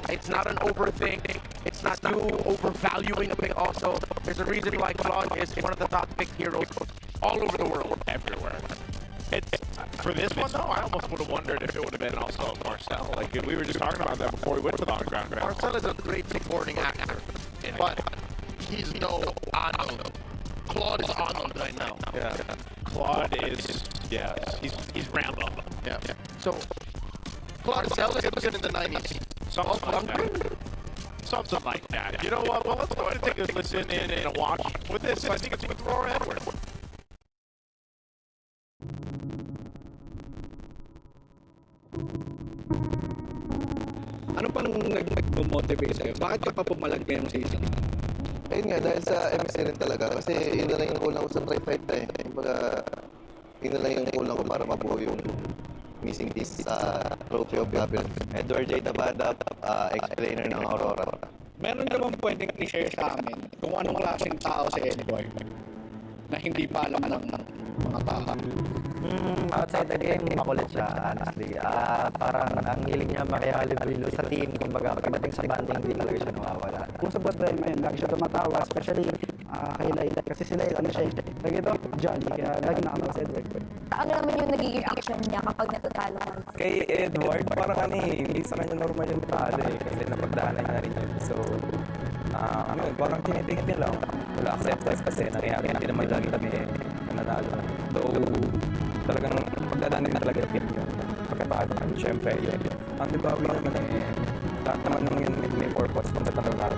It's not an overthink. It's not you overvaluing a pick also. There's a reason why Claude is one of the top picked heroes all over the world, everywhere. For this one, though, I almost would have wondered if it would have been also Marcel. Like, we were just talking about that before we went to the on-ground. Marcel is a great supporting actor, but he's no Arnold. Claude is Arnold right now. Yeah. Claude is, yes, he's Rambo. Yeah. So, Claude was in the 90s. Something like that. You know what? Well, let's go ahead and take a listen in and a watch with this. I think it's with Roar Edwards. Ano pang nag-motivate sa'yo? Bakit ka pa pumalag ngayong season? Ayun nga, dahil sa MC rin talaga. Kasi yun na lang yung kulang ko sa try fight eh. Kumbaga, yun na lang yung kulang ko para mabuo yung missing piece sa Trophy of Gabriel. Edward J. Tabada, explainer ng Aurora. Meron ka bang pwedeng i-share sa amin kung anong klaseng tao si Edward na hindi pa alam ng mga tao? Outside the game, makulit siya, honestly. Parang ang hiling niya makihalubilo sa team. Kumbaga, pagdating sa banding, hindi talaga siya nawawala. Kung sa bot time ngayon, lagi siya tumatawa, especially kay Laila. Kasi si Laila, ano siya, lagi ito, jolly, kaya lagi nakakatawa si Edward. Ano naman yung nagiging action niya kapag natatalo ka? Kay Edward, parang hindi sa kanya normal yung talo kasi napagdaanan niya rin yun. So, parang tinitingin niya lang. Wala acceptance kasi nangyayari. Hindi naman lagi kami nanalo. So, talagang pagdadaanan niya talaga yung yun. Pagkataon, syempre yun. Ang dibawi naman lahat naman nung yun may purpose kung sa talaga.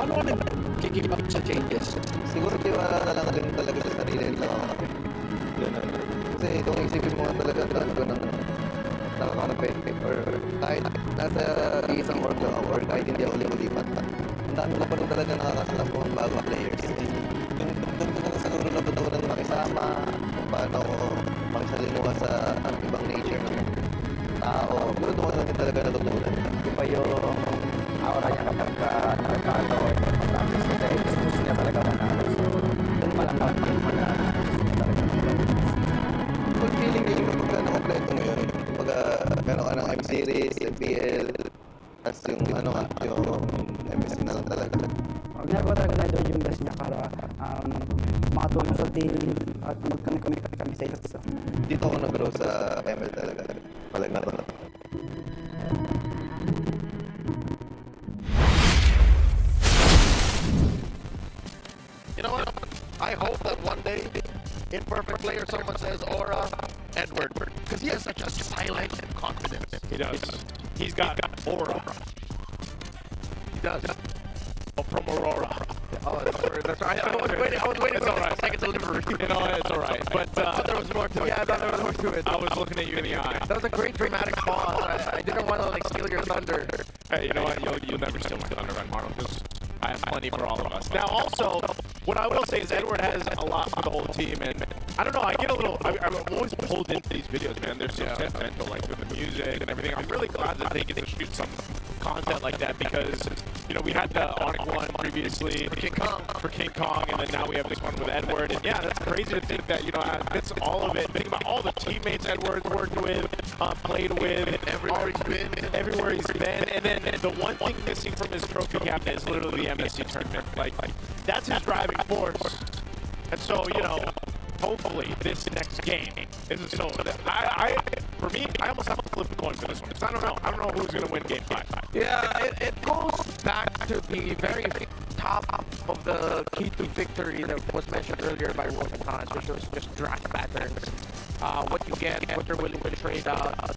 Ano ka nag-keep up sa changes? Siguro tiwala na lang rin talaga sa sarili nila. Yun na. Kasi kung isipin mo talaga ko ng nakaka-effect or kahit nasa isang org lang or kahit hindi ako lipat. Ang dami ko pa rin talaga nakakasalap ko ng bagong players. Doon ko na siguro natutunan makisama kung paano makisalimuha sa ibang nature ng tao. Pero doon ko na rin talaga natutunan. Iba yung aura niya kapag nakakalo or practice kasi gusto niya talaga manalo. So, doon pa lang kapag manalo. Gusto niya talaga manalo. Good feeling yun kapag kompleto mo yun. Kapag meron ka ng M-Series, MPL, tapos yung yung MS na lang talaga. Ginagawa talaga na doon yung best niya para makatulong sa team at mag-connect kami sa isa. Dito ako nag-grow sa ML talaga. Palag Na To. You know what? I hope that one day, in Perfect Player, someone says Aura Edward, because he has such a silent confidence. He does. He's got aura. He does. Oh, from Aurora. Oh, that's right. I was waiting It's all right. for a second delivery. You know, it's all right. But there was was more to it. Yeah, I thought there was more to it. I was looking at you in the eye. That was a great dramatic pause. I didn't want to like steal your thunder. Hey, you know what? You'll never steal my thunder, Marlon, because I have plenty for all of us. Now, also, what I will say is Edward has a lot for the whole team, and I don't know, I get a little, I'm always pulled into these videos, man. They're so sentimental, like with the music and everything. I'm really glad that they get to shoot some content like that because, you know, we had the ONIC one previously for King Kong, and then now we have this one with Edward. And yeah, that's crazy to think that, you know, it's all of it. Think about all the teammates Edward's worked with, played with, everywhere he's been. And then the one thing missing from his trophy cabinet is literally the MSC tournament. Like, that's his driving force. And so, you know, hopefully this next game is so. For me, I almost have to flip the coin for this one because I don't know who's going to win Game 5. Yeah, it goes back to the very top of the key to victory that was mentioned earlier by Wolf and Hans, which was just draft patterns. What you get, what you're willing to trade out.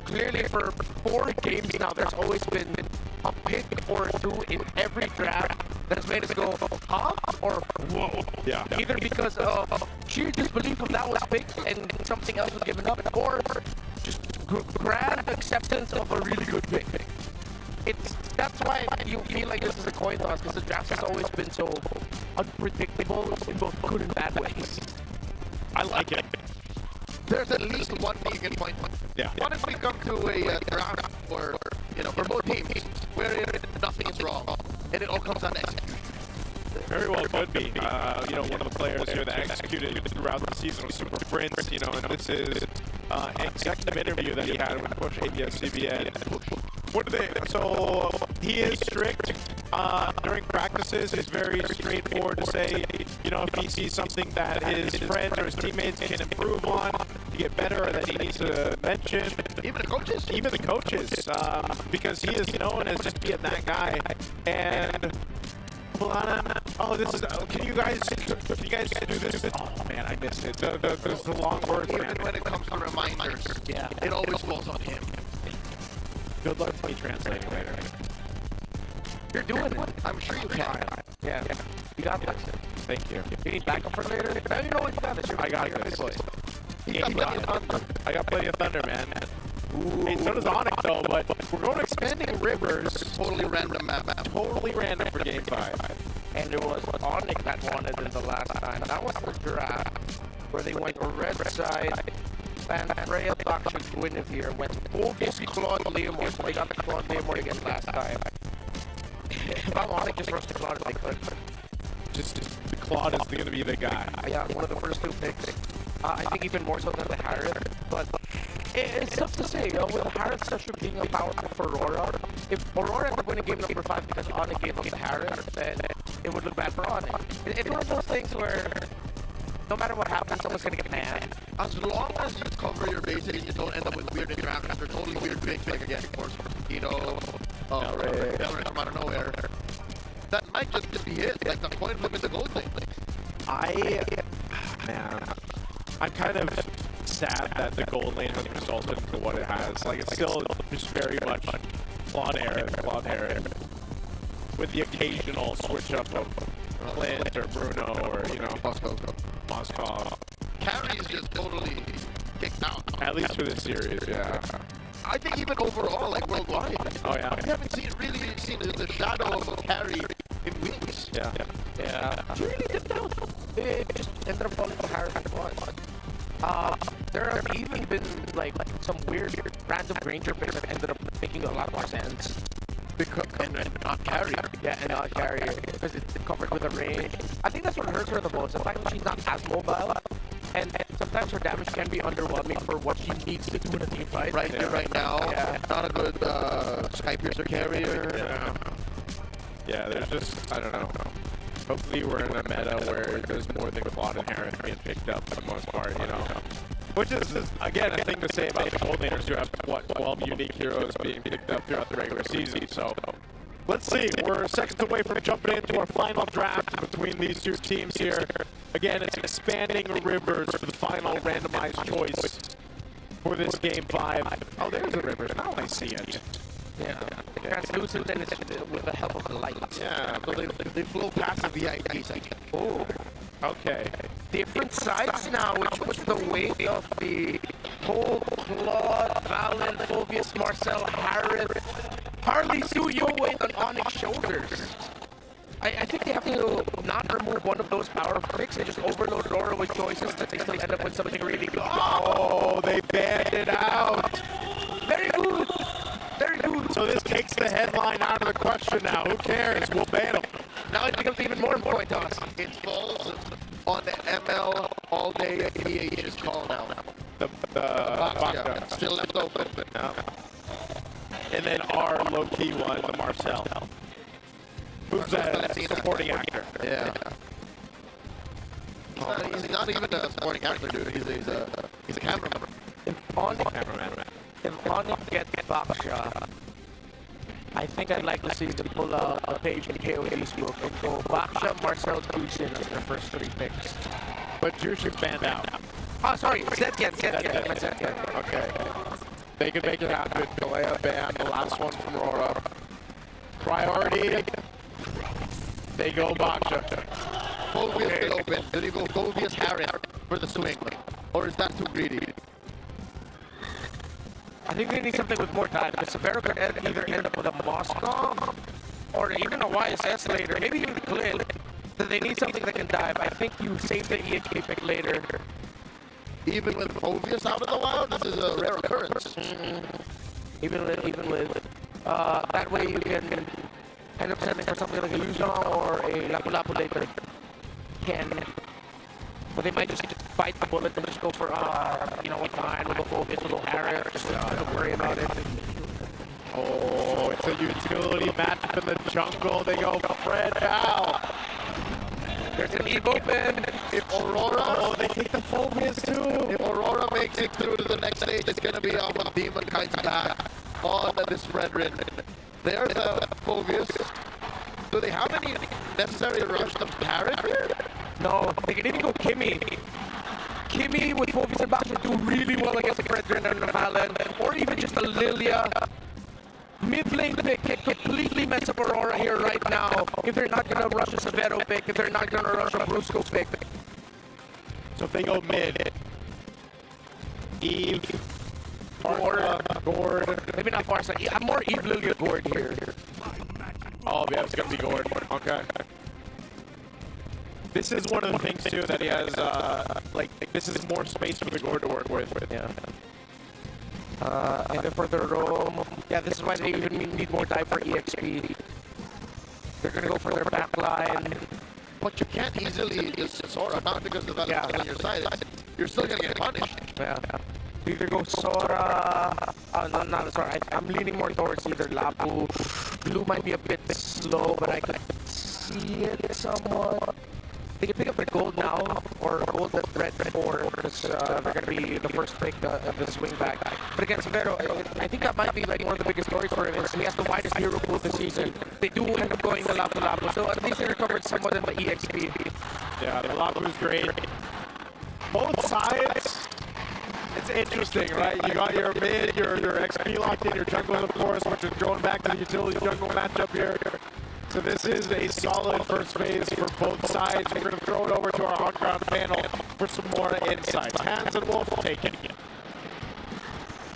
Clearly, for 4 games now, there's always been a pick or two in every draft that's made us go, huh? Or whoa. Yeah. Either because of sheer disbelief of that was picked and something else was given up, or just grand acceptance of a really good pick. That's why you feel like this is a coin toss, because the draft has always been so unpredictable in both good and bad ways. I like it. There's at least one thing you can point. Yeah. What if we come to a draft for, you know, for both teams where nothing is wrong and it all comes down to execution? Very well could be. You know, one of the players here that executed throughout the season was Super Prince, you know, and this is an executive interview that he had with Push ABS CBN. What do they, so he is strict during practices. He's very straightforward to say, you know, if he sees something that his friends or his teammates can improve on to get better, or that he needs to mention. Even the coaches? Even the coaches, because he is known as just being that guy. And oh, this is. Can you guys do this? Oh man, I missed it. The long words. Even when it comes to reminders, yeah, it always falls on him. Good luck to me translating later. You're doing it. I'm sure you can. Yeah, you got this. Thank you. You need backup for later? No, you know what? You got this. I got this. He got plenty of thunder. I got plenty of thunder, man. Hey, so does ONIC though, but we're going to Expanding Rivers. Totally random map. Totally random for Game 5. And it was ONIC that won it in the last time. That was the draft where they went red side. And Freya Toxic Guinevere went focus Claude Leomore, so they got the Claude Leomore again last time. If I'm ONIC, just rush the Claude if they could. Just the Claude is going to be the guy. Yeah, one of the first 2 picks. I think even more so than the Harris, but it's tough to say, with the Harris session being a powerful for Aurora. If Aurora ended up winning game number 5 because ONIC gave up the Harris, then it would look bad for ONIC. It's one of those things where no matter what happens, someone's going to get mad. As long as you cover your bases and you don't end up with weird interactions or totally weird picks, like again, of course, Belric from out of nowhere, that might just be it. Like the coin flip in the gold thing. Man, I'm kind of sad that the gold lane has resulted into what it has. Like, it's still just very much Claude Aaron, with the occasional switch up of Clint or Bruno or, you know, Moskov. Carry is just totally kicked out. At least for this series, yeah. I think even overall, like worldwide. Oh yeah. We haven't really seen the shadow of Carry in weeks. Yeah. She really dipped down. It just ended up falling to Harris at once. There have even been like some weird random Granger picks that ended up making a lot more sense. And not Carry. Yeah, and not Carry. Because it's covered with a range. I think that's what hurts her the most. The fact that she's not as mobile. And sometimes her damage can be underwhelming for what she needs to do in a team fight. Right now, not a good Sky Piercer carrier. Yeah, there's just, I don't know. Hopefully we're in a meta where there's more than Claude and Harris being picked up for the most part, you know. Which is, again, a thing to say about the gold laners who have, 12 unique heroes being picked up throughout the regular season. So, let's see. We're seconds away from jumping into our final draft between these 2 teams here. Again, it's Expanding Rivers for the final randomized choice for this Game 5. Oh, there's the Rivers. Now I see it. Yeah. Translucent and it's with the help of the light. Yeah, but they flow past the VIPs. Oh. Okay. different sides now, which was the weight of the whole Claude, Valen, Phovius, Marcel, Harris, Harley, Suyo weight on ONIC's shoulders. I think they have to not remove one of those power picks and just overload RORA with choices that they still end up with something really good. Oh, they banned it out. Very good. Very good. So this takes the headline out of the question now. Who cares? We'll ban them. Now it becomes even more important to us. It falls on the ML all day PH's call now. The box, Baka. still left open. Yeah. And then our low-key one, the Marcel. Who's that supporting actor? Yeah. He's not even a supporting actor, dude. He's a cameraman. If ONIC gets Baksha, I think I'd like to see them pull out a page in KOD's book and go Baksha, Marcel, Jushin as their first 3 picks. But Jushin's banned out. Oh, sorry. Zetken. Okay. They could make it happen. Galea ban, the last one from RORA. Priority. They go Baksha. Phovius still open. Did he go Phovius Harris for the swing? Or is that too greedy? I think they need something with more time, because Severo could either end up with a Moscow or even a YSS later, maybe even the Clint. So they need something that can dive. I think you save the EHK pick later. Even with Phovius out of the wild, this is a rare occurrence. Even with that way you can end up sending for something like a Luzon or a Lapu-Lapu later. But they might just bite the bullet and just go for, you know what, fine, we'll go Phovius, we'll go Harris, just don't worry about it. Oh, it's a utility matchup in the jungle. They go Fred Val. There's an Eve open. If Aurora, they take the Phovius too. If Aurora makes it through to the next stage, it's going to be off of Demon Kite's back on this Fredrin. There's the Phovius. Do they have any necessary rush to parry here? No, they can even go Kimmy. Kimmy with Phovius and Baksha do really well against the Fredrin and the Valen, or even just a Lilia. Mid-lane pick can completely mess up Aurora here right now if they're not going to rush a Severo pick, if they're not going to rush a Brusco pick. So if they go mid, Eve, Gord. Maybe not Farsa. I'm more Eve, Lilia, Gord here. Oh, yeah, it's going to be Gord. Okay. This is one of the things, too, that he has, this is more space for the Gord to work with. Yeah. And then for the roam, yeah, this is why they even need more dive for EXP. They're going to go for their back line. But you can't easily just Sora, not because the Valen is on your side. You're still going to get punished. Yeah. Either go Sora, not Sora. I'm leaning more towards either Lapu. Blue might be a bit slow, but I could see it somewhat. They can pick up their gold now, or gold at red 4, because they're going to be the first pick of the swing back. But against Severo, I think that might be like one of the biggest stories for him. Is he has the widest hero pool this season. They do end up going to Lapu-Lapu, so at least they recovered somewhat in the EXP. Yeah, the Lapu's great. Both sides, it's interesting, right? You got your mid, your XP locked in, your jungle, of course, which is going back to the utility jungle matchup here. So this is a solid first phase for both sides. We're going to throw it over to our on-ground panel for some more insights. Hans and Wolf, take it.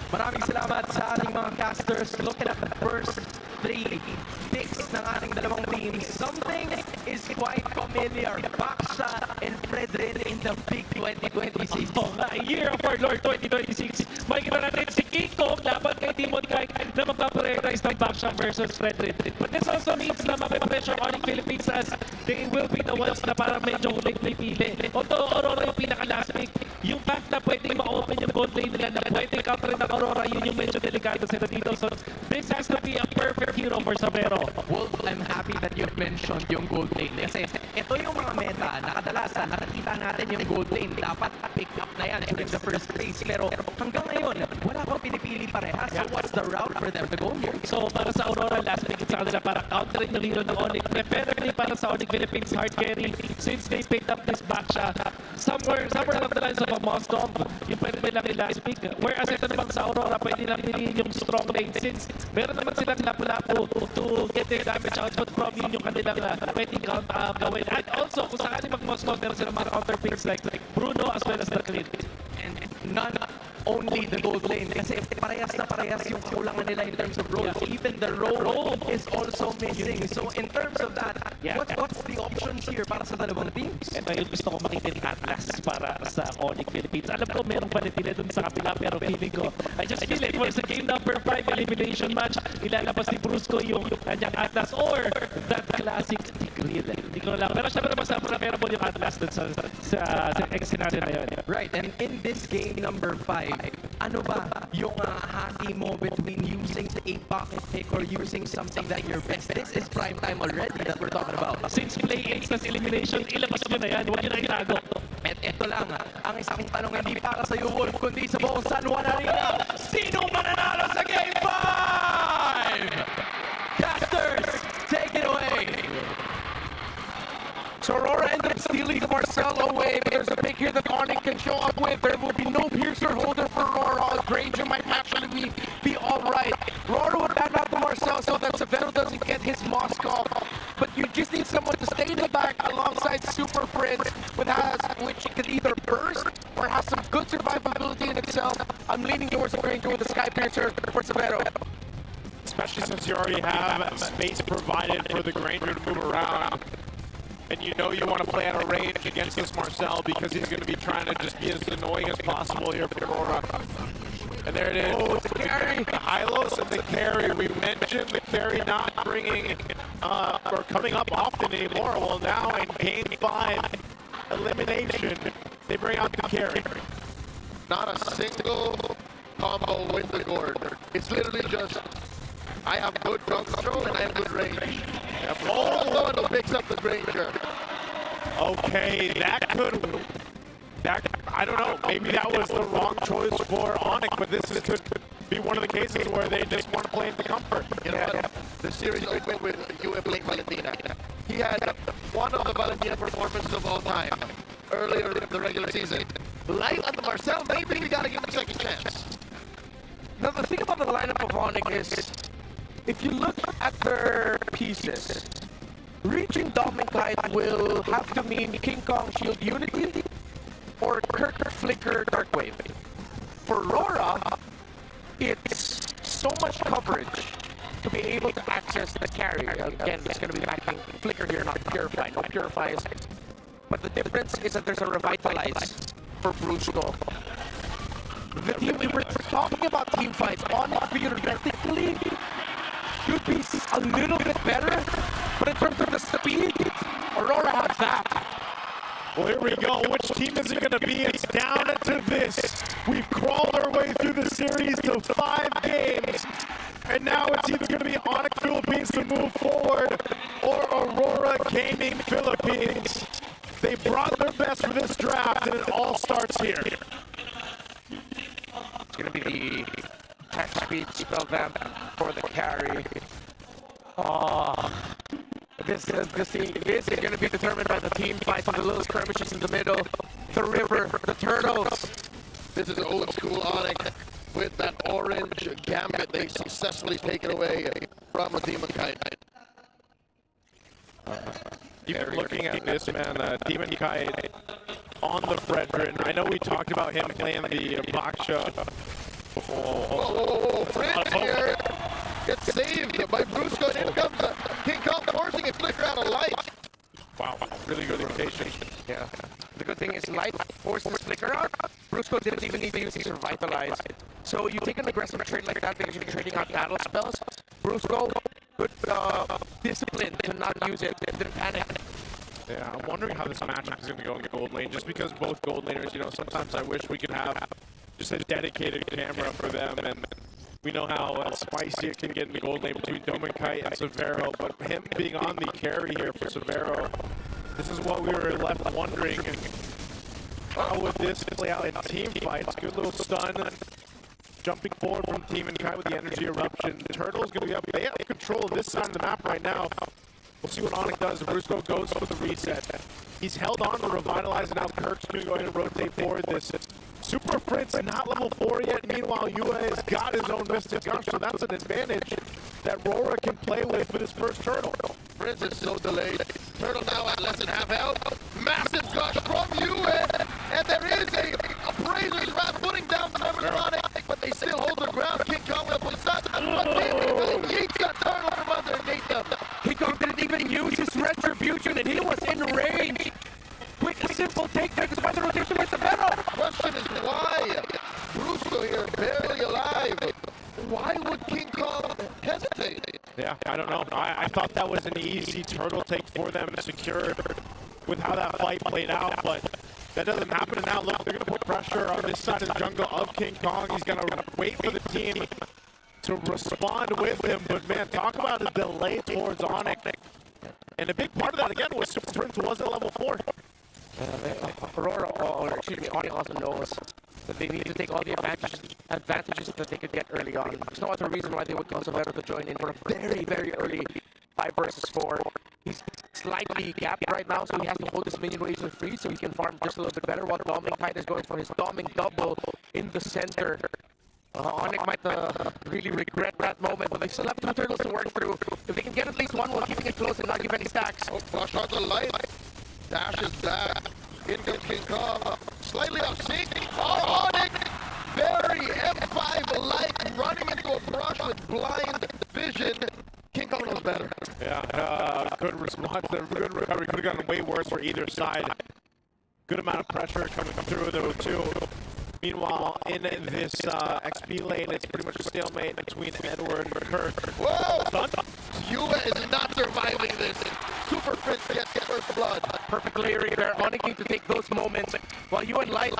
Maraming salamat sa ating mga casters. Looking at the first 3 picks ng ating dalawang teams. Something is quite familiar. Baksha and Fredrin in the big 2026. Oh, a year of our Lord 2026. Makikita natin si King Kong laban kay Demon Kite na magpaprioritize ng Baksha versus Fredrin. But this also means na mapipressure ONIC Philippines as they will be the ones na parang medyo huling pipili. Although Aurora yung pinaka-last pick, yung fact na pwedeng ma-open yung gold lane nila na pwedeng counter ng Aurora, yun yung medyo delikado sila dito. So this has to be a perfect hero for Severo. Wolf, I'm happy that you've mentioned yung gold lane. Kasi ito yung mga meta na kadalasan nakikita natin yung gold lane. Dapat pick up na yan during the first phase. Pero hanggang ngayon, wala pang pinipili parehas. So what's the route for them to go here? So para sa Aurora, last pick sa kanila para counterin yung hero ng ONIC. Preferably para sa ONIC Philippines hard carry since they picked up this Baksha. Somewhere along the lines of a Moscow, yung pwede lang last pick. Whereas ito naman sa Aurora, pwede lang piliin yung strong lane since meron naman silang Lapu-Lapu to get their damage output from yun yung kanilang pwedeng gawin. And also, kung sakali mag-Moscow, meron silang mga counter Philippines like Bruno as well as the Clint. And not only the gold lane, kasi parehas na parehas yung kulangan nila in terms of roles. Even the role is also missing. So in terms of that, what's the options here para sa dalawang teams? Ito yung gusto ko makita ni Atlas para sa ONIC Philippines. Alam ko merong palitin dun sa kapila pero feeling ko, I just feel it was a game number 5 elimination match. Ilalabas ni Brusco yung kanyang Atlas or that classic Tigreal. Hindi ko lang. Pero syempre naman sa memorable yung Atlas dun sa ex-scenario na yun. Right, and in this game number 5, ano ba yung hati mo between using a pocket pick or using something that you're best? This is prime time already that we're talking about. Since play instance elimination, ilabas nyo na yan. Huwag nyo na itago. At ito lang, ang isang tanong hindi para sa iyo, Wolf, kundi sa buong San Juan Arena. Sinong mananalo sa Game 5? Casters, take it away. So Aurora ended up stealing the Marcel away, but there's a pick here that ONIC can show up with. There will be no piercer holder for Aurora. Granger might actually be alright. Aurora will back out the Marcel so that Severo doesn't get his Moskov. But you just need someone to stay in the back alongside Super Prince, which can either burst or has some good survivability in itself. I'm leaning towards the Granger with the Sky Piercer for Severo. Especially since you already have space provided for the Granger to move around. And you know you want to play out of range against this Marcel because he's going to be trying to just be as annoying as possible here for Aurora. And there it is. Oh, the carry. The Hylos and the carry. We mentioned the carry not bringing or coming up often anymore. Well, now in Game 5 elimination, they bring out the carry. Not a single combo with the gourd. It's literally just, I have good control and I have good range. Oh, no, picks up the Granger. Okay, I don't know, maybe that was the wrong choice for ONIC, but this could be one of the cases where they just want to play in the comfort. You know what? The series opened with UA playing Valentina. He had one of the Valentina performances of all time earlier in the regular season. Light on the Marcel, maybe we gotta give him a second chance. Now the thing about the lineup of ONIC is, if you look at their pieces, reaching Dom and Kite will have to mean King Kong Shield Unity or Kirk Flicker Darkwave. For RORA, it's so much coverage to be able to access the carry. Again, it's going to be backing Flicker here, not Purify. No Purify is. But the difference is that there's a Revitalize for Brusco. The team, we were talking about team fights, ONIC theoretically should be a little bit better, but in terms of the speed, Aurora has that. Well, here we go. Which team is it going to be? It's down to this. We've crawled our way through the series to 5 games, and now it's either going to be ONIC Philippines to move forward or Aurora Gaming Philippines. They brought their best for this draft, and it all starts here. It's going to be the tech speed spell vamp for the carry. This is going to be determined by the team fights and the little skirmishes in the middle. The river, the turtles. This is old school ONIC with that orange gambit they successfully taken away from the Demon Kite. Even looking at this, man, Demon Kite on the Fredrin. I know we talked about him playing the Baksha. Whoa, Fred here gets saved by Brusco, and in comes King Kong forcing his Flicker out of light. Wow, really good rotation. Yeah. The good thing is Light forced his Flicker out. Brusco didn't even need to use his Revitalize. So you take an aggressive trade like that because you're trading out battle spells. Brusco, good discipline to not use it. Didn't panic. Yeah, I'm wondering how this matchup is going to go in the gold lane, just because both gold laners, you know, sometimes I wish we could have just a dedicated camera for them, and we know how spicy it can get in the gold lane between Dominkite and Severo, but him being on the carry here for Severo, this is what we were left wondering. How would this play out in team fights? Good little stun. Jumping forward from Team and Kite with the energy eruption. Turtle's going to be up. They have control of this side of the map right now. We'll see what ONIC does. Brusco goes for the reset. He's held on to Revitalize, and now Kirk's going to go ahead and rotate forward this. Super Prince not level 4 yet. Meanwhile, UA has got his own Mystic Gush, so that's an advantage that RORA can play with his first Turtle. Prince is so delayed. Turtle now at less than half health. Massive Gush from UA. King Kong with a poison. But yeets that turtle from underneath him. King Kong didn't even use his retribution, and he was in range. Quick, simple take there despite the rotation by Severo. Question is why? Brusco here, barely alive. Why would King Kong hesitate? Yeah, I don't know. I thought that was an easy turtle take for them to secure with how that fight played out, but that doesn't happen. And now, look, they're going to put pressure on this side of the jungle of King Kong. He's going to wait for the team to respond with him. But, man, talk about a delay towards ONIC. And a big part of that, again, was Super Prince was at level 4. Aurora, or excuse me, ONIC also knows that they need to take all the advantages that they could get early on. There's no other reason why they would call Severo to join in for a very, very early 5 versus 4. He's slightly gapped right now, so he has to hold his minion waves free so he can farm just a little bit better, while Doming is going for his Doming double in the center. ONIC might really regret that moment, but they still have 2 turtles to work through. If they can get at least one while keeping it close and not give any stacks. Oh, flush out the light. Dashes back. In comes King Kong. Slightly out sync. Oh, ONIC! Very M5-like, running into a brush with blind vision. King Kong knows better. Yeah, good response there, good recovery. Could have gotten way worse for either side. Good amount of pressure coming through, though, too. Meanwhile, in this XP lane, it's pretty much a stalemate between Edward and Kirk. Whoa! Yue is not surviving this. Super Prince gets first blood. Perfect layering there. ONIC need to take those moments while you and Light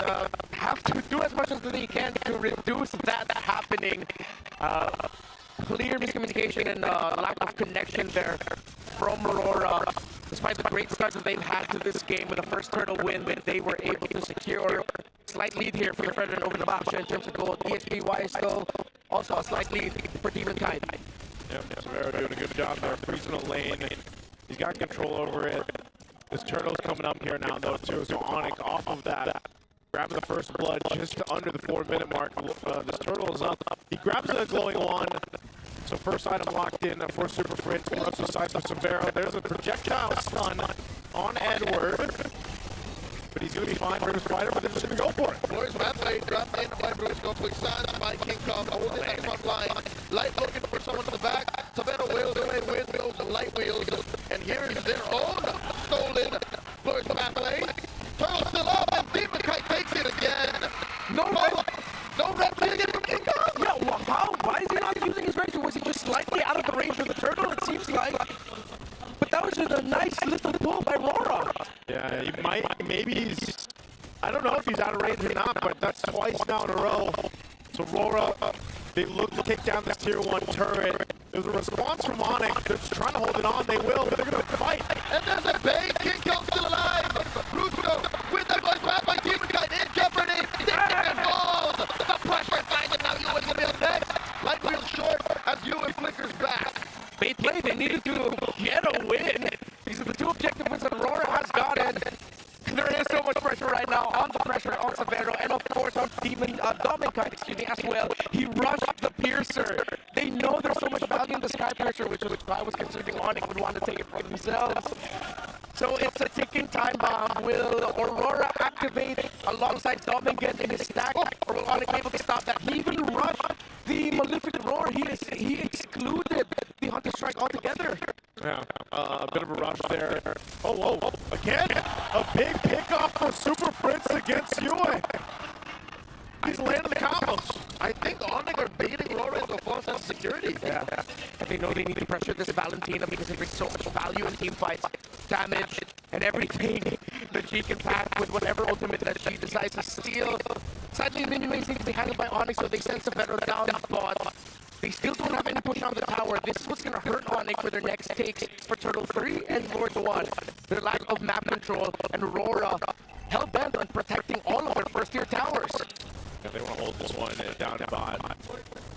have to do as much as they can to reduce that happening. Clear miscommunication and lack of connection there from Aurora. Despite the great start that they've had to this game with the first turtle win, they were able to secure a slight lead here for the Predator over the Baksha in terms of gold. EXP-wise, though, also a slight lead for Team Untitled. Yep, Severo doing a good job there, freezing a lane. He's got control over it. This turtle's coming up here now, though, too, so ONIC off of that. Grabbing the first blood just under the 4-minute mark. This turtle is up. He grabs the glowing wand. So first item locked in for Super Prince. Runs aside for Severo. There's a projectile stun on Edward. But he's going to be fine for his fighter, but they're just going to go for it. Boys, Rampage dropped in by Brusco. Quick silence by King Kong. Holding that front line. Light looking for someone in the back. Severo wheels away, windmills and light wheels. And here is their own stolen Flourish pathway. Turtle still up, and Demon Kite takes it again. No red again from King Kong. Yeah, well, how? Why is he not using his range? Was he just slightly out of the range of the turtle? It seems like. But that was just a nice little pull by RORA. Yeah, he might, maybe he's, I don't know if he's out of range or not, but that's twice now in a row. So RORA, they look to take down this tier 1 turret. There's a response from ONIC. They're just trying to hold it on. They will, but they're going to fight. And there's a bait. King Kong still alive. Brusco with that voice back by Demon Kite in jeopardy. Demon falls. The pressure finds him. Now Ewan going to be up next. Light wheel short as Ewan flickers back. Bait play, they needed to get a win. These are the 2 objective wins that Aurora has gotten. There is so much pressure right now on the pressure on Severo and of course on Doming, excuse me, as well. He rushed the Piercer. They know there's so much value in the Sky Piercer, which I was considering ONIC would want to take it for themselves. So it's a ticking time bomb. Will Aurora activate alongside Doming getting his stack? Or will ONIC be able to stop that? He even rushed the Maleficent Roar. He excluded the Hunter Strike altogether. Yeah, a bit of a rush there. Oh, again, a big pickoff for Super Prince against Yue. He's landing the combos. I think ONIC are baiting RORA into a false sense of security. Yeah, they know they need to pressure this Valentina because it brings so much value in team fights, damage, and everything that she can pack with whatever ultimate that she decides to steal. Sadly, minion waves need to be handled by ONIC, so they send Severo down, but they still don't have any push on the tower. This is what's going to hurt ONIC for their next takes for Turtle 3 and Lord 1. Their lack of map control and Aurora hell-bent on protecting all of their first-tier towers. Yeah, they want to hold this one down in bot.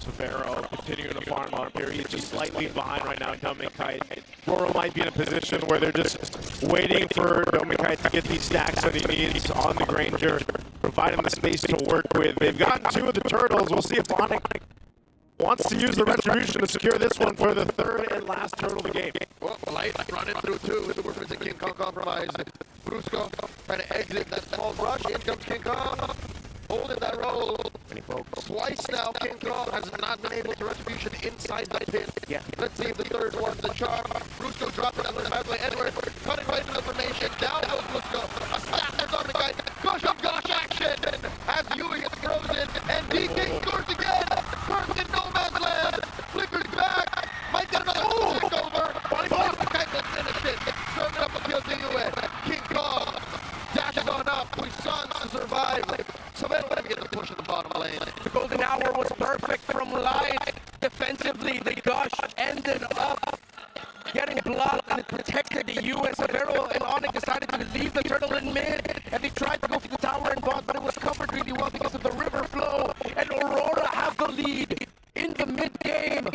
Severo continuing to farm up here. He's just slightly behind right now, Doming Kite. RORA might be in a position where they're just waiting for Doming Kite to get these stacks that he needs on the Granger, provide him the space to work with. They've gotten 2 of the turtles. We'll see if ONIC wants to use the retribution to secure this one for the 3rd and last turtle of the game. Well, Light running through 2. Super Prince and King Kong compromise. Brusco trying to exit that small rush. In comes King Kong. Holding that roll. Many folks. Twice now, King Kong has not been able to retribution inside the pit. Yeah. Let's see if the third one's the charm. Brusco dropping on the back way. Edward cutting right into the formation. Down goes Brusco. A stack that's on the guy. Gosh on gosh action as Yui is frozen. And DK scores again. First in no man's land. Flickers back. Might get another stick over. Kite will finish it. Serving up a kill to Yui. King Kong dashes on up. Puissance to survive. So they don't get the push in the bottom lane. The golden hour was perfect from Light. Defensively, the Gush ended up getting blocked and it protected the US. Severo and ONIC decided to leave the turtle in mid, and they tried to go for the tower and bot, but it was covered really well because of the river flow. And Aurora have the lead in the mid game.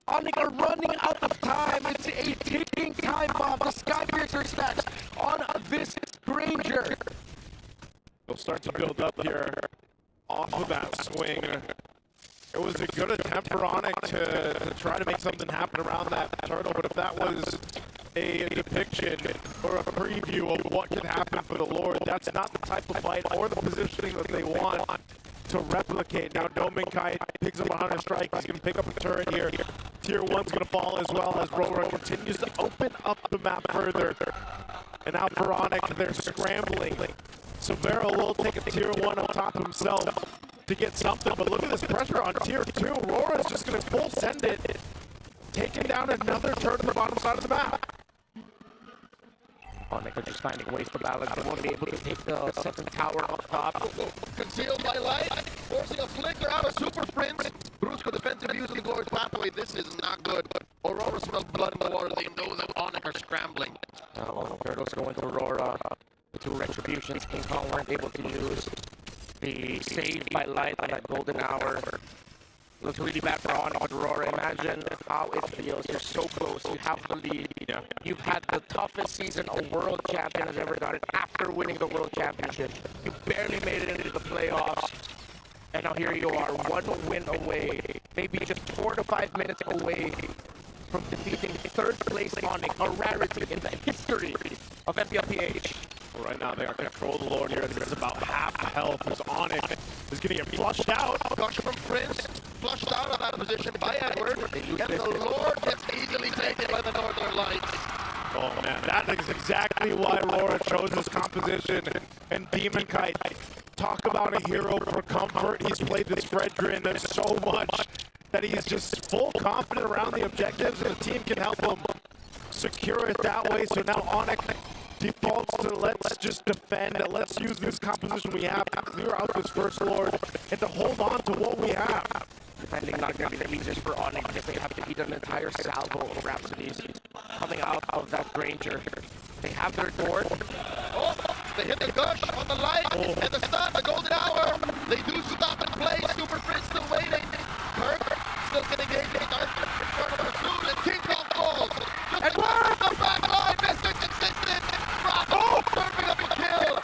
ONIC are running out of time. It's a ticking time bomb. The Skypiercer stacks on this Granger. They'll start to build up here off of that swing. It was a good attempt for ONIC to try to make something happen around that turtle, but if that was a depiction or a preview of what can happen for the Lord, that's not the type of fight or the positioning that they want to replicate. Now Dominkai picks up a Hunter Strike. He's going to pick up a turret here. Tier 1's going to fall as well as RORA continues to open up the map further. And now for ONIC, they're scrambling. Severo will take a Tier 1 on top of himself to get something, but look at this pressure on Tier 2. RORA's just going to full send it, taking down another turret on the bottom side of the map. ONIC are just finding ways to balance. They won't be able to take the second tower up top. Concealed by Light, forcing a flicker out of Super Prince. Brusco defensive use of the Glorious Pathway. This is not good. Aurora smells blood in the water. They know that ONIC are scrambling. Turtles going to Aurora. The two retributions King Kong weren't able to use. The save by Light on that golden hour. Looks really bad for ONIC, but Aurora, imagine how it feels. You're so close. You have the lead. Yeah. You've had the toughest season a world champion has ever done. After winning the world championship, you barely made it into the playoffs. And now here you are, one win away, maybe just 4 to 5 minutes away from defeating third place ONIC, a rarity in the history of MPLPH. Right now they are control the Lord here. This is about half health as ONIC is going to get flushed out. Gush from Prince, flushed out of that position by Edward. And the Lord gets easily taken by the Northern Lights. Oh man, that is exactly why RORA chose this composition. And Demon Kite, talk about a hero for comfort. He's played this Fredrin so much that he's just full confident around the objectives, and the team can help him secure it that way. So now ONIC defaults to let's just defend, let's use this composition we have to clear out this first Lord and to hold on to what we have. Defending not going to be the easiest for ONIC because they have to eat an entire salvo of Rhapsodies coming out of that Granger. They have their board. Oh, they hit the Gush on the Light and the stun, the golden hour. They do stop and play. Super Prince still waiting. Kirk still getting engaged. Arthur in front of her soon, and King Kong falls. Just Edward! The back line, Mr. Consistent. Bravo, serving up a kill.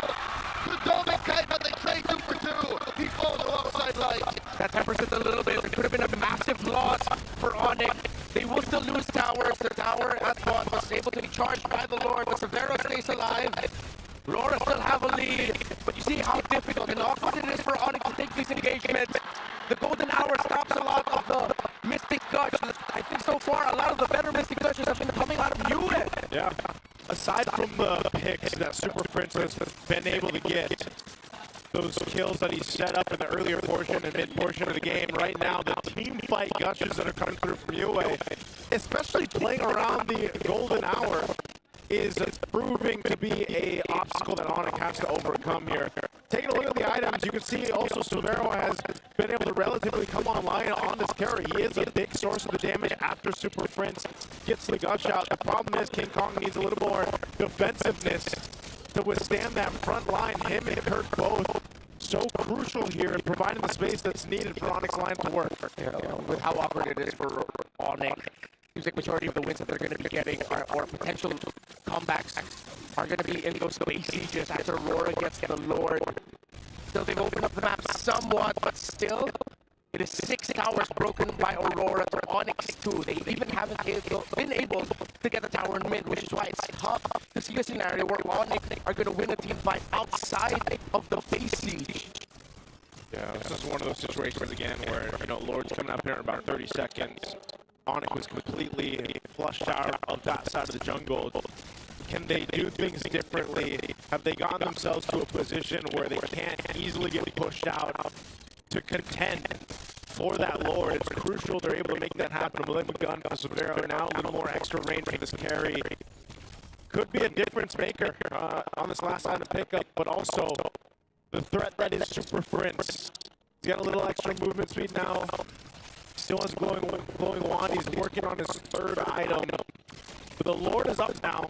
To Dominkai, but they trade 2 for 2. He falls alongside Light. That tempers it a little bit. It could have been a massive loss for ONIC. They will still lose towers. Their tower at bot was able to be charged by the Lord, but Severo stays alive. RORA still have a lead, but you see how difficult and awkward it is for ONIC to take these engagements. The golden hour stops a lot of the Mystic Gush. I think so far a lot of the better Mystic Gushes have been coming out of UA. Yeah. Aside from the picks that Super Prince has been able to get, those kills that he set up in the earlier portion and mid portion of the game, right now the team fight Gushes that are coming through from UA, especially playing around the golden hour, is proving to be a obstacle that ONIC has to overcome here. Taking a look at the items, you can see also Severo has been able to relatively come online on this carry. He is a big source of the damage after Super Prince gets the Gush out. The problem is King Kong needs a little more defensiveness to withstand that front line. Him and Kirk both so crucial here in providing the space that's needed for ONIC's line to work. With how awkward it is for ONIC, seems like majority of the wins that they're going to be getting or potential comebacks are going to be in those base sieges after RORA gets the Lord. Still, they've opened up the map somewhat, but still, it is 6 towers broken by Aurora to ONIC's 2. They even haven't been able to get the tower in mid, which is why it's tough to see a scenario where ONIC are going to win a team fight outside of the base siege. Yeah, this is one of those situations again where, you know, Lord's coming up here in about 30 seconds. ONIC was completely flushed out of that side of the jungle. Can they do things differently? Have they gotten themselves to a position where they can't easily get pushed out to contend for that Lord? It's crucial they're able to make that happen. Malignant Gun for Severo now, a little more extra range for this carry. Could be a difference maker on this last line of pickup, but also the threat that is Super Prince. He's got a little extra movement speed now. Still has glowing wand. He's working on his third item. But the Lord is up now.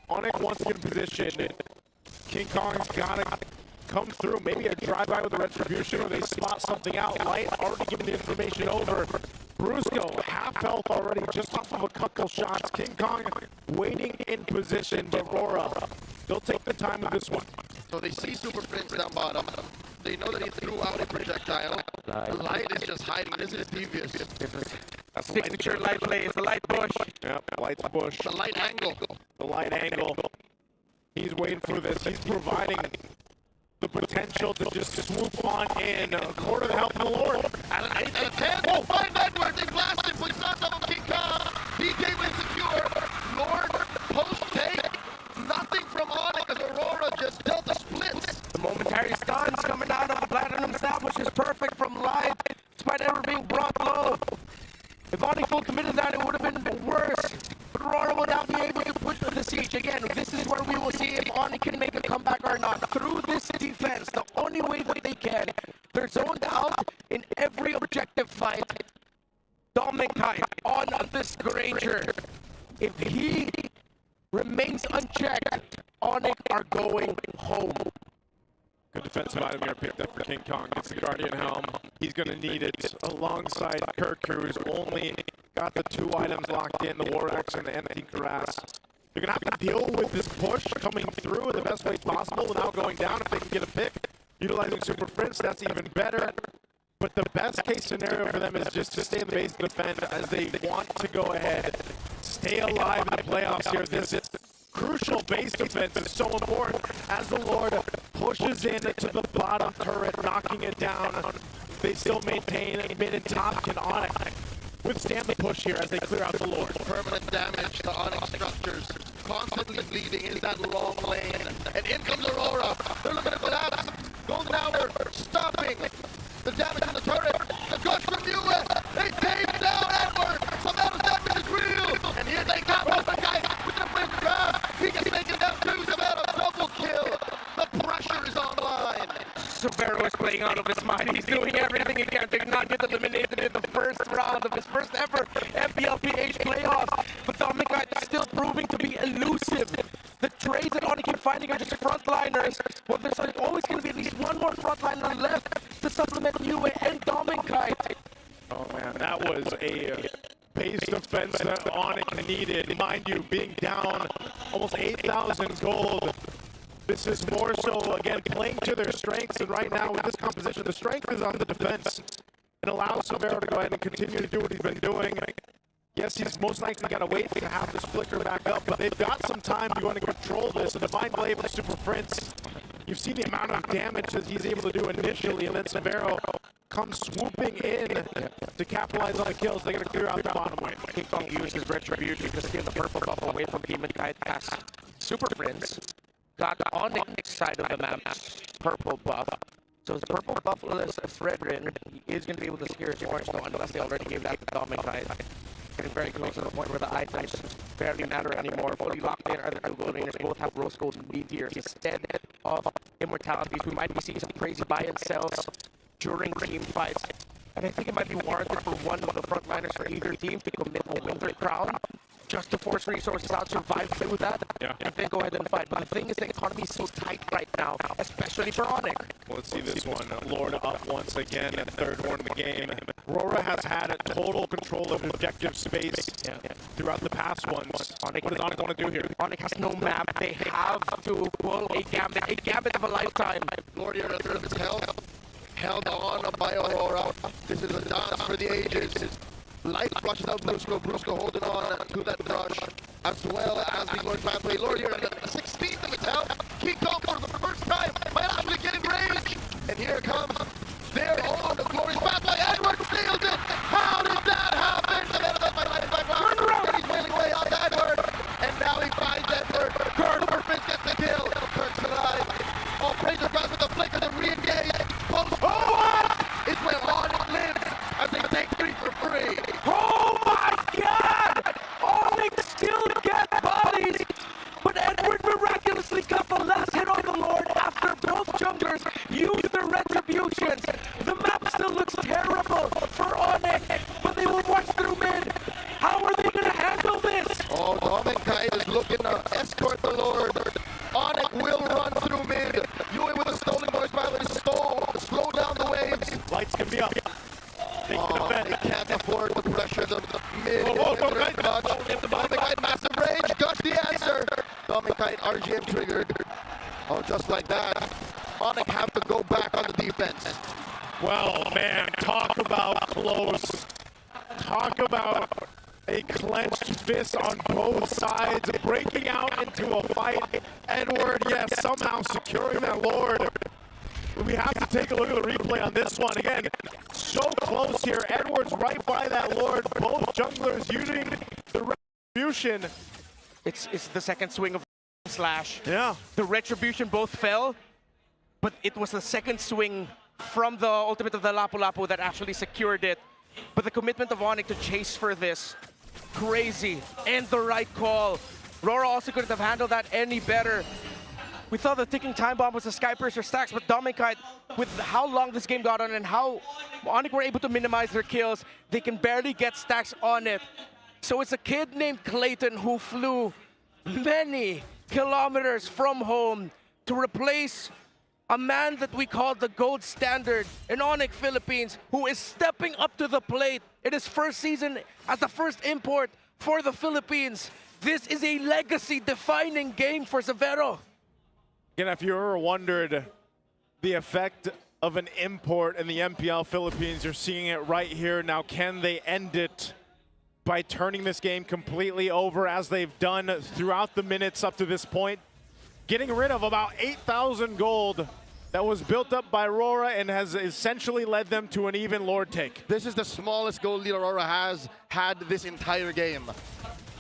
ONIC wants to get in position. King Kong's got to come through. Maybe a drive-by with a retribution, or they spot something out. Light already giving the information over. Brusco, half health already, just off of a couple shots. King Kong waiting in position, but RORA, they'll take the time with this one. So they see Super Prince down bottom. They know that he threw out a projectile. Light is just hiding. This is devious. That's signature light play. It's the light push. Yep, light's push. The light angle. The light angle. He's waiting for this. He's providing the potential to just swoop on in. A quarter of the health of the Lord. And 10. Oh, find Edward. They blasted, but it's not double King Kong. He came insecure. Lord, post take. Nothing from ONIC as Aurora just dealt the splits. The momentary stuns coming out of the Platinum Snap, which is perfect from Light, despite ever being brought low. If ONIC full committed that, it would have been worse. But Aurora will now be able to put the siege. Again, this is where we will see if ONIC can make a comeback or not. Through this defense, the only way that they can. They're zoned out in every objective fight. Dominkai on this Granger. If he remains unchecked, ONIC are going home. Good defensive item here picked up for King Kong. Gets the Guardian Helm. He's going to need it alongside Kirk, who's only got the two items locked in, the War Axe and the Empty Grass. They're going to have to deal with this push coming through in the best way possible without going down. If they can get a pick, utilizing Super Prince, that's even better. But the best case scenario for them is just to stay in the base and defend as they want to go ahead. Stay alive in the playoffs here. This crucial base defense is so important as the Lord pushes in to the bottom turret, knocking it down. They still maintain mid and top. Can ONIC withstand the push here as they clear out the Lord? Permanent damage to ONIC structures. Constantly bleeding in that long lane. And in comes Aurora. They're looking to collapse. Golden Hour stopping the damage on the turret. The gush from US. They take down Edward. Savannah's damage is real. And here they come. Oh, the guy with the flame grab. He gets taken down too. Savannah double kill. The pressure is online. Severo is playing out of his mind. He's doing everything he can to not get eliminated in the first round of his first ever MPL PH playoffs. But Dominkai is still proving to be elusive. The trades that ONIC keep finding are just frontliners. Well, there's always going to be at least one more frontliner left to supplement Yue and Dominkai. Oh man, that was a base defense that ONIC needed. Mind you, being down almost 8,000 gold. This is more so, again, playing to their strengths, and right now with this composition, the strength is on the defense. It allows Severo to go ahead and continue to do what he's been doing. Yes, he's most likely got to wait to have this flicker back up, but they've got some time to go and control this. A Divine Blade with Super Prince. You've seen the amount of damage that he's able to do initially, and then Severo comes swooping in to capitalize on the kills. They're going to clear out the bottom lane. King Kong uses Retribution to steal the purple buff away from Demon Kite as Super Prince got on the side of the map's purple buff. So his purple buffless Fredrin, he is going to be able to secure his orange though, unless they already gave that to Dominkai. Getting very close to the point where the items barely matter anymore. Fully locked in are the two gold laners. Both have rose gold meteors instead of immortalities. We might be seeing some crazy buy and sells during team fights. And I think it might be warranted for one of the frontliners for either team to commit a Winter Crown just to force resources out, survive through that, and then go ahead and fight. But the thing is, the economy is so tight right now, especially for ONIC. Well, let's see this one. Lord up once again, that third one in the game. RORA has had a total control of objective space throughout the past ones. What does ONIC want to do here? ONIC has no map. They have to pull a gambit of a lifetime. Lord here at the third of his health. Held on by Aurora. This is a dance for the ages. Light brushes out Brusco. Brusco holding on to that brush, as well as the Lord pathway. Lord here at the 16th of his health. King Kong for the first time might actually get in range. And here comes use their retributions. The map still looks terrible for ONIC, but they will march through mid. How are they going to handle this? Oh, Dominicite is looking to escort the Lord. ONIC will run through mid. Yue with the stolen voice battle is slow down the waves. Lights can be up. They can't afford to pressure the mid. Dominicite, massive rage. Got the answer. Dominicite, RGM triggered. Oh, just like that. ONIC have to go back on the defense. Well, man, talk about close. Talk about a clenched fist on both sides, breaking out into a fight. Edward, yes, somehow securing that Lord. We have to take a look at the replay on this one. Again, so close here. Edward's right by that Lord. Both junglers using the retribution. It's the second swing of Slash. Yeah. The retribution both fell, but it was the second swing from the ultimate of the Lapu Lapu that actually secured it. But the commitment of ONIC to chase for this, crazy, and the right call. RORA also couldn't have handled that any better. We thought the ticking time bomb was the Skypiercer stacks, but Dominicite, with how long this game got on and how ONIC were able to minimize their kills, they can barely get stacks on it. So it's a kid named Clayton who flew many kilometers from home to replace a man that we call the gold standard in ONIC Philippines, who is stepping up to the plate in his first season as the first import for the Philippines. This is a legacy-defining game for Severo. Again, if you ever wondered the effect of an import in the MPL Philippines, you're seeing it right here. Now, can they end it by turning this game completely over as they've done throughout the minutes up to this point? Getting rid of about 8,000 gold that was built up by RORA and has essentially led them to an even Lord take. This is the smallest gold lead RORA has had this entire game,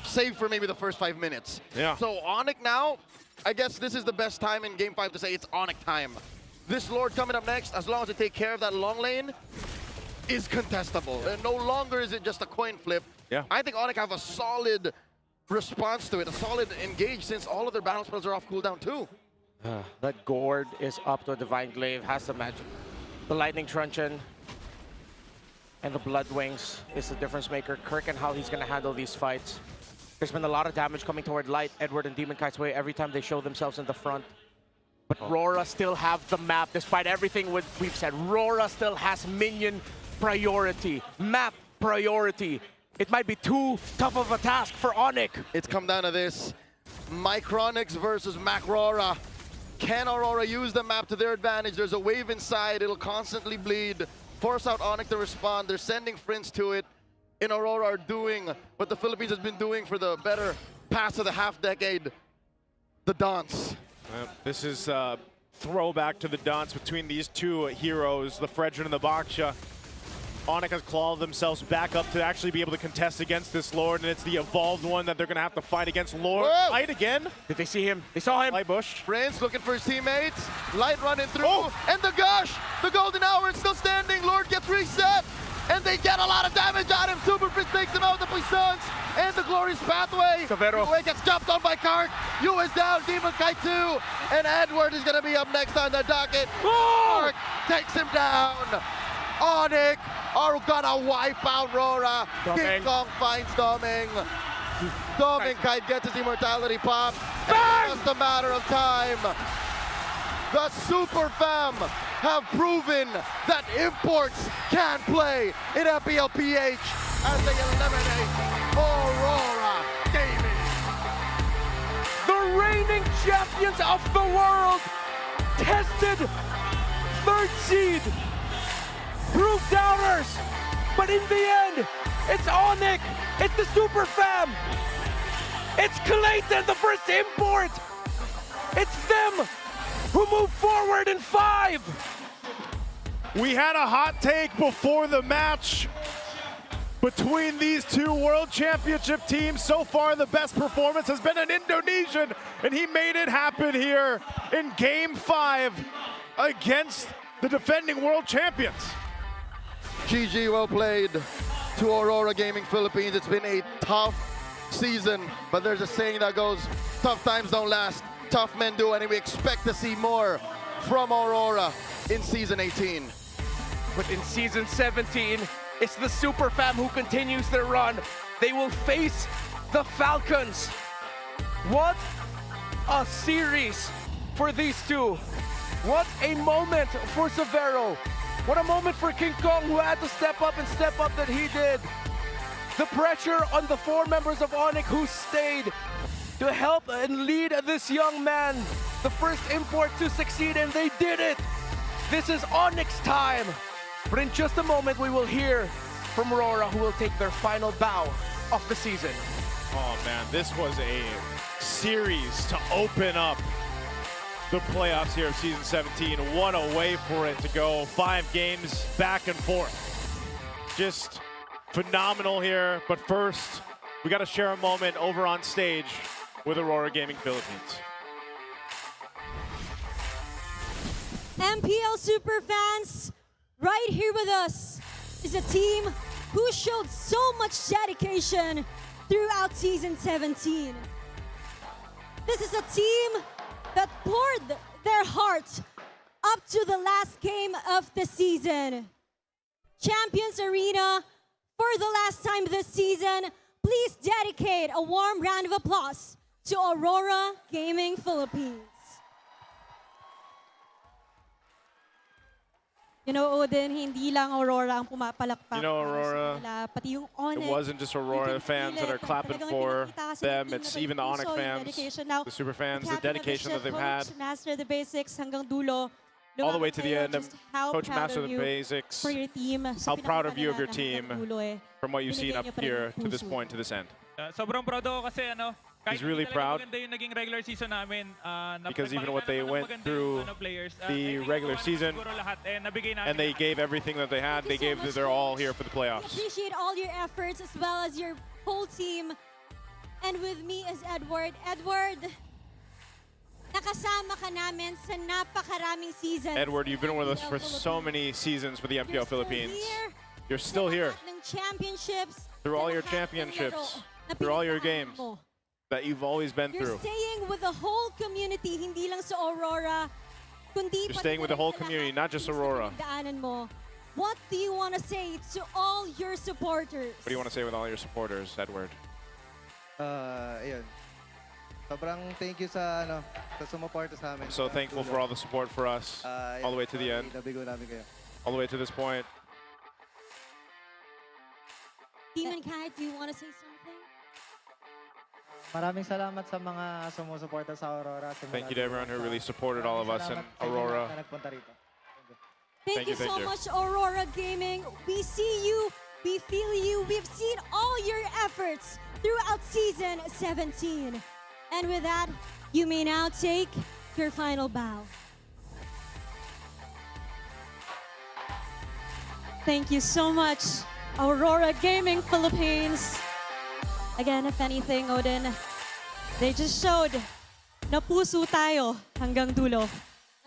save for maybe the first 5 minutes. Yeah. So ONIC now, I guess this is the best time in Game 5 to say it's ONIC time. This Lord coming up next, as long as they take care of that long lane, is contestable. And no longer is it just a coin flip. Yeah. I think ONIC have a solid response to it, a solid engage, since all of their battle spells are off cooldown too. That Gourd is up to a Divine Glaive, has the magic. The Lightning Truncheon and the Blood Wings is the difference maker. Kirk and how he's going to handle these fights. There's been a lot of damage coming toward Light, Edward, and Demon Kite's way every time they show themselves in the front. But RORA still have the map, despite everything we've said. RORA still has minion priority, map priority. It might be too tough of a task for ONIC. It's come down to this. Micronix versus MacRora. Can Aurora use the map to their advantage? There's a wave inside, it'll constantly bleed. Force out ONIC to respond. They're sending Prince to it. And Aurora are doing what the Philippines has been doing for the better past of the half-decade, the dance. This is a throwback to the dance between these two heroes, the Fredrin and the Baksha. ONIC has clawed themselves back up to actually be able to contest against this Lord, and it's the evolved one that they're going to have to fight against. Lord, Light again. Did they see him? They saw him. Light Bush. Prince looking for his teammates. Light running through, and the gush! The golden hour is still standing. Lord gets reset, and they get a lot of damage on him. Super Prince takes him out, the Puissance, and the glorious pathway. Severo. Yue gets jumped on by Kark. Yue is down, Demon Kite 2, and Edward is going to be up next on the docket. Kark takes him down. ONIC are gonna wipe out RORA. King Kong finds Doming. Doming gets his immortality pop. It's just a matter of time. The Super Fam have proven that imports can play in MPL PH as they eliminate Aurora Gaming. The reigning champions of the world, tested third seed. Proof doubters, but in the end, it's ONIC, it's the Super Fam, it's Clayton, the first import, it's them who move forward in 5. We had a hot take before the match between these two World Championship teams. So far, the best performance has been an Indonesian, and he made it happen here in Game 5 against the defending World Champions. GG, well played to Aurora Gaming Philippines. It's been a tough season, but there's a saying that goes, tough times don't last, tough men do, and we expect to see more from Aurora. in Season 18. But in Season 17, it's the Super Fam who continues their run. They will face the Falcons. What a series for these two. What a moment for Severo. What a moment for King Kong, who had to step up that he did. The pressure on the 4 members of ONIC who stayed to help and lead this young man. The first import to succeed, and they did it. This is ONIC's time. But in just a moment, we will hear from RORA, who will take their final bow of the season. Oh man, this was a series to open up the playoffs here of Season 17. What a way for it to go. 5 games back and forth. Just phenomenal here. But first, we got to share a moment over on stage with Aurora Gaming Philippines. MPL super fans, right here with us is a team who showed so much dedication throughout Season 17. This is a team that poured their heart up to the last game of the season. Champions Arena, for the last time this season, please dedicate a warm round of applause to Aurora Gaming Philippines. You know, Odin, hindi lang Aurora ang pumapalakpak. You know, Aurora, nila, pati yung ONIC, it wasn't just Aurora fans that are clapping for them. It's even the ONIC fans, the super fans, the dedication that they've had. Master the basics hanggang dulo. All the way to the end. Coach Master the you basics. for your team. How proud of you of your team Dulo, from what you've seen up here to this point, to this end. Sobrang proud ako kasi He's really proud yung naging regular season namin, because even what they went through the regular season, and they gave everything that they had, they gave their all here for the playoffs. Appreciate all your efforts as well as your whole team. And with me is Edward. Edward, nakasama ka namin sa napakaraming seasons. Edward, you've been with us for so many seasons for the MPL Philippines. You're still here. Ng championships. Through all your championships, through all your games that you've always been You're through. staying with the whole community, hindi lang sa Aurora, kundi You're staying with the whole community, not just Aurora. daanan mo. What do you want to say to all your supporters? What do you want to say with all your supporters, Edward? Ayun. Sobrang thank you sa sumuporta sa amin. I'm so thankful for all the support for us, all the way to the end, Nabigo namin kayo. all the way to this point. Demon Kite, do you want to say something? Maraming salamat sa mga sumusuporta sa Aurora. Thank you to everyone who really supported all of us in Aurora. Thank you so much, Aurora Gaming. We see you, we feel you, we've seen all your efforts throughout Season 17. And with that, you may now take your final bow. Thank you so much, Aurora Gaming Philippines. Again, if anything, Odin, they just showed na puso tayo hanggang dulo.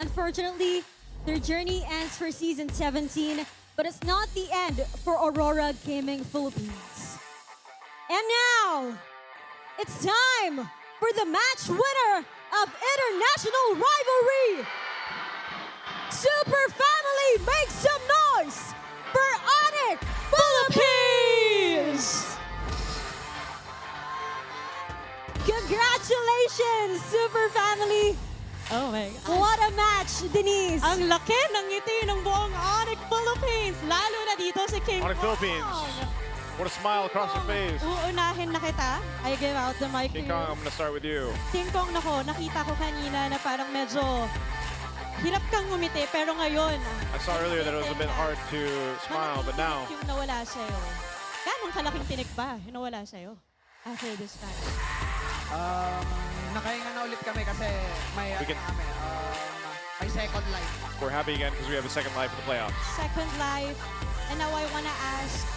Unfortunately, their journey ends for Season 17, but it's not the end for Aurora Gaming Philippines. And now, it's time for the match winner of International Rivalry. Super Family, make some noise for ONIC Philippines! Congratulations, Super Family! Oh my God. What a match, Denise! Ang laki ng ngiti ng buong ONIC Philippines, lalo na dito si King ONIC Philippines. What a smile across your face. Uunahin na kita. I give out the mic King to you. Kong, I'm gonna start with you. King Kong, nako, nakita ko kanina na parang medyo hirap kang ngumiti, pero ngayon, I saw earlier that it was a bit hard to smile, but now yung nawala sa'yo. Ganong kalaking tinik ba yung nawala sa'yo after this match? Nakahinga na ulit kami kasi may, may second life. we're happy again because we have a second life in the playoffs. Second life. And now I wanna ask,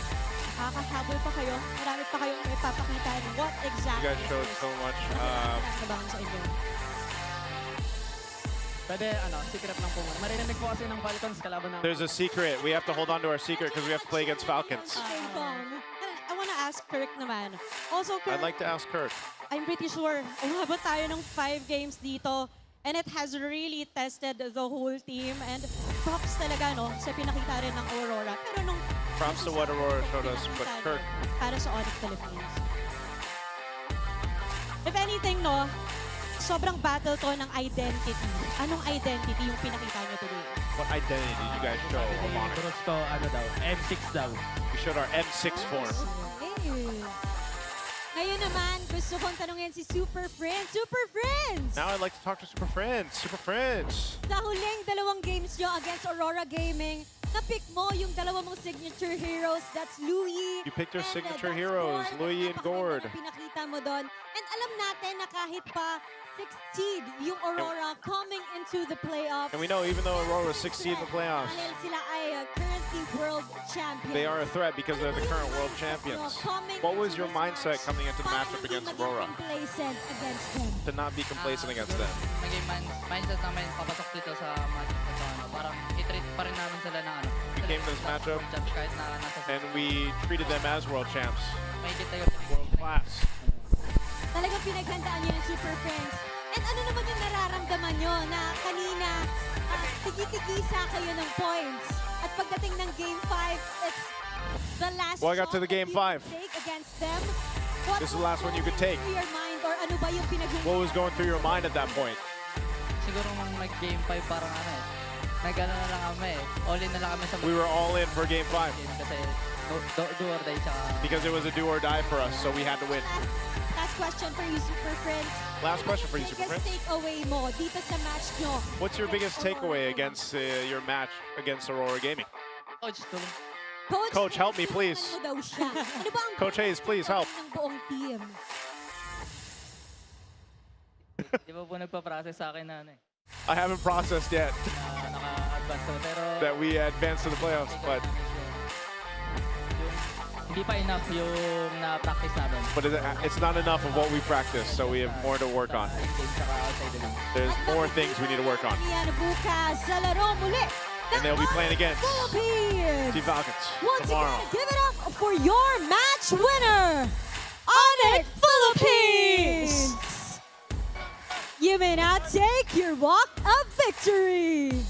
nakakahabol pa kayo? Marami pa kayong may papakita. What You exactly guys showed so much. nabangan sa inyo? Pwede, secret lang po. Marinig po kasi ng Falcons kalaban namin. There's a secret. We have to hold on to our secret because we have to play against Falcons. King Kong. I wanna ask Kirk naman. Also, Kirk, I'd like to ask Kirk. I'm pretty sure umabot tayo ng 5 games dito and it has really tested the whole team. And props talaga, no, sa pinakita rin ng Aurora. Pero nung Props to what Aurora showed us, but Kirk. para sa ONIC Philippines. If anything, no, sobrang battle to ng identity. Anong identity yung pinakita nyo today? What identity did you guys show of ONIC? Gusto, ano daw, M6 daw. We showed our M6 form. Ngayon naman, gusto kong tanungin si Super Friends. Super Friends! Now I'd like to talk to Super Friends. Super Friends. Sa huling dalawang games nyo against Aurora Gaming, na-pick mo yung dalawa mong signature heroes. That's Louie. You picked your and, signature that's heroes, Gord. Louie and Gord. Pinakita mo doon. And alam natin na kahit pa 6th seed yung Aurora coming into the playoffs. And we know even though Aurora is 16 in the playoffs, Dahil sila ay currently world champions. they are a threat because they're the current world champions. What was your mindset coming into the matchup against Aurora? Complacent against them. To not be complacent against them. Naging mindset namin papasok dito sa match na to, ano, parang i-treat pa rin namin sila na ano. We came to this matchup Kahit na nasa and we treated them as world champs. may kita World class. Talagang pinaghandaan nyo ng Super Friends. And ano naman yung nararamdaman nyo na kanina tigi-tigisa kayo ng points. At pagdating ng Game 5, it's the last Well, I got to the shot Game that 5. you can take against them. What This is the was last one you could going take. through your mind, or ano ba yung What was going through your mind at that point? Siguro mang nag-game 5 parang ano eh. Nag-ano na lang kami eh. All in na lang kami sa We were all in for Game 5 kasi do or die tsaka. because it was a do or die for us, so we had to win. Last question for you, Super Friends. Last question for you, Super Biggest Friends. takeaway mo dito sa match nyo. What's your biggest takeaway against your match against Aurora Gaming? Coach, tulong. Coach, help me, please. Ano daw siya? Ano ba ang Coach Hayes, please help. ng buong team? Di ba po nagpa-process sa akin na ano eh. I haven't processed yet Naka-advance to, pero that we advanced to the playoffs, but hindi pa enough yung na-practice namin. it's not enough of what we practice, so we have more to work on. There's more things we need to work on. Yan bukas sa laro muli. And they'll be playing against Philippines. Team Falcons Once tomorrow. again, give it up for your match winner, ONIC Philippines. You may now take your walk of victory.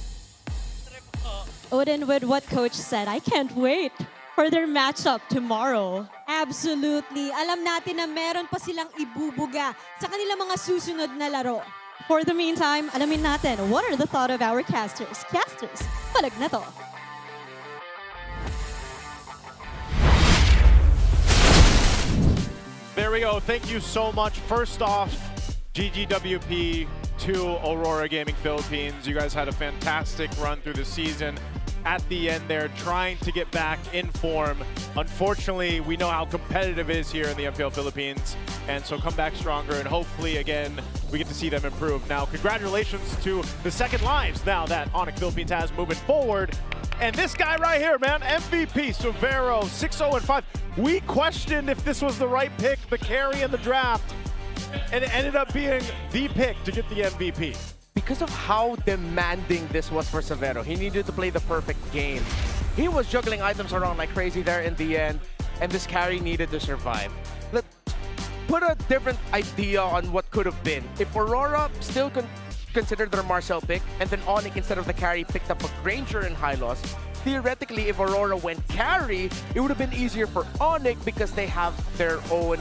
Odin, with what coach said, I can't wait for their matchup tomorrow. Absolutely. Alam natin na meron pa silang ibubuga sa kanilang mga susunod na laro. For the meantime, alamin natin, what are the thought of our casters? Casters, Palag Na To. There we go. Thank you so much. First off, GGWP to Aurora Gaming Philippines. You guys had a fantastic run through the season. At the end there, trying to get back in form. Unfortunately, we know how competitive it is here in the MPL Philippines, and so come back stronger, and hopefully, again, we get to see them improve. Now, congratulations to the second lives now that ONIC Philippines has moving forward. And this guy right here, man, MVP, Severo, 6-0-5. We questioned if this was the right pick, the carry in the draft, and it ended up being the pick to get the MVP. Because of how demanding this was for Severo, he needed to play the perfect game. He was juggling items around like crazy there in the end, and this carry needed to survive. Let's put a different idea on what could have been. If Aurora still considered their Marcel pick, and then ONIC instead of the carry picked up a Granger in high loss, theoretically if Aurora went carry, it would have been easier for ONIC because they have their own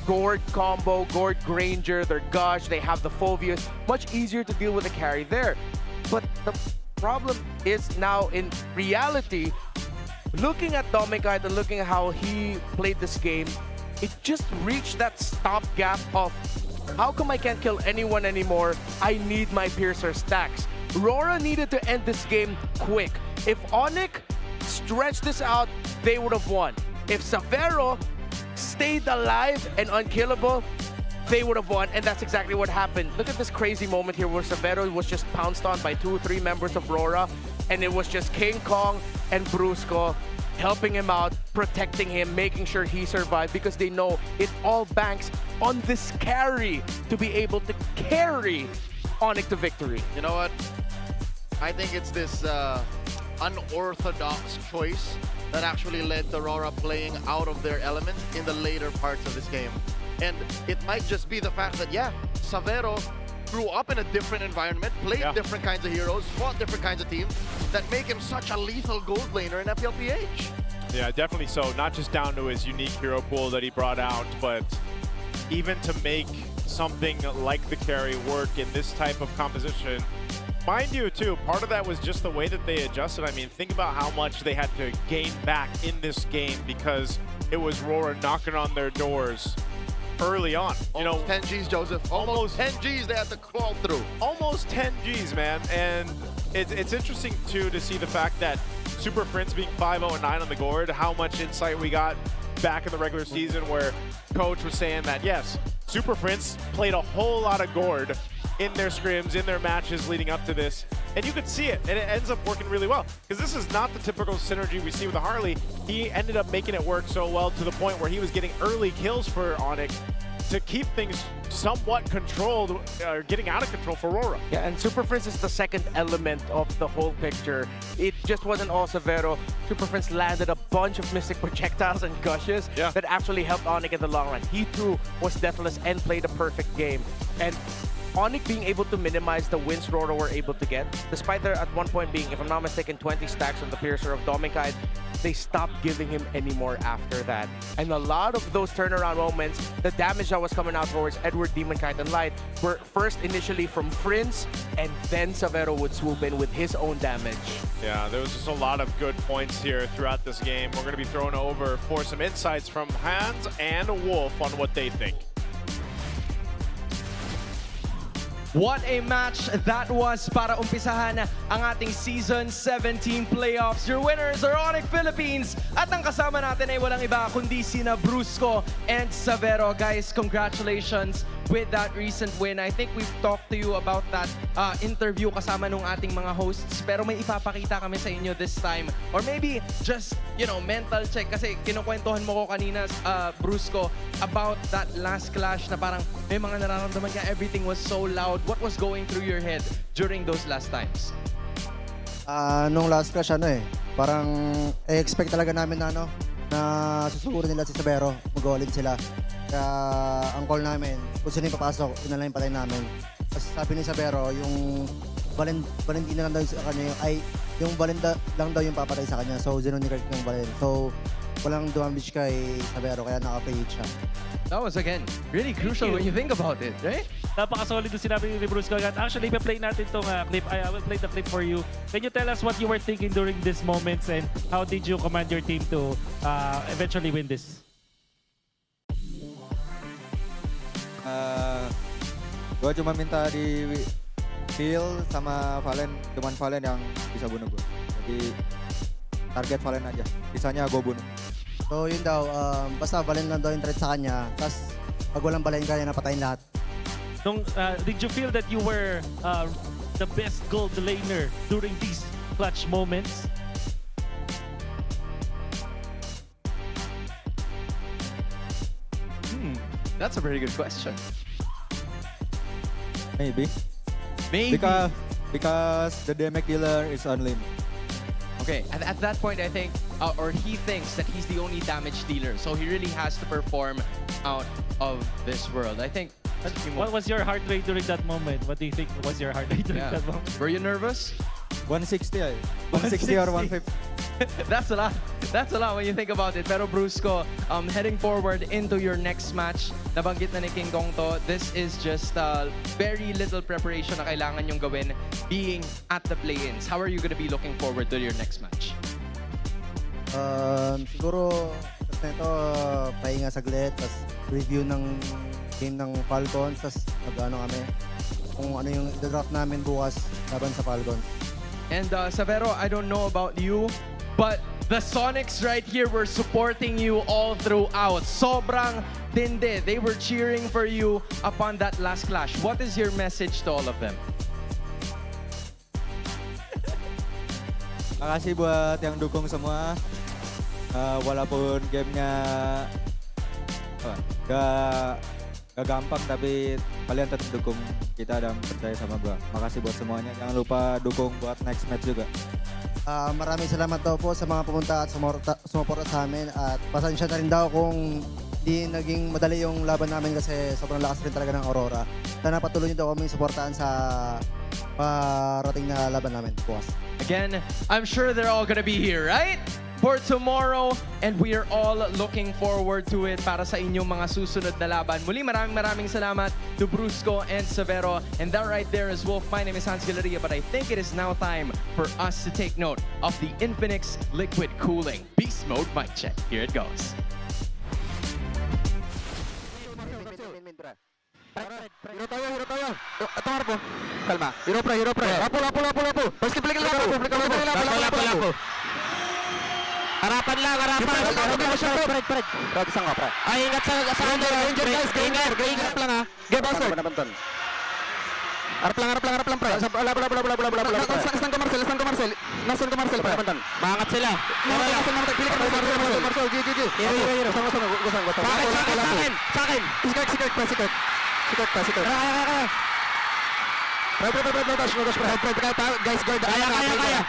Gord combo, Gord Granger, their Gush, they have the Phobius. Much easier to deal with the carry there. But the problem is now in reality, looking at Domikite and looking at how he played this game, it just reached that stopgap of how come I can't kill anyone anymore? I need my Piercer stacks. RORA needed to end this game quick. If ONIC stretched this out, they would have won. If Severo stayed alive and unkillable, they would have won, and that's exactly what happened. Look at this crazy moment here where Severo was just pounced on by 2 or 3 members of RORA, and it was just King Kong and Brusco helping him out, protecting him, making sure he survived, because they know it all banks on this carry to be able to carry ONIC to victory. You know what? I think it's this unorthodox choice that actually led to Aurora playing out of their element in the later parts of this game. And it might just be the fact that, yeah, Severo grew up in a different environment, played different kinds of heroes, fought different kinds of teams, that make him such a lethal gold laner in FPLPH. Yeah, definitely so. Not just down to his unique hero pool that he brought out, but even to make something like the carry work in this type of composition. Mind you, too, part of that was just the way that they adjusted. I mean, think about how much they had to gain back in this game because it was RORA knocking on their doors early on. Almost 10 Gs, Joseph. Almost 10 Gs they had to crawl through. Almost 10 Gs, man. And it's interesting, too, to see the fact that Super Prince being 5-0-9 on the board, how much insight we got back in the regular season where Coach was saying that, yes, Super Prince played a whole lot of gourd in their scrims, in their matches leading up to this. And you could see it, and it ends up working really well. Because this is not the typical synergy we see with the Harley. He ended up making it work so well to the point where he was getting early kills for ONIC to keep things somewhat controlled, or getting out of control for RORA. Yeah, and Super Prince is the second element of the whole picture. It just wasn't all Severo. Super Prince landed a bunch of Mystic projectiles and gushes that actually helped ONIC in the long run. He too was deathless and played a perfect game. And ONIC being able to minimize the wins RORA were able to get, despite there at one point being, if I'm not mistaken, 20 stacks on the Piercer of Domikide, they stopped giving him any more after that. And a lot of those turnaround moments, the damage that was coming out towards Edward, Demonkite, and Light were first initially from Prince, and then Severo would swoop in with his own damage. Yeah, there was just a lot of good points here throughout this game. We're going to be thrown over for some insights from Hans and Wolf on what they think. What a match that was para umpisahan ang ating Season 17 playoffs. Your winners are ONIC Philippines. At ang kasama natin ay walang iba kundi sina Brusco and Severo. Guys, congratulations with that recent win. I think we've talked to you about that interview kasama nung ating mga hosts. Pero may ipapakita kami sa inyo this time. Or maybe just, you know, mental check. Kasi kinukwentuhan mo ko kanina, Brusco, about that last clash na parang may mga nararamdaman ka, everything was so loud. What was going through your head during those last times? Nung last clash, parang expect talaga namin na, na susugurin nila si Severo, mag-all-in sila. Kaya ang call namin, kung sino yung papasok, yun na lang yung patay namin. Tapos sabi ni Severo, yung Valentina lang daw sa kanya, yung Valinda lang daw yung papatay sa kanya. So, Zenonic yung Valen. So, walang damage kay Severo, kaya naka-fade siya. That was, again, really crucial when you think about it, right? Napaka-solid yung sinabi ni Brusco. Actually, i-play natin itong clip. I will play the clip for you. Can you tell us what you were thinking during these moments and how did you command your team to eventually win this? Gua cuma minta di kill sama Valen, cuman Valen yang bisa bunuh gue. Jadi target Valen aja, sisanya gue bunuh. So yun daw, basta Valen lang daw yung threat sa kanya, tapos pag walang Valen kaya napatayin lahat. Did you feel that you were the best gold laner during these clutch moments? That's a very good question. Maybe. Maybe. Because the damage dealer is on lane. Okay, at that point, I think, or he thinks that he's the only damage dealer, so he really has to perform out of this world. I think. What was your heart rate during that moment? What do you think was your heart rate during that moment? Were you nervous? 160 ay. 160 or 150. That's a lot. That's a lot when you think about it. Pero Brusco, heading forward into your next match, nabanggit na ni King Kong to, this is just very little preparation na kailangan yung gawin being at the play-ins. How are you gonna be looking forward to your next match? Siguro, kasi ito, pahinga saglit, tapos review ng game ng Falcons, tapos mag-ano kami, kung ano yung i-draft namin bukas laban sa Falcons. And Severo, I don't know about you, but the Sonics right here were supporting you all throughout. Sobrang tindi. They were cheering for you upon that last clash. What is your message to all of them? Makasih buat yang dukung semua. Walaupun gamenya gak gampang, tapi kalian tetap dukung kita dan percaya sama gua. Makasih buat semuanya. Jangan lupa dukung buat next match juga. Maraming salamat daw po sa mga pumunta at sumuporta sa amin, at pasensya na rin daw kung di naging madali yung laban namin kasi sobrang lakas rin talaga ng Aurora. Sana patuloy niyo daw kaming suportahan sa parating na laban namin bukas. Again, I'm sure they're all gonna be here, right? For tomorrow, and we are all looking forward to it para sa inyong mga susunod na laban. Muli, maraming salamat to Brusco and Severo. And that right there is Wolf. My name is Hans Galeria, but I think it is now time for us to take note of the Infinix Liquid Cooling Beast Mode mic check. Here it goes. Hero tayo. Ito harap mo. Kalma. Hero pre. Lapo. First click lapo. Harapan lang. Fred. Isang ka, pre. Ay, ingat sa Angel, guys. Ingat lang, ha. Get bastard. Harap lang, pre. Nasaan ka, Marcel? Nasaan ka, Marcel, pre? Maangat sila. Marcel. Hero. Sa akin. Secret. Fred. Guys, guard. Kaya.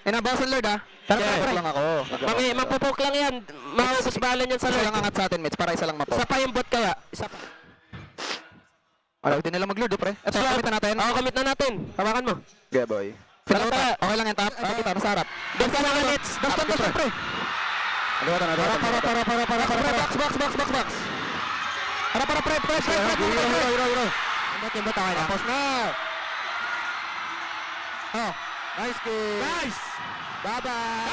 Inabasan Lord, ha? Tara lang ako. Mapupok lang yan. Maubos balan yan sa Lord. Isa lang angat sa atin, mates, para isa lang mapok. Isa pa yung bot kaya. Alam, hindi nila mag-Lord, pre. Ito, kamit na natin. Oo, kamit na natin. Hawakan mo. Yeah, boy. Okay lang yan, tap. Ito kita, masarap. Dance lang, mates. Dance, pre. Box. Para, pre. Hero. Yung bot, okay na. Tapos na. Oh, nice game. Nice. Bye-bye.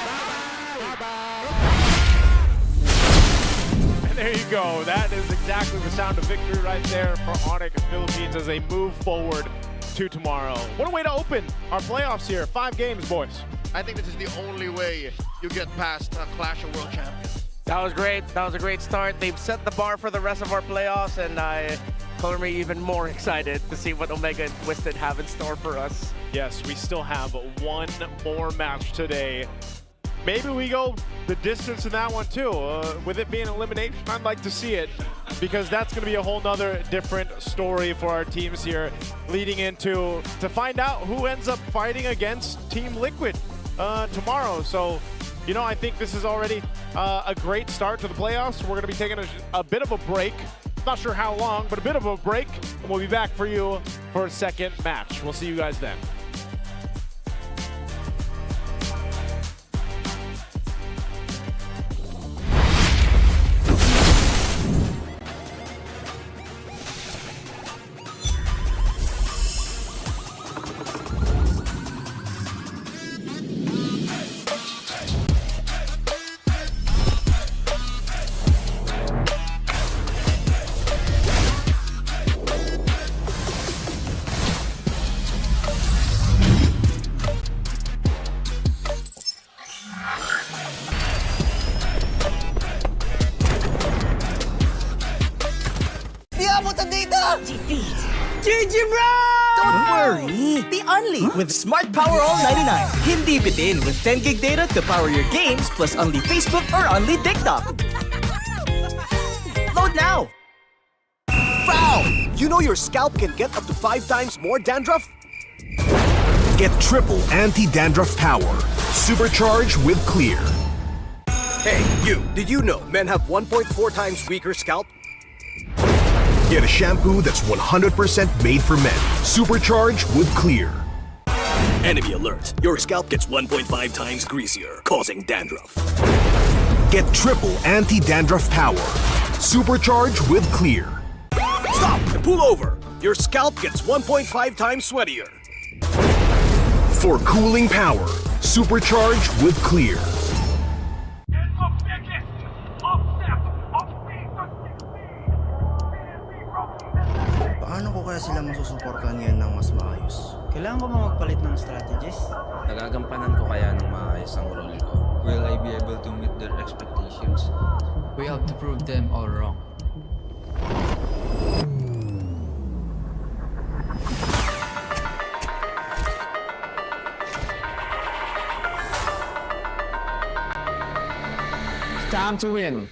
And there you go. That is exactly the sound of victory right there for ONIC Philippines as they move forward to tomorrow. What a way to open our playoffs here. 5 games, boys. I think this is the only way you get past Clash of World Champions. That was great. That was a great start. They've set the bar for the rest of our playoffs, and color me even more excited to see what Omega and Twisted have in store for us. Yes, we still have one more match today. Maybe we go the distance in that one too. With it being elimination, I'd like to see it because that's going to be a whole nother different story for our teams here leading into to find out who ends up fighting against Team Liquid tomorrow. So, you know, I think this is already a great start to the playoffs. We're going to be taking a bit of a break. Not sure how long, but a bit of a break. And we'll be back for you for a second match. We'll see you guys then. GG bro! Don't worry, be only with Smart Power All 99. Hindi bitin with 10 gig data to power your games plus only Facebook or only TikTok. Load now! Foul! You know your scalp can get up to 5 times more dandruff? Get triple anti-dandruff power. Supercharged with Clear. Hey, you, did you know men have 1.4 times weaker scalp? Get a shampoo that's 100% made for men. Supercharged with Clear. Enemy alert. Your scalp gets 1.5 times greasier, causing dandruff. Get triple anti-dandruff power. Supercharged with Clear. Stop and pull over. Your scalp gets 1.5 times sweatier. For cooling power, supercharged with Clear. Paano ko kaya sila masusuportahan ngayon ng mas maayos? Kailangan ko ba magpalit ng strategies? Nagagampanan ko kaya ng maayos ang role ko? Will I be able to meet their expectations? We have to prove them all wrong. Time to win.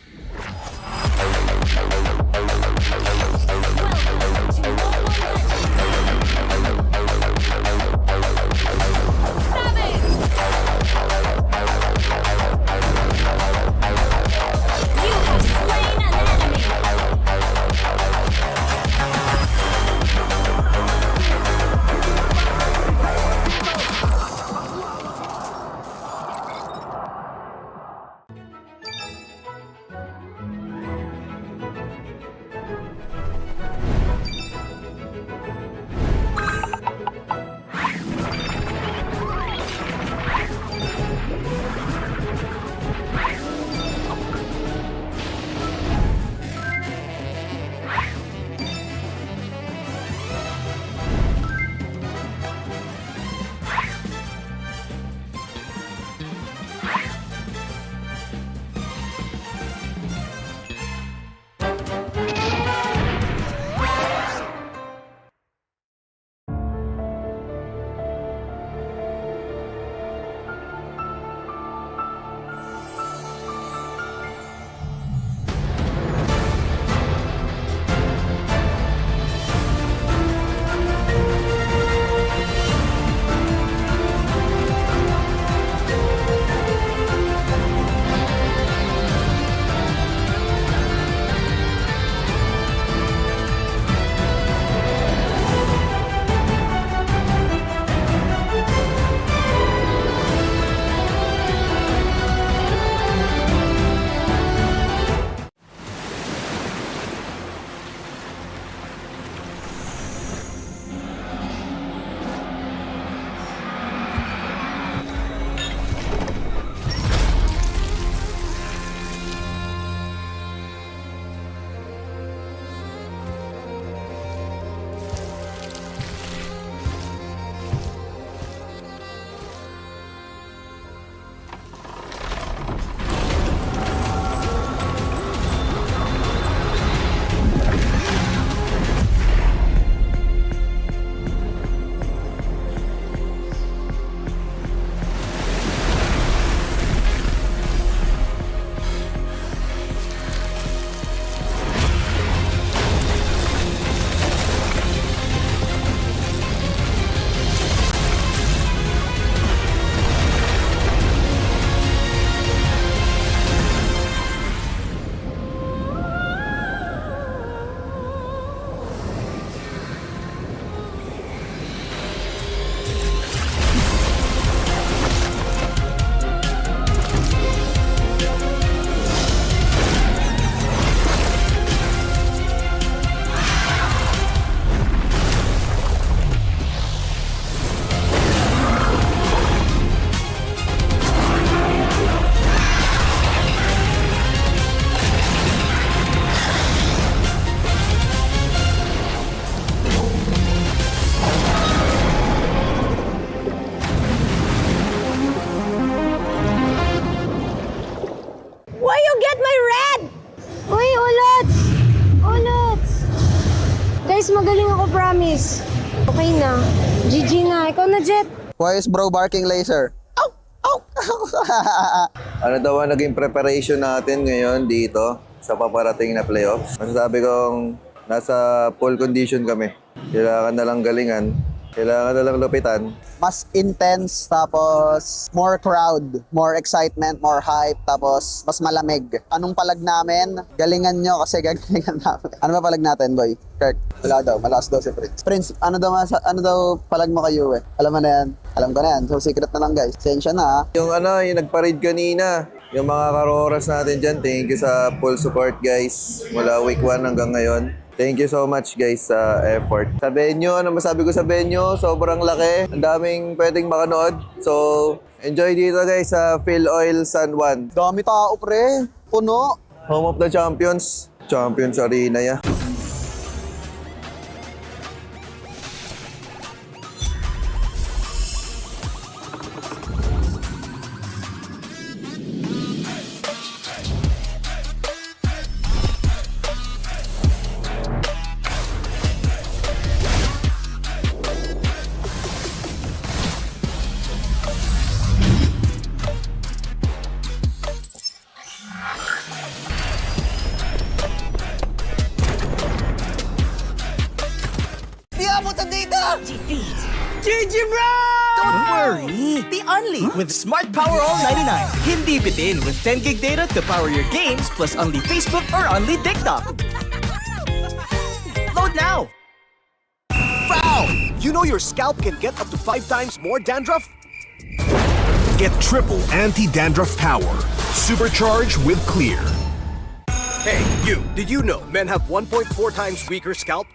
Promise. Okay na. GG na. Ikaw na, Jet. TWIS bro barking laser. Ano daw ang naging preparation natin ngayon dito sa paparating na playoffs? Masasabi kong nasa full condition kami. Kailangan na lang galingan. Kailangan na lang lupitan. Mas intense, tapos more crowd, more excitement, more hype, tapos mas malamig. Anong palag namin? Galingan nyo kasi gagalingan namin. Ano ba palag natin, boy? Kirk, wala daw. Malakas daw si Prince. Prince, ano daw palag mo kay Uwe? Alam mo na yan? Alam ko na yan. So, secret na lang, guys. Sensya na, ha? Yung nagpa-raid kanina, yung mga karoras natin dyan, thank you sa full support, guys. Mula week 1 hanggang ngayon. Thank you so much guys sa effort. Sa venue, ano masabi ko sa venue? Sobrang laki. Ang daming pwedeng makanood. So, enjoy dito guys sa Phil Oil San Juan. Dami tao pre. Puno. Home of the Champions. Champions Arena ya. GG bro! Don't worry! The Only with Smart Power All 99. Hindi bitin with 10 gig data to power your games plus only Facebook or only TikTok. Load now! Foul! You know your scalp can get up to 5 times more dandruff? Get triple anti-dandruff power. Supercharged with Clear. Hey, you! Did you know men have 1.4 times weaker scalp?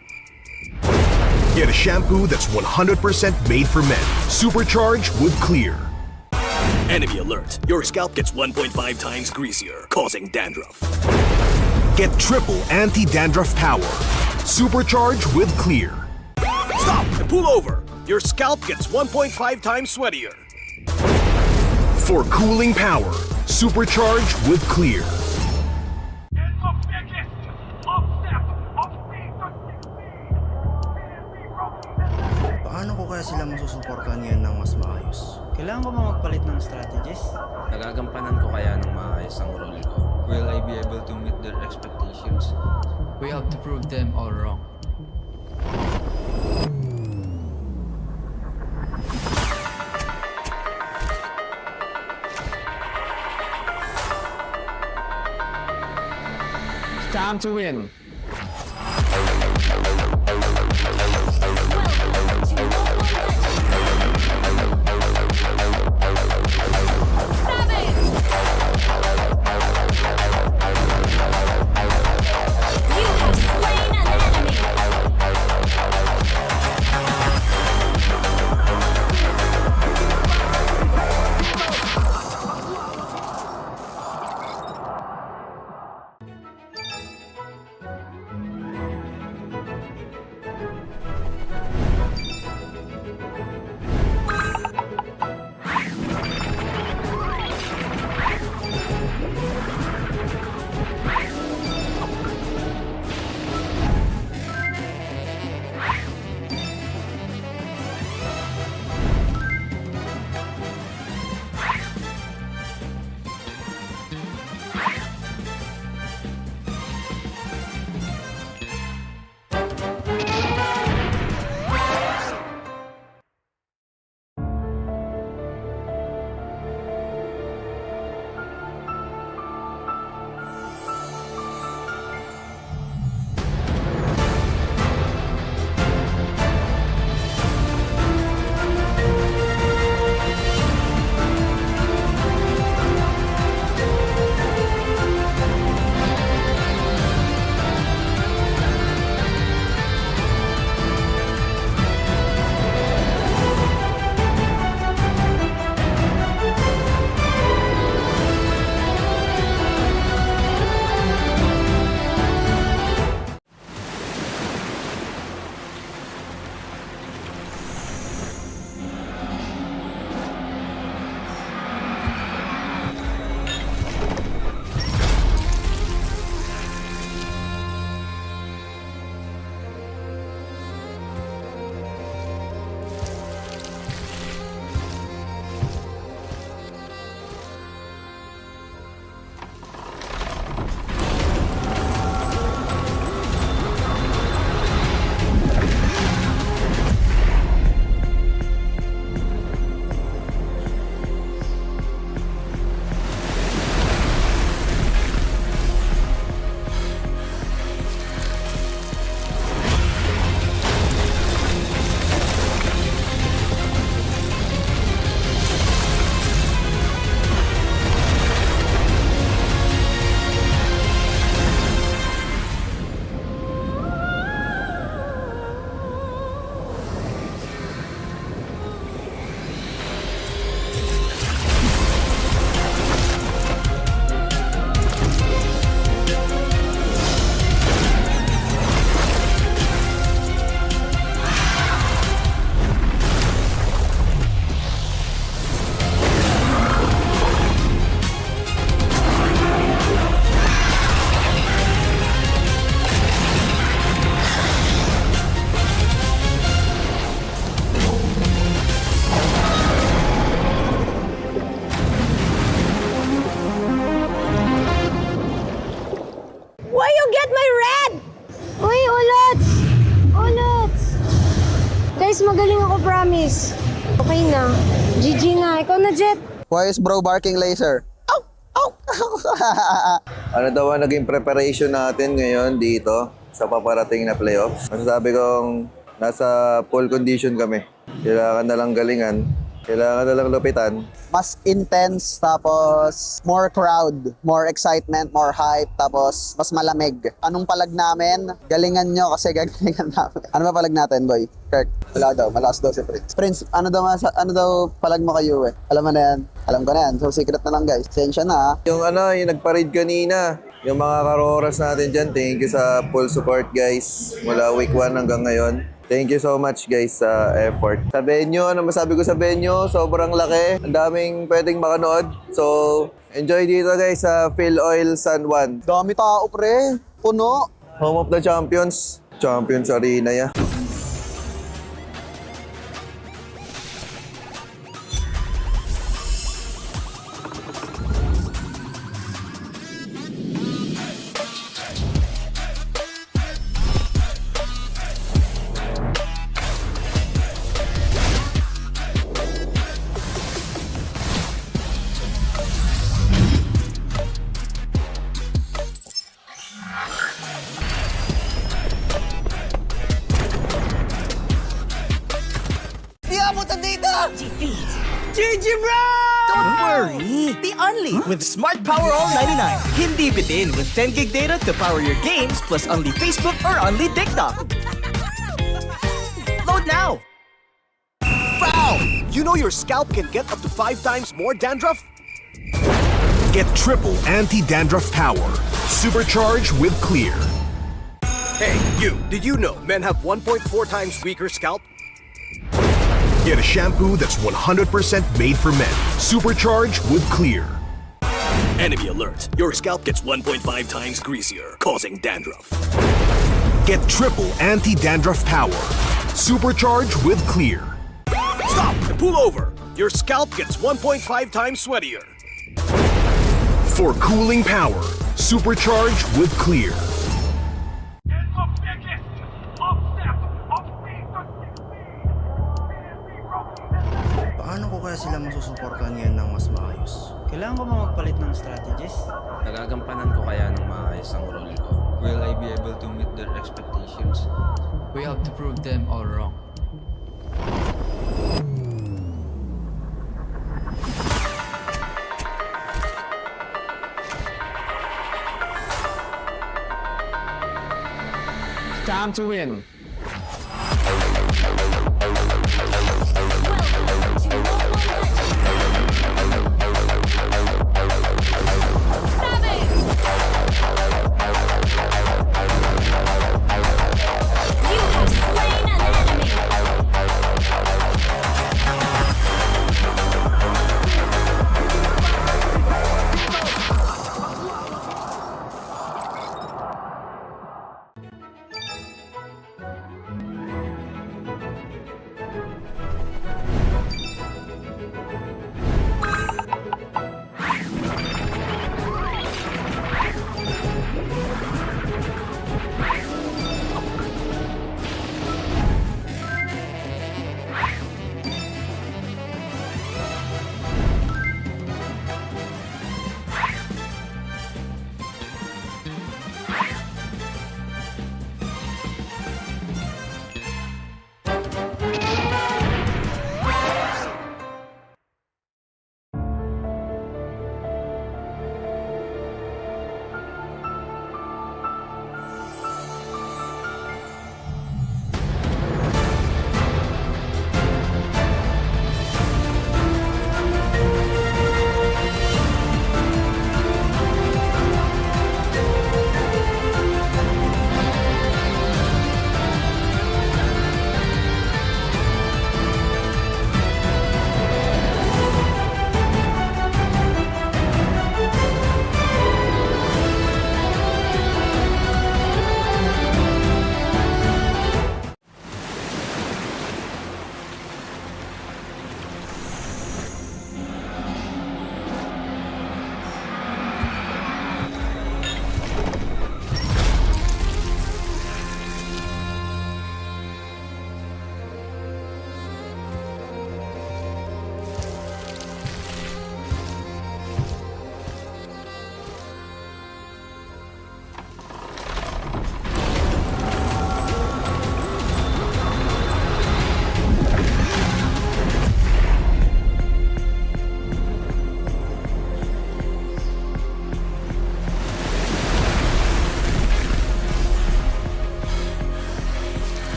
Get a shampoo that's 100% made for men. Supercharged with Clear. Enemy alert. Your scalp gets 1.5 times greasier, causing dandruff. Get triple anti-dandruff power. Supercharged with Clear. Stop and pull over. Your scalp gets 1.5 times sweatier. For cooling power, supercharged with Clear. Paano ko kaya sila masusuportahan ngayon ng mas maayos? Kailangan ko ba magpalit ng strategies? Nagagampanan ko kaya ng maayos ang role ko. Will I be able to meet their expectations? We have to prove them all wrong. Time to win. GG na. Ikaw na, Jet. Why is bro barking laser? Ano daw ang naging preparation natin ngayon dito sa paparating na playoffs? Masasabi kong nasa full condition kami. Kailangan na lang galingan. Kailangan na lang lupitan. Mas intense, tapos more crowd, more excitement, more hype, tapos mas malamig. Anong palag namin? Galingan nyo kasi gagalingan namin. Ano ba palag natin, boy? Kirk, wala daw. Malakas daw si Prince. Prince, ano daw palag mo kayo eh? Alam mo na yan. Alam ko na yan. So secret na lang guys. Sensya na Yung nagpa-raid kanina. Yung mga karoras natin dyan, thank you sa full support guys. Mula week 1 hanggang ngayon. Thank you so much guys sa effort. Sa venue, ano masabi ko sa venue? Sobrang laki. Ang daming pwedeng makanood. So, enjoy dito guys sa Phil Oil San Juan. Dami tao pre. Puno. Home of the Champions. Champions Arena ya. GG bro! Don't worry! The Only with Smart Power All 99. Hindi bitin with 10 gig data to power your games plus only Facebook or only TikTok. Load now! Foul! You know your scalp can get up to 5 times more dandruff? Get triple anti-dandruff power. Supercharged with Clear. Hey, you! Did you know men have 1.4 times weaker scalp? Get a shampoo that's 100% made for men. Supercharged with Clear. Enemy alert. Your scalp gets 1.5 times greasier, causing dandruff. Get triple anti-dandruff power. Supercharged with Clear. Stop and pull over. Your scalp gets 1.5 times sweatier. For cooling power, supercharged with Clear. Paano ko kaya sila masusuportahan ngayon ng mas maayos? Kailangan ko ba magpalit ng strategies? Nagagampanan ko kaya ng maayos ang role ko? Will I be able to meet their expectations? We have to prove them all wrong. Time to win.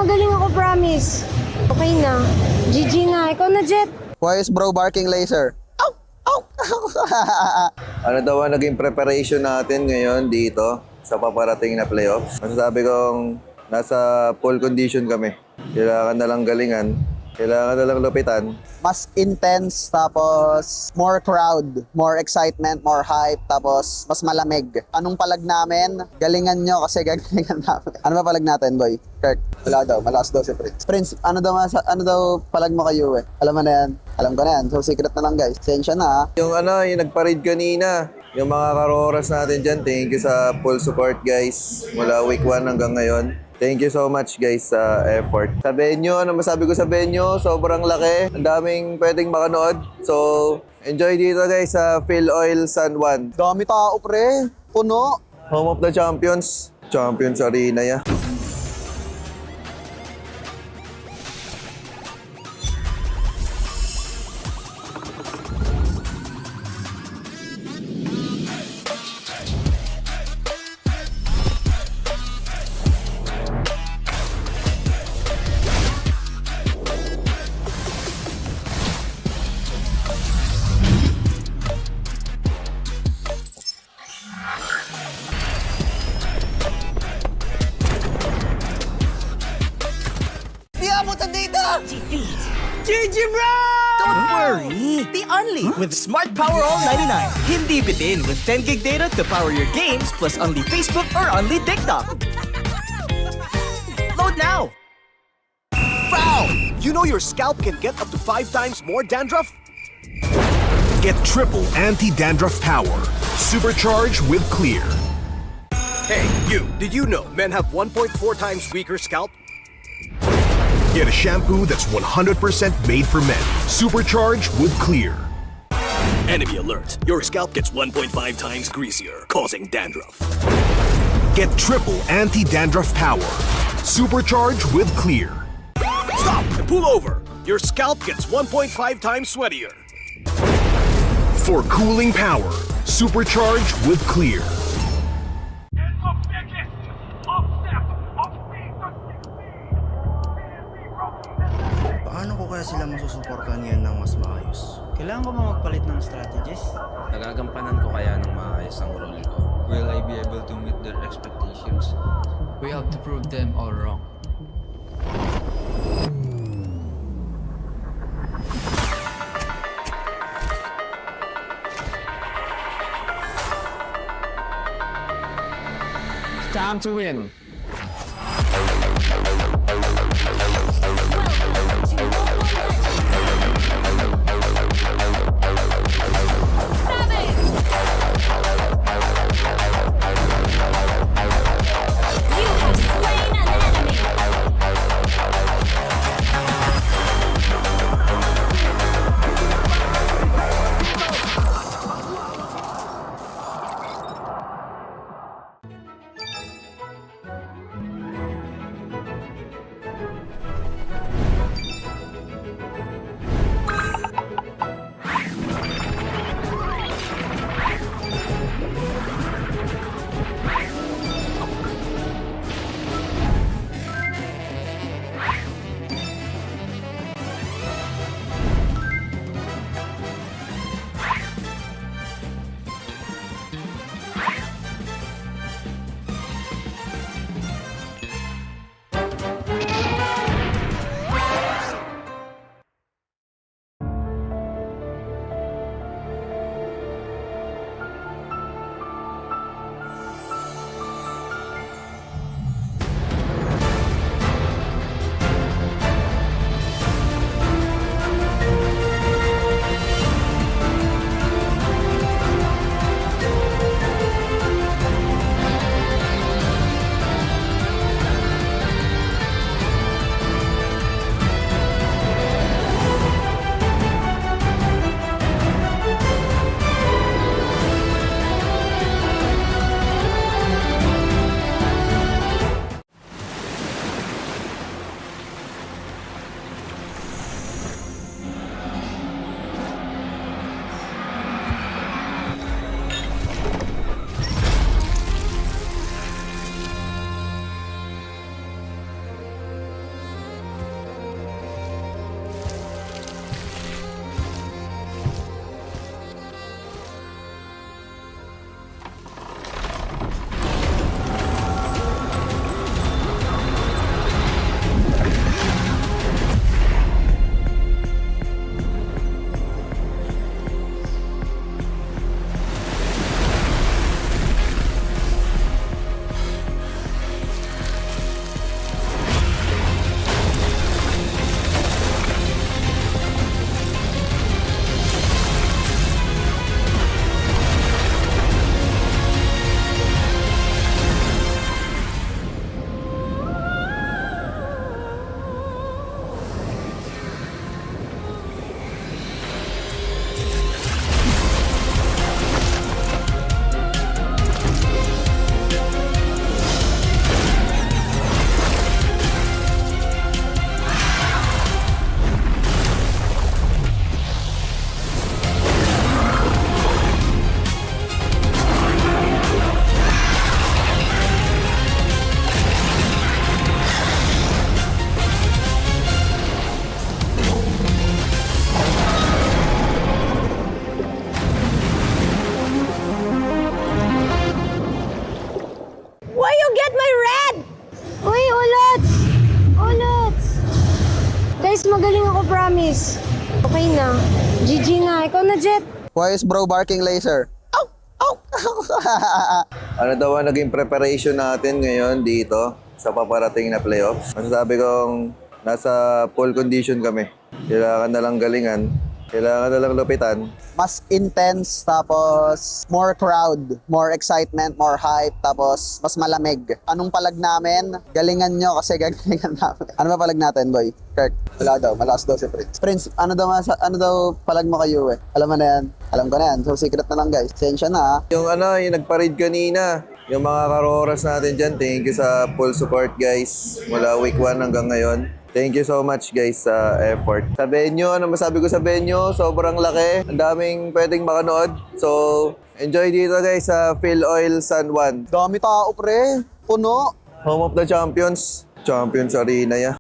magaling ako, promise. Okay na. GG na. Ikaw na, Jet. Why is bro barking laser? Ano daw ang naging preparation natin ngayon dito sa paparating na playoffs? Masasabi kong nasa full condition kami. Kailangan na lang galingan. Kailangan na lang lupitan. Mas intense, tapos more crowd, more excitement, more hype, tapos mas malamig. Anong palag namin? Galingan nyo kasi gagalingan namin. Ano ba palag natin, boy? Kirk, wala daw. Malakas daw si Prince. Prince, ano daw palag mo kayo eh? Alam mo na yan. Alam ko na yan. So secret na lang guys. Sensya na Yung nagpa-raid kanina, yung mga karoras natin dyan, thank you sa full support guys. Mula week 1 hanggang ngayon. Thank you so much guys sa effort. Sa venue, ano masabi ko sa venue? Sobrang laki. Ang daming pwedeng makanood. So, enjoy dito guys sa Phil Oil San Juan. Dami tao pre. Puno. Home of the Champions. Champions Arena ya. GG bro! Don't worry! The Only with Smart Power All 99. Hindi bitin with 10 gig data to power your games plus only Facebook or only TikTok. Load now! Foul! You know your scalp can get up to 5 times more dandruff? Get triple anti-dandruff power. Supercharged with Clear. Hey, you! Did you know men have 1.4 times weaker scalp? Get a shampoo that's 100% made for men. Supercharged with Clear. Enemy alert. Your scalp gets 1.5 times greasier, causing dandruff. Get triple anti-dandruff power. Supercharged with Clear. Stop and pull over. Your scalp gets 1.5 times sweatier. For cooling power, supercharged with Clear. Paano ko kaya sila masusuportahan ngayon ng mas maayos? Kailangan ko ba magpalit ng strategies? Nagagampanan ko kaya ng maayos ang role ko? Will I be able to meet their expectations? We have to prove them all wrong. Time to win. magaling ako, promise. Okay na. GG na. Ikaw na, Jet. Why is bro barking laser? Ano daw ang naging preparation natin ngayon dito sa paparating na playoffs? Masasabi kong nasa full condition kami. Kailangan na lang galingan. Kailangan na lang lupitan. Mas intense, tapos more crowd, more excitement, more hype, tapos mas malamig. Anong palag namin? Galingan nyo kasi gagalingan namin. Ano ba palag natin, boy? Kirk, wala daw. Malakas daw si Prince. Prince, ano daw palag mo kayo eh? Alam mo na yan? Alam ko na yan. So, secret na lang, guys. Sensya na, ha? Yung nagpa-raid kanina, yung mga karoras natin dyan, thank you sa full support, guys. Mula week 1 hanggang ngayon. Thank you so much, guys, sa effort. Sa venue, ano masabi ko sa venue? Sobrang laki. Ang daming pwedeng makanood. So, enjoy dito, guys, sa Phil Oil San Juan. Dami tao, pre. Puno. Home of the Champions. Champions Arena, ya.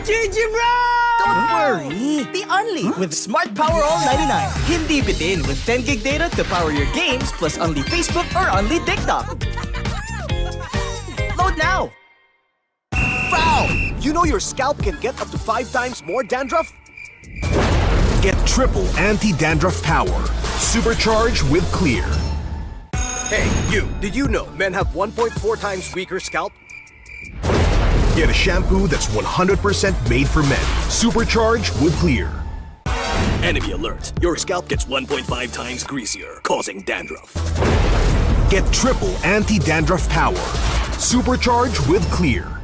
GG bro! Don't worry! The Only with Smart Power All 99. Hindi bitin with 10 gig data to power your games plus only Facebook or only TikTok. Load now! Foul! You know your scalp can get up to 5 times more dandruff? Get triple anti-dandruff power. Supercharged with Clear. Hey, you! Did you know men have 1.4 times weaker scalp? Get a shampoo that's 100% made for men. Supercharged with Clear. Enemy alert. Your scalp gets 1.5 times greasier, causing dandruff. Get triple anti-dandruff power. Supercharged with Clear.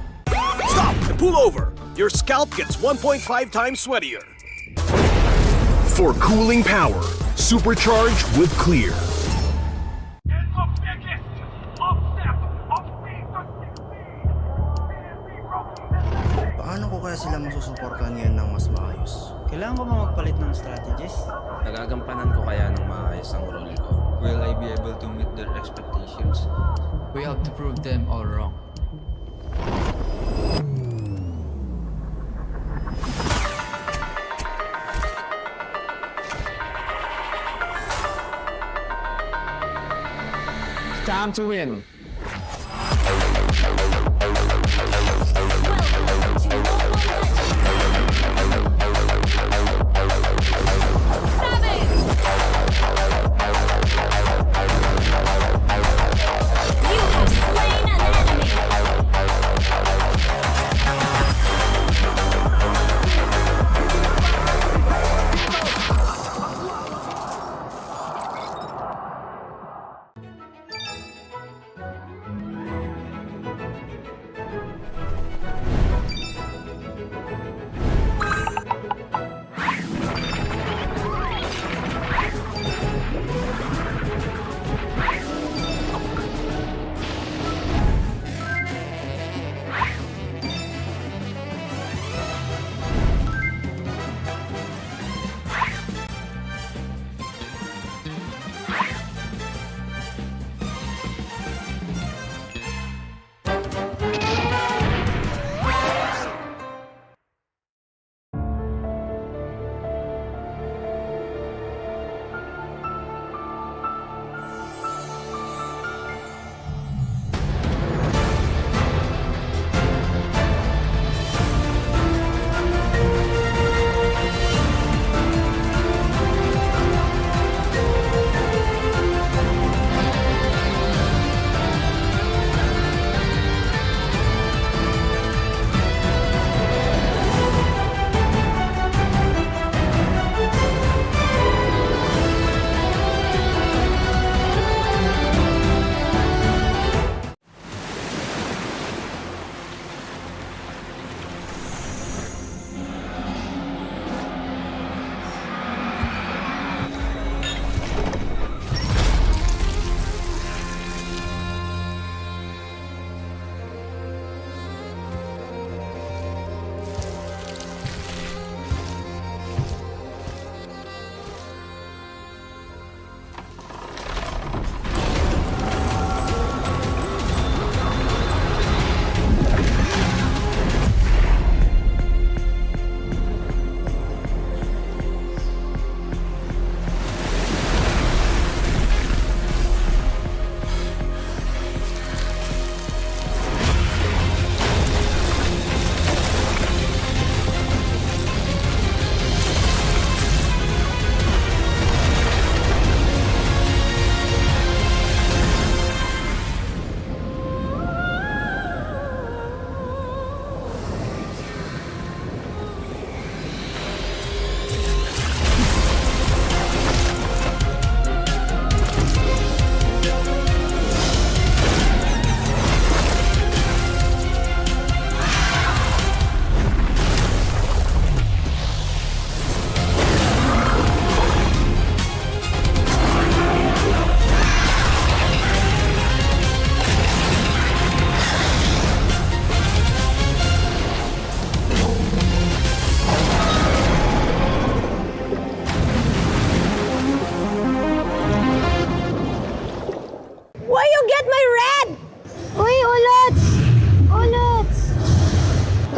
Stop and pull over. Your scalp gets 1.5 times sweatier. For cooling power, supercharged with Clear. Paano ko kaya sila masusuportahan ngayon ng mas maayos? Kailangan ko ba magpalit ng strategies? Nagagampanan ko kaya ng maayos ang role ko? Will I be able to meet their expectations? We have to prove them all wrong. Time to win.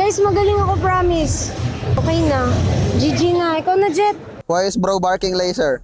Guys, magaling ako, promise. Okay na. GG na. Ikaw na, Jet. Why is bro barking laser?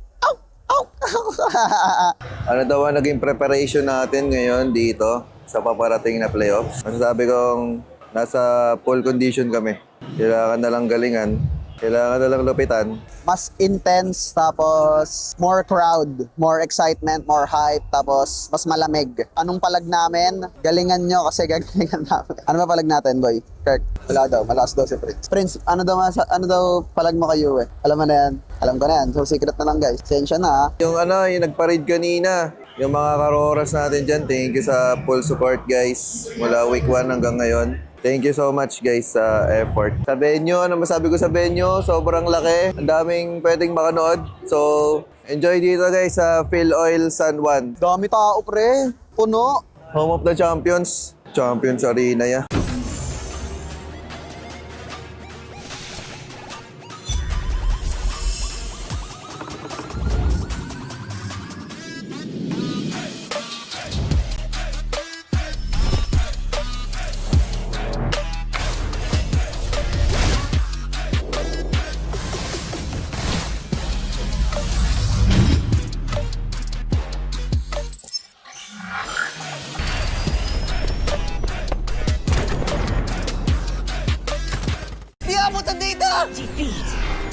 Ano daw ang naging preparation natin ngayon dito sa paparating na playoffs? Masasabi kong nasa full condition kami. Kailangan na lang galingan. Kailangan na lang lupitan. Mas intense, tapos more crowd, more excitement, more hype, tapos mas malamig. Anong palag namin? Galingan nyo kasi gagalingan namin. Ano ba palag natin, boy? Kirk, wala daw. Malakas daw si Prince. Prince, ano daw palag mo kayo eh? Alam mo na yan? Alam ko na yan. So secret na lang guys. Sensya na ha. Yung nagpa-raid kanina, yung mga karoras natin dyan, thank you sa full support guys. Mula week 1 hanggang ngayon. Thank you so much guys sa effort. Sa venue, ano masabi ko sa venue? Sobrang laki. Ang daming pwedeng makanood. So, enjoy dito guys sa Phil Oil San Juan. Dami tao pre. Puno. Home of the Champions. Champions Arena ya.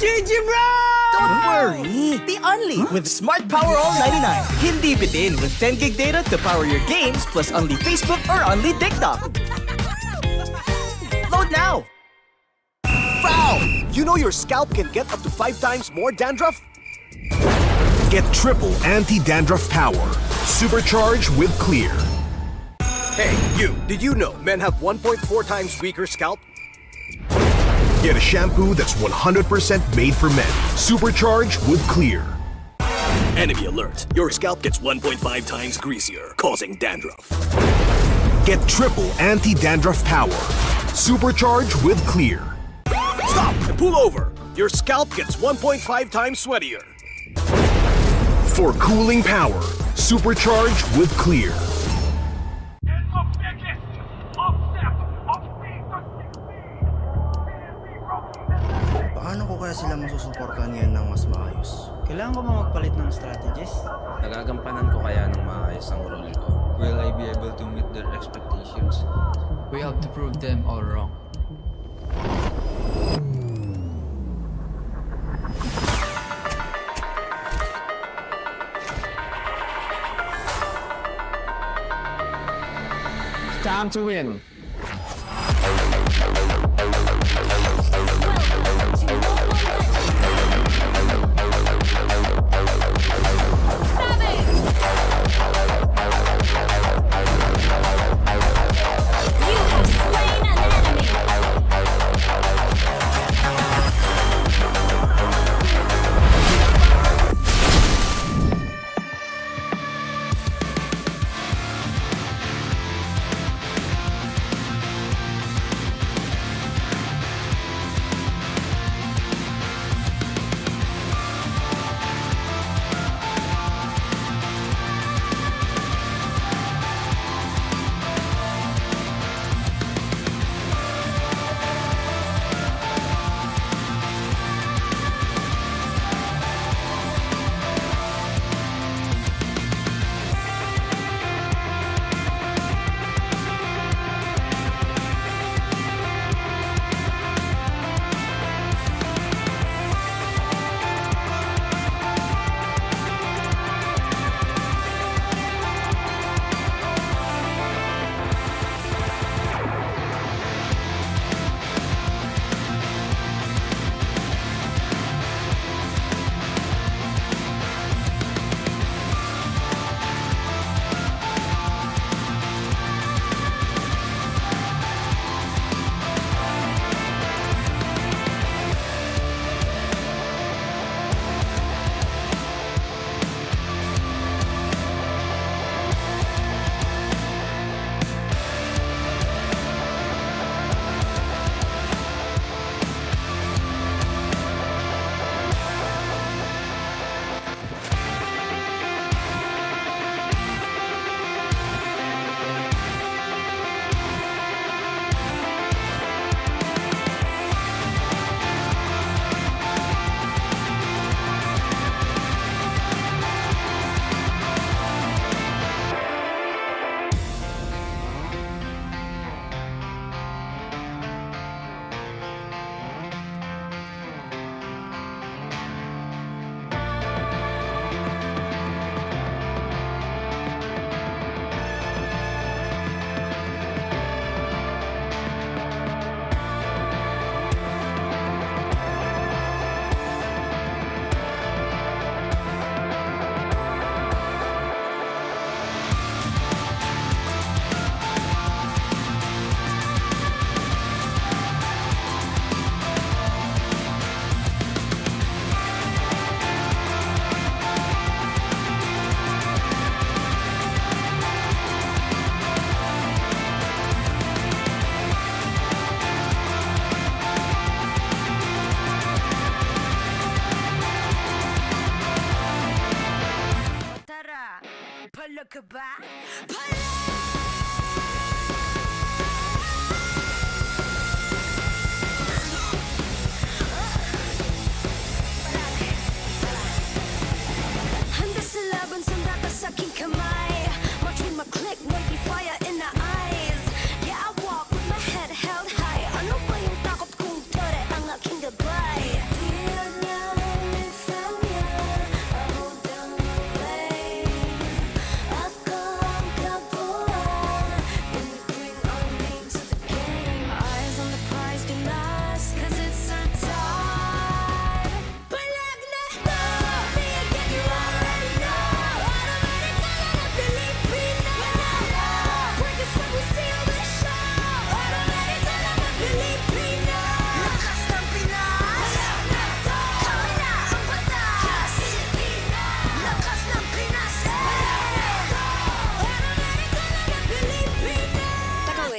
GG bro! Don't worry! The Only with Smart Power All 99. Hindi bitin with 10 gig data to power your games plus only Facebook or only TikTok. Load now! Foul! You know your scalp can get up to 5 times more dandruff? Get triple anti-dandruff power. Supercharged with Clear. Hey, you! Did you know men have 1.4 times weaker scalp? Get a shampoo that's 100% made for men. Supercharged with Clear. Enemy alert. Your scalp gets 1.5 times greasier, causing dandruff. Get triple anti-dandruff power. Supercharged with Clear. Stop and pull over. Your scalp gets 1.5 times sweatier. For cooling power, supercharged with Clear. Paano ko kaya sila masusuportahan ngayon ng mas maayos? Kailangan ko ba magpalit ng strategies? Nagagampanan ko kaya ng maayos ang role ko? Will I be able to meet their expectations? We have to prove them all wrong. It's time to win.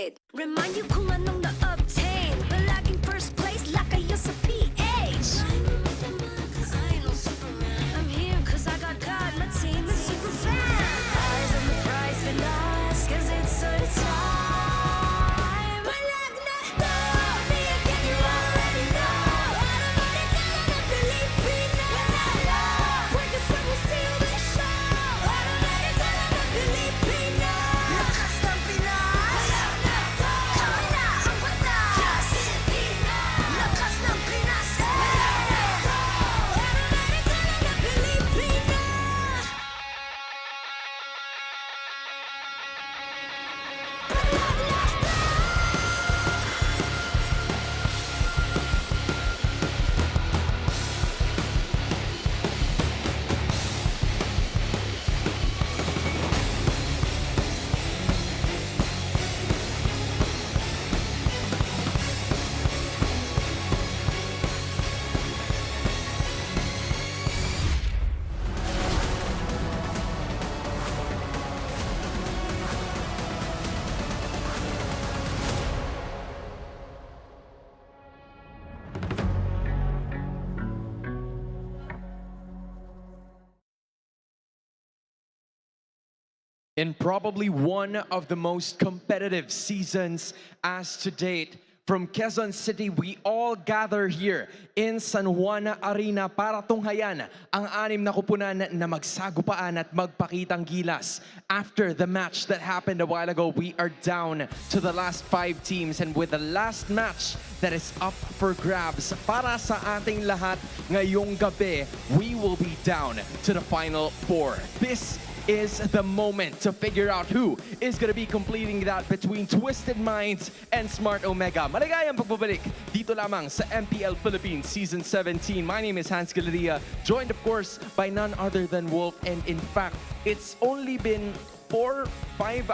void. Remind you kung anong na-obtain. Palaging first place like I used to PH. I ain't no Superman. I'm here cause I got God. My team is super fan. Eyes on the prize, but lost cause it's so time. Palag Na To. Me again, you already know. Automatic, I'm a Filipino. Break us when we steal this show. Automatic, I'm a Filipino. Lakas ng Pinas. Palag Na To. Kami na ang batas. Filipino. Lakas ng Pinas. Palag Na To. Automatic, I'm a Filipino. In probably one of the most competitive seasons as to date, from Quezon City, we all gather here in San Juan Arena para tunghayan ang 6 na kupunan na magsagupaan at magpakitang gilas. After the match that happened a while ago, we are down to the last 5 teams, and with the last match that is up for grabs para sa ating lahat ngayong gabi, we will be down to the final 4. This is the moment to figure out who is going to be completing that between Twisted Minds and Smart Omega. Maligayang pagbabalik dito lamang sa MPL Philippines Season 17. My name is Hans Galeria, joined of course by none other than Wolf, and in fact, it's only been 4-5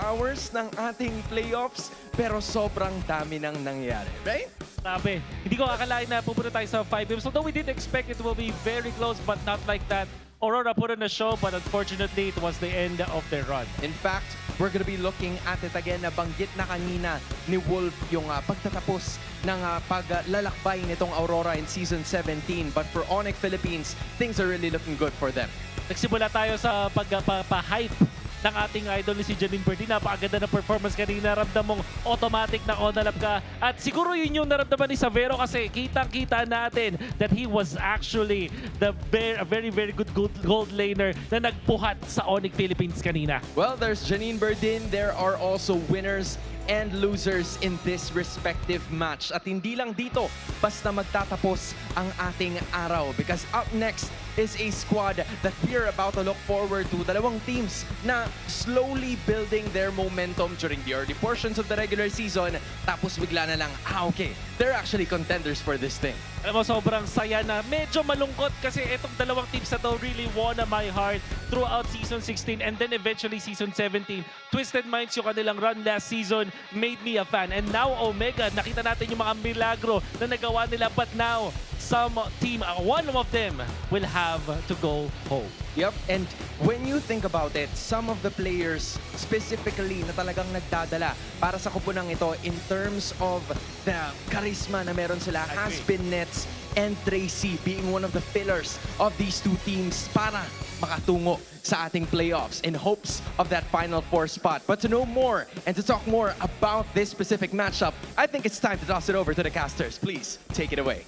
hours ng ating playoffs, pero sobrang dami nang nangyari, right? Grabe. Hindi ko akalain na pupunta tayo sa 5 games. Although we did expect it will be very close, but not like that. Aurora put on a show, but unfortunately, it was the end of their run. In fact, we're gonna be looking at it again. Nabanggit na kanina ni Wolf yung pagtatapos ng paglalakbay nitong Aurora in Season 17. But for ONIC Philippines, things are really looking good for them. Nagsimula tayo sa pagpa-hype ng ating idol ni si Janine Birdie. Napakaganda na performance kanina. Ramdam mong automatic na on-alap ka. At siguro yun yung naramdaman ni Savero kasi kitang-kita natin that he was actually a very, very good gold laner na nagpuhat sa ONIC Philippines kanina. Well, there's Janine Birdin. There are also winners and losers in this respective match. At hindi lang dito, basta magtatapos ang ating araw. Because up next is a squad that we're about to look forward to. Dalawang teams na slowly building their momentum during the early portions of the regular season. Tapos bigla na lang, okay, they're actually contenders for this thing. Alam mo, sobrang saya na. Medyo malungkot kasi itong dalawang teams na to really won my heart throughout Season 16 and then eventually Season 17. Twisted Minds yung kanilang run last season made me a fan. And now Omega, nakita natin yung mga milagro na nagawa nila. But now, some team, one of them will have to go home. Yep, and when you think about it, some of the players specifically na talagang nagdadala para sa kupunang ito in terms of the charisma na meron sila has been Nets and Tracy being one of the pillars of these two teams para makatungo sa ating playoffs in hopes of that Final Four spot. But to know more and to talk more about this specific matchup, I think it's time to toss it over to the casters. Please, take it away.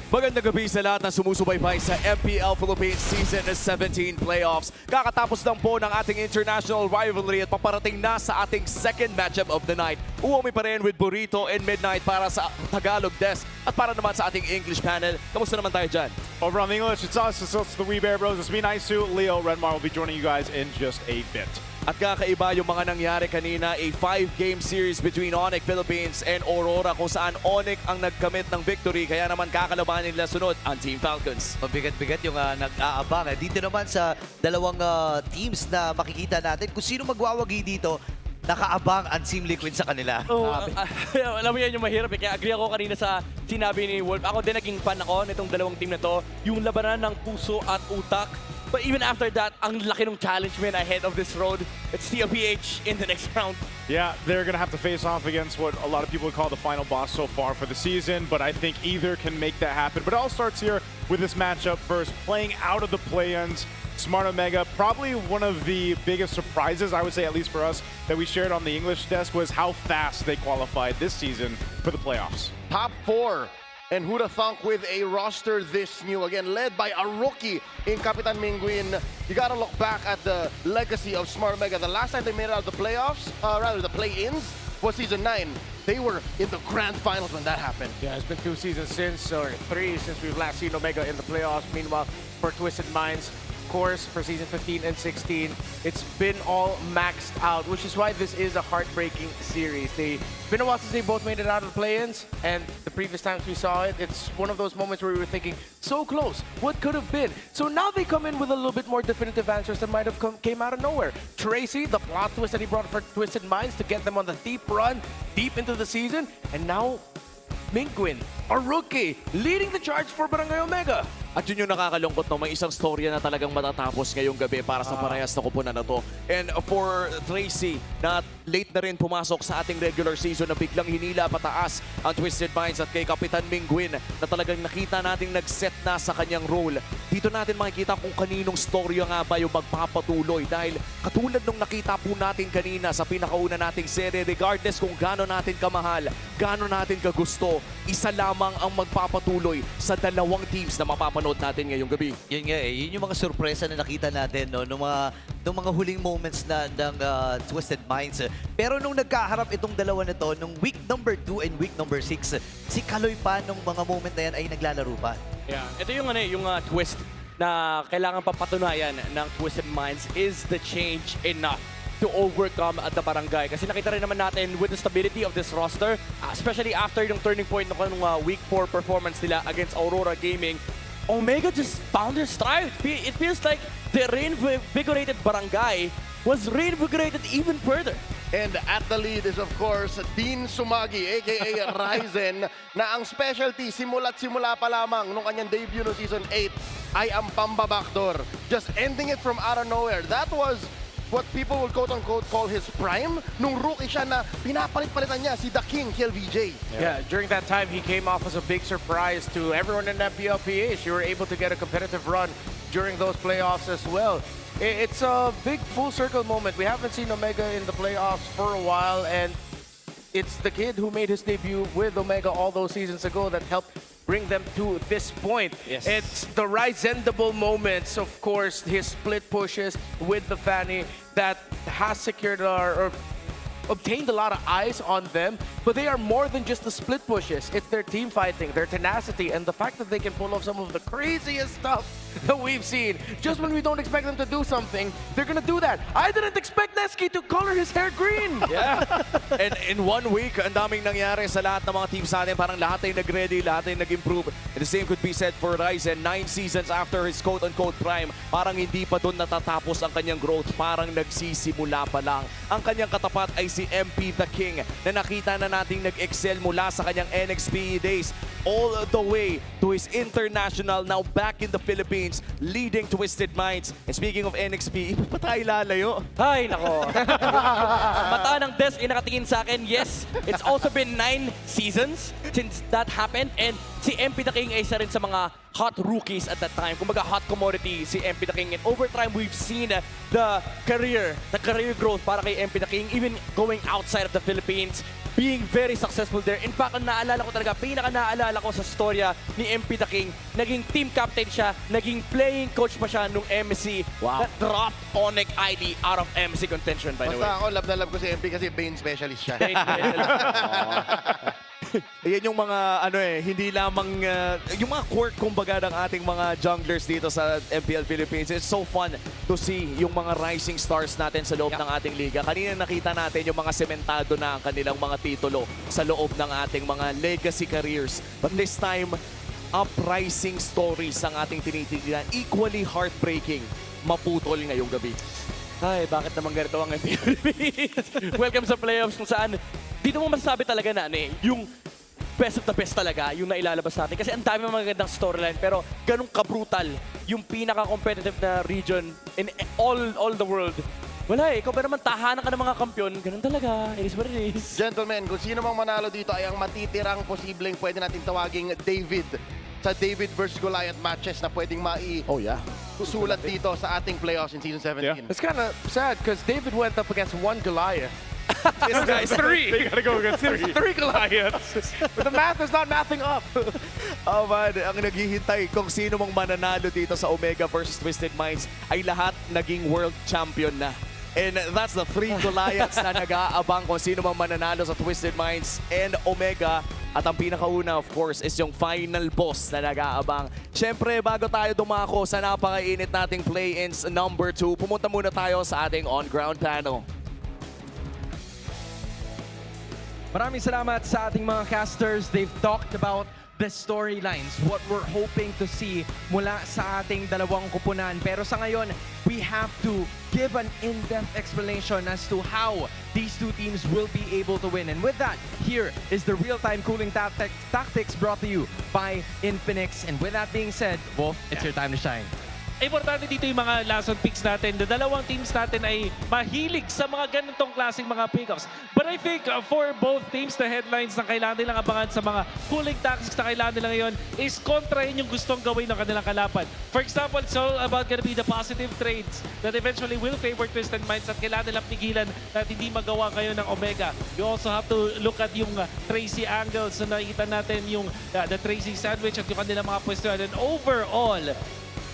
Magandang gabi sa lahat na sumusubaybay sa MPL Philippines Season 17 Playoffs. Kakatapos lang po ng ating international rivalry at paparating na sa ating second matchup of the night. Uwami pa rin with Burrito and Midnight para sa Tagalog desk at para naman sa ating English panel. Kamusta naman tayo dyan? Over on the English, it's us, it's the Wee Bear Bros. It's me, Nice Sue, Leo, Redmar will be joining you guys in just a bit. At kakaiba yung mga nangyari kanina, a 5-game series between ONIC Philippines and Aurora kung saan ONIC ang nagkamit ng victory, kaya naman kakalabanin nila sunod ang Team Falcons. Mabigat-bigat yung nag-aabang. Dito naman sa dalawang teams na makikita natin kung sino magwawagi dito, nakaabang ang Team Liquid sa kanila. Alam mo yan yung mahirap eh. Kaya agree ako kanina sa sinabi ni Wolf. Ako din naging fan ako nitong dalawang team na to. Yung labanan ng puso at utak But even after that, ang laki ng challenge man ahead of this road. It's TLPH in the next round. Yeah, they're going to have to face off against what a lot of people would call the final boss so far for the season, but I think either can make that happen. But it all starts here with this matchup first, playing out of the play-ins. Smart Omega, probably one of the biggest surprises, I would say, at least for us, that we shared on the English desk was how fast they qualified this season for the playoffs. Top 4. And who'd have thunk with a roster this new, again, led by a rookie in Kapitan Minguin. You gotta look back at the legacy of Smart Omega. The last time they made it out of the playoffs, rather the play-ins, was Season 9. They were in the grand finals when that happened. Yeah, it's been 2 seasons since, or 3 since we've last seen Omega in the playoffs. Meanwhile, for Twisted Minds, of course, for Season 15 and 16, it's been all maxed out, which is why this is a heartbreaking series. It's been a while since they both made it out of the play-ins, and the previous times we saw it, it's one of those moments where we were thinking, so close, what could have been? So now they come in with a little bit more definitive answers that might have came out of nowhere. Tracy, the plot twist that he brought for Twisted Minds to get them on the deep run, deep into the season, and now Minguin, a rookie, leading the charge for Barangay Omega. At yun yung nakakalungkot, no? May isang storya na talagang matatapos ngayong gabi para sa parehas na kupunan na to. And for Tracy, na late na rin pumasok sa ating regular season na biglang hinila pataas ang Twisted Minds at kay Kapitan Minguin na talagang nakita nating nag-set na sa kanyang role. Dito natin makikita kung kaninong storya nga ba yung magpapatuloy dahil katulad nung nakita po natin kanina sa pinakauna nating serye, regardless kung gaano natin kamahal, gaano natin kagusto, isa lamang ang magpapatuloy sa dalawang teams na mapapanood natin ngayong gabi. Yun nga eh, yun yung mga sorpresa na nakita natin no, nung mga huling moments na ng Twisted Minds. Pero nung nagkaharap itong dalawa na to, nung week number 2 and week number 6, si Kaloy pa nung mga moment na yan ay naglalaro pa. Yeah, ito yung twist na kailangan papatunayan ng Twisted Minds. Is the change enough to overcome at the barangay? Kasi nakita rin naman natin with the stability of this roster, especially after yung turning point ng week 4 performance nila against Aurora Gaming, Omega just found their stride. It feels like the reinvigorated barangay was reinvigorated even further. And at the lead is, of course, Dean Sumagi, a.k.a. Ryzen, na ang specialty simula't simula pa lamang nung kanyang debut no Season 8 ay ang pamba-backdoor. Just ending it from out of nowhere. That was what people would quote-unquote call his prime. Nung rookie siya na pinapalit-palitan niya si The King, Kill VJ. Yeah, during that time, he came off as a big surprise to everyone in MPL PH. You were able to get a competitive run during those playoffs as well. It's a big full circle moment. We haven't seen Omega in the playoffs for a while, and it's the kid who made his debut with Omega all those seasons ago that helped bring them to this point. Yes. It's the Ryzendable moments, of course, his split pushes with the Fanny that has secured or obtained a lot of eyes on them, but they are more than just the split pushes. It's their team fighting, their tenacity, and the fact that they can pull off some of the craziest stuff that we've seen. Just when we don't expect them to do something, they're gonna do that. I didn't expect Neski to color his hair green. Yeah. And in 1 week, ang daming nangyari sa lahat ng mga teams natin. Parang lahat ay nag-ready, lahat ay nag-improve. And the same could be said for Ryzen. 9 seasons after his quote-unquote prime, parang hindi pa doon natatapos ang kanyang growth. Parang nagsisimula pa lang. Ang kanyang katapat ay si MP The King na nakita na nating nag-excel mula sa kanyang NXP days all the way to his international, now back in the Philippines, leading Twisted Minds. And speaking of NXP, iba pa tayo lalayo. Ay, nako. Mata ng Des ay nakatingin sa akin. Yes, it's also been 9 seasons since that happened. And si MP The King ay isa rin sa mga hot rookies at that time. Kumbaga hot commodity si MP The King. And over time, we've seen the career growth para kay MP The King, even going outside of the Philippines, being very successful there. In fact, ang naalala ko talaga, pinaka-naalala ko sa storya ni MP The King, naging team captain siya, naging playing coach pa siya nung MC. Wow. That dropped ONIC ID out of MC contention, by the way. Basta ako, love na love ko si MP kasi Bane specialist siya. Yan yung mga hindi lamang yung mga quirk kumbaga ng ating mga junglers dito sa MPL Philippines. It's so fun to see yung mga rising stars natin sa loob ng ating liga. Kanina nakita natin yung mga sementado na ang kanilang mga titulo sa loob ng ating mga legacy careers. But this time, uprising stories ang ating tinitignan. Equally heartbreaking, maputol ngayong gabi. Ay, bakit naman ganito ang MPL? Welcome sa playoffs kung saan dito mo masasabi talaga na yung best of the best talaga yung nailalabas natin. Kasi ang dami mga magandang storyline, pero ganun ka-brutal yung pinaka-competitive na region in all the world. Wala eh, ikaw ba naman tahanan ka ng mga kampiyon, ganun talaga, it is what it is. Gentlemen, kung sino mang manalo dito ay ang matitirang posibleng pwede natin tawaging David sa David versus Goliath matches na pwedeng sulat dito sa ating playoffs in Season 17. It's kind of sad because David went up against one Goliath. This guy's three. They gotta go against three. Three Goliaths. But the math is not mathing up. Oh man, ang naghihintay kung sino mang mananalo dito sa Omega versus Twisted Minds ay lahat naging world champion na. And that's the three Goliaths na nag-aabang kung sino mang mananalo sa Twisted Minds and Omega. At ang pinakauna, of course, is yung final boss na nag-aabang. Siyempre, bago tayo dumako sa napakainit nating play-ins number 2, pumunta muna tayo sa ating on-ground panel. Maraming salamat sa ating mga casters. They've talked about the storylines, what we're hoping to see mula sa ating dalawang kupunan. Pero sa ngayon, we have to give an in-depth explanation as to how these two teams will be able to win. And with that, here is the real-time cooling tactics brought to you by Infinix. And with that being said, Wolf, it's your time to shine. Importante dito yung mga last on picks natin. The dalawang teams natin ay mahilig sa mga ganitong klaseng mga pickups. But I think for both teams, the headlines na kailangan nilang abangan sa mga cooling tactics na kailangan nila ngayon is kontra yun yung gustong gawin ng kanilang kalaban. For example, it's all about gonna be the positive trades that eventually will favor Twisted Minds at kailangan nilang pigilan na hindi magawa ngayon ng Omega. You also have to look at yung Tracy angles na nakikita natin yung the Tracy sandwich at yung kanilang mga pwestuhan. And overall,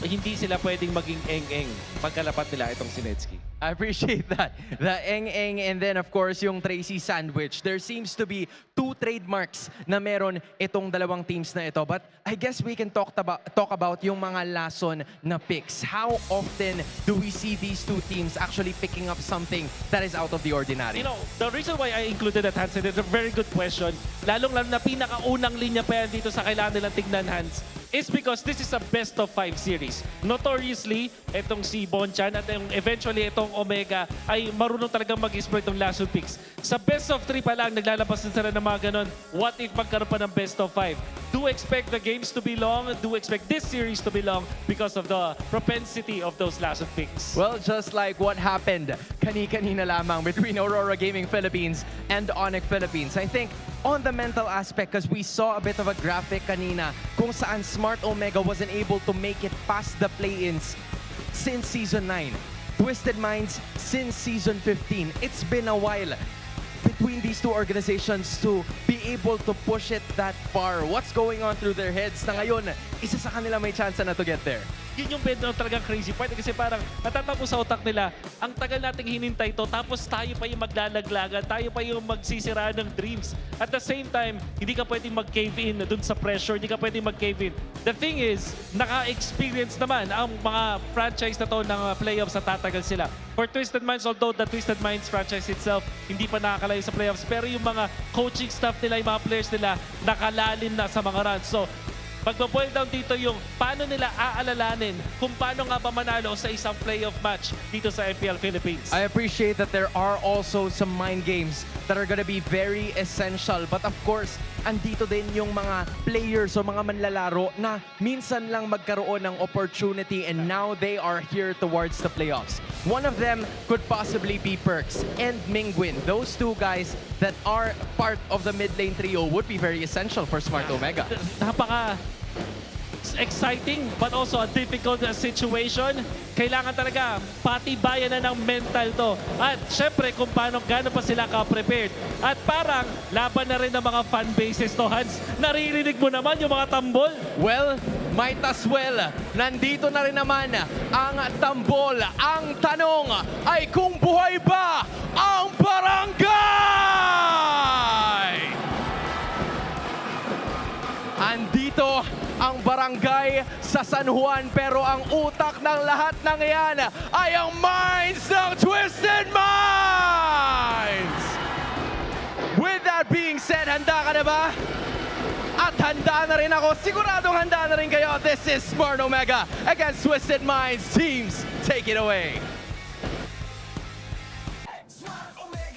hindi sila pwedeng maging eng-eng pagkalapat nila itong Sinetsky. I appreciate that. The eng-eng and then of course yung Tracy sandwich. There seems to be two trademarks na meron itong dalawang teams na ito. But I guess we can talk about yung mga lason na picks. How often do we see these two teams actually picking up something that is out of the ordinary? You know, the reason why I included that, Hans, it's a very good question. Lalong-lalo na pinakaunang linya pa yan dito sa kailangan nilang tignan, Hans, is because this is a best of 5 series. Notoriously, itong si Bonchan at eventually itong Omega ay marunong talagang mag-exploit ng last picks. Sa best of 3 pa lang, naglalabas na sila ng mga ganon. What if magkaroon pa ng best of 5? Do expect the games to be long. Do expect this series to be long because of the propensity of those last picks. Well, just like what happened kani-kanina lamang between Aurora Gaming Philippines and ONIC Philippines. I think on the mental aspect, because we saw a bit of a graphic kanina kung saan Smart Omega wasn't able to make it past the play-ins since Season 9. Twisted Minds since Season 15. It's been a while between these two organizations to be able to push it that far. What's going on through their heads na ngayon, isa sa kanila may chance na to get there? Yun yung talagang crazy part kasi parang natatapos sa utak nila, ang tagal nating hinintay to tapos tayo pa yung maglalaglagan, tayo pa yung magsisira ng dreams. At the same time, hindi ka pwedeng mag-cave in dun sa pressure, hindi ka pwedeng mag-cave in. The thing is, naka-experience naman ang mga franchise na to ng playoffs na tatagal sila. For Twisted Minds, although the Twisted Minds franchise itself hindi pa nakakalayo sa playoffs, pero yung mga coaching staff nila, yung mga players nila, nakalalim na sa mga runs. So, pag-boil down dito yung paano nila aalalanin kung paano nga ba manalo sa isang playoff match dito sa MPL Philippines. I appreciate that there are also some mind games that are gonna be very essential. But of course, andito din yung mga players o mga manlalaro na minsan lang magkaroon ng opportunity and now they are here towards the playoffs. One of them could possibly be Perks and Mingwin. Those two guys that are part of the mid lane trio would be very essential for Smart Omega. Napaka exciting but also a difficult situation. Kailangan talaga patibayan na ng mental to. At syempre kung gaano pa sila ka-prepared. At parang laban na rin ng mga fan bases to, Hans. Naririnig mo naman yung mga tambol. Well, might as well. Nandito na rin naman ang tambol. Ang tanong ay kung buhay ba ang barangay? Andito ang barangay sa San Juan pero ang utak ng lahat ng iyan ay ang minds ng Twisted Minds! With that being said, handa ka na ba? At handa na rin ako. Siguradong handa na rin kayo. This is Smart Omega against Twisted Minds. Teams, take it away. Sabay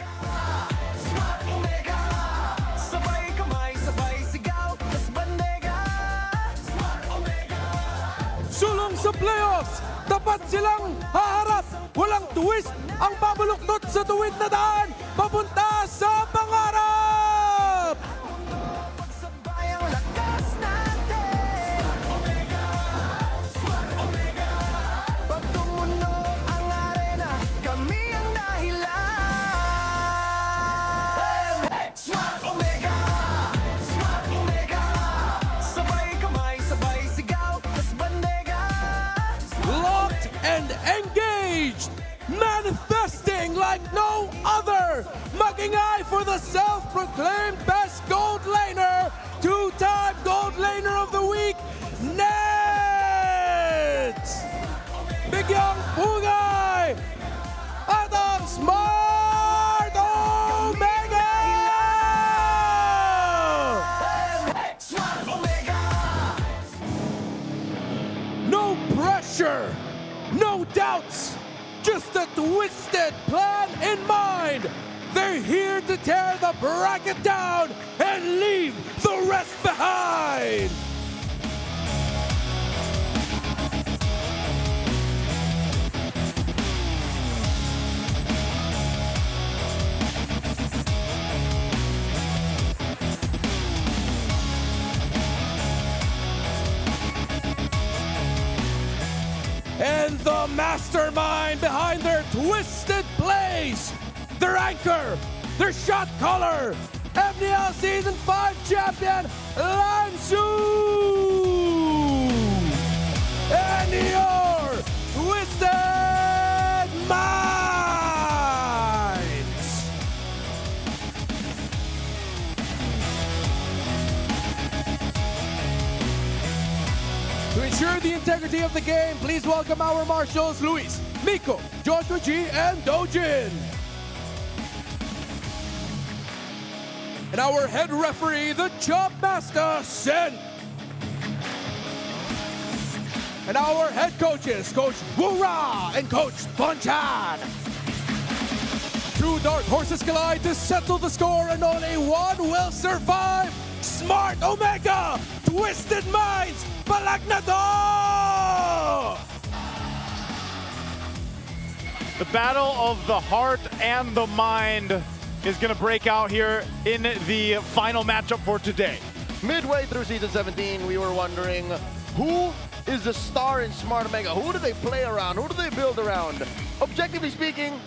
kamay, sabay playoffs. Tapat silang haharap. Walang twist ang babuluktot sa tuwid na daan papunta sa pangarap. Locked and engaged, manifesting like no other, magingay for the self-proclaimed best gold laner, two-time gold laner of the week, Nets! Bigyang pugay at ang Smart Omega! No pressure, no doubts, just a twisted plan in mind. They're here to tear the bracket down and leave the rest behind. And the mastermind behind their twisted plays, their anchor, their shot caller, MPL Season 5 champion, Lansu! And your Twisted Minds! To ensure the integrity of the game, please welcome our marshals, Luis, Miko, Joshua G, and Dojin. And our head referee, the Chop Master, Sen. And our head coaches, Coach Wura and Coach Bonchan. Two dark horses collide to settle the score, and only one will survive. Smart Omega, Twisted Minds, Palag Na To! The battle of the heart and the mind is going to break out here in the final matchup for today. Midway through Season 17, we were wondering, who is the star in Smart Omega? Who do they play around? Who do they build around? Objectively speaking,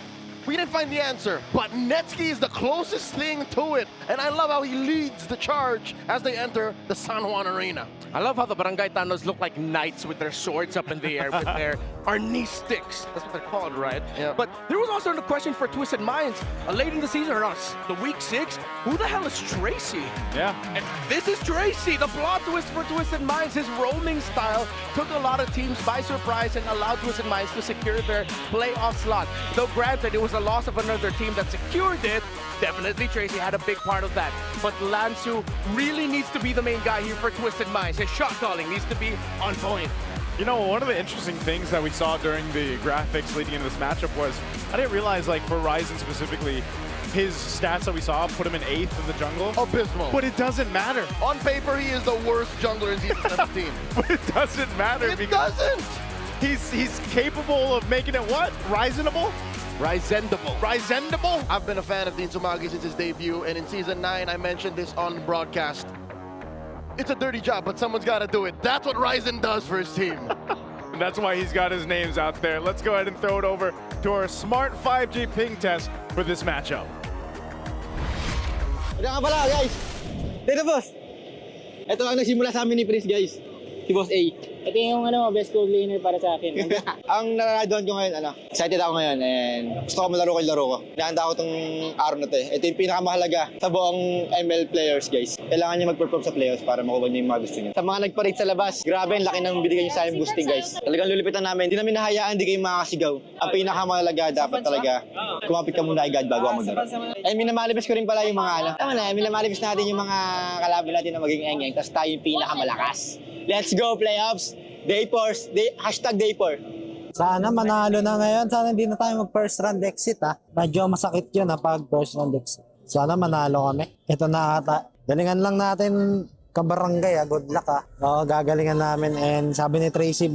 we didn't find the answer, but Netsky is the closest thing to it. And I love how he leads the charge as they enter the San Juan Arena. I love how the Barangay Tanos look like knights with their swords up in the air with their Arnis sticks. That's what they're called, right? Yeah. But there was also a question for Twisted Minds. Late in the season, around the week 6, who the hell is Tracy? Yeah. And this is Tracy, the plot twist for Twisted Minds. His roaming style took a lot of teams by surprise and allowed Twisted Minds to secure their playoff slot. Though granted, it was the loss of another team that secured it. Definitely Tracy had a big part of that. But Lansu really needs to be the main guy here for Twisted Minds. His shot calling needs to be on point. You know, one of the interesting things that we saw during the graphics leading into this matchup was, I didn't realize, like, for Ryzen specifically, his stats that we saw put him in 8th in the jungle. Abysmal. But it doesn't matter. On paper, he is the worst jungler in Season 17. But it doesn't matter. It doesn't! He's capable of making it what? Ryzenable? Ryzendable. I've been a fan of Dean Sumagi since his debut, and in Season 9, I mentioned this on the broadcast. It's a dirty job, but someone's got to do it. That's what Ryzen does for his team. And that's why he's got his names out there. Let's go ahead and throw it over to our Smart 5G ping test for this matchup. Ano nga pala, guys? Dito, boss. Ito ang nagsimula sa amin ni Prince, guys. Si Boss A. Ito yung best gold laner para sa akin. Ang nararamdaman ko ngayon, excited ako ngayon and gusto ko malaro ko yung laro ko. Hinahanda ko itong araw na ito eh. Ito yung pinakamahalaga sa buong ML players, guys. Kailangan niyo mag-perform sa playoffs para makuha niyo yung mga gusto niyo. Sa mga nagparate sa labas, grabe, ang laki ng binigay niyo sa amin boosting, guys. Talagang lulipitan namin. Hindi namin nahayaan, hindi kayo makakasigaw. Ang pinakamahalaga, dapat talaga kumapit ka muna agad bago ako maglaro. And minamanifest ko rin pala yung mga tama na, minamanifest natin yung mga kalaban natin na maging eng-eng. Tapos tayo yung pinakamalakas. Let's go, playoffs! Day 4, hashtag Day 4. Sana manalo na ngayon. Sana hindi na tayo mag-first round exit ha. Medyo masakit yun pag first round exit. Sana manalo kami. Ito na ata. Galingan lang natin kabarangay Good luck ha. Oo, gagalingan namin. And sabi ni Tracy,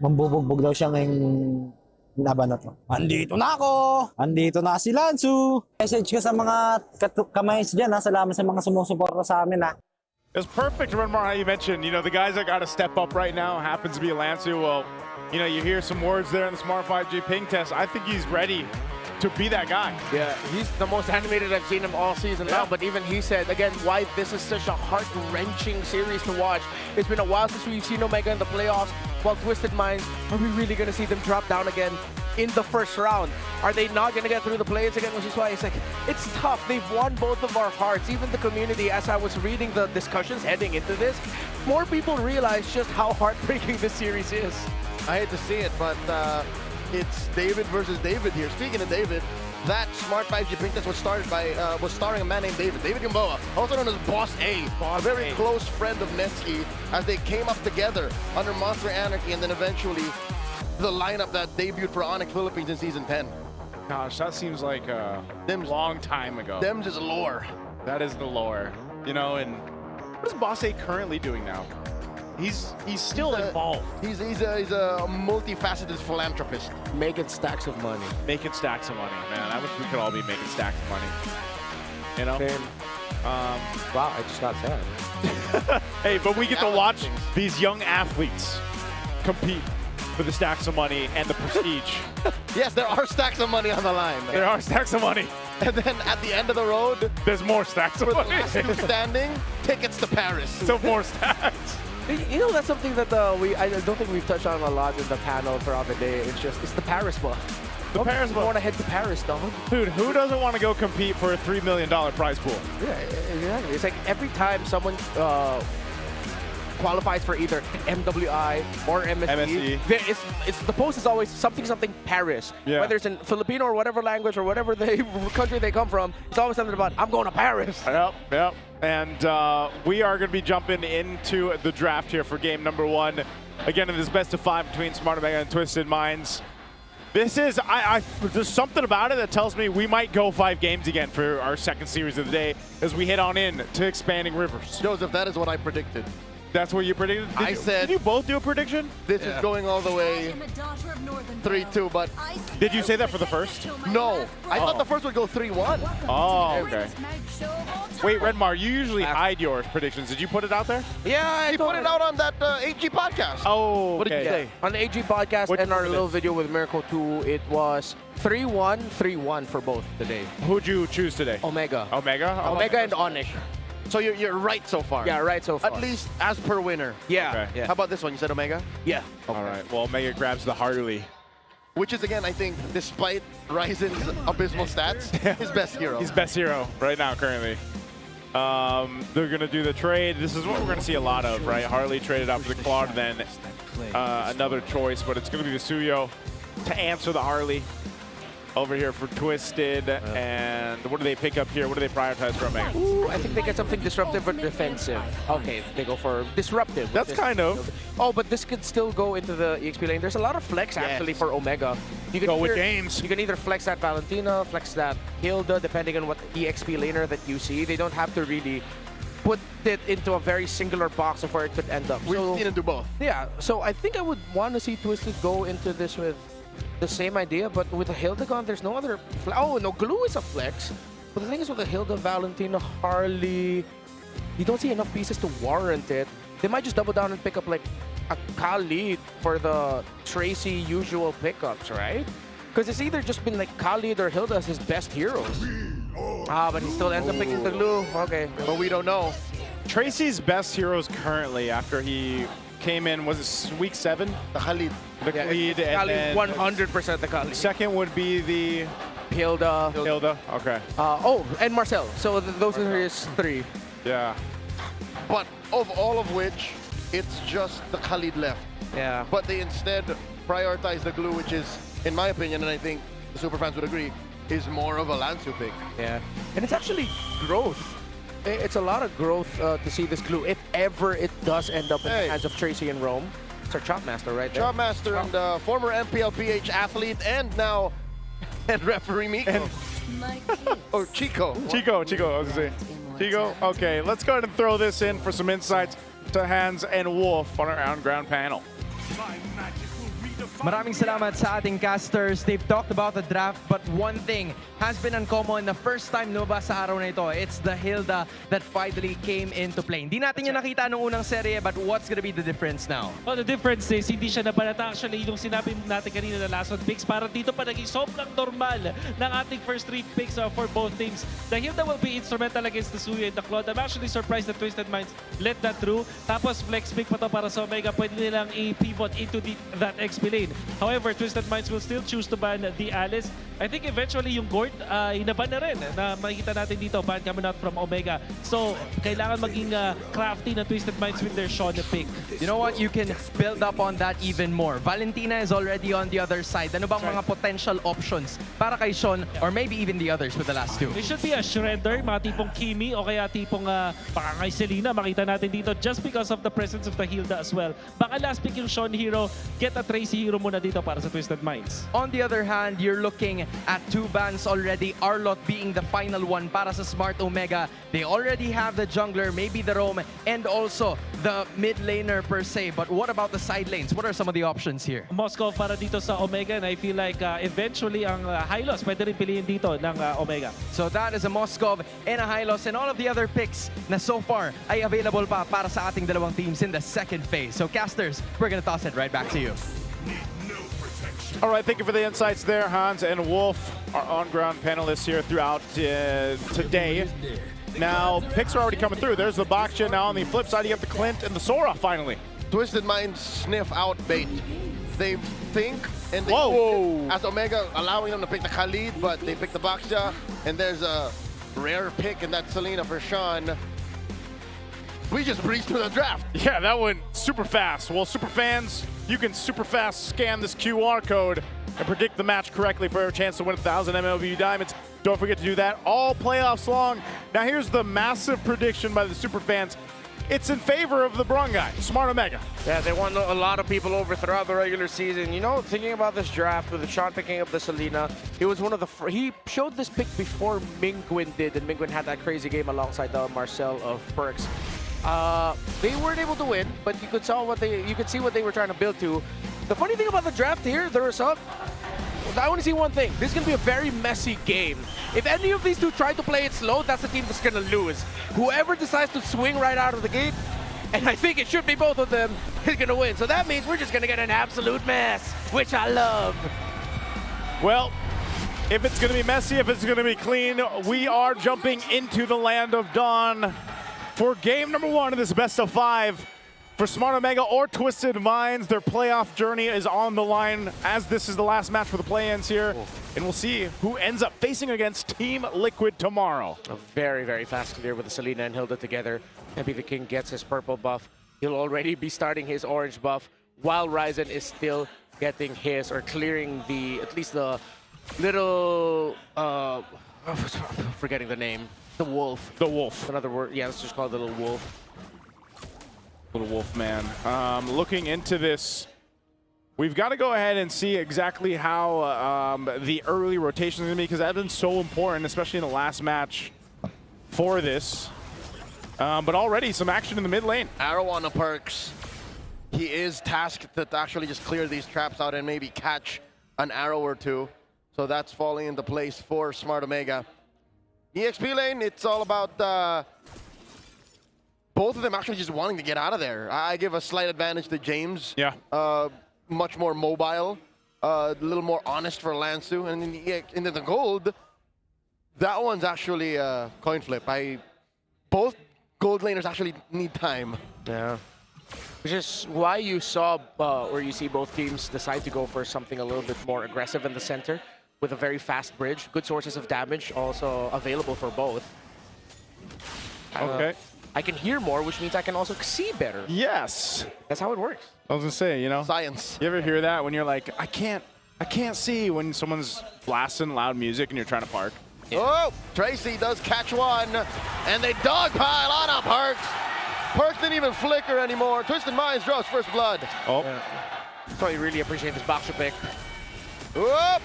Mambubugbog daw siya ngayong laban na to. Andito na ako! Andito na si Lansu! Message ko sa mga kamays dyan, salamat sa mga sumusuporta sa amin. It's perfect, Renmar, how you mentioned, the guys that got to step up right now happens to be Lansu. Well, you hear some words there in the Smart 5G ping test. I think he's ready to be that guy. Yeah, he's the most animated I've seen him all season long, but even he said, again, why this is such a heart-wrenching series to watch. It's been a while since we've seen Omega in the playoffs, while Twisted Minds, are we really going to see them drop down again in the first round? Are they not going to get through the plays again? Which is why it's like, it's tough. They've won both of our hearts. Even the community, as I was reading the discussions heading into this, more people realize just how heartbreaking this series is. I hate to see it, but it's David versus David here. Speaking of David, that Smart 5G ping test was starring a man named David Gamboa, also known as Boss A, a very close friend of Netsky, as they came up together under Monster Anarchy, and then eventually the lineup that debuted for ONIC Philippines in Season 10. Gosh, that seems like a long time ago. Them's is lore. That is the lore. And what is Boss A currently doing now? He's still involved. He's a multifaceted philanthropist. Making stacks of money. Making stacks of money, man. I wish we could all be making stacks of money. Same. Wow, I just got sad. Hey, but we get to watch these young athletes compete for the stacks of money and the prestige. Yes, there are stacks of money on the line. There are stacks of money. And then at the end of the road, there's more stacks of for money. the last two standing, tickets to Paris. So more stacks. That's something that I don't think we've touched on a lot in the panel throughout the day. It's the Paris buff. The Paris buff. Want to head to Paris, dog? Dude, who doesn't want to go compete for a $3 million prize pool? Yeah, exactly. It's like every time someone qualifies for either MWI or MSE. The post is always something Paris. Yeah. Whether it's in Filipino or whatever language or whatever country they come from, it's always something about, I'm going to Paris. Yep. And we are going to be jumping into the draft here for game number 1. Again, in this best of 5 between Smart Omega and Twisted Minds. This is, there's something about it that tells me we might go 5 games again for our second series of the day as we head on in to Expanding Rivers. Joseph, that is what I predicted. That's what you predicted? Did you both do a prediction? This is going all the way 3-2, but... Did you say that for the first? No. I thought the first would go 3-1. Oh, okay. Wait, Redmar, you usually hide your predictions. Did you put it out there? Yeah, he put it out on that AG podcast. Oh, What did you say? On the AG podcast and our little video with Miracle 2, it was 3-1, 3-1 for both today. Who'd you choose today? Omega. Omega? Omega and ONIC. So you're right so far? Yeah, right so far. At least as per winner. Yeah. Okay. Yeah. How about this one? You said Omega? Yeah. Okay. All right. Well, Omega grabs the Harley. Which is, again, I think, despite Ryzen's abysmal stats, his best hero. He's best hero right now, currently. They're going to do the trade. This is what we're going to see a lot of, right? Harley traded out for the Claude, then another choice, but it's going to be the Suyo to answer the Harley. Over here for Twisted, and what do they pick up here? What do they prioritize for Omega? Ooh, I think they get something disruptive or defensive. Okay, they go for disruptive. That's kind of. Oh, but this could still go into the EXP lane. There's a lot of flex actually for Omega. You can go with James. You can either flex that Valentina, flex that Hilda, depending on what EXP laner that you see. They don't have to really put it into a very singular box of where it could end up. We've seen him do both. Yeah, so I think I would want to see Twisted go into this with the same idea, but with the Hilda gone, there's no other... Oh, no, Glue is a flex. But the thing is with the Hilda, Valentina, Harley, you don't see enough pieces to warrant it. They might just double down and pick up like a Khalid for the Tracy usual pickups, right? Because it's either just been like Khalid or Hilda as his best heroes. But he still ends up picking the Glue. Okay. But we don't know. Tracy's best heroes currently after he came in, was it week 7? The Khalid. The Khalid, and then 100% the Khalid. Second would be the Hilda. Okay. And Marcel. So those are his 3. Yeah. But of all of which, it's just the Khalid left. Yeah. But they instead prioritize the Glue, which is, in my opinion, and I think the superfans would agree, is more of a Lansu pick. Yeah. And it's actually growth. It's a lot of growth to see this Glue, if ever it does end up in the hands of Tracy and Rome. It's our Chopmaster right there. Chopmaster and former MPL PH athlete and now head referee Miko. Or Chico. Chico, I was going to say. Chico, okay, let's go ahead and throw this in for some insights to Hans and Wolf on our on-ground panel. Maraming salamat sa ating casters. They've talked about the draft, but one thing has been uncommon the first time lumabas sa araw na ito. It's the Hilda that finally came into play. Hindi natin yung nakita nung unang serye, but what's gonna be the difference now? Oh, the difference is, hindi siya nabalata. Actually, yung sinabi natin kanina na last one picks, para dito pa naging sobrang normal ng ating first 3 picks for both teams. The Hilda will be instrumental against the Suya and the Claude. I'm actually surprised that Twisted Minds let that through. Tapos flex pick pa to para sa Omega. Pwede nilang i-pivot into that XP lane. However, Twisted Minds will still choose to ban the Alice. I think eventually yung Gord, inaban na rin na makikita natin dito, ban coming out from Omega. So, kailangan maging crafty na Twisted Minds with their Sean pick. You know what? You can build up on that even more. Valentina is already on the other side. Ano bang mga potential options para kay Sean or maybe even the others with the last 2? It should be a Shredder, mga tipong Kimi o kaya tipong baka kay Selena, makita natin dito just because of the presence of the Hilda as well. Baka last pick yung Sean hero, get a Tracy hero muna dito para sa Twisted Minds. On the other hand, you're looking at 2 bans already. Arlot being the final one para sa Smart Omega. They already have the jungler, maybe the roam, and also the mid laner per se. But what about the side lanes? What are some of the options here? Moscow para dito sa Omega, and I feel like eventually ang Hylos pwede rin piliin dito ng Omega. So that is a Moscow and a Hylos, and all of the other picks na so far ay available pa para sa ating dalawang teams in the second phase. So casters, we're gonna toss it right back to you. All right, thank you for the insights there, Hans and Wolf, our on-ground panelists here throughout today. Now, picks are already coming through. There's the Baksha. Now on the flip side, you have the Clint and the Sora finally. Twisted Minds sniff out bait. They think and they as Omega allowing them to pick the Khalid, but they pick the Baksha, and there's a rare pick in that Selena for Sean. We just breezed through the draft. Yeah, that went super fast. Well, super fans, you can super fast scan this QR code and predict the match correctly for a chance to win 1,000 MLB Diamonds. Don't forget to do that all playoffs long. Now here's the massive prediction by the super fans. It's in favor of the Brung guy, Smart Omega. Yeah, they won a lot of people over throughout the regular season. You know, thinking about this draft with Sean picking up the Selena, he was one of the he showed this pick before Mingwin did, and Mingwin had that crazy game alongside the Marcel of Perks. They weren't able to win, but you could see what they were trying to build to. The funny thing about the draft here, the result, I want to see one thing. This is going to be a very messy game. If any of these two try to play it slow, that's the team that's going to lose. Whoever decides to swing right out of the gate, and I think it should be both of them, is going to win. So that means we're just going to get an absolute mess, which I love. Well, if it's going to be messy, if it's going to be clean, we are jumping into the land of Dawn for game number 1 of this best of 5. For Smart Omega or Twisted Minds, their playoff journey is on the line as this is the last match for the play-ins here. And we'll see who ends up facing against Team Liquid tomorrow. A very, very fast clear with the Selena and Hilda together. Maybe the King gets his purple buff. He'll already be starting his orange buff while Ryzen is still getting his or clearing at least the little, forgetting the name. The wolf. The wolf. Another word. Yeah, let's just call it the little wolf. Little wolf man. Looking into this, we've got to go ahead and see exactly how the early rotation is going to be, because that's been so important, especially in the last match for this. But already some action in the mid lane. Arrow on the Perks. He is tasked to actually just clear these traps out and maybe catch an arrow or two. So that's falling into place for Smart Omega. EXP lane, it's all about both of them actually just wanting to get out of there. I give a slight advantage to James. Yeah. Much more mobile, a little more honest for Lansu. And in the gold, that one's actually a coin flip. Both gold laners actually need time. Yeah. Which is why you saw, or you see both teams decide to go for something a little bit more aggressive in the center with a very fast bridge. Good sources of damage also available for both. Okay. I can hear more, which means I can also see better. Yes. That's how it works. I was gonna say, you know, science. You ever hear that when you're like, I can't see when someone's blasting loud music and you're trying to park? Yeah. Oh, Tracy does catch one, and they dogpile on a Perks. Perks didn't even flicker anymore. Twisted Minds draws first blood. Oh. Yeah. So you really appreciate this Baksha pick. Whoop.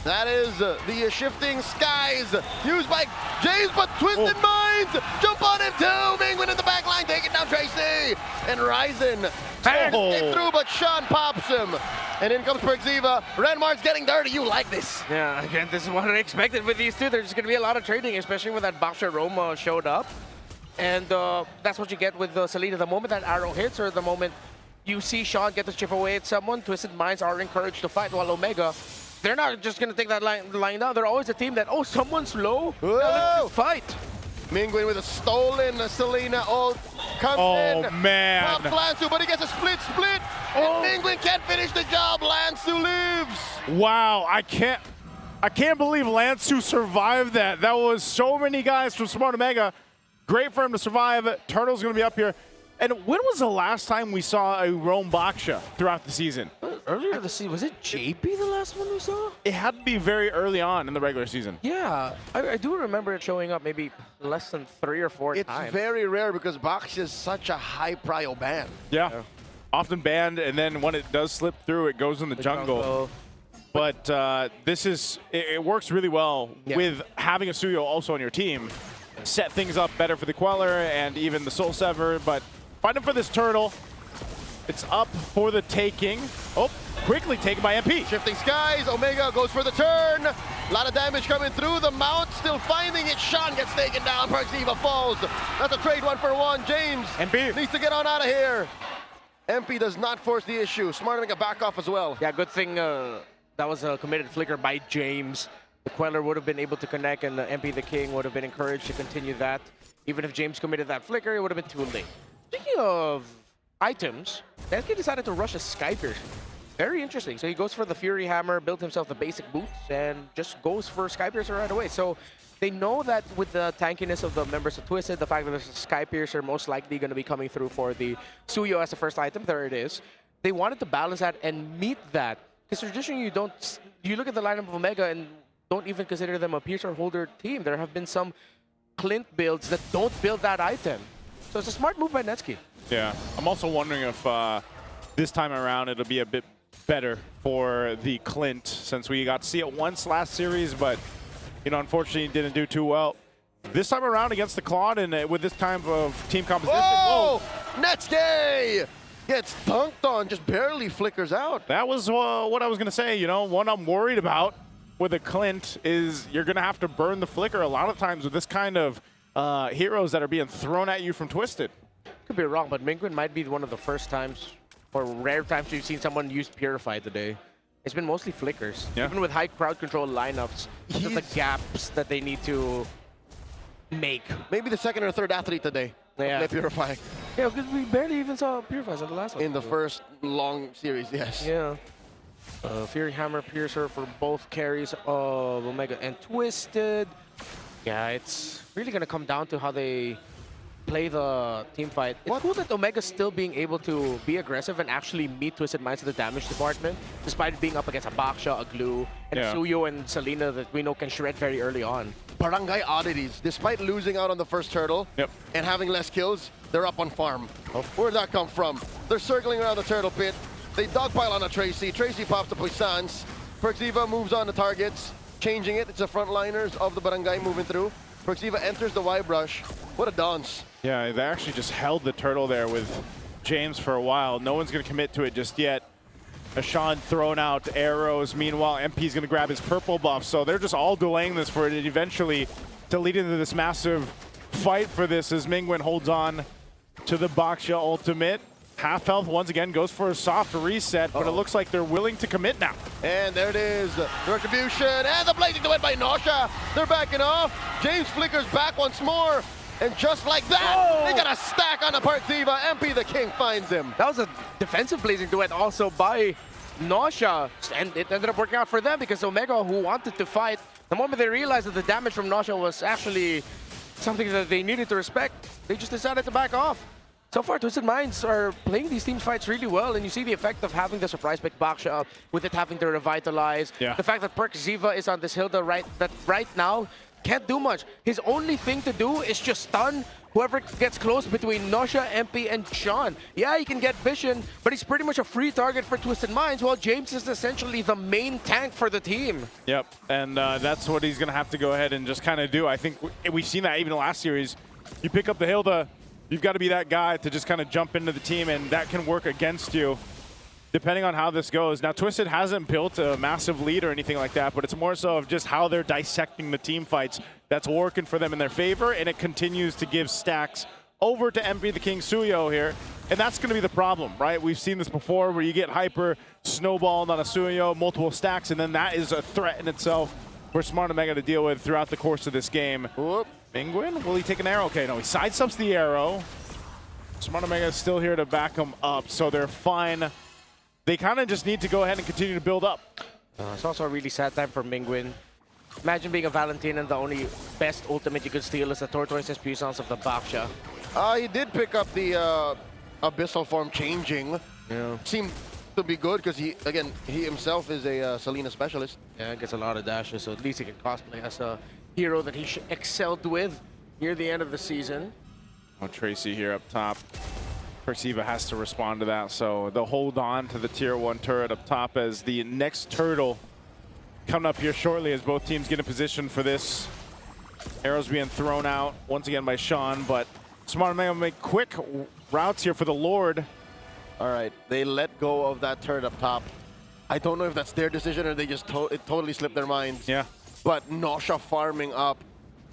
That is the shifting skies used by James, but Twisted Minds jump on him too. Mingwin in the back line, taking down Tracy. And Ryzen it through, but Sean pops him. And in comes Perxiva. Renmark's getting dirty. You like this. Yeah, again, this is what I expected with these two. There's going to be a lot of trading, especially when that Baksha Roma showed up. And that's what you get with Selena. The moment that arrow hits or the moment you see Sean get to chip away at someone, Twisted Minds are encouraged to fight, while Omega, they're not just going to take that line down. They're always a team that, oh, someone's low, let's fight. Mingwin with a stolen Selena ult comes in. Man. Top Lansu, but he gets a split. And Mingwin can't finish the job. Lansu lives. Wow, I can't believe Lansu survived that. That was so many guys from Smart Omega. Great for him to survive. Turtle's going to be up here. And when was the last time we saw a Roam Baksha throughout the season? Earlier this season, was it JP the last one we saw? It had to be very early on in the regular season. Yeah, I do remember it showing up maybe less than 3 or 4 times. It's very rare because Baksha is such a high prio ban. Yeah. Often banned, and then when it does slip through, it goes in the jungle. But it works really well with having a Suyo also on your team. Set things up better for the Queller and even the Soul Sever, but fighting for this turtle. It's up for the taking. Oh, quickly taken by MP. Shifting skies, Omega goes for the turn. A lot of damage coming through. The Mount still finding it. Sean gets taken down. Perxiva falls. That's a trade 1-for-1. James MP needs to get on out of here. MP does not force the issue. Smart Omega back off as well. Yeah, good thing that was a committed flicker by James. The Queller would have been able to connect, and the MP the King would have been encouraged to continue that. Even if James committed that flicker, it would have been too late. Speaking of items, Denki decided to rush a Skyper. Very interesting. So he goes for the Fury Hammer, built himself the basic boots, and just goes for Sky Piercer right away. So they know that with the tankiness of the members of Twisted, the fact that there's a Sky Piercer most likely going to be coming through for the Suyo as the first item. There it is. They wanted to balance that and meet that. Because traditionally, you look at the lineup of Omega and don't even consider them a Piercer holder team. There have been some Clint builds that don't build that item. So it's a smart move by Netsky. Yeah, I'm also wondering if this time around it'll be a bit better for the Clint, since we got to see it once last series, but unfortunately didn't do too well. This time around against the Claude and with this type of team composition. Whoa! Netsky gets dunked on, just barely flickers out. That was what I was going to say. What I'm worried about with a Clint is you're going to have to burn the flicker a lot of times with this kind of heroes that are being thrown at you from Twisted. Could be wrong, but Mingwin might be one of the first times or rare times we've seen someone use Purify today. It's been mostly flickers. Yeah. Even with high crowd control lineups, just the gaps that they need to make. Maybe the second or third athlete today. Yeah. Play Purify. Yeah, because we barely even saw Purifies in the last one. In the first long series, yes. Yeah. Fury Hammer Piercer for both carries of Omega and Twisted. Yeah, it's really going to come down to how they play the team fight. It's cool that Omega's still being able to be aggressive and actually meet Twisted Minds in the damage department, despite being up against a Baksha, a Glue, and a Suyo and Selena that we know can shred very early on. Barangay oddities. Despite losing out on the first turtle and having less kills, they're up on farm. Where'd that come from? They're circling around the turtle pit. They dogpile on a Tracy. Tracy pops the Puissance. Perxiva moves on the targets, changing it. It's the frontliners of the Barangay moving through. Perxiva enters the Y-Brush. What a dance. Yeah, they actually just held the turtle there with James for a while. No one's going to commit to it just yet. Ashan throwing out arrows. Meanwhile, MP's going to grab his purple buff. So they're just all delaying this for it eventually to lead into this massive fight for this as Mingwin holds on to the Baksha ultimate. Half health once again goes for a soft reset, but it looks like they're willing to commit now. And there it is. The retribution and the blazing to it by Nausea. They're backing off. James flickers back once more. And just like that, they got a stack on the Perxiva. MP the King finds him. That was a defensive blazing duet also by Nausea. And it ended up working out for them because Omega, who wanted to fight, the moment they realized that the damage from Nausea was actually something that they needed to respect, they just decided to back off. So far, Twisted Minds are playing these team fights really well, and you see the effect of having the surprise pick Baksha with it having to revitalize. Yeah. The fact that Perxiva is on this Hilda right now can't do much. His only thing to do is just stun whoever gets close between Nausea, MP, and Sean. Yeah, he can get vision, but he's pretty much a free target for Twisted Minds, while James is essentially the main tank for the team. Yep, and that's what he's going to have to go ahead and just kind of do. I think we've seen that even in the last series. You pick up the Hilda, you've got to be that guy to just kind of jump into the team, and that can work against you. depending on how this goes. Now, Twisted hasn't built a massive lead or anything like that, but it's more so of just how they're dissecting the team fights that's working for them in their favor, and it continues to give stacks over to MP the King Suyo here. And that's going to be the problem, right? We've seen this before where you get hyper snowballed on a Suyo, multiple stacks, and then that is a threat in itself for Smart Omega to deal with throughout the course of this game. Whoop. Penguin, will he take an arrow? Okay, no, he sidesteps the arrow. Smart Omega is still here to back him up, so they're fine. They kind of just need to go ahead and continue to build up. It's also a really sad time for Mingwin. Imagine being a Valentine and the only best ultimate you could steal is the Tortoise's Puissance of the Baksha. He did pick up the Abyssal form changing. Yeah. Seemed to be good because he himself is a Selena specialist. Yeah, gets a lot of dashes, so at least he can cosplay as a hero that he excelled with near the end of the season. Oh, Tracy here up top. Perceiva has to respond to that, so they'll hold on to the tier 1 turret up top as the next turtle coming up here shortly as both teams get in position for this. Arrows being thrown out once again by Sean, but Smart Omega will make quick routes here for the Lord. All right, they let go of that turret up top. I don't know if that's their decision or they just it totally slipped their minds. Yeah. But Nosha farming up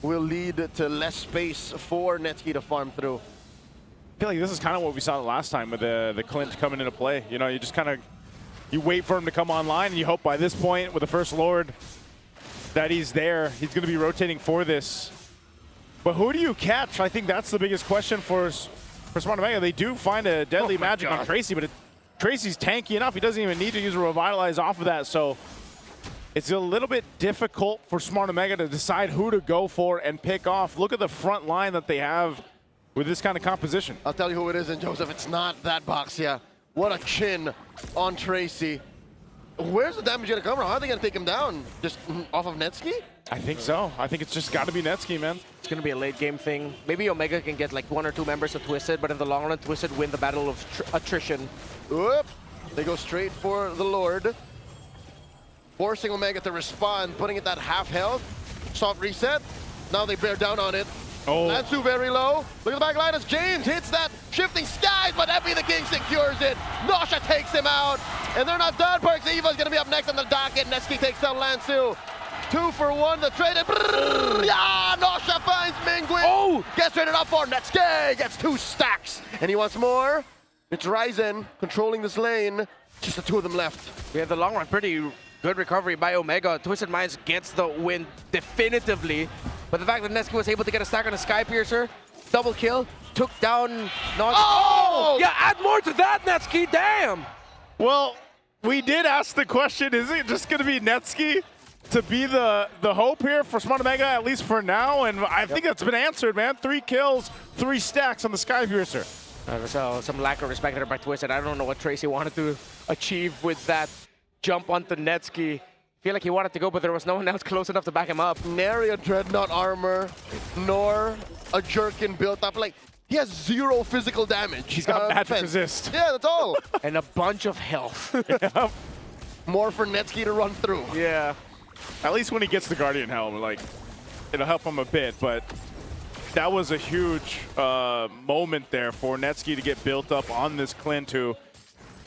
will lead to less space for Netsky to farm through. I feel like this is kind of what we saw the last time with the Clint coming into play. You know, you just kind of, you wait for him to come online and you hope by this point with the first Lord that he's there. He's going to be rotating for this. But who do you catch? I think that's the biggest question for Smart Omega. They do find a deadly magic on Tracy, but Tracy's tanky enough. He doesn't even need to use a Revitalize off of that. So it's a little bit difficult for Smart Omega to decide who to go for and pick off. Look at the front line that they have with this kind of composition. I'll tell you who it is, and Joseph, it's not that box, yeah. What a chin on Tracy. Where's the damage going to come from? How are they going to take him down? Just off of Netsky? I think so. I think it's just got to be Netsky, man. It's going to be a late game thing. Maybe Omega can get like 1 or 2 members of Twisted, but in the long run, Twisted win the battle of attrition. Whoop. They go straight for the Lord. Forcing Omega to respond, putting it at half health. Soft reset. Now they bear down on it. Oh. Lansu very low. Look at the back line as James hits that shifting skies, but Epi the King secures it. Nosha takes him out. And they're not done. Perceiva is going to be up next on the docket. Netsky takes down Lansu. 2 for 1. The trade. Yeah, Nosha finds Mingwin. Oh! Gets traded up for Netsky. Gets 2 stacks. And he wants more. It's Ryzen controlling this lane. Just the 2 of them left. Yeah, the long run, pretty good recovery by Omega. Twisted Minds gets the win definitively. But the fact that Netsky was able to get a stack on a Sky Piercer, double kill, took down Nosha. Oh! Yeah, add more to that, Netsky, damn! Well, we did ask the question, is it just going to be Netsky to be the hope here for Smart Omega, at least for now? And I think that's been answered, man. 3 kills, 3 stacks on the Sky Piercer. So some lack of respect there by Twisted. I don't know what Tracy wanted to achieve with that jump onto Netsky. I feel like he wanted to go, but there was no one else close enough to back him up. Nary a Dreadnought armor, nor a Jerkin built up. Like, he has 0 physical damage. He's got magic resist. Yeah, that's all. And a bunch of health. More for Netsky to run through. Yeah. At least when he gets the Guardian Helm, like, it'll help him a bit, but that was a huge moment there for Netsky to get built up on this Clint who,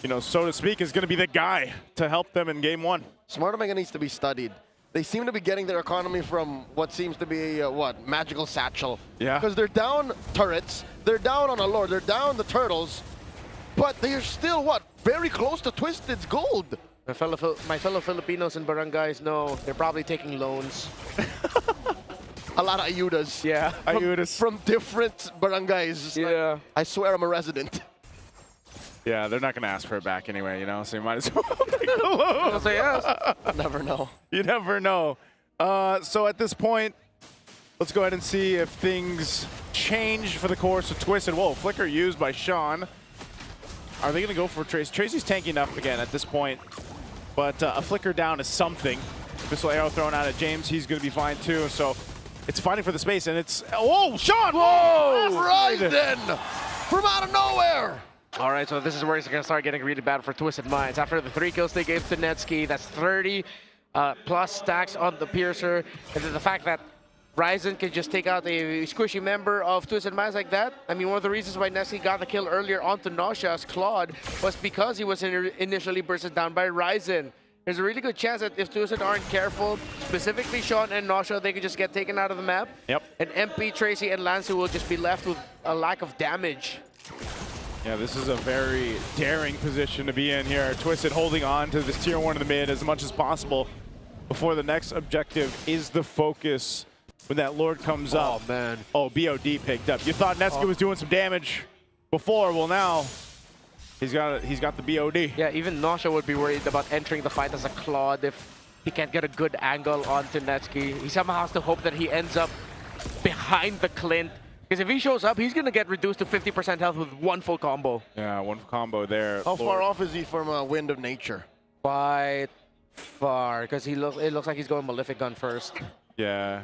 you know, so to speak, is going to be the guy to help them in game 1. Smart Omega needs to be studied. They seem to be getting their economy from what seems to be, Magical Satchel. Yeah. Because they're down turrets, they're down on a Lord, they're down the turtles, but they are still, very close to Twisted's gold. My fellow Filipinos and barangays know they're probably taking loans. A lot of ayudas. Yeah, ayudas. From different barangays. Yeah. Like, I swear I'm a resident. Yeah, they're not going to ask for it back anyway, you know, so you might as well take the loan. I'll say yes. Never know. You never know. So at this point, let's go ahead and see if things change for the course of Twisted. Whoa, flicker used by Sean. Are they going to go for Trace? Tracy's tanky enough again at this point, but a flicker down is something. Missile arrow thrown out at James. He's going to be fine too. So it's fighting for the space, and it's... Oh, Sean! Whoa! Ryzen! From out of nowhere! All right, so this is where it's going to start getting really bad for Twisted Minds. After the 3 kills they gave to Netsky, that's 30 plus stacks on the Piercer. And then the fact that Ryzen can just take out a squishy member of Twisted Minds like that. I mean, one of the reasons why Nesky got the kill earlier onto Nausha's Claude was because he was initially bursted down by Ryzen. There's a really good chance that if Twisted aren't careful, specifically Sean and Nausha, they could just get taken out of the map. Yep. And MP, Tracy, and Lancer will just be left with a lack of damage. Yeah, this is a very daring position to be in here. Twisted holding on to this tier 1 in the mid as much as possible before the next objective is the focus when that Lord comes up. Oh, man. Oh, BOD picked up. You thought Nesky was doing some damage before. Well, now he's got the BOD. Yeah, even Nausha would be worried about entering the fight as a Claude if he can't get a good angle onto Netsky. He somehow has to hope that he ends up behind the Clint. Because if he shows up, he's going to get reduced to 50% health with one full combo. Yeah, one combo there. How far off is he from Wind of Nature? Quite far, because it looks like he's going Malefic Gun first. Yeah.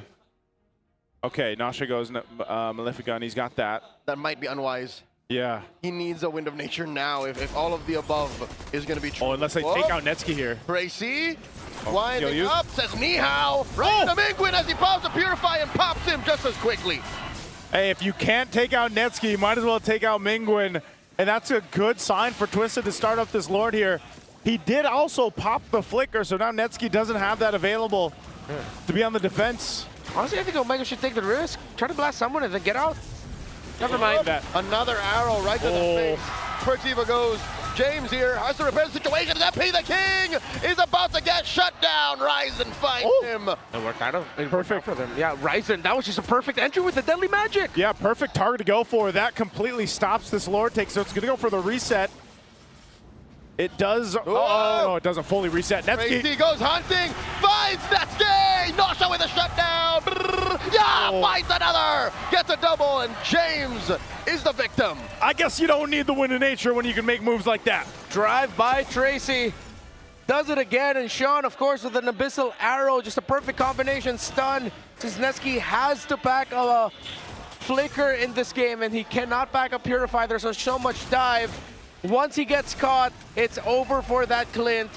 Okay, Nausha goes Malefic Gun. He's got that. That might be unwise. Yeah. He needs a Wind of Nature now if all of the above is going to be true. Oh, unless they take out Netsky here. Tracy, Oh, winding up, says ni hao. Right to Mingwin as he pops the Purify and pops him just as quickly. Hey, if you can't take out Netsky, you might as well take out Mingwin. And that's a good sign for Twisted to start up this Lord here. He did also pop the Flicker, so now Netsky doesn't have that available to be on the defense. Honestly, I think Omega should take the risk. Try to blast someone and then get out. Never mind. Another arrow right to the face. Pertiva goes. James here has to repair the situation. MP the King is about to get shut down. Ryzen finds him. It worked out. Perfect for them. Yeah, Ryzen, that was just a perfect entry with the Deadly Magic. Yeah, perfect target to go for. That completely stops this Lord take, so it's going to go for the reset. It does. Oh, no, it doesn't fully reset. Netsky. Tracy goes hunting, finds Netsky. Nausha with a shutdown. Yeah, finds another. Gets a double, and James is the victim. I guess you don't need the Wind of Nature when you can make moves like that. Drive by Tracy. Does it again, and Sean, of course, with an Abyssal Arrow. Just a perfect combination stun. Since Netsky has to pack a Flicker in this game, and he cannot back up Purify. There's so much dive. Once he gets caught, it's over for that Clint.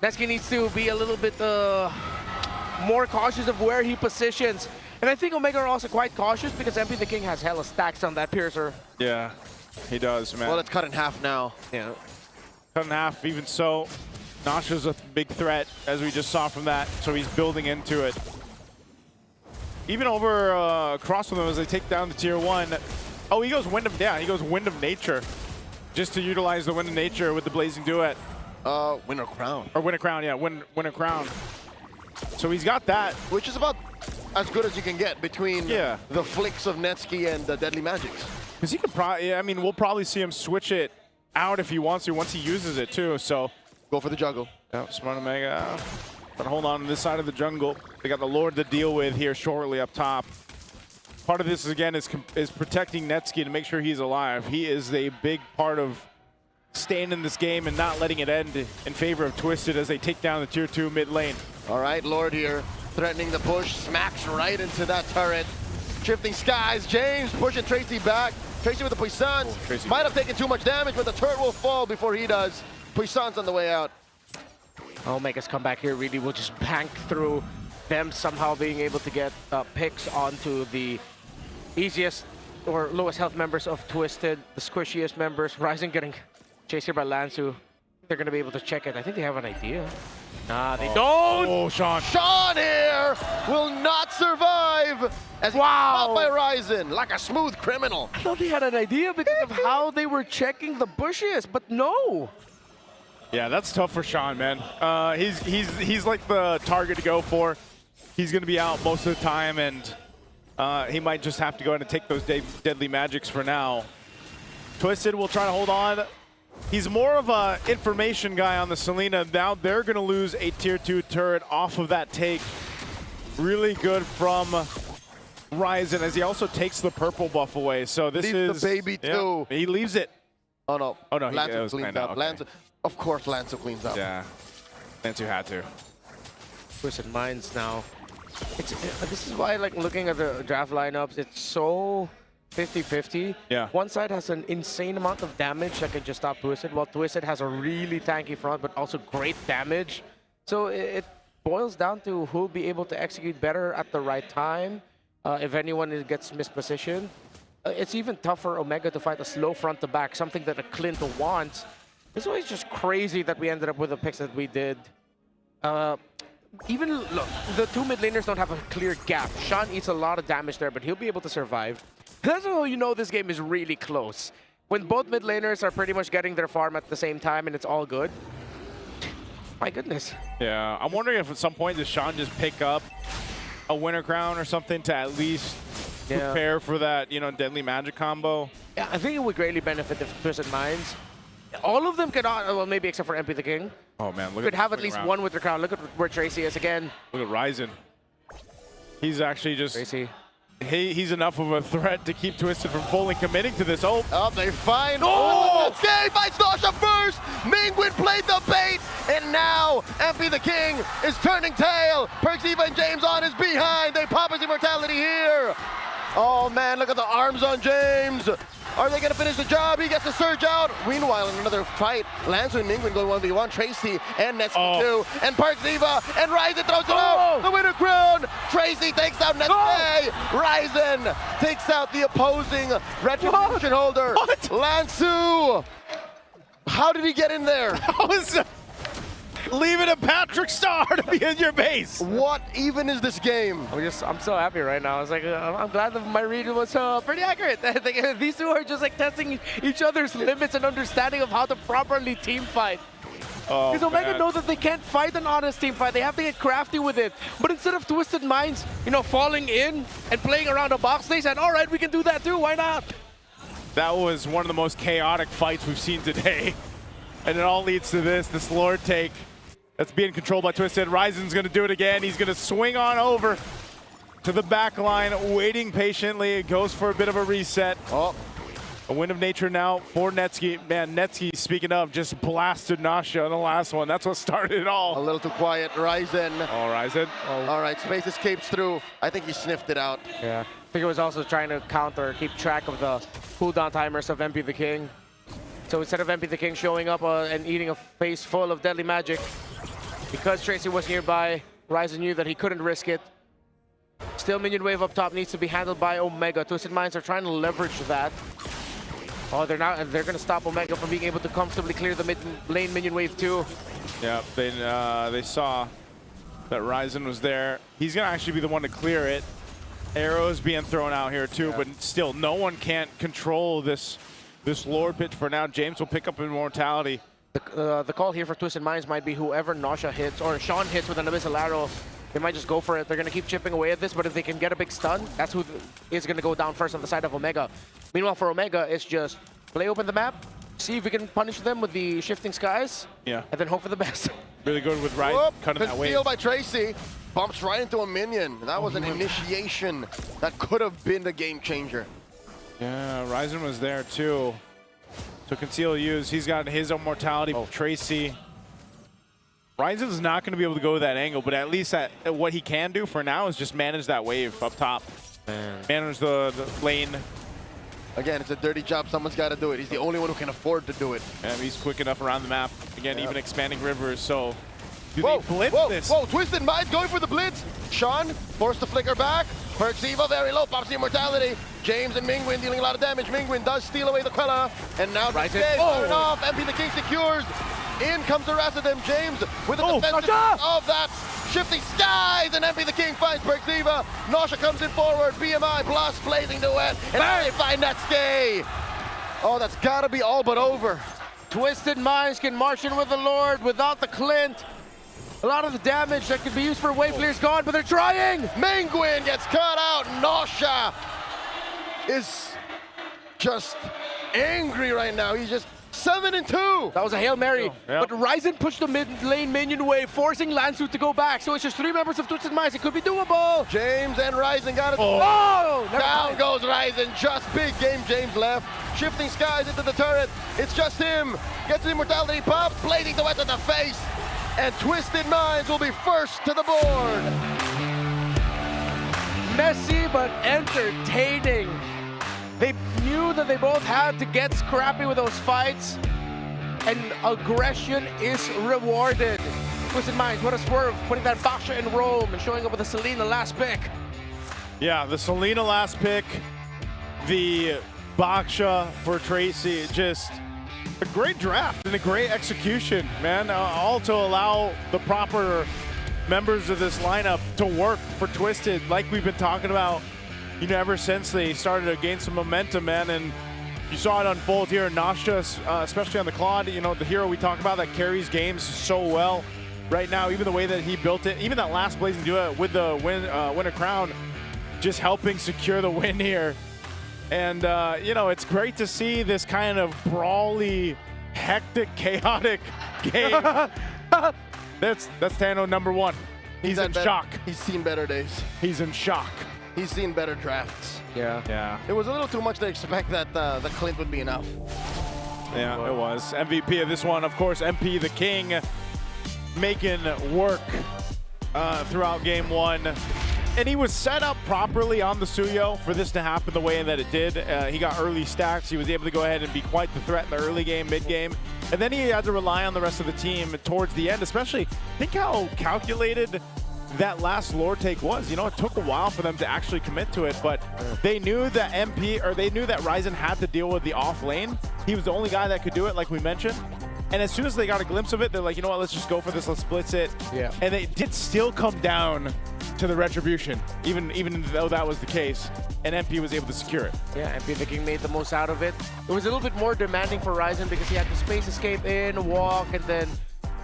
Netsky needs to be a little bit more cautious of where he positions. And I think Omega are also quite cautious because MP the King has hella stacks on that Piercer. Yeah, he does, man. Well, it's cut in half now. Yeah. Cut in half, even so. Nausha's a big threat, as we just saw from that, so he's building into it. Even over across from them as they take down the tier 1. Oh, he goes Wind of Nature. Just to utilize the Wind of Nature with the Blazing Duet. Winter Crown. Or Winter Crown, yeah, Winter Crown. So he's got that. Which is about as good as you can get between the flicks of Netsky and the Deadly Magics. Because he could probably, I mean, we'll probably see him switch it out if he wants to, once he uses it too, so. Go for the jungle. Yeah, Smart Omega. But hold on to this side of the jungle. They got the Lord to deal with here shortly up top. Part of this, again, is protecting Netsky to make sure he's alive. He is a big part of staying in this game and not letting it end in favor of Twisted as they take down the tier 2 mid lane. All right, Lord here, threatening the push, smacks right into that turret. Shifting skies, James pushing Tracy back. Tracy with the Puissance. Might have taken too much damage, but the turret will fall before he does. Puissance on the way out. Omega's comeback here really will just bank through them somehow being able to get picks onto the easiest or lowest health members of Twisted, the squishiest members. Ryzen getting chased here by Lansu. They're going to be able to check it. I think they have an idea. Nah, they don't! Oh, Sean. Sean here will not survive as caught by Ryzen like a smooth criminal. I thought they had an idea because of how they were checking the bushes, but no. Yeah, that's tough for Sean, man. He's like the target to go for. He's going to be out most of the time, and he might just have to go ahead and take those deadly magics for now. Twisted will try to hold on. He's more of a information guy on the Selena. Now they're going to lose a tier 2 turret off of that take. Really good from Ryzen as he also takes the purple buff away. So this leaves the baby too. He leaves it. Oh no. Oh no, Lancer cleans up. Okay. Lancer, of course Lancer cleans up. Yeah. Lancer had to. Twisted Minds now. This is why, like, looking at the draft lineups, it's so 50-50. Yeah. One side has an insane amount of damage that can just stop Twisted, while Twisted has a really tanky front, but also great damage. So boils down to who'll be able to execute better at the right time. If anyone gets mispositioned, it's even tougher for Omega to fight a slow front to back, something that a Clint wants. It's always just crazy that we ended up with the picks that we did. Even look, the two mid laners don't have a clear gap. Sean eats a lot of damage there, but he'll be able to survive. That's how you know this game is really close. When both mid laners are pretty much getting their farm at the same time and it's all good. My goodness. Yeah, I'm wondering if at some point does Sean just pick up a Winter Crown or something to at least prepare for that, Deadly Magic combo. Yeah, I think it would greatly benefit if Twisted Minds. All of them could, well, maybe except for MP the King. Oh man, look could at have at least one with the crown. Look at where Tracy is again. Look at Ryzen. He's actually just Tracy. He's enough of a threat to keep Twisted from fully committing to this. Oh, they find. Oh, Skye finds Nasha first. Mingwin played the bait, and now MP the King is turning tail. Perxiva and James on his behind. They pop his immortality here. Oh man, look at the arms on James. Are they going to finish the job? He gets the surge out. Meanwhile, in another fight, Lancer and Mingwin going 1v1. Tracy and Netsky too. And Perxiva and Ryzen throws it out. The Winter Crown. Tracy takes out Netsky. Ryzen takes out the opposing retribution holder. What? Lansu. How did he get in there? Leave it to Patrick Star to be in your base. What even is this game? I'm so happy right now. It's like I'm glad that my read was pretty accurate. These two are just like testing each other's limits and understanding of how to properly team fight. Because Omega know that they can't fight an honest team fight. They have to get crafty with it. But instead of Twisted Minds, falling in and playing around a box, they said, all right, we can do that too. Why not? That was one of the most chaotic fights we've seen today. And it all leads to this Lord take. That's being controlled by Twisted. Ryzen's going to do it again. He's going to swing on over to the back line, waiting patiently. It goes for a bit of a reset. Oh, a Wind of Nature now for Netsky. Man, Netsky, speaking of, just blasted Nasha on the last one. That's what started it all. A little too quiet. Ryzen. Oh, Ryzen. All right, Space escapes through. I think he sniffed it out. Yeah. I think it was also trying to counter, keep track of the cooldown timers of MP the King. So instead of MP the King showing up and eating a face full of deadly magic, because Tracy was nearby, Ryzen knew that he couldn't risk it. Still, minion wave up top needs to be handled by Omega. Twisted Minds are trying to leverage that. Oh, they're going to stop Omega from being able to comfortably clear the mid lane minion wave too. Yeah, they saw that Ryzen was there. He's going to actually be the one to clear it. Arrows being thrown out here too, but still, no one can't control this Lord pitch for now. James will pick up immortality. The call here for Twisted Minds might be whoever Nasha hits or Sean hits with an Abyssal Arrow, they might just go for it. They're going to keep chipping away at this, but if they can get a big stun, that's who is going to go down first on the side of Omega. Meanwhile, for Omega, it's just play open the map, see if we can punish them with the shifting skies, and then hope for the best. Really good with Ryzen cutting that wave. Steal by Tracy. Bumps right into a minion. That was an initiation that could have been the game changer. Yeah, Ryzen was there too. So Conceal use, he's got his immortality. Tracy. Ryzen's not going to be able to go that angle, but at least what he can do for now is just manage that wave up top. Manage the lane. Again, it's a dirty job. Someone's got to do it. He's the only one who can afford to do it. And he's quick enough around the map. Again, even expanding rivers, so do they blitz this? Whoa, Twisted Minds going for the blitz. Sean forced to flicker back. Perxiva very low, pops the immortality. James and Mingwin dealing a lot of damage. Mingwin does steal away the Quella. And now the stage turn off. MP the King secures. In comes the rest of them. James with the defensive of that. Shifting skies, and MP the King finds Perxiva. Nasha comes in forward. BMI blast blazing to it. And now they find Netsky. Oh, that's got to be all but over. Twisted Minds can march in with the Lord without the Clint. A lot of the damage that could be used for wave clear is gone, but they're trying. Mingwin gets cut out. Nasha is just angry right now. He's just 7-2. That was a Hail Mary. But Ryzen pushed the mid lane minion wave, forcing Lansu to go back. So it's just 3 members of Twisted Minds. It could be doable. James and Ryzen got it. Down goes Ryzen. Just big game James left. Shifting skies into the turret. It's just him. Gets the immortality pop. Blazing the wet to the face. And Twisted Minds will be first to the board. Messy but entertaining. They knew that they both had to get scrappy with those fights, and aggression is rewarded. Twisted Minds, what a swerve, putting that Baksha in Rome and showing up with a Selena last pick. Yeah, the Selena last pick, the Baksha for Tracy, just a great draft and a great execution, man. All to allow the proper members of this lineup to work for Twisted, like we've been talking about, you know, ever since they started to gain some momentum, man. And you saw it unfold here. Nasha, especially on the Claude, you know, the hero we talk about that carries games so well right now. Even the way that he built it, even that last Blazing Duet with the Winter Crown, just helping secure the win here. And, you know, it's great to see this kind of brawly, hectic, chaotic game. That's Tano #1. He's in shock. He's seen better days. He's in shock. He's seen better drafts. Yeah. It was a little too much to expect that the Clint would be enough. Yeah, it was. MVP of this one, of course, MP the King, making work throughout game 1. And he was set up properly on the Suyo for this to happen the way that it did. He got early stacks. He was able to go ahead and be quite the threat in the early game, mid game. And then he had to rely on the rest of the team towards the end, especially. Think how calculated that last lore take was. You know, it took a while for them to actually commit to it, but they knew that they knew that Ryzen had to deal with the off lane. He was the only guy that could do it, like we mentioned. And as soon as they got a glimpse of it, they're like, you know what, let's just go for this, let's blitz it. Yeah. And they did still come down to the retribution, even though that was the case. And MP was able to secure it. Yeah, MP the King made the most out of it. It was a little bit more demanding for Ryzen because he had to space escape in, walk, and then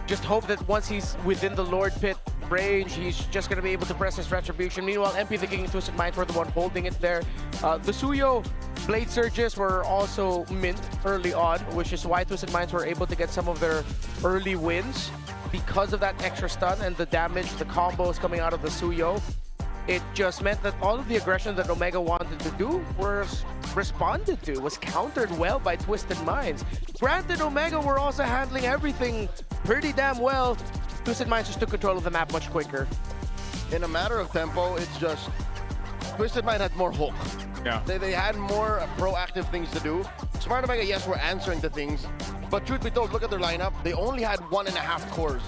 just hope that once he's within the Lord Pit range, he's just going to be able to press his retribution. Meanwhile, MP the King and Twisted Minds were the one holding it there. The Suyo Blade Surges were also mint early on, which is why Twisted Minds were able to get some of their early wins because of that extra stun and the damage, the combos coming out of the Suyo. It just meant that all of the aggression that Omega wanted to do was responded to, was countered well by Twisted Minds. Granted, Omega were also handling everything pretty damn well. Twisted Minds just took control of the map much quicker. In a matter of tempo, it's just Twisted Mind had more hook. Yeah. They had more proactive things to do. Smart Omega, yes, were answering the things, but truth be told, look at their lineup. They only had 1.5 cores.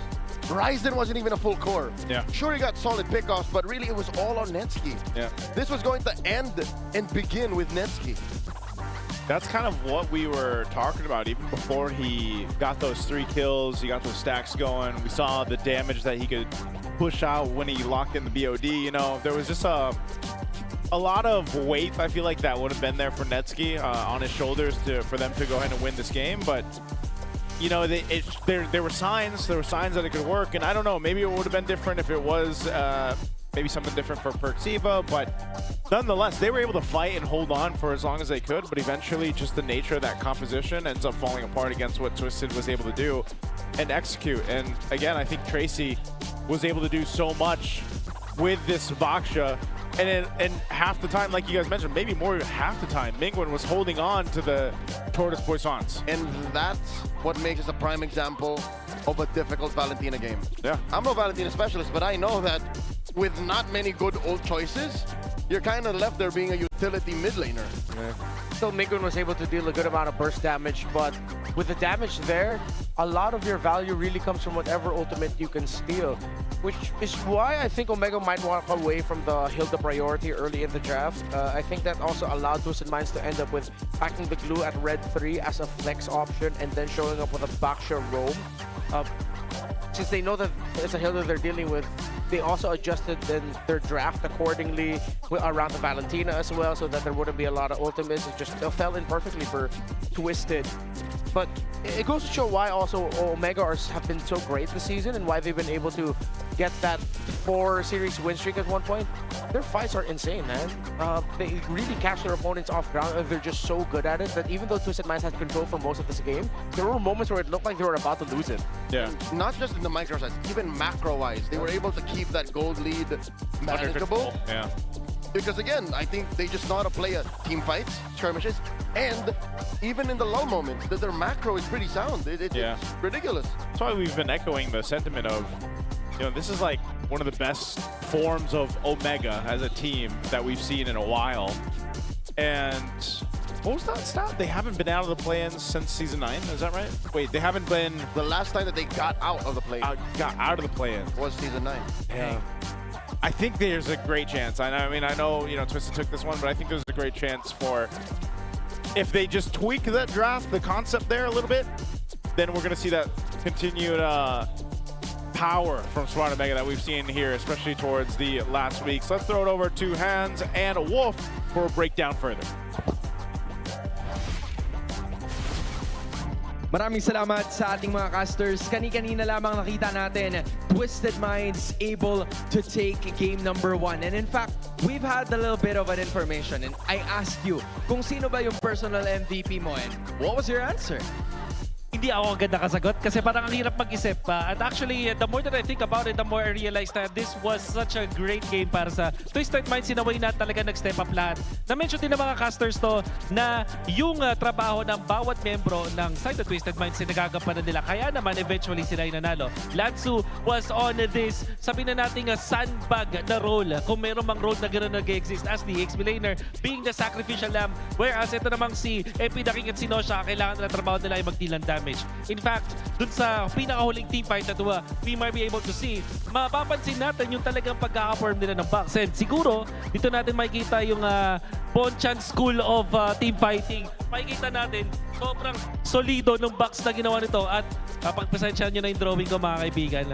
Ryzen wasn't even a full core. Yeah. Sure, he got solid pickoffs, but really it was all on Netsky. Yeah. This was going to end and begin with Netsky. That's kind of what we were talking about even before he got those 3 kills, he got those stacks going. We saw the damage that he could push out when he locked in the BOD. You know, there was just a lot of weight, I feel like, that would have been there for Netsky on his shoulders for them to go ahead and win this game. But you know, there were signs that it could work, and I don't know, maybe it would have been different if it was maybe something different for Perxiva, but nonetheless, they were able to fight and hold on for as long as they could, but eventually just the nature of that composition ends up falling apart against what Twisted was able to do and execute. And again, I think Tracy was able to do so much with this Baksha, and half the time, like you guys mentioned, maybe more than half the time, Mingwen was holding on to the Tortoise Poissons. And that's what makes us a prime example of a difficult Valentina game. Yeah. I'm no Valentina specialist, but I know that with not many good ult choices, you're kind of left there being a utility mid laner. Yeah. So Mingwen was able to deal a good amount of burst damage, but with the damage there, a lot of your value really comes from whatever ultimate you can steal, which is why I think Omega might walk away from the Hilda priority early in the draft. I think that also allowed Twisted Minds to end up with packing the glue at red 3 as a flex option and then showing up with a Baksha roam. Since they know that it's a Hilda they're dealing with, they also adjusted their draft accordingly around the Valentina as well, so that there wouldn't be a lot of ultimates. It just fell in perfectly for Twisted. But it goes to show why also Omega have been so great this season and why they've been able to get that 4-series win streak at one point. Their fights are insane, man. They really catch their opponents off ground, and they're just so good at it that even though Twisted Minds had control for most of this game, there were moments where it looked like they were about to lose it. Yeah. Not just in the micro size, even macro-wise, they were able to keep that gold lead manageable. Yeah. Because again, I think they just know how to play team fights, skirmishes, and even in the low moments, their macro is pretty sound. It's ridiculous. That's why we've been echoing the sentiment of, you know, this is like one of the best forms of Omega as a team that we've seen in a while. And what was that stat? They haven't been out of the play-ins since Season 9, is that right? Wait, they haven't been... The last time that they got out of the play-in got out of the play-ins was Season 9. Yeah. I think there's a great chance. I mean, I know, you know, Twisted took this one, but I think there's a great chance for... If they just tweak that draft, the concept there a little bit, then we're going to see that continued power from Smart Omega that we've seen here, especially towards the last weeks. Let's throw it over to Hans and Wolf for a breakdown further. Maraming salamat sa ating mga casters. Kani-kanina lamang nakita natin Twisted Minds able to take game number 1. And in fact, we've had a little bit of an information and I asked you kung sino ba yung personal MVP mo and what was your answer? Hindi ako agad nakasagot kasi parang ang hirap mag-isip pa. And actually, the more that I think about it, the more I realize that this was such a great game para sa Twisted Minds. Sinaway na talaga nag-step up lahat. Na-mention din ng mga casters to na yung trabaho ng bawat membro ng side of Twisted Minds ay nagagampanan nila. Kaya naman, eventually sila ay nanalo. Lansu was on this, sabi na natin, sandbag na role. Kung meron mang role na gano'n nag-exist as the explainer, being the sacrificial lamb. Whereas ito namang si MP Daking at si Nosha, kailangan nila trabaho nila ay mag-deal damage. In fact, dun sa pinakahuling team fight na tuwa, we might be able to see, mapapansin natin yung talagang pagkaka-form nila ng box. And siguro, dito natin makikita yung Bonchan School of Team Fighting. Makikita natin, sobrang solido ng box na ginawa nito. At pagpasensyahan nyo na yung drawing ko mga kaibigan.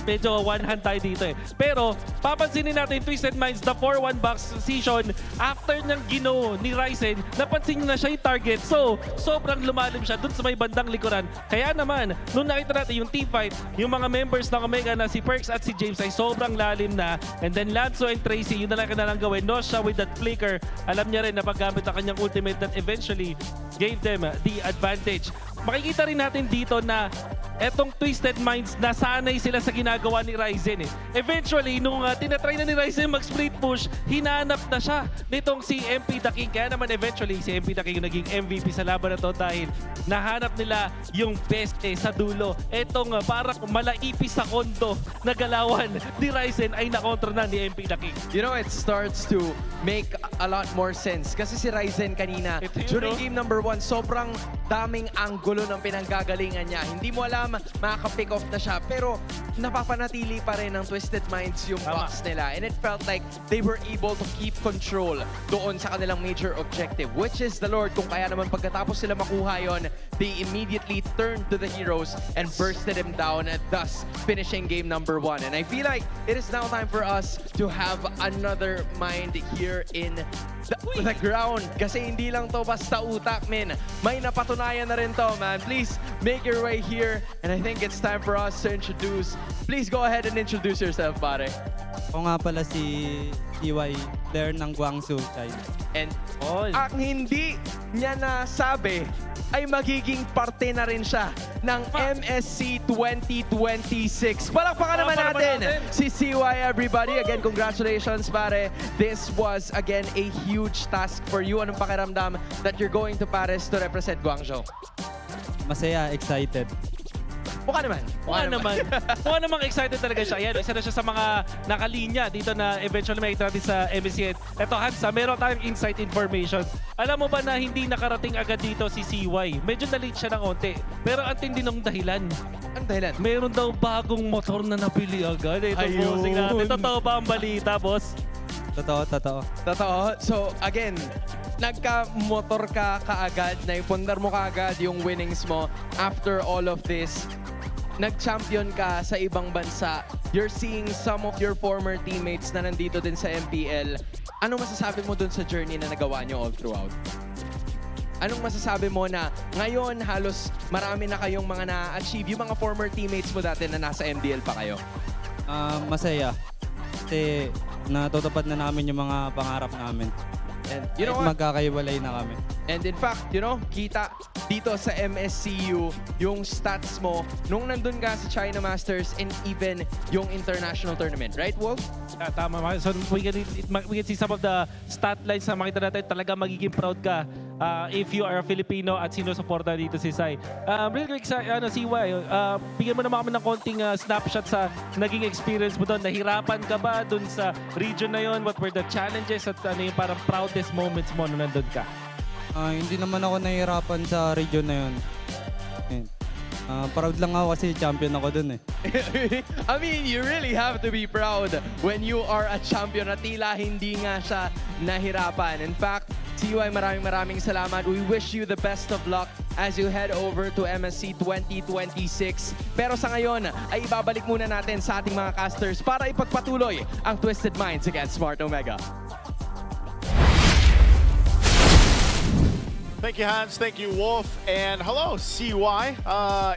Medyo one hand tayo dito eh. Pero, papansinin natin Twisted Minds, the 4-1 box season, after ng gino ni Ryzen, napansin nyo na siya yung target. So, sobrang lumalim siya dun sa may bandang likuran. Kaya naman, nung nakita natin yung team fight, yung mga members ng Omega na si Perks at si James ay sobrang lalim na. And then Lanzo and Tracy, yun na lang kanilang gawin. Nosha with that flicker, alam niya rin na paggamit ang kanyang ultimate that eventually gave them the advantage. Makikita rin natin dito na etong Twisted Minds, nasanay sila sa ginagawa ni Ryzen eh. Eventually, nung tinatry na ni Ryzen mag-split push, hinanap na siya nitong si MP The King. Kaya naman eventually, si MP The King yung naging MVP sa laban na to dahil nahanap nila yung best sa dulo. Etong parang malaipis sa kondo na galawan ni Ryzen ay nakontra na ni MP The King. You know, it starts to make a lot more sense. Kasi si Ryzen kanina, during game number 1, sobrang daming anggulo ng pinanggagalingan niya. Hindi mo alam, makaka-pick off na siya. Pero napapanatili pa rin ng Twisted Minds yung box nila. And it felt like they were able to keep control doon sa kanilang major objective, which is the Lord. Kung kaya naman pagkatapos sila makuha yon, they immediately turned to the heroes and bursted them down, thus finishing game number 1. And I feel like it is now time for us to have another mind here in the ground. Kasi hindi lang to basta utak, men. May napatunayan na rin to, man. Please make your way here. And I think it's time for us to introduce. Please go ahead and introduce yourself, pare. Ako nga pala si TY, player ng Guangzhou, China. And ang hindi niya nasabi ay magiging parte na rin siya ng MSC 2026. Palakpakan naman natin si CY, everybody. Again, congratulations, pare. This was, again, a huge task for you. Anong pakiramdam that you're going to Paris to represent Guangzhou? Masaya, excited. Mukha naman. Mukha naman excited talaga siya. Yan, isa na siya sa mga nakalinya dito na eventually may natin sa MSC. Ito, Hansa, meron tayong insight information. Alam mo ba na hindi nakarating agad dito si CY? Medyo na-late siya ng onte. Pero ang tindi ng dahilan. Ang dahilan? Meron daw bagong motor na napili agad. Ito, bossing natin. Totoo ba ang balita, boss? Totoo. So, again, nagka-motor ka kaagad, naipundar mo kaagad yung winnings mo after all of this. Nag-champion ka sa ibang bansa. You're seeing some of your former teammates na nandito din sa MPL. Anong masasabi mo dun sa journey na nagawa nyo all throughout? Anong masasabi mo na ngayon halos marami na kayong mga na-achieve yung mga former teammates mo dati na nasa MDL pa kayo? Masaya. Kasi natutupad na namin yung mga pangarap namin. And you know what? Magkakaiwalay na kami. And in fact, you know, kita dito sa MSCU yung stats mo nung nandun ka sa China Masters and even yung international tournament. Right, Wolf? Tama. So we can see some of the stat lines na makita natin. Talaga magiging proud ka if you are a Filipino at sinusuporta dito si Sai. Real quick, CY, bigyan mo naman kami ng konting snapshot sa naging experience mo doon. Nahirapan ka ba doon sa region na yon? What were the challenges at ano yung parang proudest moments mo nung nandun ka? Hindi naman ako nahihirapan sa region na yun. Ayun. Proud lang ako kasi champion ako dun eh. I mean, you really have to be proud when you are a champion na tila hindi nga siya nahirapan. In fact, CY, maraming salamat. We wish you the best of luck as you head over to MSC 2026. Pero sa ngayon, ay ibabalik muna natin sa ating mga casters para ipagpatuloy ang Twisted Minds against Smart Omega. Thank you, Hans. Thank you, Wolf. And hello, CY.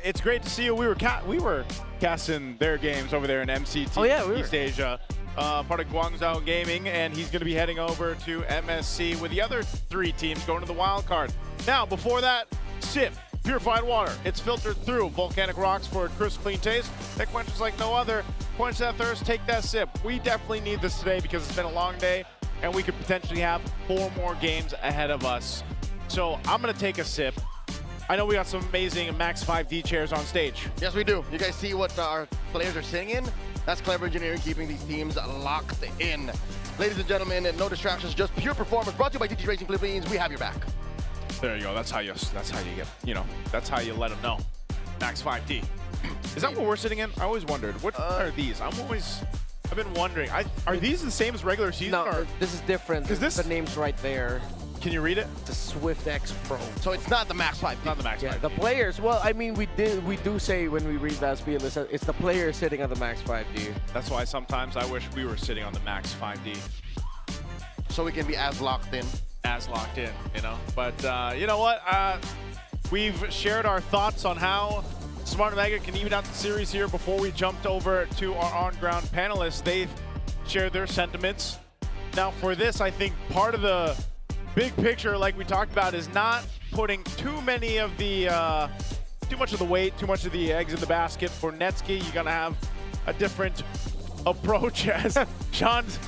It's great to see you. We were casting their games over there in MCT East Asia, part of Guangzhou Gaming, and he's going to be heading over to MSC with the other 3 teams going to the wild card. Now, before that, SIP, purified water. It's filtered through volcanic rocks for a crisp, clean taste that quenches like no other. Quench that thirst, take that sip. We definitely need this today because it's been a long day, and we could potentially have 4 more games ahead of us. So I'm gonna take a sip. I know we got some amazing Max 5D chairs on stage. Yes, we do. You guys see what our players are sitting in? That's clever engineering, keeping these teams locked in. Ladies and gentlemen, and no distractions, just pure performance. Brought to you by DT Racing Philippines. We have your back. There you go. That's how you get. That's how you let them know. Max 5D. Is that what we're sitting in? I always wondered. What are these? I've been wondering. Are these the same as regular season? No, or? this is different. Because the name's right there. Can you read it? It's a Swift X Pro. So it's not the Max 5D. Not the Max 5D. The players, well, I mean, we do say when we read that speed, it's the player sitting on the Max 5D. That's why sometimes I wish we were sitting on the Max 5D. So we can be as locked in. As locked in, you know. But you know what? We've shared our thoughts on how Smart Omega can even out the series here before we jumped over to our on-ground panelists. They've shared their sentiments. Now for this, I think part of the big picture, like we talked about, is not putting too much of the weight, too much of the eggs in the basket. For Netsky, you gotta have a different approach. As Sean's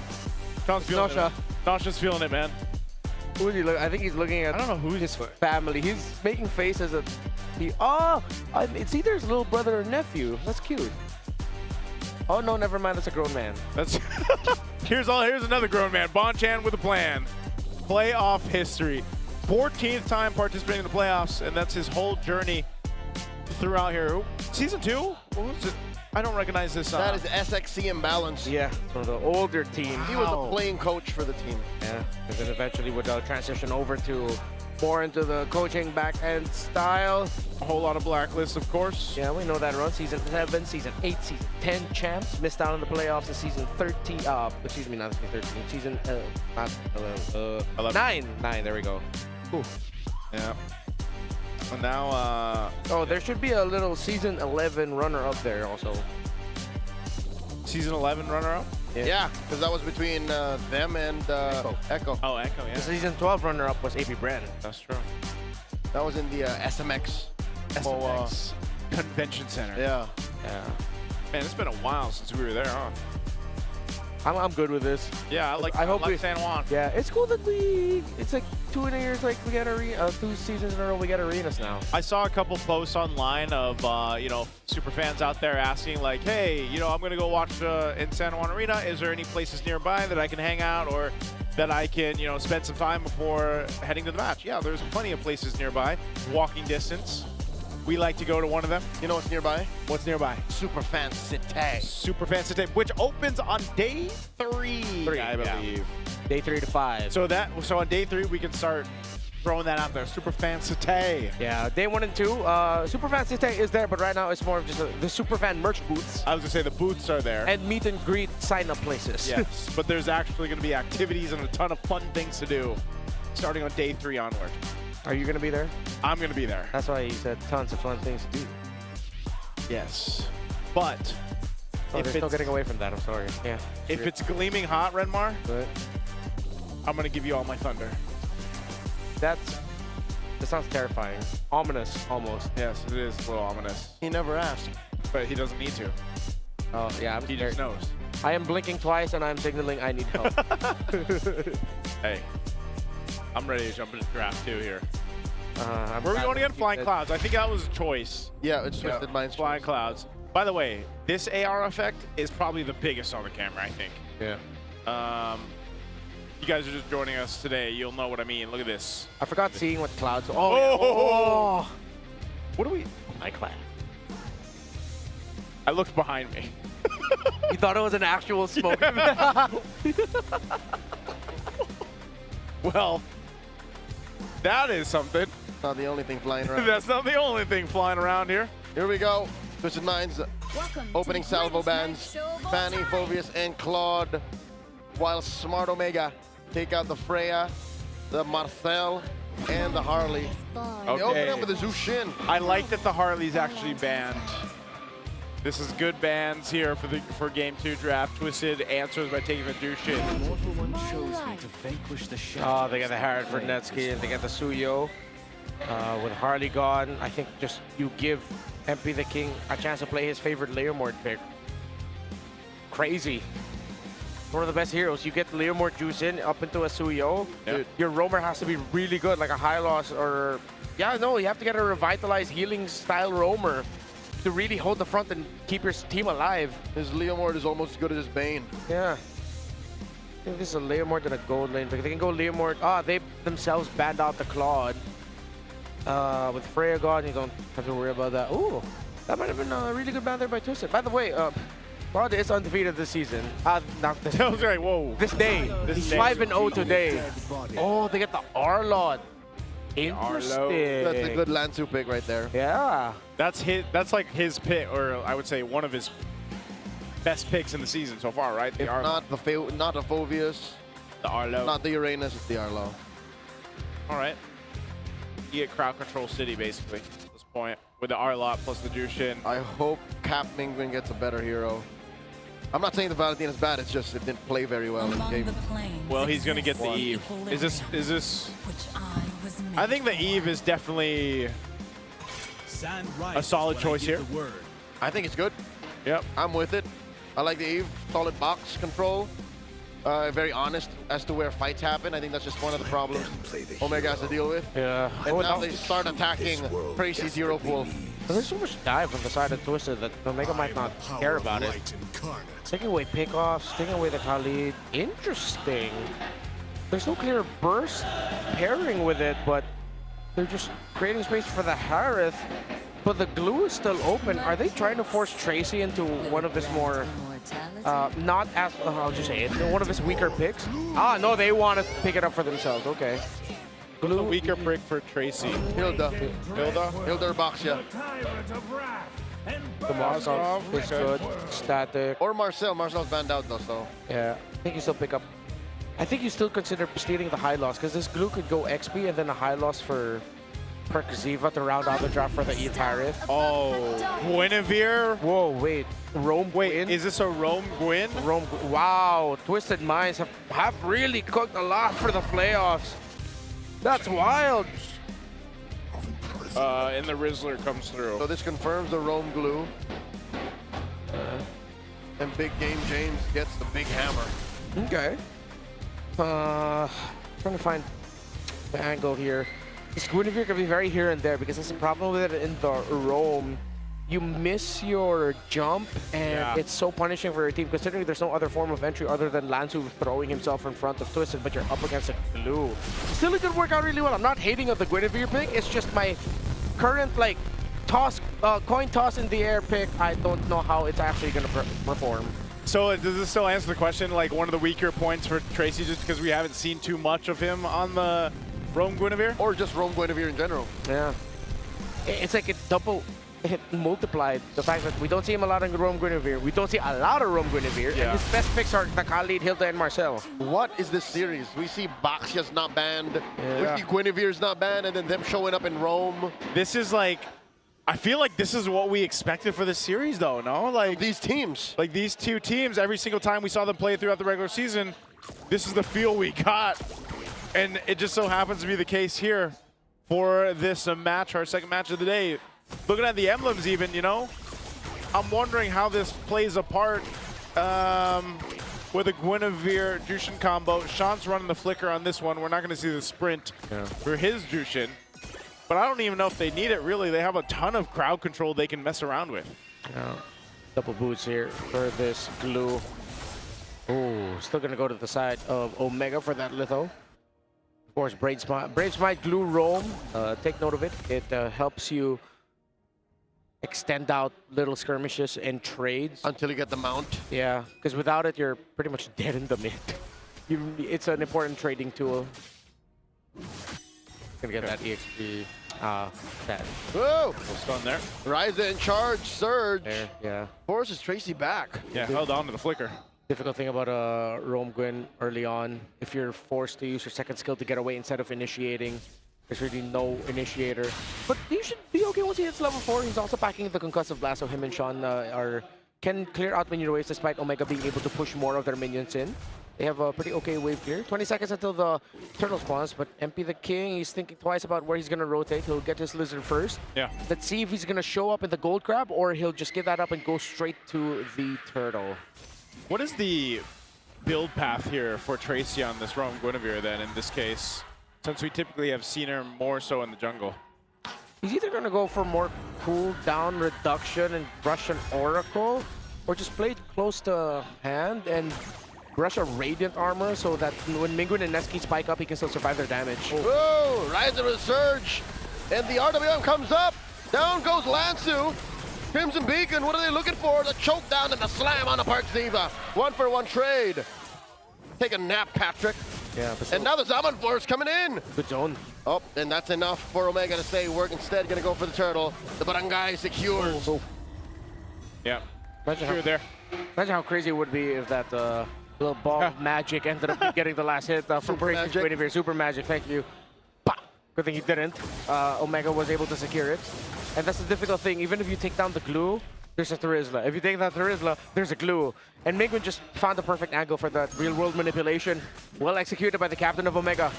feeling it. Nosha's feeling it, man. Who is he look? I think he's looking at. I don't know who his family. He's making faces at. It's either his little brother or nephew. That's cute. Oh no, never mind. That's a grown man. That's here's another grown man. Bonchan with a plan. Playoff history. 14th time participating in the playoffs, and that's his whole journey throughout here. Season 2? What was it? I don't recognize this. That is SXC Imbalance. Yeah, so the older team. He was the playing coach for the team. Yeah, and then eventually would transition over to more into the coaching back-end style. A whole lot of blacklists, of course. Yeah, we know that run. Season 7, Season 8, Season 10 champs. Missed out on the playoffs in Season 13. Excuse me, not Season 13. Season 11. 9, there we go. Ooh. Yeah. And now, there should be a little Season 11 runner-up there also. Season 11 runner-up? Yeah, because that was between them and Echo. Oh, Echo, yeah. The Season 12 runner-up was AP Brand. That's true. That was in the SMX. SMX Convention Center. Yeah. Man, it's been a while since we were there, huh? I'm good with this. Yeah, I hope we San Juan. Yeah, it's cool that it's like 2 years, like we get 2 seasons in a row we get arenas now. I saw a couple posts online of super fans out there asking like, hey, I'm gonna go watch in San Juan Arena. Is there any places nearby that I can hang out or that I can spend some time before heading to the match? Yeah, there's plenty of places nearby, walking distance. We like to go to one of them. You know what's nearby? What's nearby? Super Fan City. Super Fan City, which opens on day 3, I believe. Day 3 to 5. So on day 3 we can start throwing that out there. Super Fan City. Yeah, day 1 and 2. Super Fan City is there, but right now it's more of just the Super Fan merch booths. I was gonna say the booths are there. And meet and greet sign-up places. Yes, but there's actually gonna be activities and a ton of fun things to do starting on day 3 onward. Are you gonna be there? I'm gonna be there. That's why you said tons of fun things to do. Yes, but there's no getting away from that. I'm sorry. Yeah. If it's gleaming hot, Renmar, I'm gonna give you all my thunder. That sounds terrifying. Ominous, almost. Yes, it is a little ominous. He never asked, but he doesn't need to. Oh yeah, he just knows. I am blinking twice and I'm signaling I need help. Hey. I'm ready to jump into draft 2 here. Where are we going again? Flying Clouds. I think that was a choice. Yeah, it's Twisted Minds. Flying Clouds. By the way, this AR effect is probably the biggest on the camera, I think. Yeah. you guys are just joining us today, you'll know what I mean. Look at this. I forgot seeing what clouds. Oh! What do we? My cloud. I looked behind me. You thought it was an actual smoke. Well, that is something. Not the only thing flying around. That's not the only thing flying around here. Here we go. Twisted Minds opening the salvo greatest bands. match show of all Fanny, time. Phobius, and Claude. While Smart Omega take out the Freya, the Marcel, and the Harley. They open up with the Zushin. I like that the Harley's actually banned. This is good bans here for Game 2 draft. Twisted answers by taking the Dushin. Oh, they got the Harrod for Netsky, and they got the Suyo. With Harley gone, I think just you give MP the King a chance to play his favorite Leomord pick. Crazy. One of the best heroes. You get Leomord juice in up into a Suyo. Yep. Your roamer has to be really good, like a high loss or... Yeah, no, you have to get a revitalized healing style roamer to really hold the front and keep your team alive. His Leomord is almost as good as his Bane. Yeah. I think this is a Leomord and a gold lane. They can go Leomord. They themselves banned out the Claude. With Freya gone, you don't have to worry about that. Ooh, that might have been a really good ban there by Twisted. By the way, Claude is undefeated this season. Not this That was right, whoa. This day. He's 5-0 today. Oh, they get the Arlod. Interesting. That's a good Lansu pick right there. Yeah. That's like his pick, or I would say one of his best picks in the season so far, right? If not the Phobius, the Arlo. not the Uranus, it's the Arlo. All right. You get crowd control city basically at this point with the Arlot plus the Jushin. I hope Cap Mingwin gets a better hero. I'm not saying the Valentine is bad, it's just it didn't play very well in the game. Well, he's gonna get the Eve. Is this? I think the Eve is definitely a solid choice here. I think it's good. Yep. I'm with it. I like the Eve. Solid box control. Very honest as to where fights happen. I think that's just one of the problems Omega has to deal with. Yeah. And now they start attacking Crazy Zero Pool. There's so much dive on the side of Twisted that Omega might not care about it. Taking away pickoffs, taking away the Khalid. Interesting. There's no clear burst pairing with it, but they're just creating space for the Harith. But the glue is still open. Are they trying to force Tracy into one of his more, not as, I'll just say it, one of his weaker picks? No, they want to pick it up for themselves. Okay. Glue. A weaker pick for Tracy. Hilda. Hilda or Baxia. The Mossov is good. Static. Or Marcel. Marcel's banned out though, so. Yeah. I think you still pick up. I think you still consider stealing the high loss because this glue could go XP and then a high loss for Ziva to round out the draft for the Eve Harith. Oh, Guinevere. Whoa, wait. Rome Gwyn? Is this a Rome Gwyn? Wow, Twisted Minds have really cooked a lot for the playoffs. That's wild. And the Rizzler comes through. So this confirms the Rome glue. And Big Game James gets the big hammer. Okay. Trying to find the angle here. This Guinevere can be very here and there because there's a problem with it in the Rome. You miss your jump, and it's so punishing for your team, considering there's no other form of entry other than Lansu throwing himself in front of Twisted, but you're up against a glue. Still, it could work out really well. I'm not hating of the Guinevere pick. It's just my current, like, coin toss in the air pick. I don't know how it's actually going to perform. So does this still answer the question, like one of the weaker points for Tracy just because we haven't seen too much of him on the Rome Guinevere? Or just Rome Guinevere in general. Yeah. It's like it multiplied the fact that we don't see him a lot in Rome Guinevere. We don't see a lot of Rome Guinevere. Yeah. And his best picks are the Khalid, Hilda, and Marcel. What is this series? We see Baxia's not banned. We see Guinevere's not banned, and then them showing up in Rome. This is like, I feel like this is what we expected for this series, though, no? Like these teams. Like these two teams, every single time we saw them play throughout the regular season, this is the feel we got. And it just so happens to be the case here for this match, our second match of the day. Looking at the emblems even, you know, I'm wondering how this plays apart with a Guinevere Jushin combo. Sean's running the flicker on this one. We're not going to see the sprint for his Jushin. But I don't even know if they need it, really. They have a ton of crowd control they can mess around with. Yeah. Double boots here for this glue. Oh, still gonna go to the side of Omega for that litho. Of course, Brave Smite glue roam. Take note of it. It helps you extend out little skirmishes and trades until you get the mount. Yeah, because without it, you're pretty much dead in the mid. It's an important trading tool. Gonna get that EXP. That. Whoa! Stun there. Ryzen charge surge. There, yeah. Forces Tracy back. Yeah, held on to the flicker. Difficult thing about Roam Gwyn early on, if you're forced to use your second skill to get away instead of initiating, there's really no initiator. But you should be okay once he hits level 4. He's also packing the concussive blast, so him and Sean can clear out minion waves despite Omega being able to push more of their minions in. They have a pretty okay wave clear. 20 seconds until the turtle spawns, but MP the King, he's thinking twice about where he's going to rotate. He'll get his lizard first. Yeah. Let's see if he's going to show up in the gold crab or he'll just give that up and go straight to the turtle. What is the build path here for Tracy on this Roam Guinevere then in this case? Since we typically have seen her more so in the jungle. He's either going to go for more cooldown reduction and brush an Oracle, or just play it close to hand and brush a Radiant Armor so that when Mingwin and Neski spike up, he can still survive their damage. Whoa! Ryzen with surge, and the RWM comes up. Down goes Lansu. Crimson Beacon, what are they looking for? The choke down and the slam on the Parksiva. 1-for-1 trade. Take a nap, Patrick. Yeah, and now the Zaman Force coming in. Good zone. Oh, and that's enough for Omega to stay work. Instead, gonna go for the turtle. The barangay secures. Yeah, imagine how crazy it would be if that little ball of magic ended up getting the last hit from breaking Guinevere. Super magic, thank you. Bah! Good thing he didn't. Omega was able to secure it. And that's the difficult thing. Even if you take down the glue, there's a Terizla. If you take down Terizla, there's a glue. And Mingwin just found the perfect angle for that real-world manipulation. Well executed by the captain of Omega.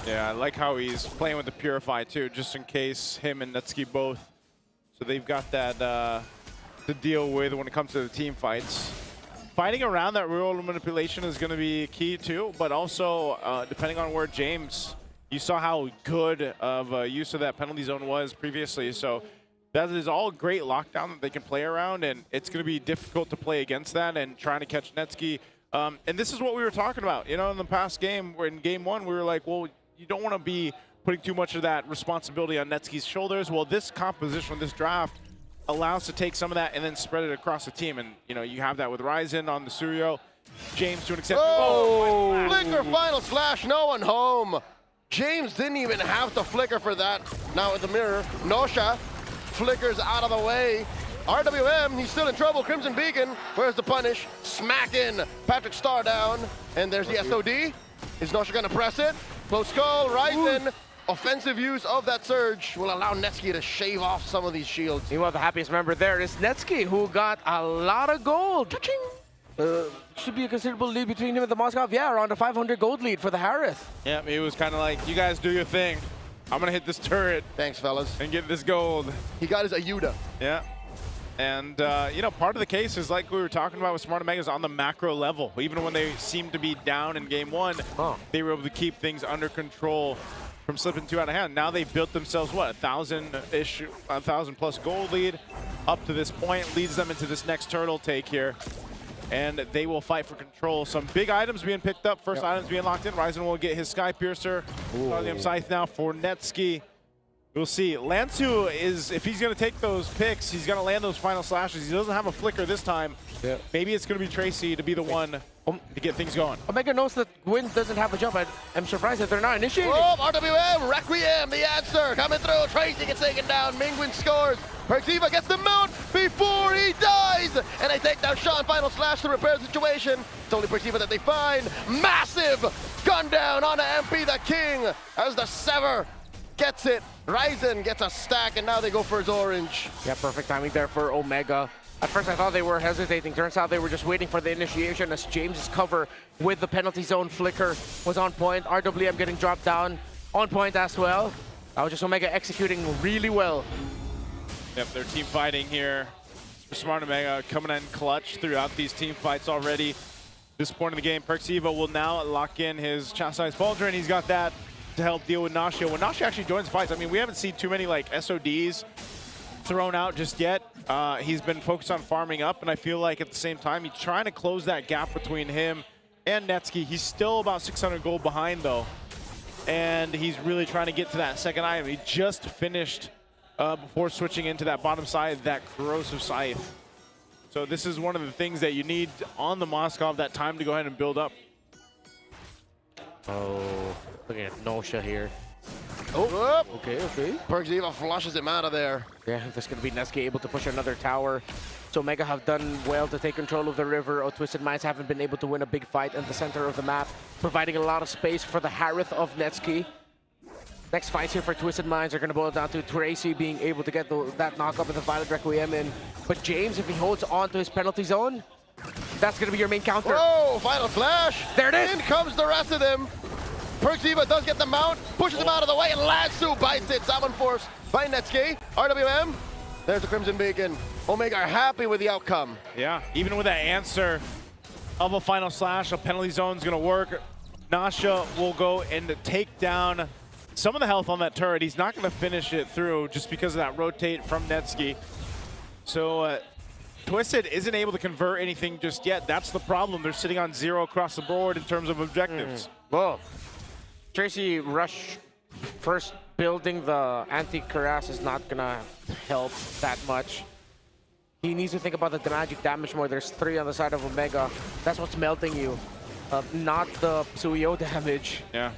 Yeah, I like how he's playing with the Purify too, just in case him and Netsuki both. So they've got that to deal with when it comes to the team fights. Fighting around that real-world manipulation is going to be key too, but also depending on where James, you saw how good of a use of that penalty zone was previously. So that is all great lockdown that they can play around, and it's going to be difficult to play against that and trying to catch Netsuki. And this is what we were talking about. You know, in the past game, in game 1, we were like, well, you don't want to be putting too much of that responsibility on Netsuki's shoulders. Well, this composition, this draft, allows to take some of that and then spread it across the team. And, you know, you have that with Ryzen on the Suryo. James to an extent. Oh! Flicker final slash, no one home. James didn't even have to flicker for that. Now with the mirror, Nosha flickers out of the way. RWM, he's still in trouble. Crimson Beacon, where's the punish? Smack in. Patrick Star down. And there's the SOD. Is Nosha gonna press it? Close call, Ryzen. Offensive use of that surge will allow Netsuki to shave off some of these shields. Meanwhile, the happiest member there is Netsuki, who got a lot of gold. Should be a considerable lead between him and the Moskov. Yeah, around a 500 gold lead for the Harith. Yeah, he was kind of like, you guys do your thing. I'm going to hit this turret. Thanks, fellas. And get this gold. He got his Ayuda. Yeah. And, you know, part of the case is like we were talking about with Smart Omegas on the macro level. Even when they seemed to be down in game 1, they were able to keep things under control from slipping too out of hand. Now they built themselves, what, 1,000-ish, 1,000+ gold lead up to this point. Leads them into this next turtle take here. And they will fight for control. Some big items being picked up. First items being locked in. Ryzen will get his Sky Piercer. Guardian Scythe now for Netsuki. We'll see. Lansu is, if he's going to take those picks, he's going to land those final slashes. He doesn't have a flicker this time. Yeah. Maybe it's going to be Tracy to be the one to get things going. Omega knows that Gwyn doesn't have a jump. I'm surprised that they're not initiating. Oh, RWM, Requiem, the answer coming through. Tracy gets taken down. Mingwin scores. Parksiva gets the mount before he dies. And they take down Sean. Final slash to repair the situation. It's only Parksiva that they find. Massive gun down on MP the King as the Sever gets it. Ryzen gets a stack, and now they go for his orange. Yeah, perfect timing there for Omega. At first I thought they were hesitating. Turns out they were just waiting for the initiation as James's cover with the penalty zone flicker was on point. RWM getting dropped down on point as well. That was just Omega executing really well. Yep, they're team fighting here. Smart Omega coming in clutch throughout these team fights already. This point in the game, Parksiva will now lock in his Chastised Pauldron. He's got that to help deal with Nashio. When Nashio actually joins fights, I mean, we haven't seen too many like SODs thrown out just yet. He's been focused on farming up, and I feel like at the same time, he's trying to close that gap between him and Netsky. He's still about 600 gold behind, though. And he's really trying to get to that second item. He just finished before switching into that bottom side, that corrosive scythe. So this is one of the things that you need on the Moskov, that time to go ahead and build up. Oh, looking at Nosha here. Oh, okay. Perkziva flushes him out of there. Yeah, there's going to be Netsky able to push another tower. So Omega have done well to take control of the river. Twisted Minds haven't been able to win a big fight in the center of the map, providing a lot of space for the Harith of Netsky. Next fights here for Twisted Minds are going to boil down to Tracy being able to get that knock-up with the Violet Requiem in. But James, if he holds on to his penalty zone, that's going to be your main counter. Whoa, final flash. There it is. In comes the rest of them. Perkziva does get the mount, pushes him out of the way, and Lansu bites it. Salmon Force by Netsky. RWM, there's the Crimson Beacon. Omega are happy with the outcome. Yeah, even with that answer of a final slash, a penalty zone is going to work. Nasha will go and take down some of the health on that turret. He's not going to finish it through just because of that rotate from Netsky. So Twisted isn't able to convert anything just yet. That's the problem. They're sitting on 0 across the board in terms of objectives. Well, Tracy rush first building the anti-Cuirass is not going to help that much. He needs to think about the magic damage more. There's 3 on the side of Omega. That's what's melting you, not the Suyo damage. Yeah.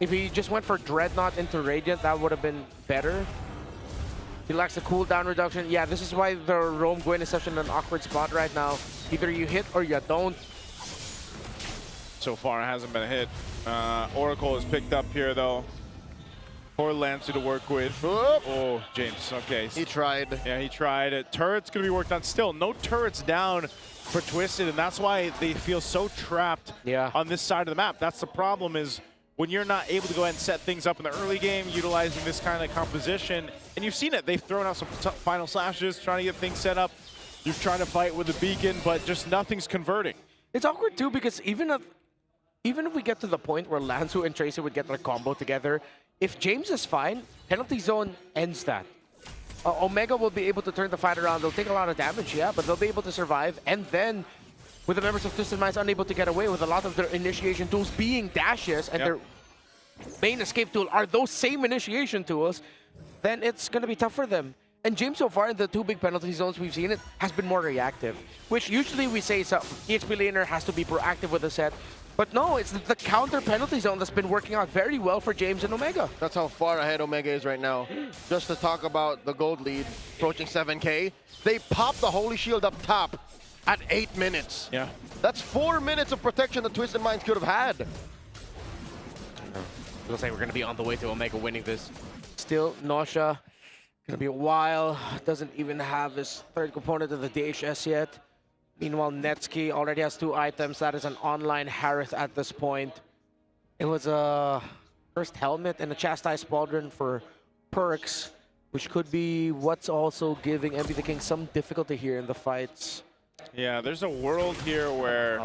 If he just went for Dreadnought into Radiant, that would have been better. He lacks the cooldown reduction. Yeah, this is why the Rome Gwen is such an awkward spot right now. Either you hit or you don't. So far, it hasn't been a hit. Oracle is picked up here, though. Poor Lancer to work with. Oh, James, okay. He tried. Yeah, he tried. Turret's going to be worked on. Still, no turrets down for Twisted, and that's why they feel so trapped on this side of the map. That's the problem, is when you're not able to go ahead and set things up in the early game, utilizing this kind of composition, and you've seen it. They've thrown out some final slashes, trying to get things set up. You're trying to fight with the beacon, but just nothing's converting. It's awkward, too, because even if we get to the point where Lansu and Tracer would get their combo together, if James is fine, penalty zone ends that. Omega will be able to turn the fight around. They'll take a lot of damage, yeah, but they'll be able to survive. And then, with the members of Twisted Minds unable to get away, with a lot of their initiation tools being dashes, and their main escape tool are those same initiation tools, then it's going to be tough for them. And James, so far, in the 2 big penalty zones we've seen, it has been more reactive, which usually we say EXP laner has to be proactive with the set. But no, it's the counter penalty zone that's been working out very well for James and Omega. That's how far ahead Omega is right now. Just to talk about the gold lead, approaching 7K, they popped the Holy Shield up top at 8 minutes. Yeah. That's 4 minutes of protection that Twisted Minds could have had. Looks like we're going to be on the way to Omega winning this. Still, Nosha, going to be a while. Doesn't even have his 3rd component of the DHS yet. Meanwhile, Netsky already has 2 items. That is an online Harith at this point. It was a first helmet and a chastised pauldron for perks, which could be what's also giving MB the King some difficulty here in the fights. Yeah, there's a world here where,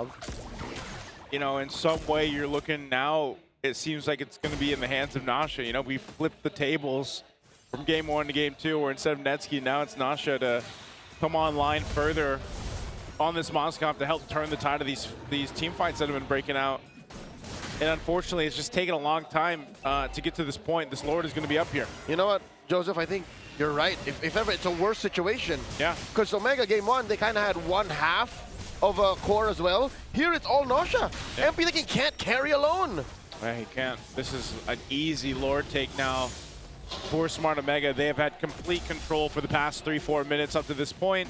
you know, in some way you're looking now, it seems like it's going to be in the hands of Nasha. You know, we flipped the tables from game 1 to game 2, where instead of Netsky, now it's Nasha to come online further on this Moskov to help turn the tide of these team fights that have been breaking out. And unfortunately, it's just taken a long time to get to this point. This Lord is going to be up here. You know what, Joseph, I think you're right. If ever, it's a worse situation. Yeah. Because Omega game 1, they kind of had 1/2 of a core as well. Here it's all Nosha. Yeah. MP thinking can't carry alone. Yeah, he can't. This is an easy Lord take now for Smart Omega. They have had complete control for the past 3-4 minutes up to this point.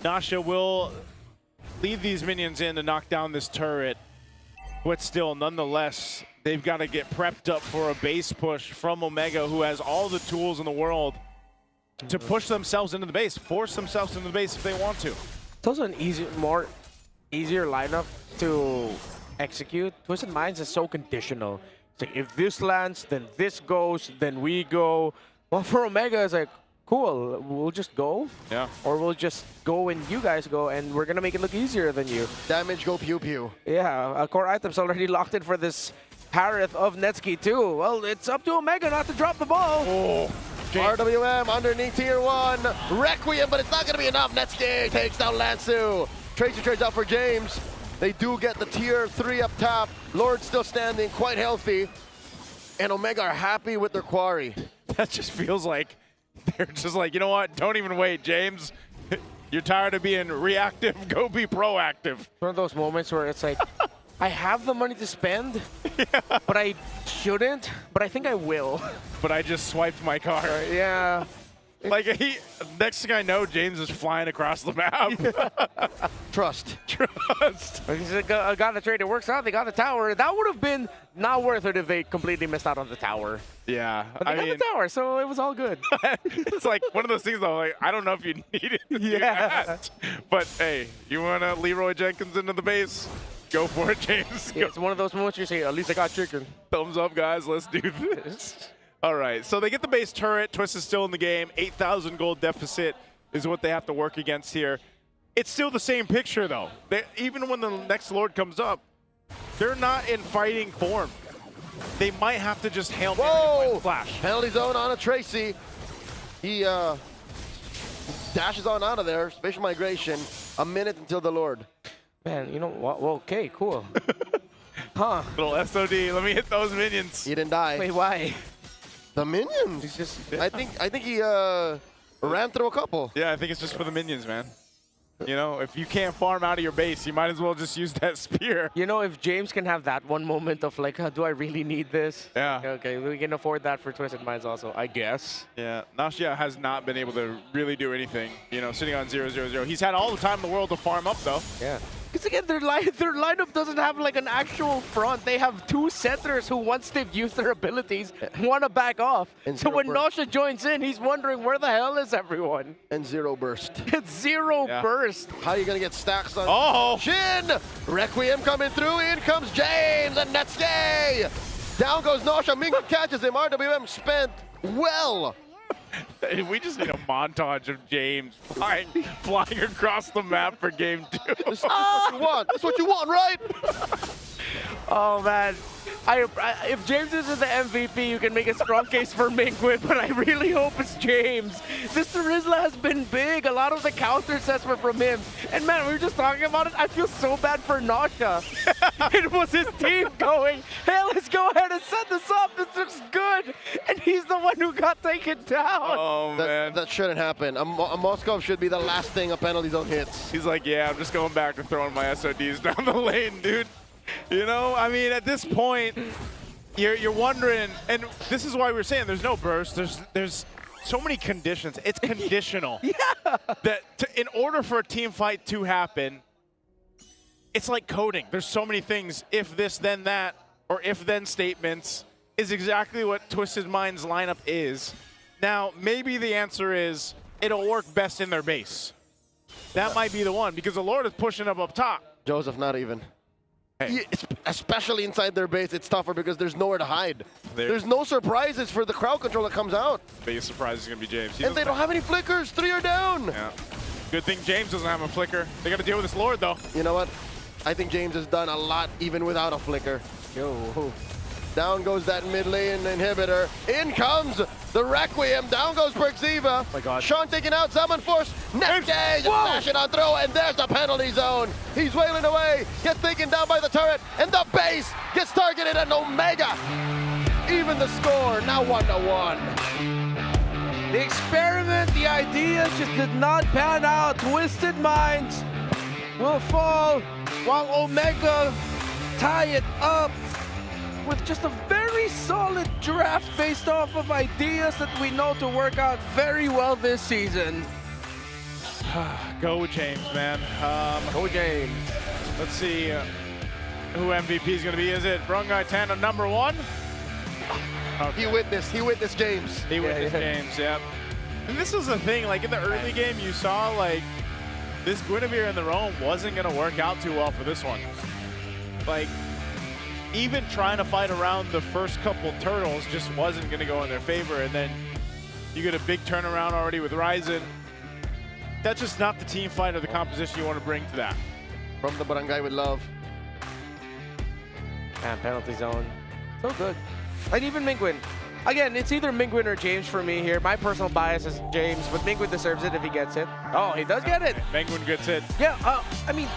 Nasha will leave these minions in to knock down this turret, but still, nonetheless, they've got to get prepped up for a base push from Omega, who has all the tools in the world to push themselves into the base, force themselves into the base if they want to. It's also an easier lineup to execute. Twisted Minds is so conditional. It's like, if this lands, then this goes, then we go. Well, for Omega, it's like, cool, we'll just go. Yeah. Or we'll just go and you guys go, and we're going to make it look easier than you. Damage, go pew pew. Yeah, core items already locked in for this Harith of Netsky too. Well, it's up to Omega not to drop the ball. Oh, RWM underneath tier 1. Requiem, but it's not going to be enough. Netsky takes down Lansu. Tracy trades out for James. They do get the tier 3 up top. Lord still standing, quite healthy. And Omega are happy with their quarry. That just feels like they're just like, you know what? Don't even wait, James. You're tired of being reactive. Go be proactive. One of those moments where it's like, I have the money to spend, but I shouldn't, but I think I will. But I just swiped my card. Yeah. Like, next thing I know, James is flying across the map. Trust. I got the trade. It works out. They got the tower. That would have been not worth it if they completely missed out on the tower. Yeah. But they got the tower, so it was all good. It's like one of those things, though. Like, I don't know if you needed to do that. But, hey, you want to Leroy Jenkins into the base? Go for it, James. Yeah, it's one of those moments you say, at least I got chicken. Thumbs up, guys. Let's do this. All right, so they get the base turret. TWIS is still in the game. 8,000 gold deficit is what they have to work against here. It's still the same picture, though. Even when the next Lord comes up, they're not in fighting form. They might have to just Hail Mary flash. Penalty zone on a Tracy. He dashes on out of there. Spatial migration. A minute until the Lord. Man, you know what? Well, okay, cool. Huh. Little SOD. Let me hit those minions. He didn't die. Wait, why? The minions. He's just. I think he ran through a couple. Yeah, I think it's just for the minions, man. You know, if you can't farm out of your base, you might as well just use that spear. You know, if James can have that one moment of like, do I really need this? Yeah. Okay, we can afford that for Twisted Minds also, I guess. Yeah, Nashia has not been able to really do anything, you know, sitting on 0-0-0. He's had all the time in the world to farm up, though. Yeah. Because again, their lineup doesn't have like an actual front. They have two centers who, once they've used their abilities, want to back off. And so zero when burst. Nosha joins in, he's wondering where the hell is everyone? And zero burst. It's zero burst. How are you going to get stacks on Oh! Shin? Requiem coming through. In comes James and Netsuke. Down goes Nosha. Mingo catches him. RWM spent well. We just need a montage of James flying across the map for game 2. That's what you want. That's what you want, right? Oh, man. If James isn't the MVP, you can make a strong case for Minkwin, but I really hope it's James. This Rizla has been big. A lot of the counter sets were from him. And man, we were just talking about it. I feel so bad for Nosha. It was his team going, hey, let's go ahead and set this up. This looks good. And he's the one who got taken down. Oh, man. That shouldn't happen. A Moskov should be the last thing a penalty zone hits. He's like, yeah, I'm just going back to throwing my SODs down the lane, dude. You know, I mean, at this point, you're wondering, and this is why we're saying there's no burst. There's so many conditions. It's conditional. Yeah. That in order for a team fight to happen, it's like coding. There's so many things. If this, then that, or if then statements is exactly what Twisted Minds lineup is. Now, maybe the answer is it'll work best in their base. That might be the one because the Lord is pushing up top. Joseph, not even. Hey. Especially inside their base, it's tougher because there's nowhere to hide. There's no surprises for the crowd control that comes out. Biggest surprise is going to be James. And they don't have any flickers. 3 are down. Yeah. Good thing James doesn't have a flicker. They got to deal with this Lord, though. You know what? I think James has done a lot even without a flicker. Yo. Down goes that mid lane inhibitor. In comes the Requiem. Down goes Perxiva. Oh my God. Sean taking out Summon Force. Netsuke just flashing on throw, and there's the penalty zone. He's wailing away. Gets taken down by the turret, and the base gets targeted at Omega. Even the score, now 1-1. The experiment, the ideas just did not pan out. Twisted Minds will fall while Omega tie it up with just a very solid draft based off of ideas that we know to work out very well this season. Go James, man. Go James. Let's see who MVP is going to be. Is it Brungai Tana number 1? Okay. He witnessed James. He witnessed James, yep. And this was the thing, like in the early game, you saw like this Guinevere in the roam wasn't going to work out too well for this one. Like, even trying to fight around the first couple turtles just wasn't going to go in their favor. And then you get a big turnaround already with Ryzen. That's just not the team fight or the composition you want to bring to that. From the Barangay with love. And penalty zone. So good. And even Minkwin. Again, it's either Mingwin or James for me here. My personal bias is James, but Mingwin deserves it if he gets it. Oh, he does get it. Mingwin gets it. Yeah, I mean,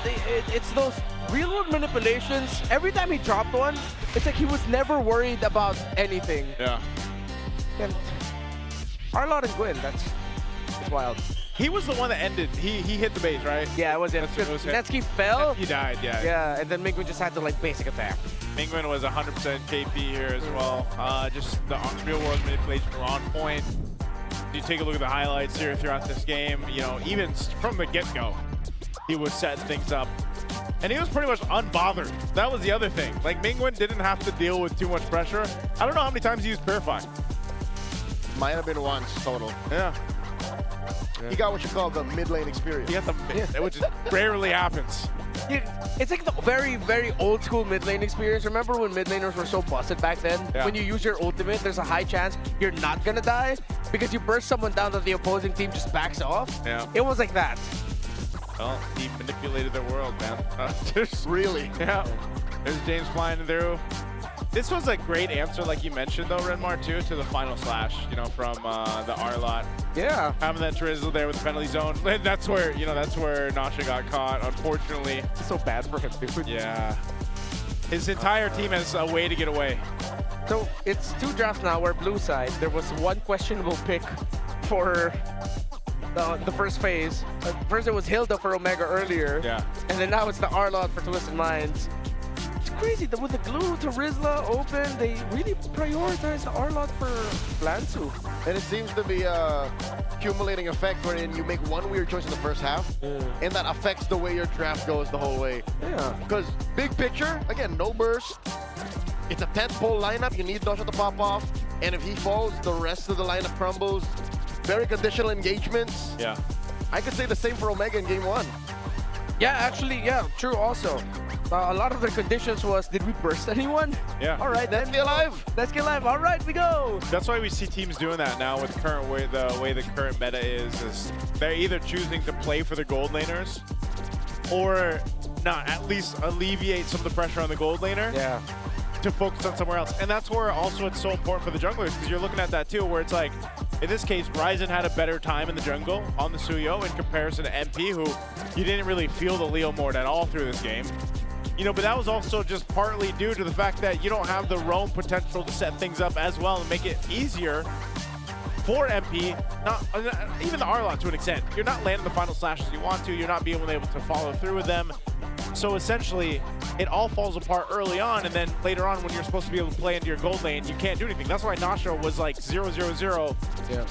it's those real-world manipulations. Every time he dropped one, it's like he was never worried about anything. Yeah. And Arlott and Gwyn, that's wild. He was the one that ended. He hit the base, right? Yeah, it was it. Netsky fell. He died, yeah. Yeah, and then Mingwin just had to like basic attack. Mingwin was 100% KP here as well. Just the real-world manipulation were on point. You take a look at the highlights here throughout this game. You know, even from the get-go, he was setting things up. And he was pretty much unbothered. That was the other thing. Like, Mingwin didn't have to deal with too much pressure. I don't know how many times he used Purify. Might have been once total. Yeah. He got what you call the mid lane experience. He got the which rarely happens. It's like the very, very old school mid lane experience. Remember when mid laners were so busted back then? Yeah. When you use your ultimate, there's a high chance you're not gonna die because you burst someone down that the opposing team just backs off. Yeah. It was like that. Well, he manipulated their world, man. Really? Yeah. There's James flying through. This was a great answer, like you mentioned, though, Redmar, too, to the final slash, you know, from the R-Lot. Yeah. Having that Trizzle there with the penalty zone. That's where, you know, that's where Nasha got caught, unfortunately. It's so bad for him, dude. Yeah. His entire team has a way to get away. So it's 2 drafts now where blue side, there was one questionable pick for the first phase. First it was Hilda for Omega earlier. Yeah. And then now it's the R-Lot for Twisted Minds. It's crazy that with the glue to Rizla open, they really prioritize the R-Lot for Lansu. And it seems to be a accumulating effect wherein you make one weird choice in the first half, and that affects the way your draft goes the whole way. Yeah. Because big picture, again, no burst. It's a 10-pole lineup. You need Dosha to pop off. And if he falls, the rest of the lineup crumbles. Very conditional engagements. Yeah. I could say the same for Omega in game 1. Yeah, actually, yeah, true also. A lot of the conditions was, did we burst anyone? Yeah. All right, Let's get alive. Let's get live. All right, we go. That's why we see teams doing that now with the way the current meta is they're either choosing to play for the gold laners or not, at least alleviate some of the pressure on the gold laner. Yeah. To focus on somewhere else. And that's where also it's so important for the junglers, because you're looking at that too, where it's like, in this case, Ryzen had a better time in the jungle on the Suyo in comparison to MP, who you didn't really feel the Leo Mord at all through this game. You know, but that was also just partly due to the fact that you don't have the roam potential to set things up as well and make it easier for MP, even the R-Lot to an extent. You're not landing the final slashes you want to, you're not being able to follow through with them. So essentially, it all falls apart early on, and then later on when you're supposed to be able to play into your gold lane, you can't do anything. That's why Nasha was like 0-0-0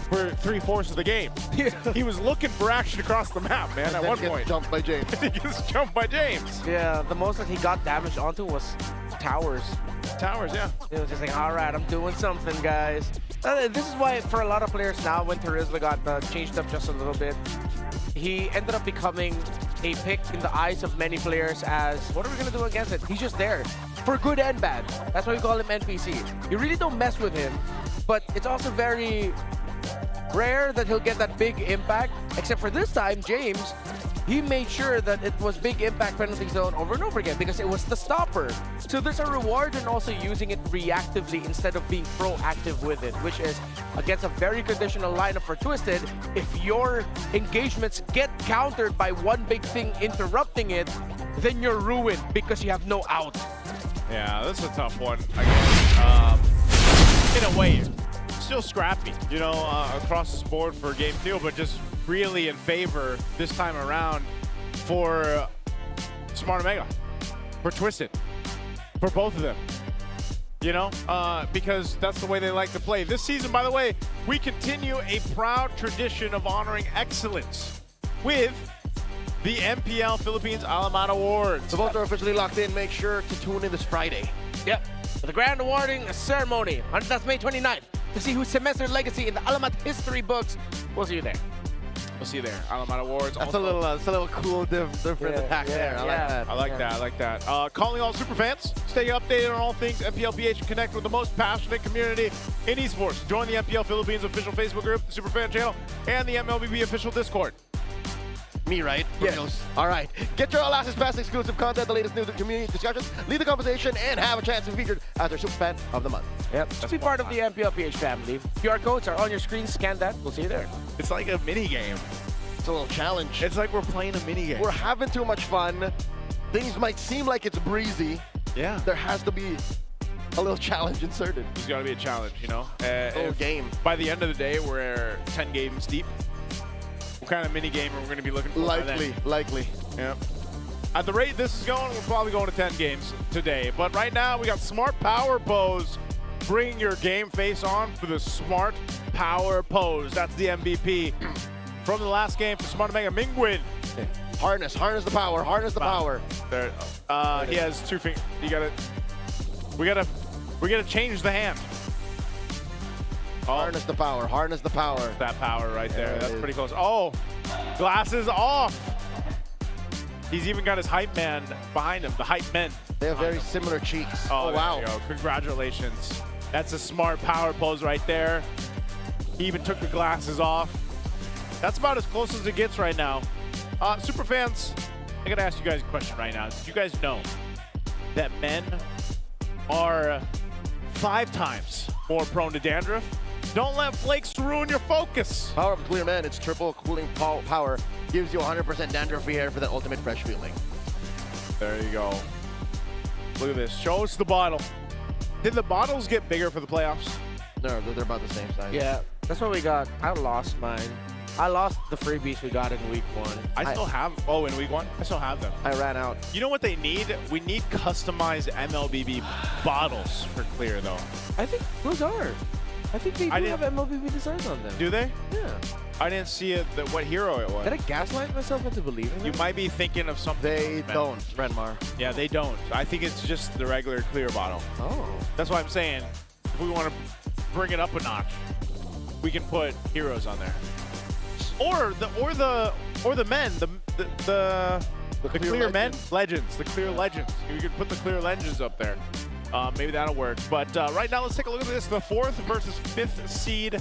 for 3/4 of the game. Yeah. He was looking for action across the map, man, at one point. Jumped by James. He gets jumped by James. Yeah, the most that he got damaged onto was towers. Towers, yeah. It was just like, all right, I'm doing something, guys. This is why for a lot of players now, when Terizla got changed up just a little bit, he ended up becoming a pick in the eyes of many players as, what are we going to do against it? He's just there, for good and bad. That's why we call him NPC. You really don't mess with him, but it's also very rare that he'll get that big impact, except for this time, James, he made sure that it was big impact penalty zone over and over again because it was the stopper. So there's a reward in also using it reactively instead of being proactive with it, which is against a very conditional lineup for Twisted. If your engagements get countered by one big thing interrupting it, then you're ruined because you have no out. Yeah, this is a tough one. Again, in a way, still scrappy, you know, across the board for game 2, but just really in favor this time around for Smart Omega, for Twisted, for both of them. You know, because that's the way they like to play. This season, by the way, we continue a proud tradition of honoring excellence with the MPL Philippines Alamat Awards. The votes are officially locked in. Make sure to tune in this Friday. Yep, for the grand awarding ceremony. That's May 29th. To see whose semester legacy in the Alamat history books. We'll see you there. We'll see you there. Alamat Awards. That's a little cool different attack there. I like that. I like that. I like that. Calling all super fans, stay updated on all things MPLPH and connect with the most passionate community in esports. Join the MPL Philippines official Facebook group, the Superfan channel, and the MLBB official Discord. Me, right? Yes. All right. Get your all-access pass exclusive content, the latest news and community discussions, lead the conversation, and have a chance to be featured as our super fan of the month. Yep. Just be part of the MPLPH family. QR codes are on your screen. Scan that. We'll see you there. It's like a mini game. It's a little challenge. It's like we're playing a mini game. We're having too much fun. Things might seem like it's breezy. Yeah. There has to be a little challenge inserted. There's got to be a challenge, you know? Little game. By the end of the day, we're 10 games deep. What kind of mini game are we going to be looking for? Likely. Yeah. At the rate this is going, we're probably going to 10 games today. But right now, we got Smart Power Pose. Bring your game face on for the Smart Power Pose. That's the MVP from the last game for Smart Omega. Mingwin. Harness the power. There, he has 2 fingers. We gotta change the hand. Harness the power. That power right there. That's pretty close. Oh, glasses off. He's even got his hype man behind him. The hype men. They have very similar cheeks. Oh, wow. There you go. Congratulations. That's a smart power pose right there. He even took the glasses off. That's about as close as it gets right now. Super fans, I gotta ask you guys a question right now. Did you guys know that men are 5 times more prone to dandruff? Don't let flakes ruin your focus. Power of Clear Man, its triple cooling power gives you 100% dandruff-free hair for that ultimate fresh feeling. There you go. Look at this. Show us the bottle. Did the bottles get bigger for the playoffs? No, they're about the same size. Yeah, that's what we got. I lost mine. I lost the freebies we got in week 1. I still have. Oh, in week 1? I still have them. I ran out. You know what they need? We need customized MLBB bottles for Clear, though. I think those are. I think they do have MLBB designs on them. Do they? Yeah. I didn't see it. What hero it was. Did I gaslight myself into believing You that? might be thinking of something. They don't, Renmar. Yeah, they don't. I think it's just the regular Clear bottle. Oh. That's what I'm saying. If we want to bring it up a notch, we can put heroes on there. Or the men, the clear men legends, the clear legends. You could put the clear legends up there. Maybe that'll work. But right now, let's take a look at this: the 4th versus 5th seed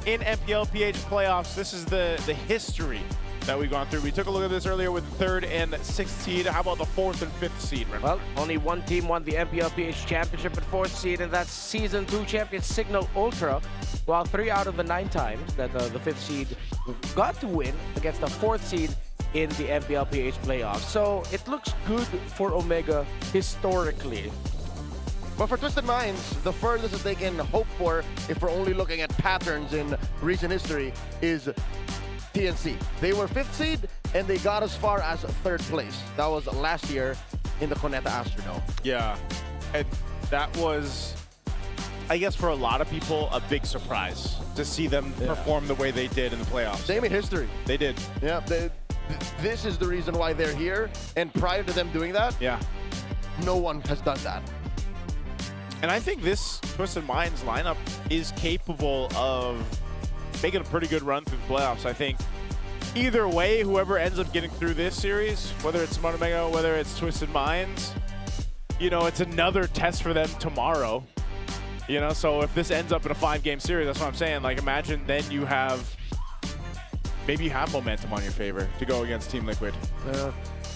in MPLPH playoffs. This is the history that we've gone through. We took a look at this earlier with 3rd and 6th seed. How about the 4th and 5th seed? Remember? Well, only one team won the MPLPH championship at 4th seed, and that's Season 2 champion Signal Ultra, while 3 out of the 9 times that the 5th seed got to win against the 4th seed in the MPLPH playoffs. So it looks good for Omega historically. But for Twisted Minds, the furthest that they can hope for, if we're only looking at patterns in recent history, is TNC. They were 5th seed, and they got as far as 3rd place. That was last year in the Coneta Astrodome. Yeah, and that was, I guess, for a lot of people, a big surprise to see them perform the way they did in the playoffs. They made history. They did. Yeah, this is the reason why they're here, and prior to them doing that, no one has done that. And I think this Twisted Minds lineup is capable of making a pretty good run through the playoffs. I think either way, whoever ends up getting through this series, whether it's Smart Omega, whether it's Twisted Minds, you know, it's another test for them tomorrow. You know, so if this ends up in a 5-game series, that's what I'm saying. Like, imagine then you have, maybe you have momentum on your favor to go against Team Liquid.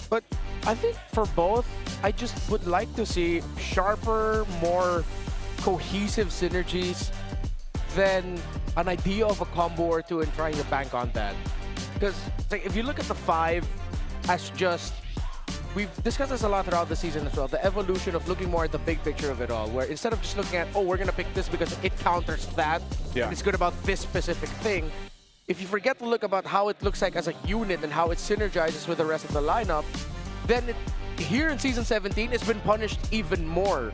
But I think for both, I just would like to see sharper, more cohesive synergies than an idea of a combo or 2 and trying to bank on that. Because like, if you look at the 5 as just, we've discussed this a lot throughout the season as well, the evolution of looking more at the big picture of it all, where instead of just looking at, oh, we're going to pick this because it counters that, it's good about this specific thing, if you forget to look about how it looks like as a unit and how it synergizes with the rest of the lineup, then here in Season 17, it's been punished even more.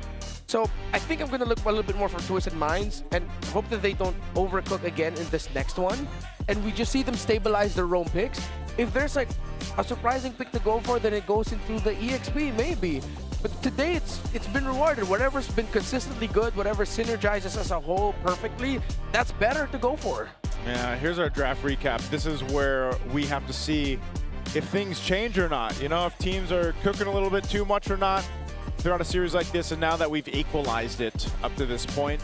So I think I'm going to look a little bit more for Twisted Minds and hope that they don't overcook again in this next one. And we just see them stabilize their own picks. If there's like a surprising pick to go for, then it goes into the EXP, maybe. But today, it's been rewarded. Whatever's been consistently good, whatever synergizes as a whole perfectly, that's better to go for. Yeah, here's our draft recap. This is where we have to see if things change or not. You know, if teams are cooking a little bit too much or not throughout a series like this. And now that we've equalized it up to this point,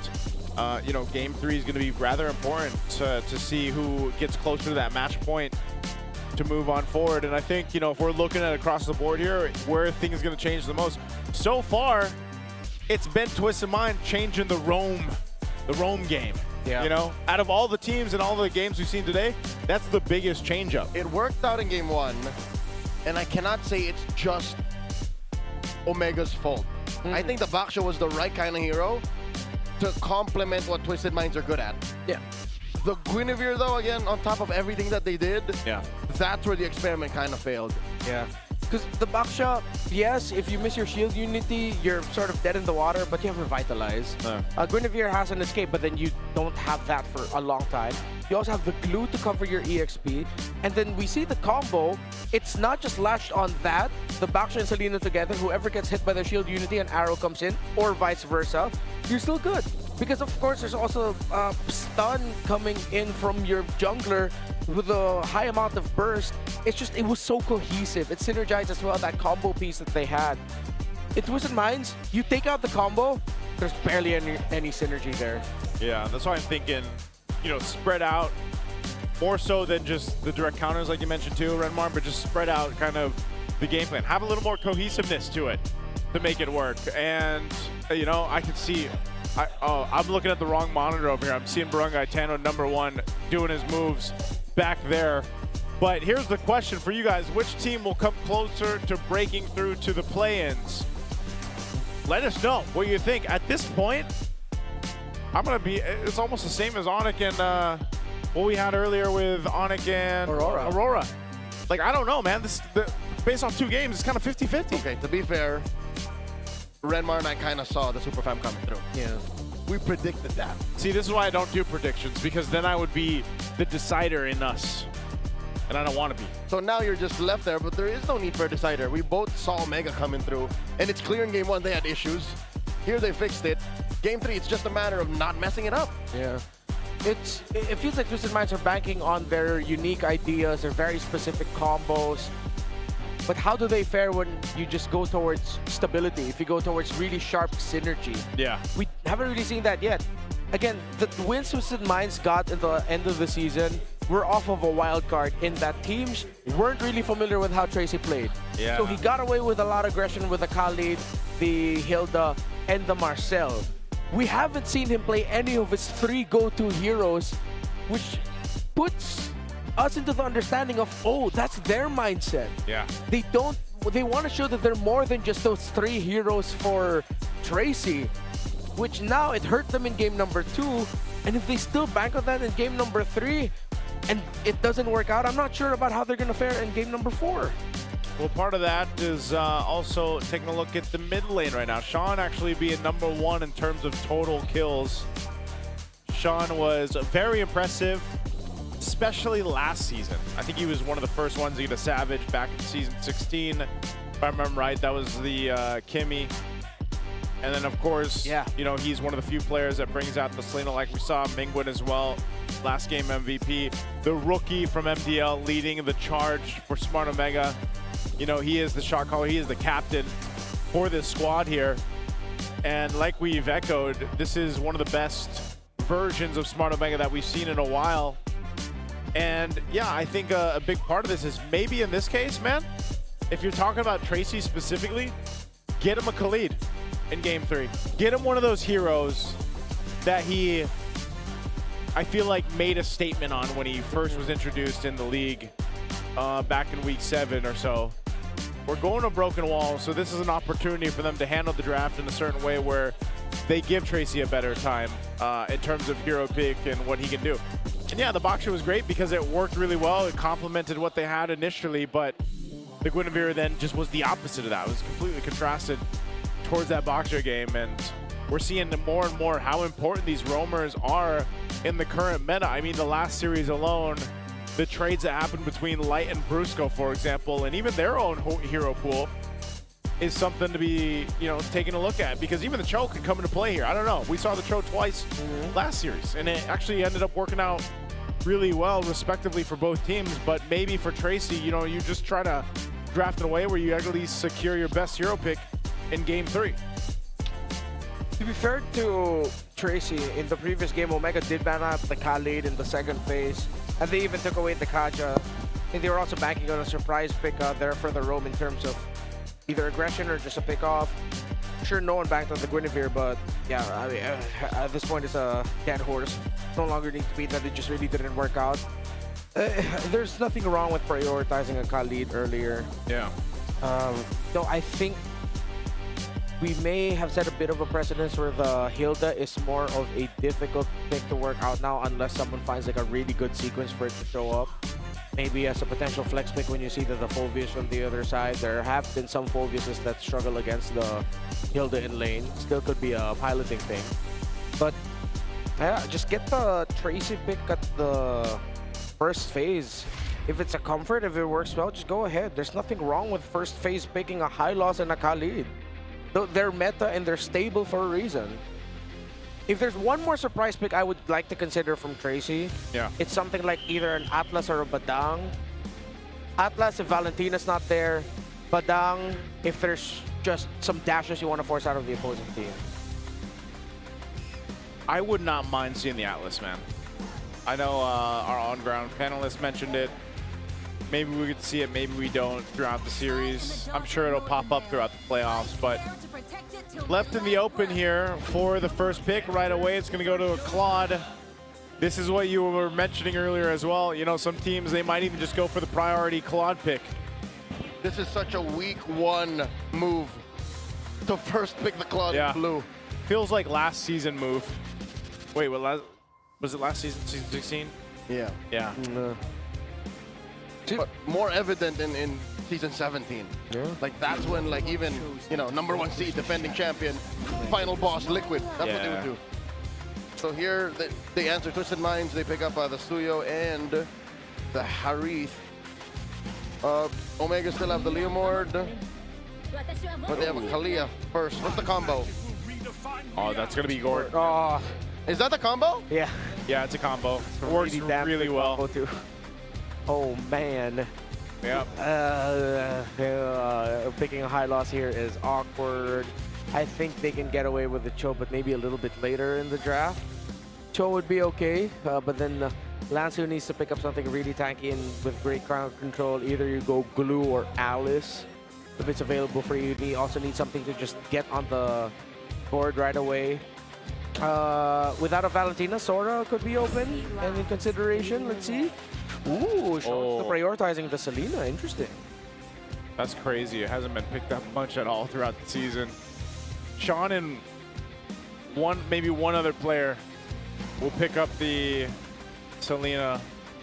you know, Game 3 is going to be rather important to see who gets closer to that match point to move on forward. And I think, you know, if we're looking at across the board here, where things going to change the most, so far, it's been Twisted Mind changing the roam game. Yeah. You know, out of all the teams and all the games we've seen today, that's the biggest change-up. It worked out in game 1, and I cannot say it's just Omega's fault. I think the Baksha was the right kind of hero to complement what Twisted Minds are good at. Yeah. The Guinevere, though, again, on top of everything that they did, yeah, that's where the experiment kind of failed. Yeah. Because the Baksha, yes, if you miss your shield unity, you're sort of dead in the water, but you have Revitalize. Guinevere has an escape, but then you don't have that for a long time. You also have the glue to cover your EXP. And then we see the combo, it's not just latched on that, the Baksha and Selena together, whoever gets hit by the shield unity, an arrow comes in, or vice versa, you're still good. Because of course, there's also stun coming in from your jungler with a high amount of burst. It's just, it was so cohesive. It synergized as well, that combo piece that they had. In Twisted Minds, you take out the combo, there's barely any synergy there. Yeah, that's why I'm thinking, you know, spread out more so than just the direct counters like you mentioned too, Renmar, but just spread out kind of the game plan. Have a little more cohesiveness to it to make it work. And, you know, I can see, I'm looking at the wrong monitor over here. I'm seeing Barangay Tano #1 doing his moves back there. But here's the question for you guys. Which team will come closer to breaking through to the play-ins? Let us know what you think. At this point, it's almost the same as ONIC and what we had earlier with ONIC and Aurora. Like, I don't know, man. Based off 2 games, it's kind of 50-50. Okay, to be fair, Renmar and I kind of saw the Super Fam coming through. Yeah. We predicted that. See, this is why I don't do predictions, because then I would be the decider in us. And I don't want to be. So now you're just left there, but there is no need for a decider. We both saw Omega coming through, and it's clear in game 1 they had issues. Here they fixed it. Game 3, it's just a matter of not messing it up. Yeah. It feels like Twisted Minds are banking on their unique ideas, their very specific combos. But how do they fare when you just go towards stability, if you go towards really sharp synergy? Yeah. We haven't really seen that yet. Again, the wins Twisted Minds got at the end of the season were off of a wild card in that teams weren't really familiar with how Tracy played. Yeah. So he got away with a lot of aggression with the Khalid, the Hilda, and the Marcel. We haven't seen him play any of his 3 go-to heroes, which puts us into the understanding of, oh, that's their mindset. Yeah. They want to show that they're more than just those 3 heroes for Tracy, which now it hurt them in game number 2. And if they still bank on that in game number 3, and it doesn't work out, I'm not sure about how they're going to fare in game number 4. Well, part of that is also taking a look at the mid lane right now. Sean actually being #1 in terms of total kills. Sean was very impressive, especially last season. I think he was one of the first ones to get a Savage back in season 16. If I remember right, that was the Kimmy. And then, of course, you know, he's one of the few players that brings out the Selena, like we saw Mingwin as well. Last game MVP. The rookie from MPL leading the charge for Smart Omega. You know, he is the shot caller. He is the captain for this squad here. And like we've echoed, this is one of the best versions of Smart Omega that we've seen in a while. And yeah, I think a big part of this is maybe in this case, man, if you're talking about Tracy specifically, get him a Khalid in game 3. Get him one of those heroes that I feel like made a statement on when he first was introduced in the league back in week 7 or so. We're going to Broken Wall, so this is an opportunity for them to handle the draft in a certain way where they give Tracy a better time in terms of hero pick and what he can do. And yeah, the Baksha was great because it worked really well. It complemented what they had initially, but the Guinevere then just was the opposite of that. It was completely contrasted towards that Baksha game, and we're seeing more and more how important these roamers are in the current meta. I mean, the last series alone, the trades that happened between Light and Brusco, for example, and even their own hero pool is something to be, you know, taking a look at, because even the Cho could come into play here. I don't know. We saw the Cho twice last series, and it actually ended up working out really well, respectively, for both teams. But maybe for Tracy, you know, you just try to draft in a way where you at least secure your best hero pick in game 3. To be fair to Tracy, in the previous game, Omega did ban out the Khalid in the second phase, and they even took away the Kaja. think they were also banking on a surprise pick out there for the Rome in terms of either aggression or just a pick off. Sure, no one banked on the Guinevere, but yeah, I mean, at this point it's a dead horse. No longer need to be that, it just really didn't work out. There's nothing wrong with prioritizing a Khalid earlier. Yeah. Though I think we may have set a bit of a precedence where the Hilda is more of a difficult pick to work out now unless someone finds like a really good sequence for it to show up. Maybe as a potential flex pick when you see that the Phobius from the other side. There have been some Phobiuses that struggle against the Hilda in lane. Still could be a piloting thing. But yeah, just get the Tracy pick at the first phase. If it's a comfort, if it works well, just go ahead. There's nothing wrong with first phase picking a high loss and a Khalid. They're meta and they're stable for a reason. If there's one more surprise pick I would like to consider from Tracy, it's something like either an Atlas or a Badang. Atlas if Valentina's not there. Badang if there's just some dashes you want to force out of the opposing team. I would not mind seeing the Atlas, man. I know our on-ground panelists mentioned it. Maybe we could see it, maybe we don't throughout the series. I'm sure it'll pop up throughout the playoffs, but left in the open here for the first pick right away. It's going to go to a Claude. This is what you were mentioning earlier as well. You know, some teams, they might even just go for the priority Claude pick. This is such a week one move to first pick the Claude in blue. Feels like last season move. Wait, what? Was it last season, season 16? Yeah. Yeah. But more evident in season 17. Yeah. Like that's when like even, you know, #1 seed, defending champion, final boss, Liquid. That's what they would do. So here they answer Twisted Minds. They pick up the Suyo and the Harith. Omega still have the Leomord. But they have a Kalia first. What's the combo? Oh, that's going to be Gord. Oh. Is that the combo? Yeah. Yeah, it's a combo. Works really well. Oh, man. Yep. Picking a high loss here is awkward. I think they can get away with the Cho, but maybe a little bit later in the draft. Cho would be okay, but then Lancer needs to pick up something really tanky and with great ground control. Either you go Glue or Alice if it's available for you. You also need something to just get on the board right away. Without a Valentina, Sora could be open and in consideration. Let's see. Ooh, Sean's prioritizing the Selena. Interesting. That's crazy. It hasn't been picked up much at all throughout the season. Sean and maybe one other player will pick up the Selena.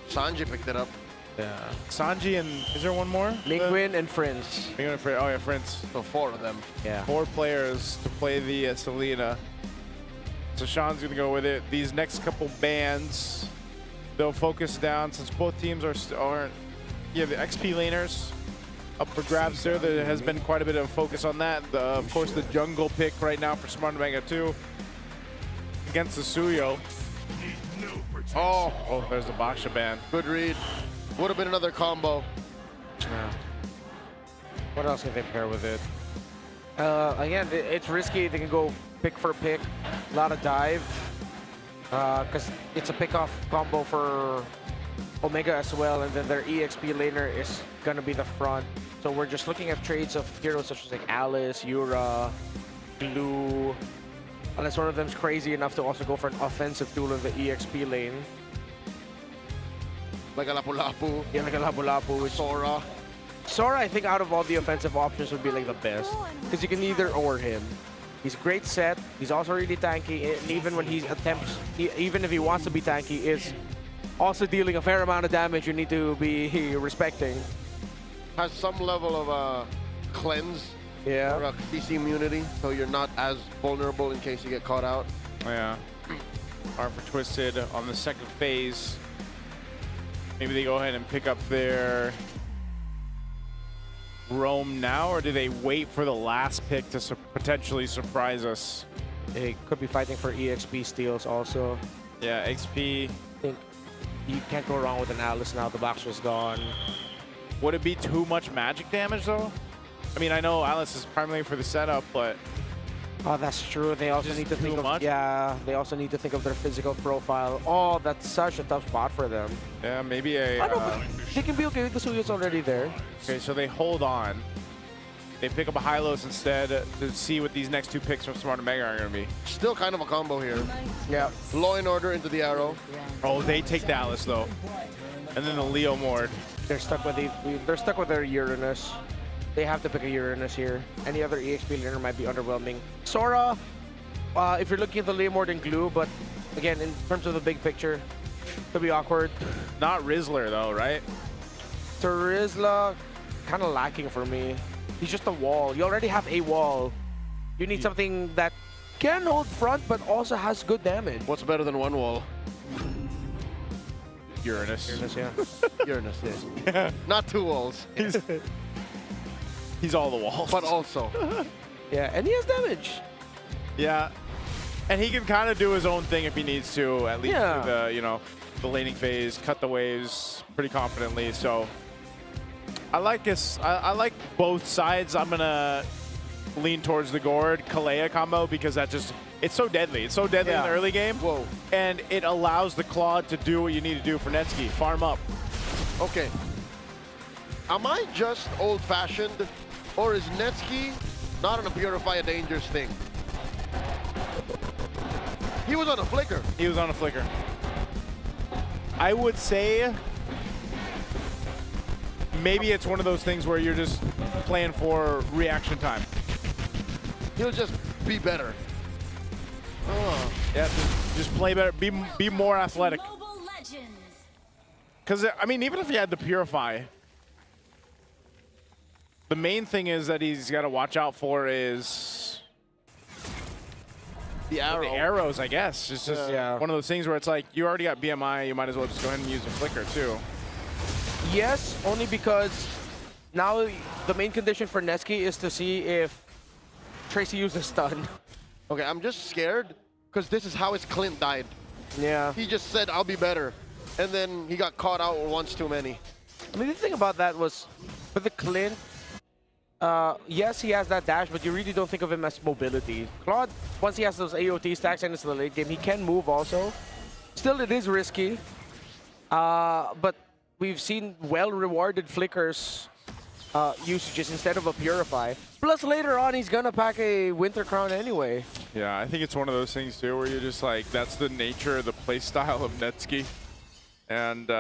Sanji picked it up. Yeah. Sanji and is there one more? Linguin and Friends. Oh yeah, Friends. So 4 of them. Yeah. 4 players to play the Selena. So Sean's gonna go with it. These next couple bands, they'll focus down since both teams aren't. Yeah, the XP laners up for grabs there. There has been quite a bit of focus on that. Of course, the jungle pick right now for Smart Omega 2 against the Suyo. Oh, there's the Baksha ban. Good read. Would have been another combo. Yeah. What else can they pair with it? Again, it's risky. They can go pick for pick. A lot of dive. Because it's a pick-off combo for Omega as well, and then their EXP laner is going to be the front. So we're just looking at trades of heroes such as like Alice, Yura, Glue, unless one of them's crazy enough to also go for an offensive tool in the EXP lane. Like a Lapu-Lapu. Yeah, like a Lapu-Lapu with Sora. Sora, I think out of all the offensive options would be like the best. Because you can either or him. He's great set. He's also really tanky. And even when he attempts, even if he wants to be tanky, is also dealing a fair amount of damage you need to be respecting. Has some level of cleanse. Yeah. Or a CC immunity, so you're not as vulnerable in case you get caught out. Yeah. R for Twisted on the second phase. Maybe they go ahead and pick up their Rome now, or do they wait for the last pick to potentially surprise us? They could be fighting for EXP steals also. Yeah, XP. I think you can't go wrong with an Alice now. The box was gone. Would it be too much magic damage though? I mean, I know Alice is primarily for the setup, but Oh, that's true. They also need to think of they also need to think of their physical profile. Oh, that's such a tough spot for them. Yeah, maybe a... they can be okay with the Suyu's already there. Okay, so they hold on. They pick up a Hylos instead to see what these next two picks from Smart Omega are going to be. Still kind of a combo here. Yeah. Law and Order into the arrow. Oh, they take Dallas though, and then the Leo Mord. They're stuck with their Uranus. They have to pick a Uranus here. Any other EXP laner might be underwhelming. Sora, if you're looking at the Leomord and Glue, but again, in terms of the big picture, it'll be awkward. Not Rizzler though, right? Terizla, kind of lacking for me. He's just a wall. You already have a wall. You need something that can hold front, but also has good damage. What's better than one wall? Uranus. Uranus, yeah. Uranus, yes. Not two walls. He's all the walls. But also. Yeah, and he has damage. Yeah. And he can kind of do his own thing if he needs to, at least through the, you know, the laning phase, cut the waves pretty confidently. So I like this. I like both sides. I'm gonna lean towards the Gord Kalea combo because that just, it's so deadly. It's so deadly in the early game. Whoa. And it allows the Claude to do what you need to do for Netsky. Farm up. Okay. Am I just old-fashioned, or is Netsky not on a Purify a dangerous thing? He was on a flicker. He was on a flicker. I would say maybe it's one of those things where you're just playing for reaction time. He'll just be better. Oh. Yeah, just play better. Be more athletic. Because, I mean, even if he had the Purify, the main thing is that he's got to watch out for is the arrow. The arrows, I guess. It's just one of those things where it's like, you already got BMI, you might as well just go ahead and use a flicker too. Yes, only because now the main condition for Netsky is to see if Tracy uses stun. Okay, I'm just scared because this is how his Clint died. Yeah. He just said, I'll be better. And then he got caught out once too many. I mean, the thing about that was, with the Clint, yes, he has that dash, but you really don't think of him as mobility. Claude, once he has those AOT stacks and it's the late game, he can move also. Still, it is risky. But we've seen well-rewarded flickers usages instead of a Purify. Plus, later on, he's gonna pack a Winter Crown anyway. Yeah, I think it's one of those things too where you're just like, that's the nature of the playstyle of Netsky. And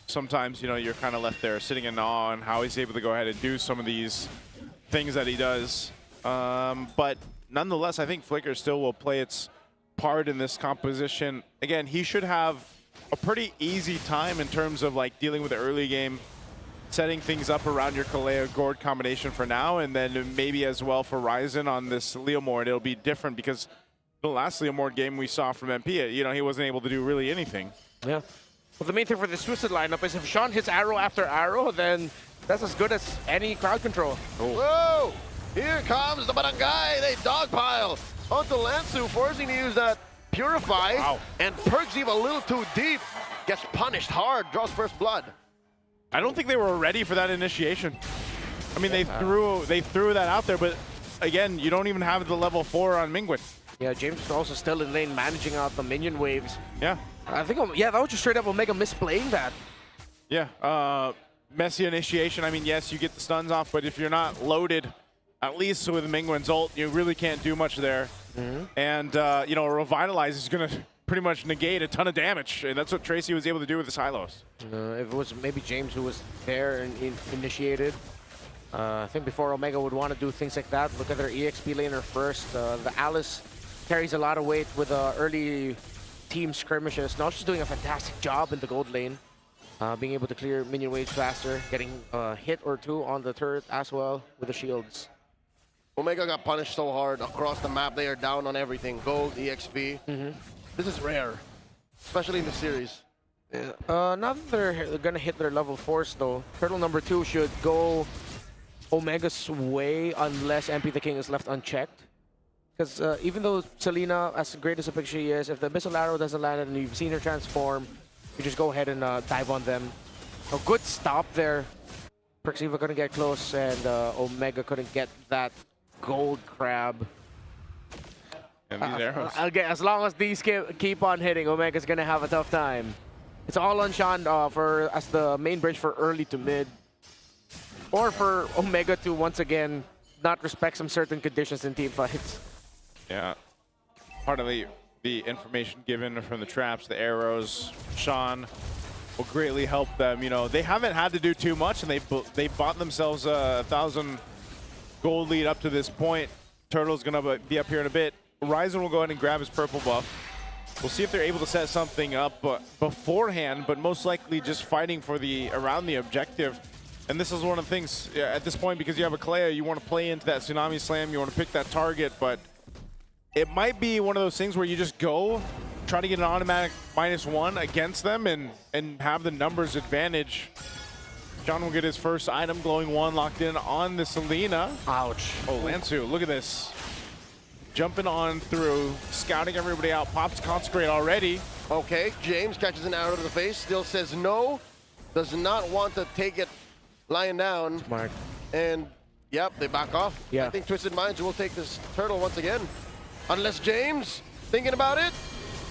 sometimes, you know, you're kind of left there sitting in awe on how he's able to go ahead and do some of these things that he does. But nonetheless, I think Flicker still will play its part in this composition. Again, he should have a pretty easy time in terms of like dealing with the early game, setting things up around your Kalea Gord combination for now, and then maybe as well for Ryzen on this Leomord. It'll be different because the last Leomord game we saw from MP, you know, he wasn't able to do really anything. Yeah. Well, the main thing for this Twisted lineup is if Sean hits arrow after arrow, then that's as good as any crowd control. Whoa! Here comes the barangay. They dogpile onto Lansu, forcing to use that Purify. Wow. And Perks even a little too deep. Gets punished hard, draws first blood. I don't think they were ready for that initiation. I mean, they threw that out there, but again, you don't even have the level 4 on Mingwin. Yeah, James is also still in lane managing out the minion waves. Yeah. I think, yeah, that was just straight up Omega misplaying that. Yeah, messy initiation. I mean, yes, you get the stuns off, but if you're not loaded, at least with Mingwen's ult, you really can't do much there. And, you know, Revitalize is going to pretty much negate a ton of damage, and that's what Tracy was able to do with the Silos. If it was maybe James who was there and initiated, I think before Omega would want to do things like that, look at their EXP laner first. The Alice carries a lot of weight with early team skirmishes. Now she's doing a fantastic job in the gold lane, being able to clear minion waves faster, getting a hit or two on the turret as well with the shields. Omega got punished so hard across the map. They are down on everything. Gold, EXP. This is rare, especially in the series. Yeah. Now that they're gonna hit their level 4s though, turtle number 2 should go Omega's way unless MP the King is left unchecked. Because even though Selena, as great as a picture she is, if the missile arrow doesn't land and you've seen her transform, you just go ahead and dive on them. A good stop there. Perxiva couldn't get close, and Omega couldn't get that gold crab. And these arrows. Again, as long as these keep on hitting, Omega's gonna have a tough time. It's all on Sean as the main bridge for early to mid. Or for Omega to once again not respect some certain conditions in team fights. Yeah. Part of the information given from the traps, the arrows, Sean will greatly help them. You know, they haven't had to do too much, and they bought themselves a 1,000 gold lead up to this point. Turtle's gonna be up here in a bit. Ryzen will go ahead and grab his purple buff. We'll see if they're able to set something up beforehand, but most likely just fighting for around the objective. And this is one of the things at this point, because you have a Kalea, you want to play into that Tsunami Slam, you want to pick that target, but it might be one of those things where you just go, try to get an automatic -1 against them and have the numbers advantage. John will get his first item, Glowing 1, locked in on the Selena. Ouch. Oh, Lansu, look at this. Jumping on through, scouting everybody out, pops Consecrate already. Okay, James catches an arrow to the face, still says no, does not want to take it lying down. Smart. And, yep, they back off. Yeah. I think Twisted Minds will take this turtle once again. Unless James, thinking about it,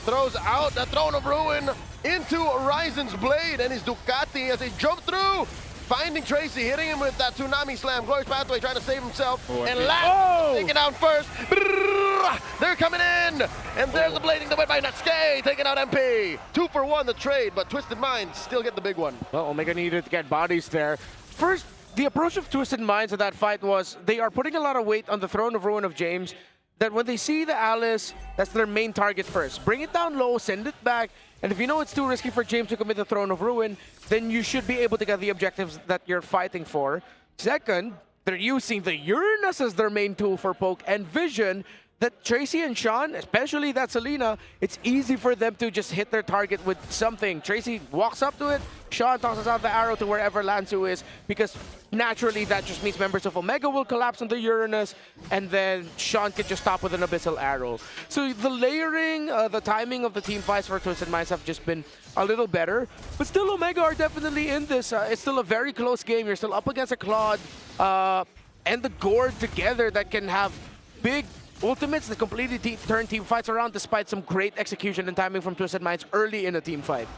throws out the Throne of Ruin into Ryzen's blade and his Ducati as they jump through, finding Tracy, hitting him with that Tsunami Slam. Glorious Pathway trying to save himself. And last, taken out first. Brrr, they're coming in. And there's the blading the way by Natsuke, taking out MP. 2 for 1 the trade, but Twisted Minds still get the big one. Well, Omega needed to get bodies there. First, the approach of Twisted Minds at that fight was they are putting a lot of weight on the Throne of Ruin of James, that when they see the Alice, that's their main target first. Bring it down low, send it back, and if you know it's too risky for James to commit the Throne of Ruin, then you should be able to get the objectives that you're fighting for. Second, they're using the Uranus as their main tool for poke, and Vision, that Tracy and Sean, especially that Selena, it's easy for them to just hit their target with something. Tracy walks up to it, Sean tosses out the arrow to wherever Lansu is, because naturally that just means members of Omega will collapse on the Uranus, and then Sean can just stop with an Abyssal Arrow. So the layering, the timing of the team fights for Twisted Minds have just been a little better, but still Omega are definitely in this. It's still a very close game. You're still up against a Claude and the Gord together that can have big ultimates that completely turn team fights around, despite some great execution and timing from Twisted Minds early in a team fight.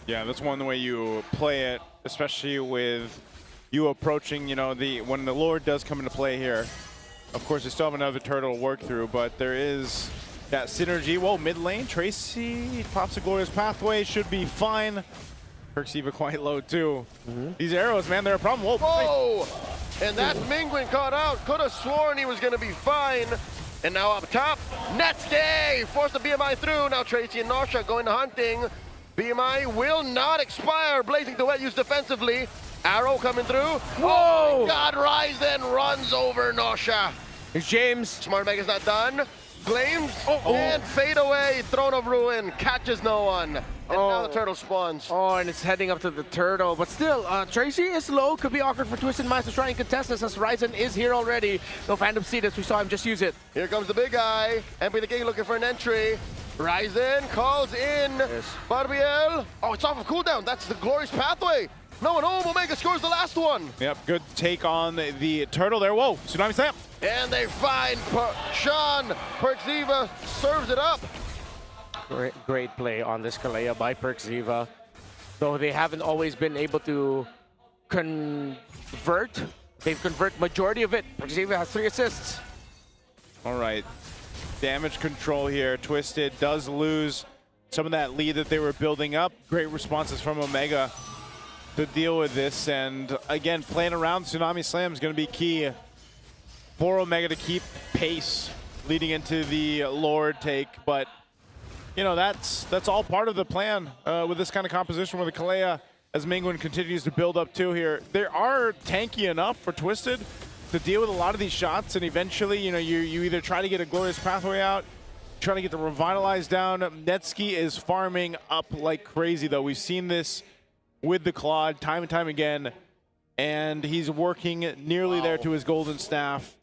Yeah, that's one way you play it, especially with you approaching, you know, when the Lord does come into play here. Of course, they still have another turtle to work through, but there is that synergy. Whoa, mid lane, Tracy pops a Glorious Pathway, should be fine. Perksiva quite low too. These arrows, man, they're a problem. Whoa! And that Mingwin caught out. Could have sworn he was going to be fine. And now up top, Netsuke forced the BMI through. Now Tracy and Nosha going to hunting. BMI will not expire. Blazing Duet used defensively. Arrow coming through. Whoa! Oh my God, Rise then runs over Nosha. Here's James. Smart Mega's not done. Flames and fade away. Throne of Ruin catches no one. And now the turtle spawns. Oh, and it's heading up to the turtle. But still, Tracy is low. Could be awkward for Twisted Minds to try and contest this, as Ryzen is here already. No Phantom Seed as we saw him just use it. Here comes the big guy. MP the King looking for an entry. Ryzen calls in. Barbiel. Oh, it's off of cooldown. That's the Glorious Pathway. No one home. Omega scores the last one. Yep, good take on the turtle there. Whoa, Tsunami Slam. And they find Sean. Perksiva serves it up. Great play on this Kalea by Perksiva. Though they haven't always been able to convert. They've converted majority of it. Perksiva has 3 assists. All right. Damage control here. Twisted does lose some of that lead that they were building up. Great responses from Omega to deal with this. And again, playing around Tsunami Slam is going to be key for Omega to keep pace leading into the Lord take. But you know, that's all part of the plan with this kind of composition with the Kalea, as Mingwin continues to build up too here. They are tanky enough for Twisted to deal with a lot of these shots, and eventually, you know, you either try to get a Glorious Pathway out, try to get the Revitalize down. Netsky is farming up like crazy, though. We've seen this with the Claude time and time again, and he's working nearly there to his golden staff.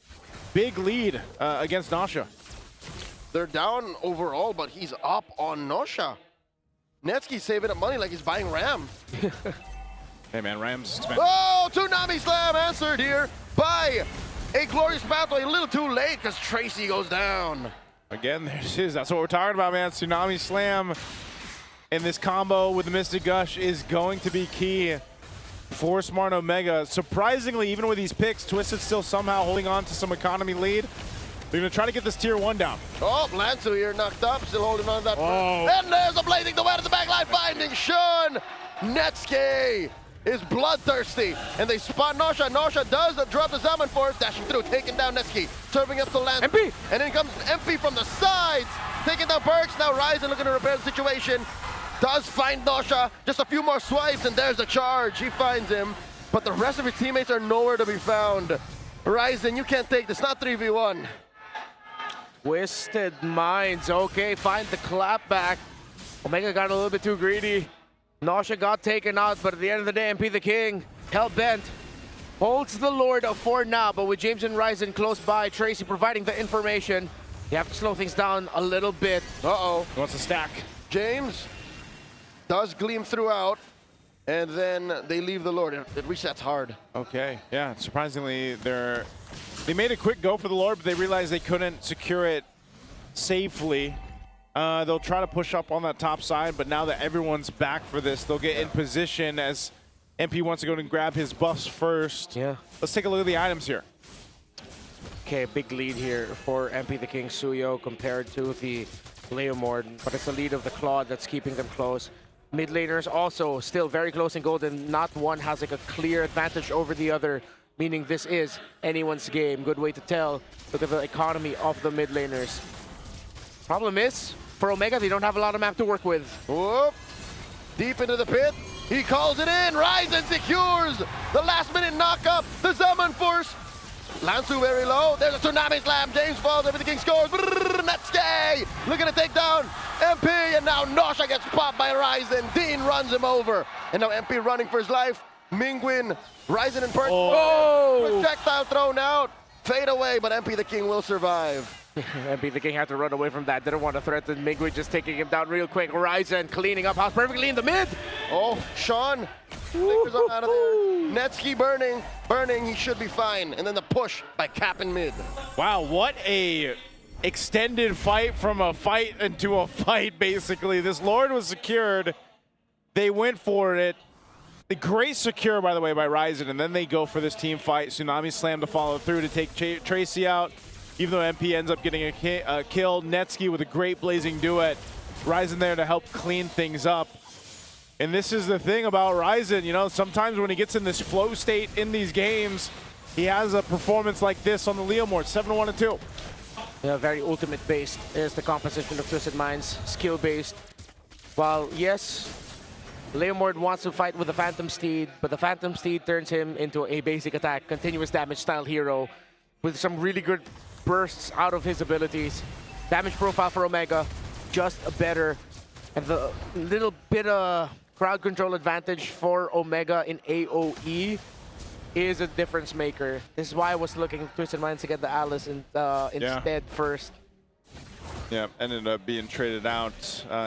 Big lead against Nosha. They're down overall, but he's up on Nosha. Netsky's saving up money like he's buying RAM. Hey man, Ram's expensive. Oh, Tsunami Slam answered here by a Glorious Pathway. A little too late because Tracy goes down. Again, that's what we're talking about, man. Tsunami Slam in this combo with the Mystic Gush is going to be key for Smart Omega. Surprisingly, even with these picks, Twisted still somehow holding on to some economy lead. They're going to try to get this tier 1 down. Oh, Lansu here knocked up, still holding on to that. Oh. And there's a blazing duet at the back line, finding Sean. Netsuke is bloodthirsty, and they spot Nosha. Nosha does drop the Zaman Force, dashing through, taking down Netsuke, serving up to Lansu. MP! And then comes MP from the sides, taking down Perks. Now Ryzen looking to repair the situation. Does find Nosha, just a few more swipes, and there's a charge. He finds him, but the rest of his teammates are nowhere to be found. Ryzen, you can't take this, not 3v1. Twisted Minds, okay, find the clap back. Omega got a little bit too greedy. Nosha got taken out, but at the end of the day, MP the King, hell-bent, holds the Lord for now, but with James and Ryzen close by, Tracy providing the information, you have to slow things down a little bit. Uh-oh. He wants to stack. James does gleam throughout, and then they leave the Lord. It resets hard. Okay, yeah, surprisingly, they made a quick go for the Lord, but they realized they couldn't secure it safely. They'll try to push up on that top side, but now that everyone's back for this, they'll get in position as MP wants to go and grab his buffs first. Yeah. Let's take a look at the items here. Okay, big lead here for MP the King Suyo compared to the Leomord, but it's the lead of the Claude that's keeping them close. Mid laners also still very close in gold, and not one has like a clear advantage over the other, meaning this is anyone's game. Good way to tell. Look at the economy of the mid laners. Problem is, for Omega, they don't have a lot of map to work with. Whoop. Deep into the pit. He calls it in. Ryzen secures the last-minute knock-up. The Zaman Force. Lansu very low. There's a Tsunami Slam. James falls. Every the King scores. Netsuke looking to take down MP. And now Nosha gets popped by Ryzen. Dean runs him over. And now MP running for his life. Mingwin, Ryzen and Perk. Oh! Projectile thrown out. Fade away, but MP the King will survive. MP the King had to run away from that. Didn't want to threaten Mingwin, just taking him down real quick. Ryzen cleaning up house perfectly in the mid. Oh, Sean flickers up out of there. Netsuke burning, he should be fine. And then the push by Cap in mid. Wow, what a extended fight from a fight into a fight, basically. This Lord was secured. They went for it. The great secure, by the way, by Ryzen, and then they go for this team fight. Tsunami Slam to follow through to take Tracy out. Even though MP ends up getting a kill, Netsuke with a great blazing duet. Ryzen there to help clean things up. And this is the thing about Ryzen, you know, sometimes when he gets in this flow state in these games, he has a performance like this on the Leomord, 7-1-2. Yeah, very ultimate-based is the composition of Twisted Minds, skill-based. While, yes, Leomord wants to fight with the Phantom Steed, but the Phantom Steed turns him into a basic attack, continuous damage style hero with some really good bursts out of his abilities. Damage profile for Omega, just better. And the little bit of crowd control advantage for Omega in AoE is a difference maker. This is why I was looking at Twisted Minds to get the Alice instead first. Yeah, ended up being traded out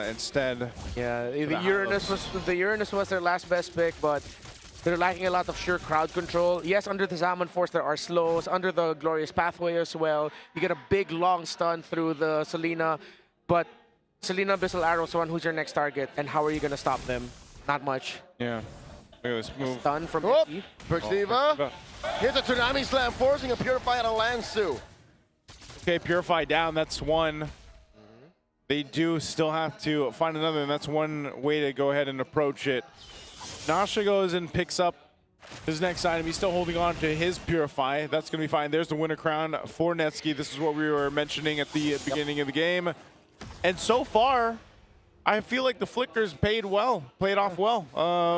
instead. Yeah, the Uranus was their last best pick, but they're lacking a lot of sure crowd control. Yes, under the Zaman Force there are slows. Under the Glorious Pathway as well, you get a big long stun through the Selena, but Selena Abyssal Arrow's one who's your next target, and how are you gonna stop them? Not much. Yeah. Look at this move. Stun from Perciva. Here's a Tsunami Slam, forcing a Purify on a Lansu. Okay, Purify down, that's one. They do still have to find another, and that's one way to go ahead and approach it. Nosha goes and picks up his next item. He's still holding on to his Purify. That's going to be fine. There's the winner crown for Netsuke. This is what we were mentioning at the beginning of the game. And so far, I feel like the flickers played off well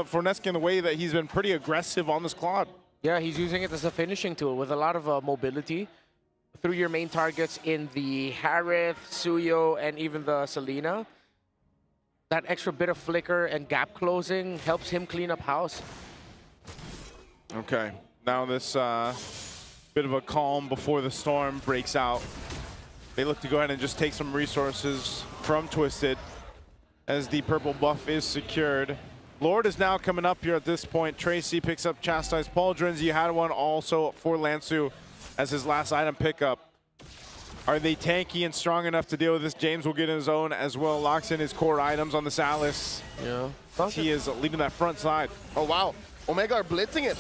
for Netsuke in the way that he's been pretty aggressive on this Claude. Yeah, he's using it as a finishing tool with a lot of mobility through your main targets in the Harith, Suyo, and even the Selena. That extra bit of flicker and gap closing helps him clean up house. Okay, now this bit of a calm before the storm breaks out. They look to go ahead and just take some resources from Twisted as the purple buff is secured. Lord is now coming up here at this point. Tracy picks up Chastised Pauldrons. You had one also for Lansu as his last item pickup. Are they tanky and strong enough to deal with this? James will get in his own as well. Locks in his core items on this Alice. Yeah. He is leading that front side. Oh, wow. Omega are blitzing it.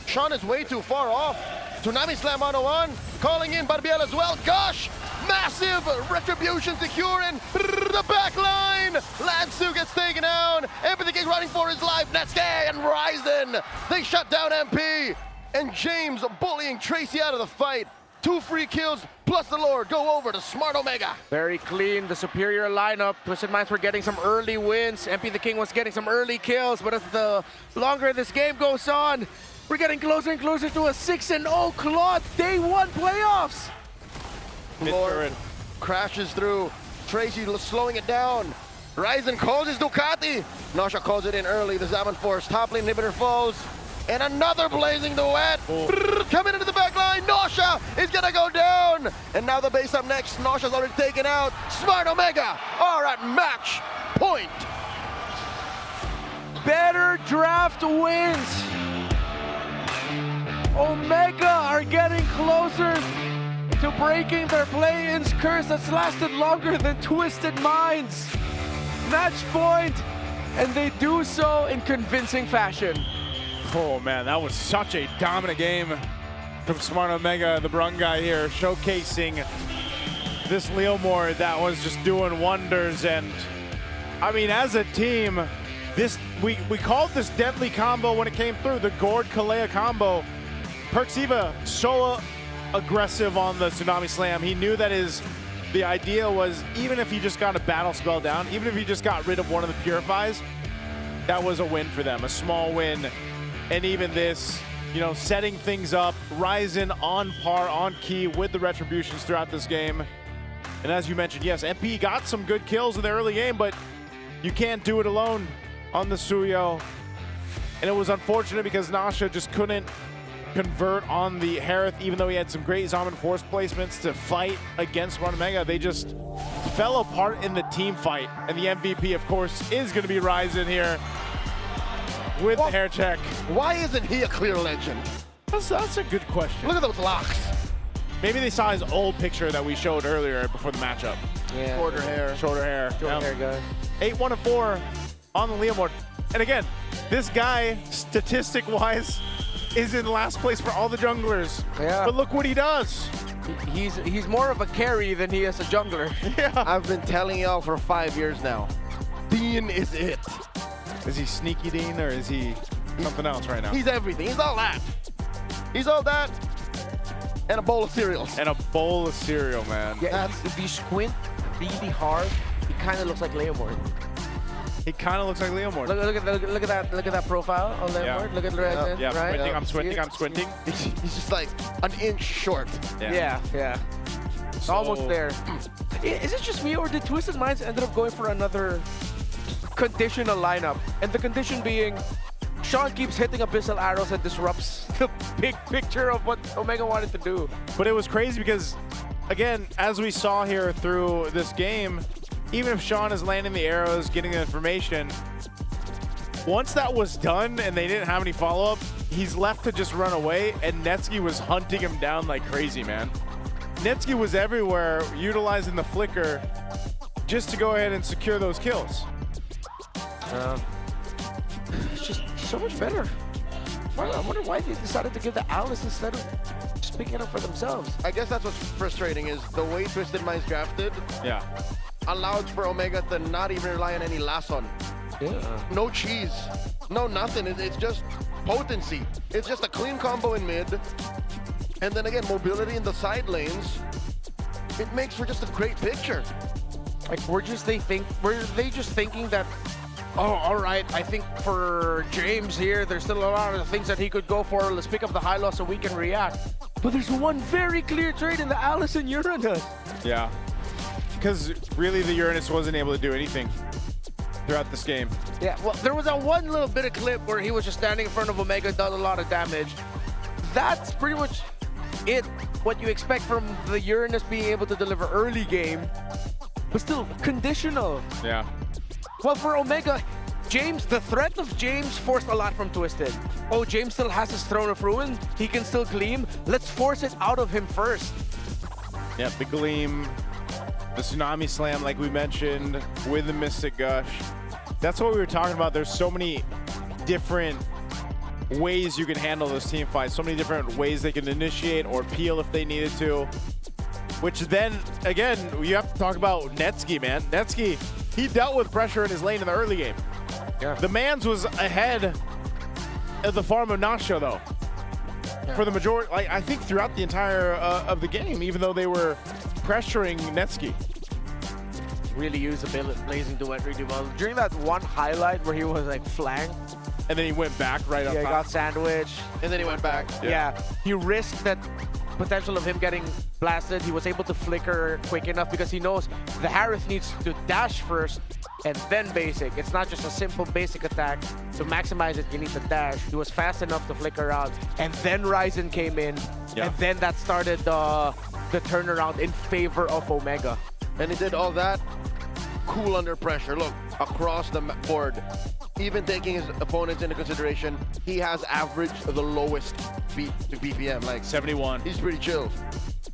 Sean is way too far off. Tsunami Slam on one. Calling in Barbiel as well. Gosh! Massive retribution securing the back line. Lansu gets taken down. Empathy King running for his life. Netsuke and Ryzen. They shut down MP. And James bullying Tracy out of the fight. 2 free kills plus the Lord go over to Smart Omega. Very clean, the superior lineup. Twisted Minds were getting some early wins. MP the King was getting some early kills, but as the longer this game goes on, we're getting closer and closer to a 6-0 Claude Day 1 playoffs. Lord crashes through. Tracy slowing it down. Ryzen calls his Ducati. Nosha calls it in early. The Zaman Force top lane inhibitor falls. And another blazing duet. Coming into the back line. Nosha is gonna go down. And now the base up next. Nosha's already taken out. Smart Omega are at match point. Better draft wins. Omega are getting closer to breaking their play-ins curse that's lasted longer than Twisted Minds. Match point, and they do so in convincing fashion. Oh man, that was such a dominant game from Smart Omega, the Brung guy here, showcasing this Leomord that was just doing wonders. And I mean, as a team, we called this deadly combo when it came through, the Gord Kalea combo. Perxiva so aggressive on the Tsunami Slam. He knew that the idea was, even if he just got a battle spell down, even if he just got rid of one of the Purifies, that was a win for them, a small win. And even this, you know, setting things up, Ryzen on par, on key with the retributions throughout this game. And as you mentioned, yes, MP got some good kills in the early game, but you can't do it alone on the Suyo. And it was unfortunate because Nasha just couldn't convert on the Harith, even though he had some great Zaman Force placements to fight against Smart Omega. They just fell apart in the team fight. And the MVP, of course, is going to be Ryzen here with the hair check. Why isn't he a clear legend? That's a good question. Look at those locks. Maybe they saw his old picture that we showed earlier before the matchup. Yeah. Shorter hair. Shorter hair. Short hair guy. 8-1-4 on the Leomord. And again, this guy, statistic-wise, is in last place for all the junglers. Yeah. But look what he does. He's more of a carry than he is a jungler. Yeah. I've been telling y'all for 5 years now. Dean is it. Is he Sneaky Dean or is he something else right now? He's everything. He's all that. He's all that and a bowl of cereals. And a bowl of cereal, man. Yeah, if you squint really hard, he kind of looks like Leomord. He kind of looks like Leomord. Look at that profile on Leomord. Yeah. Look at the right. Yeah, right? I'm squinting. He's just like an inch short. Yeah. So, almost there. Is it just me, or did Twisted Minds ended up going for another conditional lineup? And the condition being, Sean keeps hitting abyssal arrows and disrupts the big picture of what Omega wanted to do. But it was crazy because, again, as we saw here through this game, even if Sean is landing the arrows, getting the information, once that was done and they didn't have any follow-up, he's left to just run away, and Netsuke was hunting him down like crazy, man. Netsuke was everywhere, utilizing the flicker just to go ahead and secure those kills. It's just so much better. I wonder why they decided to give the Alice instead of just picking it up for themselves. I guess that's what's frustrating, is the way Twisted Minds drafted allowed for Omega to not even rely on any Lasson. Yeah. No cheese, no nothing. It's just potency. It's just a clean combo in mid. And then again, mobility in the side lanes. It makes for just a great picture. Like, were they just thinking that, oh, all right, I think for James here, there's still a lot of things that he could go for. Let's pick up the high loss so we can react. But there's one very clear trade in the Alice and Uranus. Yeah. Because really the Uranus wasn't able to do anything throughout this game. Yeah, well, there was that one little bit of clip where he was just standing in front of Omega, done a lot of damage. That's pretty much it, what you expect from the Uranus being able to deliver early game, but still conditional. Yeah. Well, for Omega, James, the threat of James forced a lot from Twisted. Oh, James still has his Throne of Ruin. He can still gleam. Let's force it out of him first. Yeah, the Gleam, the Tsunami Slam, like we mentioned, with the Mystic Gush. That's what we were talking about. There's so many different ways you can handle those team fights. So many different ways they can initiate or peel if they needed to. Which then, again, you have to talk about Netsky, man. Netsky, he dealt with pressure in his lane in the early game. Yeah. The Mans was ahead of the farm of Nacho, though. Yeah. For the majority, like I think throughout the entire of the game, even though they were pressuring Netsky. Really used the Blazing Duet really well. During that one highlight where he was like flanked. And then he went back right on Yeah, he top. got sandwiched. And then he went back. Yeah. He risked that potential of him getting blasted. He was able to flicker quick enough because he knows the Harith needs to dash first and then basic. It's not just a simple basic attack. To maximize it, you need to dash. He was fast enough to flicker out. And then Ryzen came in. Yeah. And then that started the turnaround in favor of Omega. And he did all that cool under pressure. Look, across the board. Even taking his opponents into consideration, he has averaged the lowest BPM, like 71. He's pretty chill.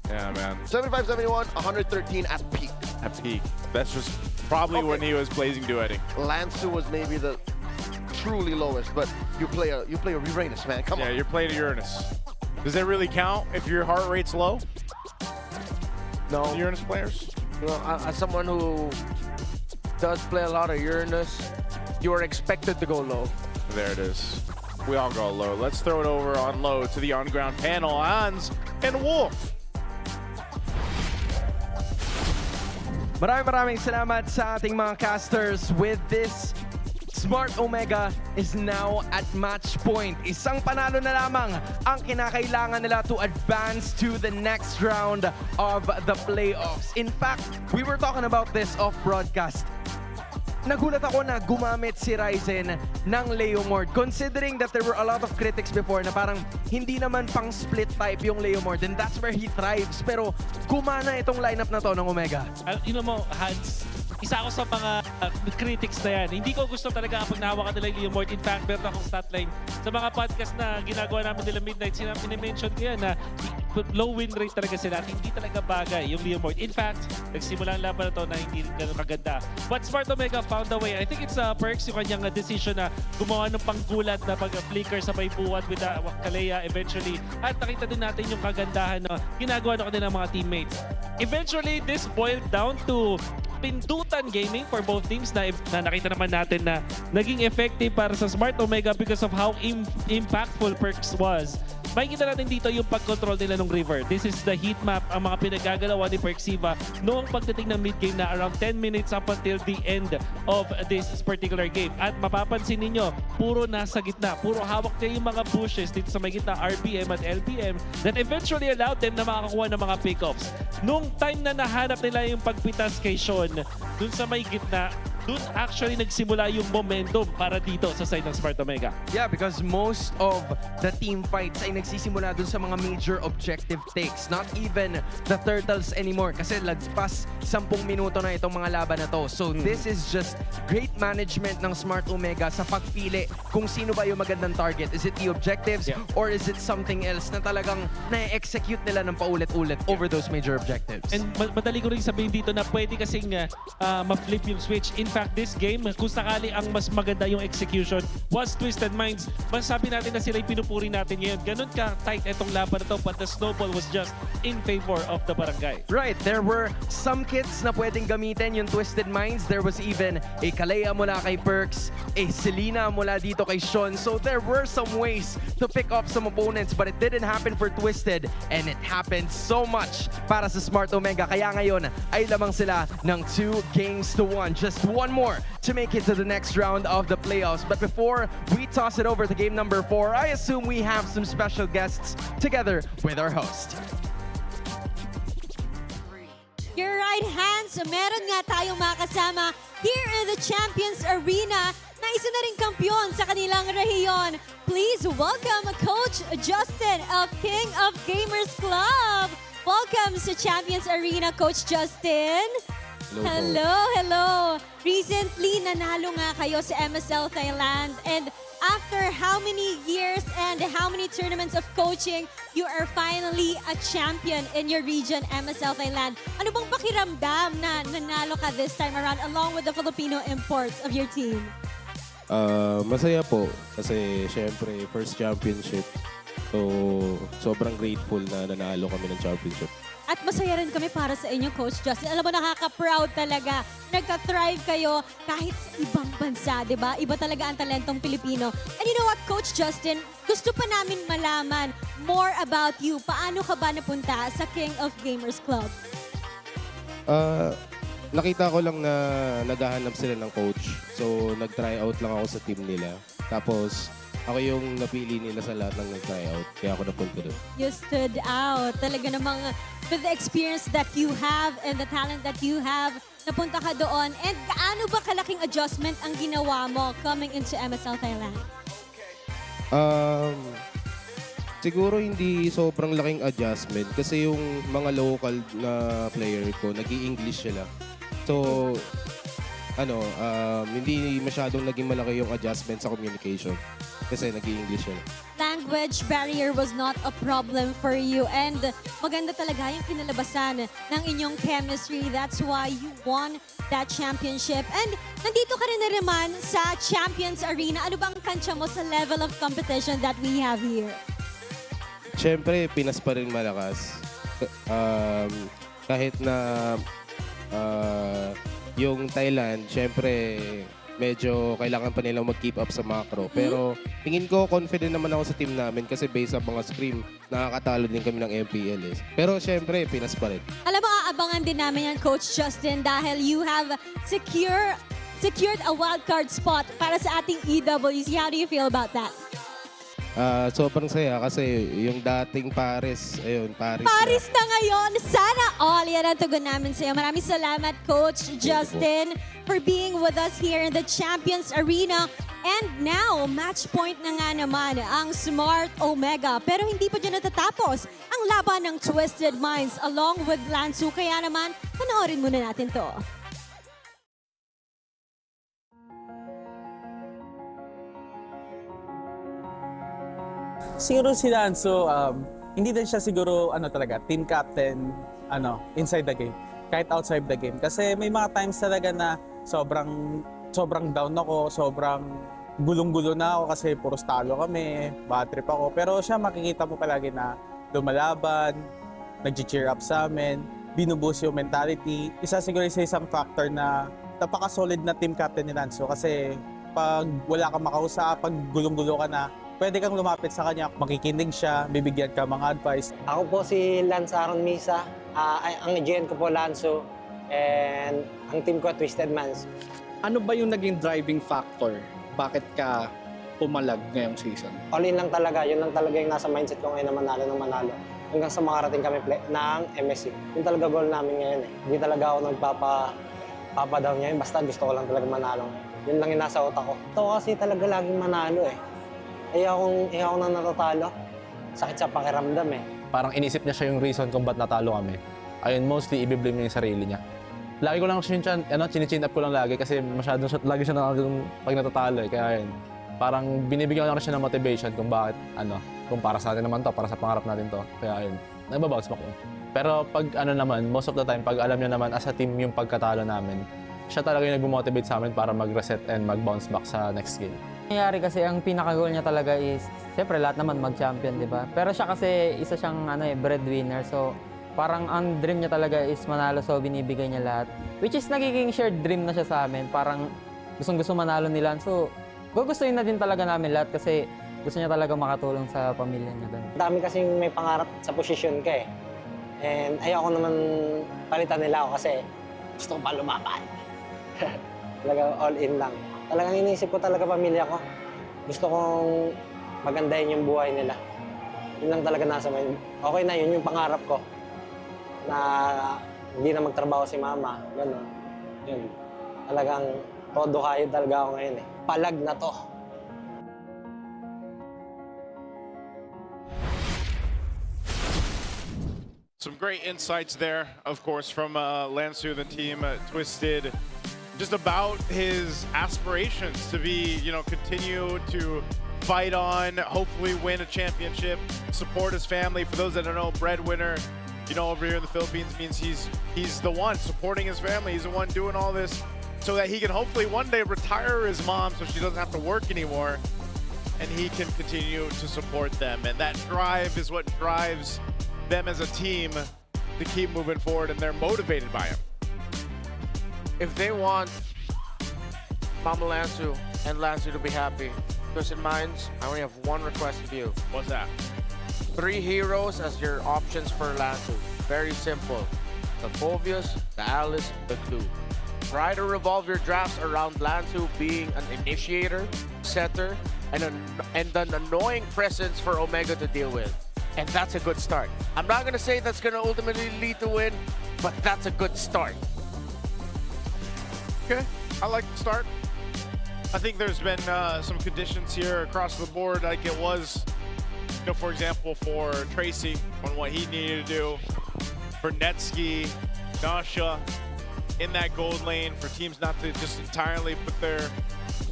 Yeah, man. 75, 71, 113 at peak. At peak. That's just probably when he was Blazing Duetting. Lansu was maybe the truly lowest, but you play a Uranus, man. Come on. Yeah, you're playing a Uranus. Does that really count if your heart rate's low? No. Uranus players? You know, as someone who does play a lot of Uranus, you are expected to go low. There it is. We all go low. Let's throw it over on low to the on-ground panel. Hans and Wolf. Maraming salamat sa ating mga casters. With this, Smart Omega is now at match point. Isang panalo na lamang ang kinakailangan nila to advance to the next round of the playoffs. In fact, we were talking about this off broadcast. Nagulat ako na gumamit si Ryzen ng Leomord, considering that there were a lot of critics before na parang hindi naman pang split type yung Leomord, and that's where he thrives. Pero gumana itong lineup na to ng Omega. You know mo, Hans, isa ako sa mga critics na yan. Hindi ko gusto talaga kapag nahawakan nila yung Leomord. In fact, meron akong statline sa mga podcast na ginagawa namin nila Midnight. Sinabi-mention ko yan na low win rate talaga sila at hindi talaga bagay yung Leomord. In fact, nagsimula ang laban na to na hindi ganun maganda. But Smart Omega found a way. I think it's Perks yung kanyang decision na gumawa ng panggulat na pag-flicker sa may buwan with Kalea eventually. At nakita din natin yung kagandahan na ginagawa na kanilang mga teammates. Eventually, this boiled down to pindutan gaming for both teams na nakita naman natin na naging effective para sa Smart Omega because of how impactful Perks was. Makikita natin dito yung pag-control nila ng river. This is the heat map, ang mga pinagagalawa ni Perksiva noong pagdating ng mid-game na around 10 minutes up until the end of this particular game. At mapapansin ninyo, puro nasa gitna. Puro hawak niya yung mga pushes dito sa may gitna, RBM at LBM that eventually allowed them na makakuha ng mga pick-offs. Nung time na nahanap nila yung pagpitas kay Sean, dun sa may gitna, dun actually nagsimula yung momentum para dito sa side ng Smart Omega. Yeah, because most of the team fights ay nagsisimula dun sa mga major objective takes. Not even the turtles anymore kasi lagpas 10 minuto na itong mga laban na to. So this is just great management ng Smart Omega sa pagpili kung sino ba yung magandang target. Is it the objectives or is it something else na talagang na-execute nila ng paulit-ulit over those major objectives? And madali ko rin sabihin dito na pwede kasing ma-flip yung switch. In fact, this game, kung sakali ang mas maganda yung execution was Twisted Minds, masasabi natin na sila yung pinupuri natin ngayon. Ganun ka tight itong laban na to, but the snowball was just in favor of the barangay. Right, there were some kits na pwedeng gamitin yung Twisted Minds. There was even a Kalea mula kay Perks, a Selena mula dito kay Sean. So there were some ways to pick off some opponents, but it didn't happen for Twisted, and it happened so much para sa Smart Omega. Kaya ngayon ay lamang sila ng 2-1. Just one more to make it to the next round of the playoffs. But before we toss it over to game number 4, I assume we have some special guests together with our host. Your right hands, meron nga tayong makasama here in the Champions Arena na isa na ring kampiyon sa kanilang rehiyon. Please welcome Coach Justin of King of Gamers Club. Welcome sa Champions Arena, Coach Justin. Hello, hello. Recently, nanalo nga kayo sa MSL Thailand. And after how many years and how many tournaments of coaching, you are finally a champion in your region, MSL Thailand. Ano bang pakiramdam na nanalo ka this time around along with the Filipino imports of your team? Masaya po kasi syempre first championship. So sobrang grateful na nanalo kami ng championship. At masaya rin kami para sa inyo, Coach Justin. Alam mo, nakaka-proud talaga. Nagka-thrive kayo kahit sa ibang bansa, di ba? Iba talaga ang talentong Pilipino. And you know what, Coach Justin? Gusto pa namin malaman more about you. Paano ka ba napunta sa King of Gamers Club? Nakita ko lang na naghahanap sila ng coach. So nag-try out lang ako sa team nila. Tapos ako yung napili nila sa lahat ng nag-try out. Kaya ako napunta doon. You stood out. Talaga namang with the experience that you have and the talent that you have, napunta ka doon. And gaano ba kalaking adjustment ang ginawa mo coming into MSL Thailand? Siguro hindi sobrang laking adjustment kasi yung mga local na player ko, nag-i-English sila. So, hindi masyadong naging malaki yung adjustment sa communication kasi nag-i-English sila. Language barrier was not a problem for you and maganda talaga yung kinalabasan ng inyong chemistry. That's why you won that championship. And nandito ka rin na naman sa Champions Arena. Ano bang kantsa mo sa level of competition that we have here? Siyempre, Pinas pa rin malakas. Kahit na yung Thailand, siyempre medyo kailangan pa nilang mag-keep up sa macro. Pero tingin ko confident naman ako sa team namin kasi based sa mga scrim, nakakatalo din kami ng MPL. Pero siyempre, Pinas pa rin. Alam mo, aabangan din namin yan, Coach Justin, dahil you have secured a wildcard spot para sa ating EWC. How do you feel about that? Sobrang saya kasi yung dating Paris, Paris na ngayon. Sana all yan ang tugon namin sa'yo. Maraming salamat, Coach Justin, for being with us here in the Champions Arena. And now, match point na nga naman ang Smart Omega. Pero hindi pa dyan natatapos ang laban ng Twisted Minds along with Lansu. Kaya naman, panoorin muna natin to. Siguro si Lanzo, hindi din siya siguro talaga team captain inside the game, kahit outside the game. Kasi may mga times talaga na sobrang down ako, sobrang gulong-gulo na ako kasi puros talo kami, bad trip ako. Pero siya makikita mo palagi na lumalaban, nag-cheer up sa amin, binuboost yung mentality. Isa siguro sa isang factor na napaka-solid na team captain ni Lanzo kasi pag wala kang makausap, pag gulong-gulo ka na, pwede kang lumapit sa kanya, makikinig siya, bibigyan ka mga advice. Ako po si Lance Aaron Misa, ang GN ko po Lanzo, and ang team ko Twisted Minds. Ano ba yung naging driving factor? Bakit ka pumalag ngayong season? All in lang talaga, yun lang talaga yung nasa mindset ko ngayon na manalo ng manalo. Hanggang sa makarating kami ng MSC. Yun talaga goal namin ngayon eh. Hindi talaga ako nagpapa-down ngayon, basta gusto ko lang talaga manalo. Yun lang yung nasa utak ko. Ito kasi talaga laging manalo eh. Ayaw akong nang natatalo. Sakit sa pakiramdam eh. Parang inisip niya siya yung reason kung ba't natalo kami. Ayun, mostly i-blame niya yung sarili niya. Lagi ko lang chin up ko lang lagi kasi lagi siya nakagong pag natatalo eh. Kaya yun, parang binibigyan ko lang siya ng motivation kung bakit, kung para sa atin naman to, para sa pangarap natin to. Kaya yun, nagbabounce back ko. Pero pag most of the time, pag alam niya naman as a team yung pagkatalo namin, siya talaga yung nag-motivate sa amin para mag-reset and mag-bounce back sa next game. Nangyari kasi ang pinaka-goal niya talaga is, siyempre lahat naman mag-champion, di ba? Pero siya kasi isa siyang breadwinner. So parang ang dream niya talaga is manalo, so binibigay niya lahat. Which is nagiging shared dream na siya sa amin. Parang gustong-gusto manalo nila. So gugustuhin na din talaga namin lahat kasi gusto niya talaga makatulong sa pamilya niya. Dami kasing may pangarap sa posisyon ka eh. And ayaw ko naman palitan nila ako kasi gusto ko pa lumaban. Talaga all in lang. Talagang iniisip ko talaga pamilya ko. Gusto kong magandahin yung buhay nila. Yun lang talaga nasa mind. Okay na yun yung pangarap ko. Na hindi na magtrabaho si mama. Ganun. Yun. Talagang todo kayo talaga ako ngayon eh. Palag na to. Some great insights there, of course, from Lansu, the team, Twisted. just about his aspirations to be, you know, continue to fight on, hopefully win a championship, support his family. For those that don't know, breadwinner, you know, over here in the Philippines means he's the one supporting his family. He's the one doing all this so that he can hopefully one day retire his mom so she doesn't have to work anymore, and he can continue to support them. And that drive is what drives them as a team to keep moving forward, and they're motivated by him. If they want Mama Lansu and Lansu to be happy, Twisted Minds, I only have one request of you. What's that? 3 heroes as your options for Lansu. Very simple. The Phobius, the Alice, the Clue. Try to revolve your drafts around Lansu being an initiator, setter, and an annoying presence for Omega to deal with. And that's a good start. I'm not gonna say that's gonna ultimately lead to win, but that's a good start. Okay, I like the start. I think there's been some conditions here across the board, like it was, you know, for example, for Tracy on what he needed to do, for Netsky, Nasha in that gold lane, for teams not to just entirely put their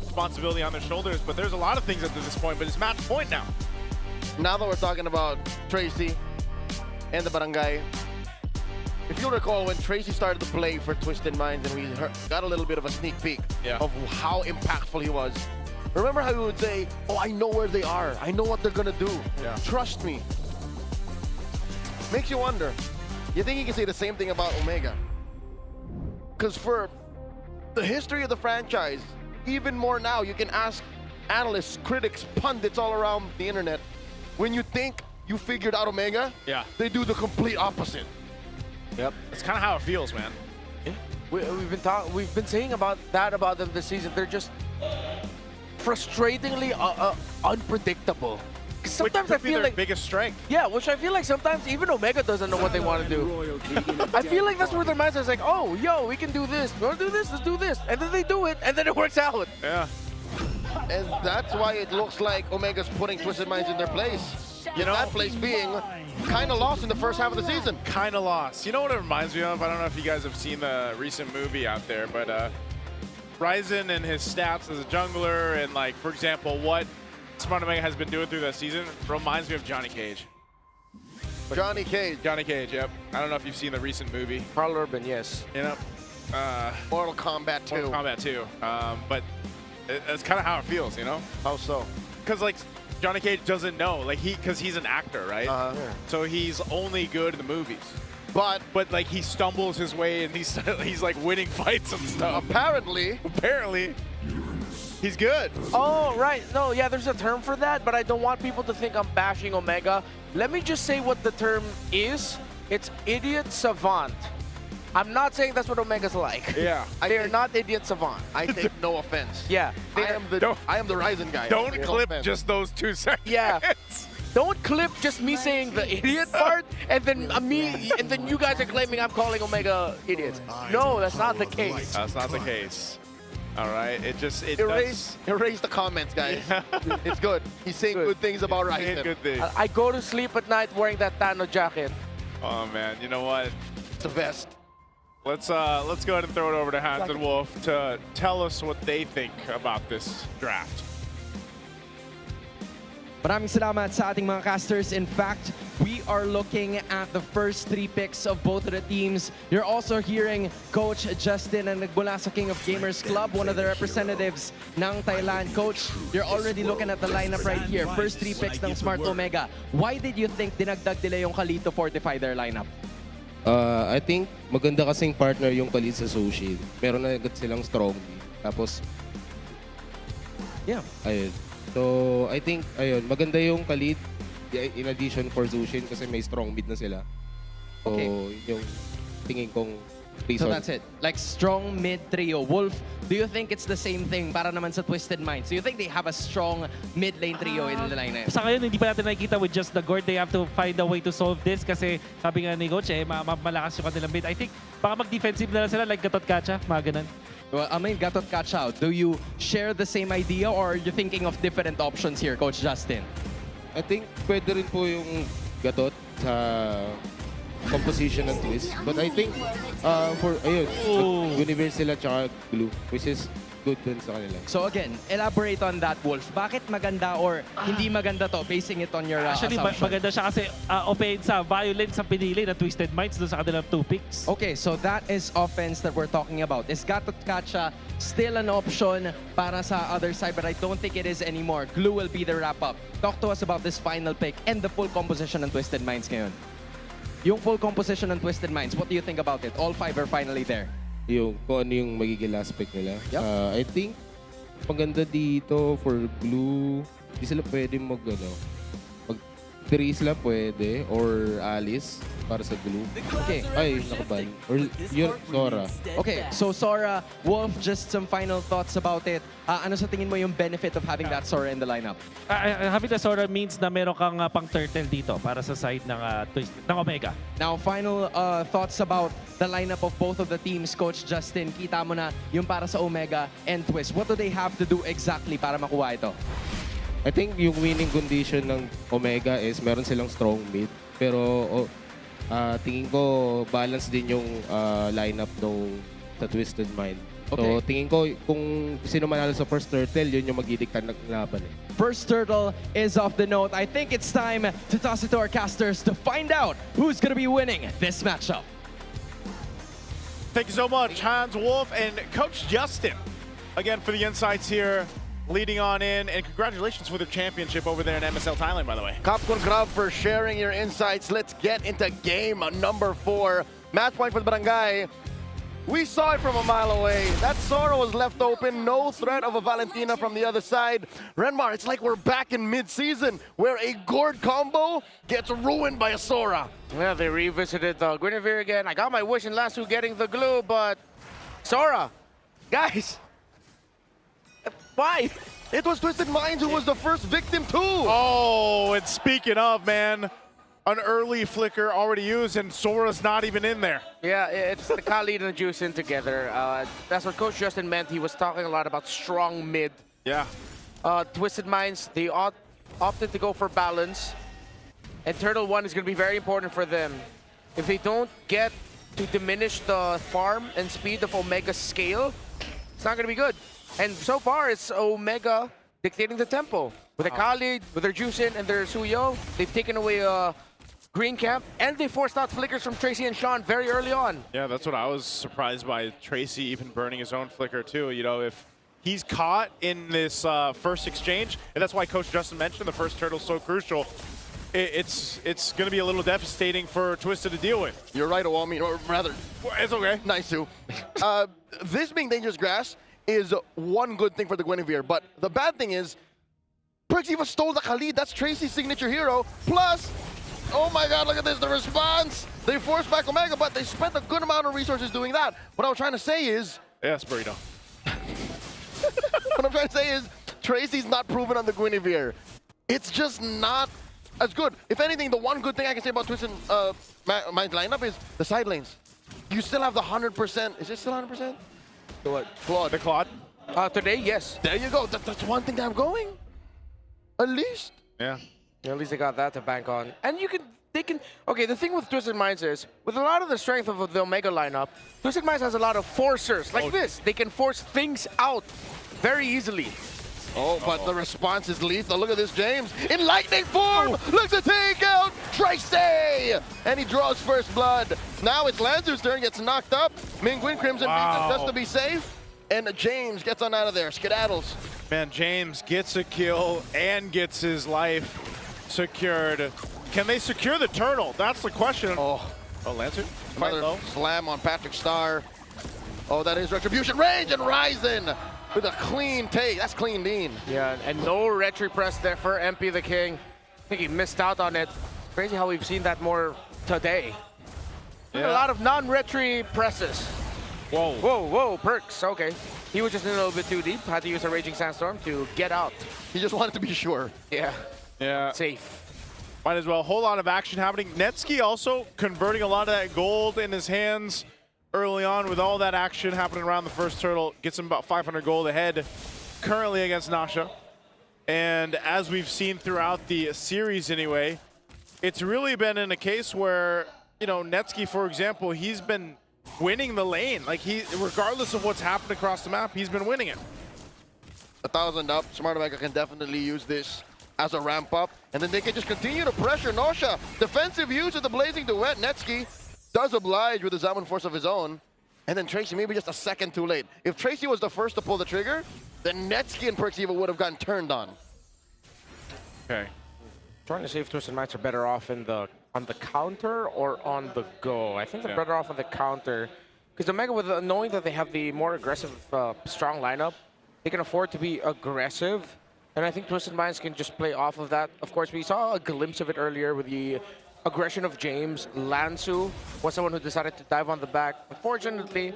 responsibility on their shoulders. But there's a lot of things up to this point, but it's match point now. Now that we're talking about Tracy and the barangay, if you'll recall when Tracy started to play for Twisted Minds and we got a little bit of a sneak peek of how impactful he was. Remember how he would say, oh, I know where they are. I know what they're gonna do. Yeah. Trust me. Makes you wonder. You think he can say the same thing about Omega? Because for the history of the franchise, even more now, you can ask analysts, critics, pundits all around the internet, when you think you figured out Omega, they do the complete opposite. Yep, it's kind of how it feels, man. Yeah. We've been saying about them this season. They're just frustratingly unpredictable. Sometimes I feel like biggest strength. Yeah, which I feel like sometimes even Omega doesn't know what they want to do. I feel like that's where their mindset is like, oh, yo, we can do this. You want to do this? Let's do this. And then they do it, and then it works out. Yeah. And that's why it looks like Omega's putting Twisted Minds in their place. You know, that place being kind of lost in the first half of the season. Kind of lost. You know what it reminds me of? I don't know if you guys have seen the recent movie out there, but Ryzen and his stats as a jungler and, like, for example, what Smart Omega has been doing through that season reminds me of Johnny Cage. Johnny Cage. Johnny Cage, yep. I don't know if you've seen the recent movie. Carl Urban, yes. You know, Mortal Kombat 2. Mortal Kombat 2. But it's kind of how it feels, you know? How so? Because, like, Johnny Cage doesn't know, like, because he's an actor, right? So he's only good in the movies. But like, he stumbles his way and he's like winning fights and stuff. Apparently, he's good. Oh, right. No, yeah, there's a term for that, but I don't want people to think I'm bashing Omega. Let me just say what the term is. It's idiot savant. I'm not saying that's what Omega's like. Yeah. They're not idiot savant. I take no offense. Yeah. I am the Ryzen guy. Don't clip just those 2 seconds. Yeah. Don't clip just me saying the idiot part, and then you guys are claiming I'm calling Omega idiots. No, that's not the case. That's not the case. All right, erase the comments, guys. It's good. He's saying good things about Ryzen. Good things. I go to sleep at night wearing that Tano jacket. Oh man, you know what? It's the best. Let's go ahead and throw it over to Hans and Wolf to tell us what they think about this draft. Maraming salamat sa ating mga casters. In fact, we are looking at the first 3 picks of both of the teams. You're also hearing Coach Justin na nagmula sa King of Gamers Club, one of the representatives ng Thailand. Coach, you're already looking at the lineup right here. First 3 picks ng Smart Omega. Why did you think dinagdag nila yung Khalid to fortify their lineup? I think maganda kasing partner yung Khalid sa Sushi. Meron na agad silang strong. Tapos, ayun. So, I think, ayun, maganda yung Khalid in addition for Zushin kasi may strong mid na sila. So, yung tingin kong reason. So that's it. Like strong mid trio. Wolf, do you think it's the same thing para naman sa Twisted Minds? Do you think they have a strong mid lane trio in the lineup? Sa ngayon, hindi pa natin nakikita with just the Gord. They have to find a way to solve this kasi sabi nga ni Coach, malakas yung kanilang mid. I think baka mag-defensive na lang sila like Gatot Kacha, mga ganun. Well, I mean, Gatot Kacha, do you share the same idea or are you thinking of different options here, Coach Justin? I think pwede rin po yung Gatot sa composition ng TWIS. But I think, Universe sila tsaka Glue, which is good dun sa kanila. So again, elaborate on that, Wolf. Bakit maganda or hindi maganda to, basing it on your Actually, assumption? maganda siya kasi offense, violence ang pinili na Twisted Minds doon sa kanilang 2 picks. Okay, so that is offense that we're talking about. Is Gatot Kacha still an option para sa other side? But I don't think it is anymore. Glue will be the wrap-up. Talk to us about this final pick and the full composition ng Twisted Minds ngayon. Yung full composition ng Twisted Minds, what do you think about it? All 5 are finally there. Kung ano yung magiging last pick nila. I think maganda dito for Glue, hindi sila pwede mag Therese lang pwede or Alice para sa Glue. Okay. Ay, nakaban. Or yun, Sora. Okay, so Sora, Wolf, just some final thoughts about it. Ano sa tingin mo yung benefit of having that Sora in the lineup? Having the Sora means na meron kang pang turtle dito para sa side ng ng Omega. Now, final thoughts about the lineup of both of the teams, Coach Justin. Kita mo na yung para sa Omega and TWIS. What do they have to do exactly para makuha ito? I think yung winning condition ng Omega is meron silang strong mid. Pero tingin ko balance din yung lineup ng sa Twisted Mind. Okay. So tingin ko kung sino manalo sa first turtle, yun yung magdidikta ng laban. First turtle is off the note. I think it's time to toss it to our casters to find out who's going to be winning this matchup. Thank you so much, Hans, Wolf, and Coach Justin. Again, for the insights here, leading on in, and congratulations for the championship over there in MSL Thailand, by the way. Kapkun Grab for sharing your insights. Let's get into game number 4. Match point for the Barangay. We saw it from a mile away. That Sora was left open. No threat of a Valentina from the other side. Renmar, it's like we're back in mid-season where a gourd combo gets ruined by a Sora. Yeah, they revisited the Guinevere again. I got my wish in last two getting the glue, but Sora, guys, why? It was Twisted Minds who was the first victim too. Oh, and speaking of, man, an early flicker already used, and Sora's not even in there. Yeah, it's the Khalid and the Juice in together. That's what Coach Justin meant. He was talking a lot about strong mid. Yeah. Twisted Minds, they opted to go for balance. And Turtle 1 is going to be very important for them. If they don't get to diminish the farm and speed of Omega's scale, it's not going to be good. And so far, it's Omega dictating the tempo. With their Khalid, with their Juicin, and their Suyo, they've taken away Green Camp, and they forced out flickers from Tracy and Sean very early on. Yeah, that's what I was surprised by. Tracy even burning his own flicker too. You know, if he's caught in this first exchange, and that's why Coach Justin mentioned the first turtle's so crucial. It's going to be a little devastating for Twisted to deal with. You're right, Owami, or rather, it's okay. Nice too. This being dangerous grass is one good thing for the Guinevere, but the bad thing is, Perks even stole the Khalid. That's Tracy's signature hero. Plus, oh my God, look at this, the response. They forced back Omega, but they spent a good amount of resources doing that. What I was trying to say is... Yes, Burrito. What I'm trying to say is, Tracy's not proven on the Guinevere. It's just not as good. If anything, the one good thing I can say about Twisted Minds lineup is the side lanes. You still have the 100%. Is it still 100%? The what? Claude. The Claude? Today, yes. There you go. That's one thing they have going. At least. Yeah. At least they got that to bank on. And okay, the thing with Twisted Minds is, with a lot of the strength of the Omega lineup, Twisted Minds has a lot of forcers, like this. They can force things out very easily. Oh, but the response is lethal. Look at this, James. In lightning form, looks to take out Tracy! And he draws first blood. Now it's Lanzer's turn, gets knocked up. Minguin Crimson beats him just to be safe. And James gets on out of there, skedaddles. Man, James gets a kill and gets his life secured. Can they secure the turtle? That's the question. Oh, Lancer, another slam on Patrick Star. Oh, that is Retribution Rage and Ryzen with a clean take. That's clean Dean. Yeah, and no retry press there for MP the King. I think he missed out on it. Crazy how we've seen that more today. Yeah. A lot of non-retry presses. Whoa. Whoa, whoa, Perks, okay. He was just in a little bit too deep. Had to use a Raging Sandstorm to get out. He just wanted to be sure. Yeah. Yeah. Safe. Might as well. A whole lot of action happening. Netsky also converting a lot of that gold in his hands early on with all that action happening around the first turtle. Gets him about 500 gold ahead currently against Nasha. And as we've seen throughout the series anyway, it's really been in a case where you know, Netsky, for example, he's been winning the lane. Like, regardless of what's happened across the map, he's been winning it. 1,000 up. Smart Omega can definitely use this as a ramp up, and then they can just continue to pressure Nosha. Defensive use of the Blazing Duet. Netsky does oblige with the Zaman Force of his own, and then Tracy maybe just a second too late. If Tracy was the first to pull the trigger, then Netsky and Perxiva would have gotten turned on. Okay. Trying to see if Twisted Minds are better off on the counter or on the go. I think they're better off on the counter, because Omega, with knowing that they have the more aggressive, strong lineup, they can afford to be aggressive. And I think Twisted Minds can just play off of that. Of course, we saw a glimpse of it earlier with the aggression of James. Lansu was someone who decided to dive on the back. Unfortunately,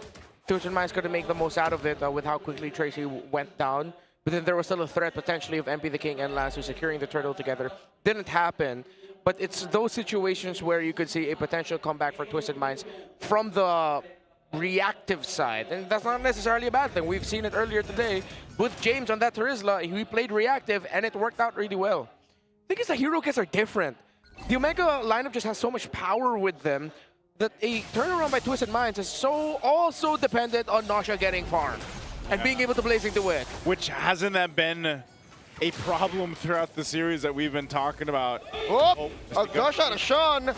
Twisted Minds couldn't make the most out of it with how quickly Tracy went down. But then there was still a threat potentially of MP the King and Lansu securing the turtle together. Didn't happen. But it's those situations where you could see a potential comeback for Twisted Minds from the reactive side. And that's not necessarily a bad thing. We've seen it earlier today with James on that Terizla. He played reactive and it worked out really well. I think it's the hero kits are different. The Omega lineup just has so much power with them that a turnaround by Twisted Minds is so also dependent on Nosha getting farm and being able to Blazing Duet. Which hasn't that been a problem throughout the series that we've been talking about? Oh, a gush out of Sean.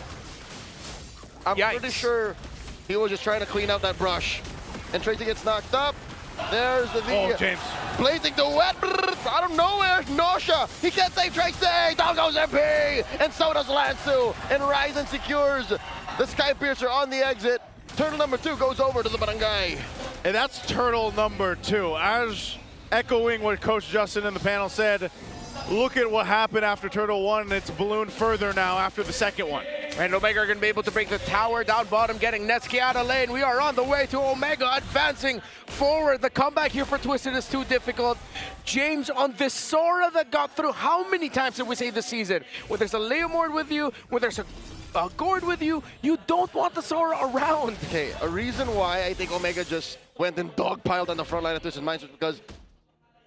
I'm pretty sure he was just trying to clean out that brush. And Tracy gets knocked up. There's the James. Blazing Duet out of nowhere. Nosha, he can't save Tracy. Down goes MP, and so does Lansu. And Ryzen secures the Sky Piercer on the exit. Turtle number 2 goes over to the barangay. And that's turtle number 2. As echoing what Coach Justin in the panel said, look at what happened after turtle 1, and it's ballooned further now after the second one. And Omega are going to be able to break the tower down bottom, getting Netsky out of lane. We are on the way to Omega advancing forward. The comeback here for Twisted is too difficult. James on this Sora that got through. How many times did we say this season? When there's a Leomord with you, when there's a Gord with you, you don't want the Sora around. Okay, a reason why I think Omega just went and dogpiled on the front line of Twisted Minds was because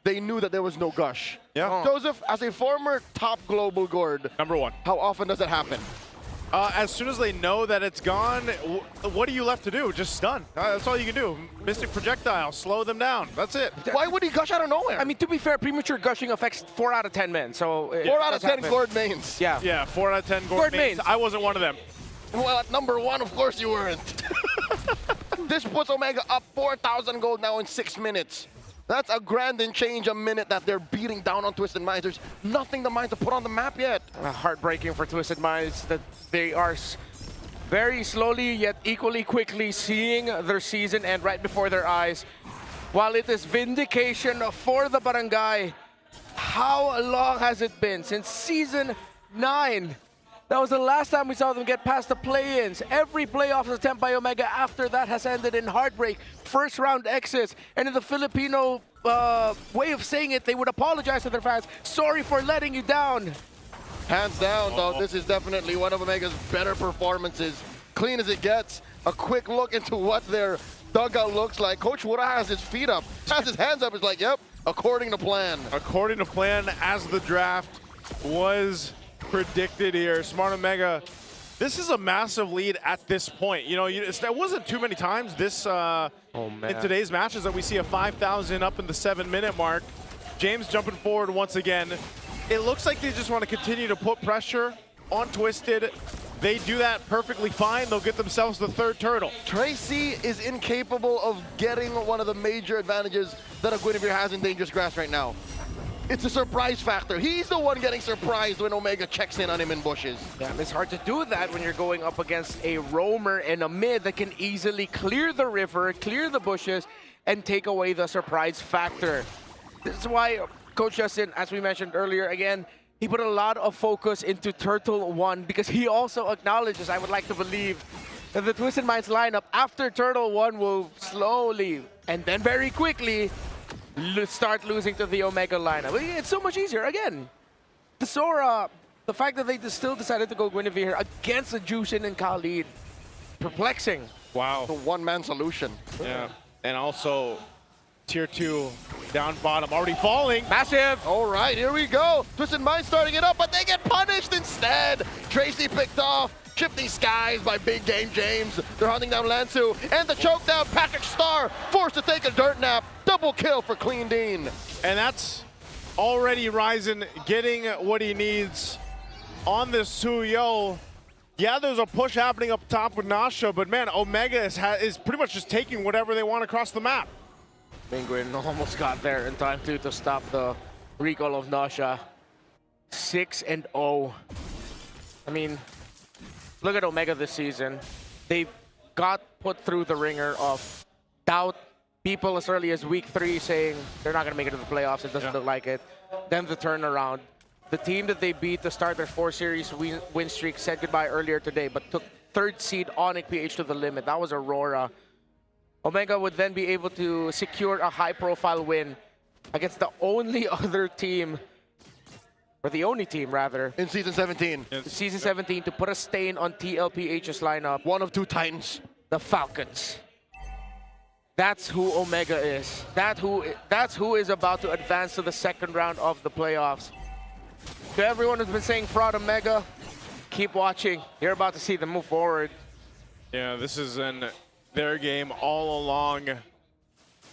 they knew that there was no gush. Yeah. Joseph, as a former top global Gord, number 1, how often does that happen? As soon as they know that it's gone, what are you left to do? Just stun. That's all you can do. Mystic Projectile, slow them down. That's it. Why would he gush out of nowhere? I mean, to be fair, premature gushing affects 4 out of 10 men. So 4 out of 10 Gord mains. Yeah. Yeah, 4 out of 10 Gord mains. I wasn't one of them. Well, at number 1, of course you weren't. This puts Omega up 4,000 gold now in 6 minutes. That's a grand and change a minute that they're beating down on Twisted Minds. There's nothing the Minds to put on the map yet. Heartbreaking for Twisted Minds that they are very slowly yet equally quickly seeing their season end right before their eyes. While it is vindication for the barangay, how long has it been? Since season 9. That was the last time we saw them get past the play-ins. Every playoffs attempt by Omega after that has ended in heartbreak, first round exits, and in the Filipino way of saying it, they would apologize to their fans. Sorry for letting you down. Hands down, though, this is definitely one of Omega's better performances. Clean as it gets. A quick look into what their dugout looks like. Coach Wura has his feet up, has his hands up. He's like, yep, according to plan. According to plan, as the draft was predicted here, Smart Omega, this is a massive lead at this point. You know, there wasn't too many times this in today's matches that we see a 5,000 up in the 7-minute mark. James jumping forward once again. It looks like they just want to continue to put pressure on Twisted. They do that perfectly fine. They'll get themselves the 3rd turtle. Tracy is incapable of getting one of the major advantages that a Guinevere has in Dangerous Grass right now. It's a surprise factor. He's the one getting surprised when Omega checks in on him in bushes. Yeah, and it's hard to do that when you're going up against a roamer and a mid that can easily clear the river, clear the bushes, and take away the surprise factor. This is why Coach Justin, as we mentioned earlier, again, he put a lot of focus into Turtle 1 because he also acknowledges, I would like to believe, that the Twisted Minds lineup after Turtle 1 will slowly and then very quickly start losing to the Omega lineup. It's so much easier. Again, the Sora, the fact that they still decided to go Guinevere against the Jushin and Khalid, perplexing. Wow. The one-man solution. Yeah, and also Tier 2 down bottom, already falling. Massive. All right, here we go. Twisted Minds starting it up, but they get punished instead. Tracy picked off. Shifting skies by Big Game James. They're hunting down Lansu. And the choke down, Patrick Star forced to take a dirt nap. Double kill for Clean Dean. And that's already Ryzen getting what he needs on this Suyo. Yeah, there's a push happening up top with Nasha, but man, Omega is pretty much just taking whatever they want across the map. Penguin almost got there in time to stop the recall of Nasha. 6-0. I mean, look at Omega this season. They got put through the ringer of doubt. People as early as week 3 saying they're not going to make it to the playoffs. It doesn't look like it. Then the turnaround. The team that they beat to start their 4-series win streak said goodbye earlier today, but took 3rd seed ONIC PH to the limit. That was Aurora. Omega would then be able to secure a high-profile win against the only other team, or the only team rather, in Season 17. Season 17 to put a stain on TLPH's lineup. One of 2 Titans. The Falcons. That's who Omega is. That's who is about to advance to the 2nd round of the playoffs. To everyone who's been saying fraud Omega, keep watching. You're about to see them move forward. Yeah, this is their game all along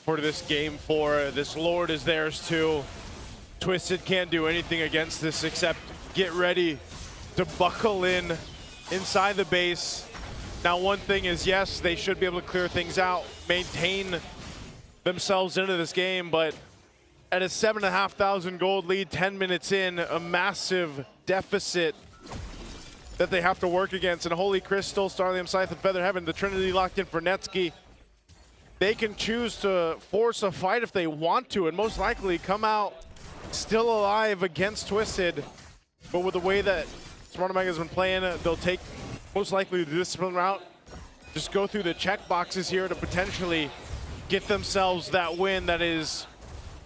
for this game 4. This Lord is theirs too. Twisted can't do anything against this except get ready to buckle in inside the base. Now, one thing is, yes, they should be able to clear things out, maintain themselves into this game, but at a 7,500 gold lead, 10 minutes in, a massive deficit that they have to work against. And Holy Crystal, Starlium Scythe, and Feather Heaven, the Trinity locked in for Netsky. They can choose to force a fight if they want to, and most likely come out still alive against Twisted. But with the way that Smart Omega has been playing, they'll take most likely the discipline route. Just go through the check boxes here to potentially get themselves that win that is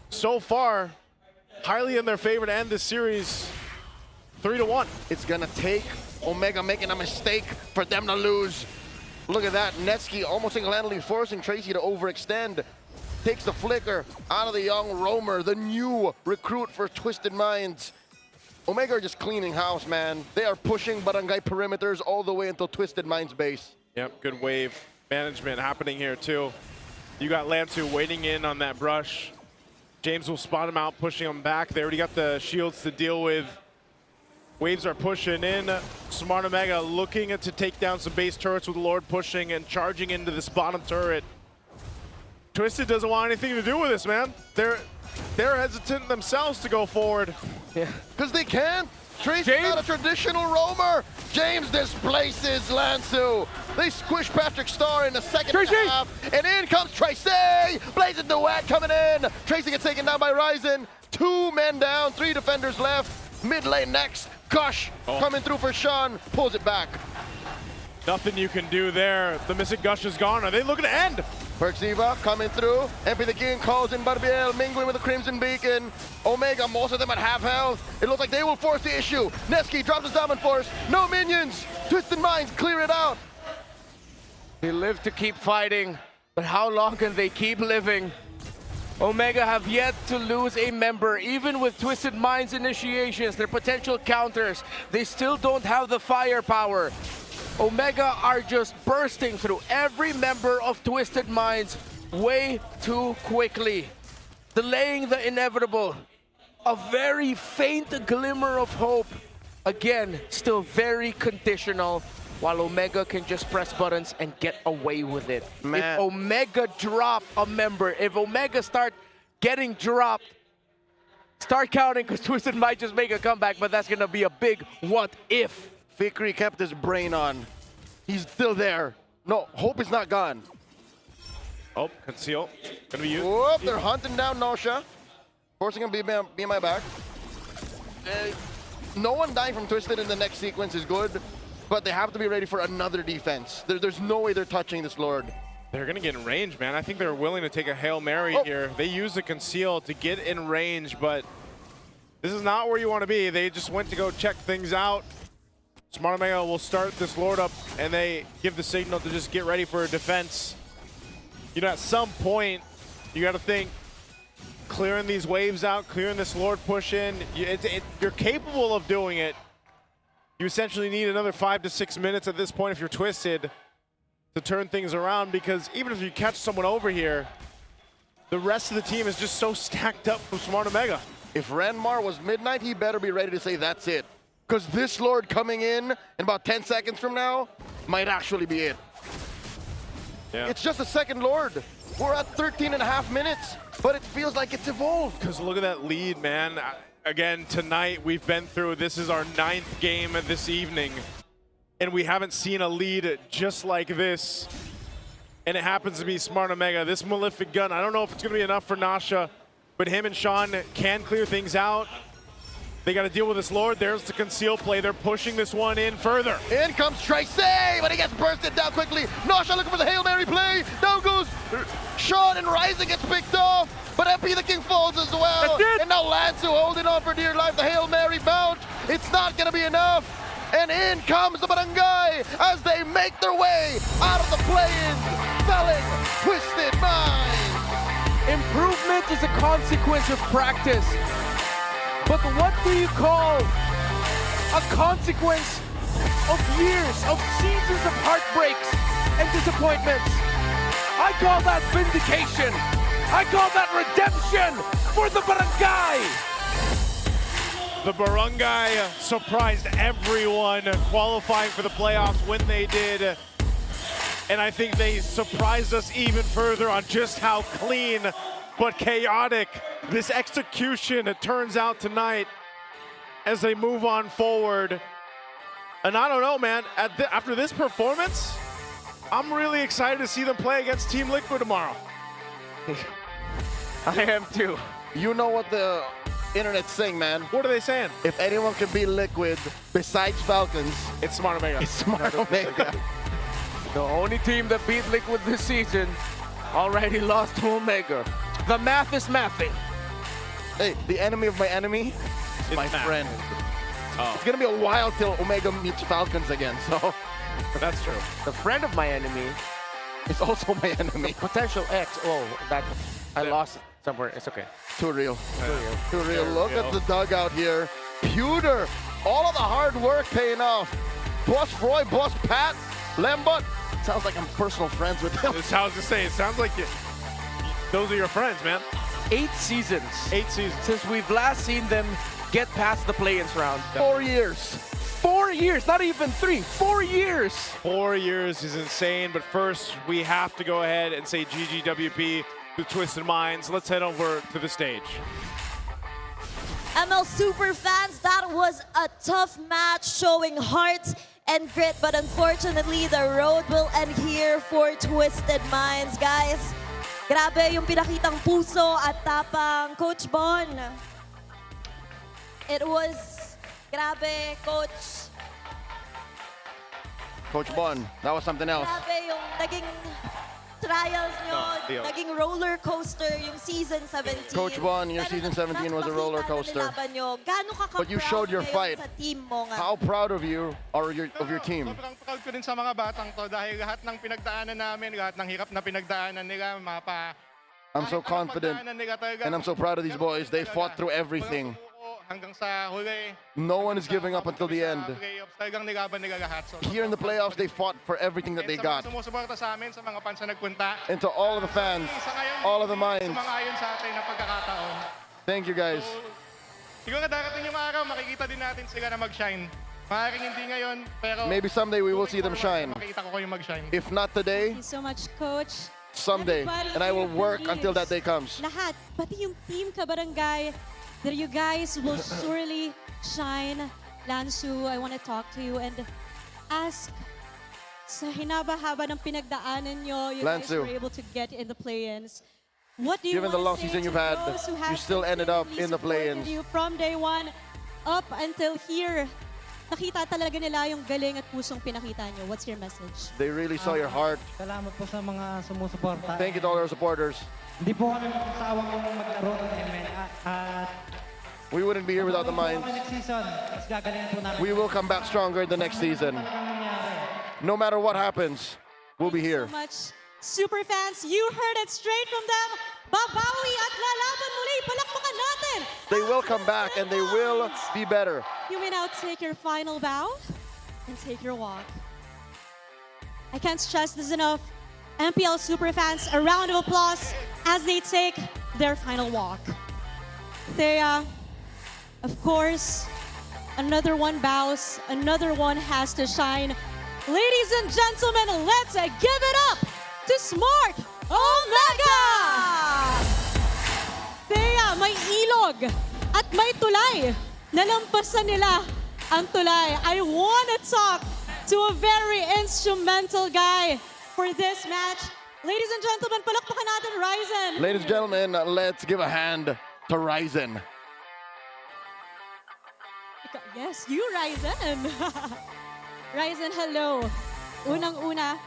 so far highly in their favor to end this series 3-1. It's gonna take Omega making a mistake for them to lose. Look at that, Netsky almost single-handedly forcing Tracy to overextend. Takes the flicker out of the young roamer, the new recruit for Twisted Minds. Omega are just cleaning house, man. They are pushing barangay perimeters all the way until Twisted Minds base. Yep, good wave management happening here too. You got Lansu waiting in on that brush. James will spot him out, pushing him back. They already got the shields to deal with. Waves are pushing in. Smart Omega looking to take down some base turrets with Lord pushing and charging into this bottom turret. Twisted doesn't want anything to do with this, man. They're hesitant themselves to go forward. Yeah, because they can't. Tracy's not a traditional roamer. James displaces Lansu. They squish Patrick Star in the second half. And in comes Tracy. Blazing Duet coming in. Tracy gets taken down by Ryzen. 2 men down, 3 defenders left. Mid lane next. Gush coming through for Sean. Pulls it back. Nothing you can do there. The missing Gush is gone. Are they looking to end? Perxiva coming through. MP the King calls in Barbiel, mingling with the Crimson Beacon. Omega, most of them at half health. It looks like they will force the issue. Netsky drops his Diamond Force. No minions. Twisted Minds clear it out. They live to keep fighting, but how long can they keep living? Omega have yet to lose a member, even with Twisted Minds initiations, their potential counters. They still don't have the firepower. Omega are just bursting through every member of Twisted Minds way too quickly, delaying the inevitable. A very faint glimmer of hope. Again, still very conditional, while Omega can just press buttons and get away with it. Man. If Omega drop a member, if Omega start getting dropped, start counting, because Twisted might just make a comeback, but that's gonna be a big what if. Fikri kept his brain on. He's still there. No, Hope is not gone. Oh, conceal. Gonna be used. Whoop, they're hunting down Nosha. Forcing him to be my back. No one dying from Twisted in the next sequence is good, but they have to be ready for another defense. There's no way they're touching this Lord. They're gonna get in range, man. I think they're willing to take a Hail Mary here. They use the conceal to get in range, but this is not where you want to be. They just went to go check things out. Smart Omega will start this Lord up, and they give the signal to just get ready for a defense. You know, at some point, you got to think, clearing these waves out, clearing this Lord push in, you're capable of doing it. You essentially need another 5 to 6 minutes at this point if you're Twisted to turn things around, because even if you catch someone over here, the rest of the team is just so stacked up from Smart Omega. If Ranmar was midnight, he better be ready to say that's it. Because this Lord coming in about 10 seconds from now might actually be it. Yeah. It's just a second Lord. We're at 13 and a half minutes, but it feels like it's evolved. Because look at that lead, man. Again, tonight we've been through, this is our 9th game of this evening, and we haven't seen a lead just like this. And it happens to be Smart Omega. This Malefic Gun, I don't know if it's going to be enough for Nasha, but him and Sean can clear things out. They got to deal with this Lord. There's the conceal play. They're pushing this one in further. In comes Tracy, but he gets bursted down quickly. Nasha looking for the Hail Mary play. Down goes Sean, and Rising gets picked off. But MP the King falls as well. That's it. And now Lansu holding on for dear life. The Hail Mary bounce. It's not going to be enough. And in comes the Barangay as they make their way out of the play-in, selling Twisted Minds. Improvement is a consequence of practice. But what do you call a consequence of years, of seasons of heartbreaks and disappointments? I call that vindication. I call that redemption for the Barangay. The Barangay surprised everyone qualifying for the playoffs when they did. And I think they surprised us even further on just how clean but chaotic this execution, it turns out, tonight as they move on forward. And I don't know, man, after this performance, I'm really excited to see them play against Team Liquid tomorrow. I am too. You know what the internet's saying, man. What are they saying? If anyone can beat Liquid besides Falcons, it's Smart Omega. It's Smart Omega. The only team that beat Liquid this season already lost to Omega. The math is mathing. Hey, the enemy of my enemy is my friend. Oh. It's gonna be a while till Omega meets Falcons again, so. That's true. The friend of my enemy is also my enemy. Potential X. Oh, that I lost it somewhere. It's okay. Too real. Too real. There we Look go. at the dugout here. Pewter. All of the hard work paying off. Boss Roy, Boss Pat, Lambot. Sounds like I'm personal friends with them. That's how I was just saying. It sounds like those are your friends, man. 8 seasons. 8 seasons. Since we've last seen them get past the play-ins round. 4 years. 4 years, not even 3. 4 years. 4 years is insane, but first we have to go ahead and say GGWP to Twisted Minds. Let's head over to the stage. ML super fans, that was a tough match showing heart and grit, but unfortunately the road will end here for Twisted Minds, guys. Grabe yung pinakitang puso at tapang, Coach Bon. It was grabe, Coach. Coach Bon, that was something else. Grabe yung naging trials nyo, deal. naging roller coaster yung season 17. Coach Bon, your season 17 was a roller coaster. But you showed your fight. Sa team mo nga. How proud of you or of your team? Sobrang proud ko din sa mga batang to dahil lahat ng pinagdaanan namin, lahat ng hirap na pinagdaanan nila, I'm so confident and I'm so proud of these boys. They fought through everything. hanggang sa huli. No one is giving up until the end. Playoffs, talagang nilaban nila lahat. So, Here in the playoffs, they fought for everything that they got. sumusuporta sa amin, sa mga fans na nagpunta. And to all of the fans, all of the minds, Sumang-ayon sa atin na pagkakataon. thank you guys. Siguro darating yung araw, makikita din natin sila na mag-shine. Maaaring hindi ngayon, pero Maybe someday we will see them shine. makikita ko kayo mag-shine. If not today, Thank you so much, Coach. someday. Everybody And I will here work believes, until that day comes. Lahat, pati yung team Kabarangay, that you guys will surely shine. Lansu, I want to talk to you and ask, sa hinaba-haba ng pinagdaanan nyo, you guys Lansu. were able to get in the play-ins. What do you Given the want long to say season to you've had, those who you have still ended up in the supported play-ins. you from day one up until here? Nakita talaga nila yung galing at pusong pinakita nyo. What's your message? They really saw your heart. Salamat po sa mga sumusuporta. Thank you to all our supporters. Hindi po kami magsawang maglaro ng ML. At We wouldn't be here without the minds. next season, mas gagalingan po namin. We will come back stronger the next season. No matter what happens, we'll be here. So much. Super fans, you heard it straight from them. Babawi at lalaban muli. Palakpakan natin. They will come back and they will be better. You may now take your final bow. and take your walk. I can't stress this enough. MPL superfans, a round of applause as they take their final walk. Thea, of course, another one bows, another one has to shine. Ladies and gentlemen, let's give it up to Smart Omega! Thea, may ilog at may tulay. Nalampasan nila ang tulay. I want to talk to a very instrumental guy for this match. Ladies and gentlemen, palakpakan natin Ryzen. Ladies and gentlemen, let's give a hand to Ryzen. Yes, you Ryzen. Ryzen, hello. Unang-una,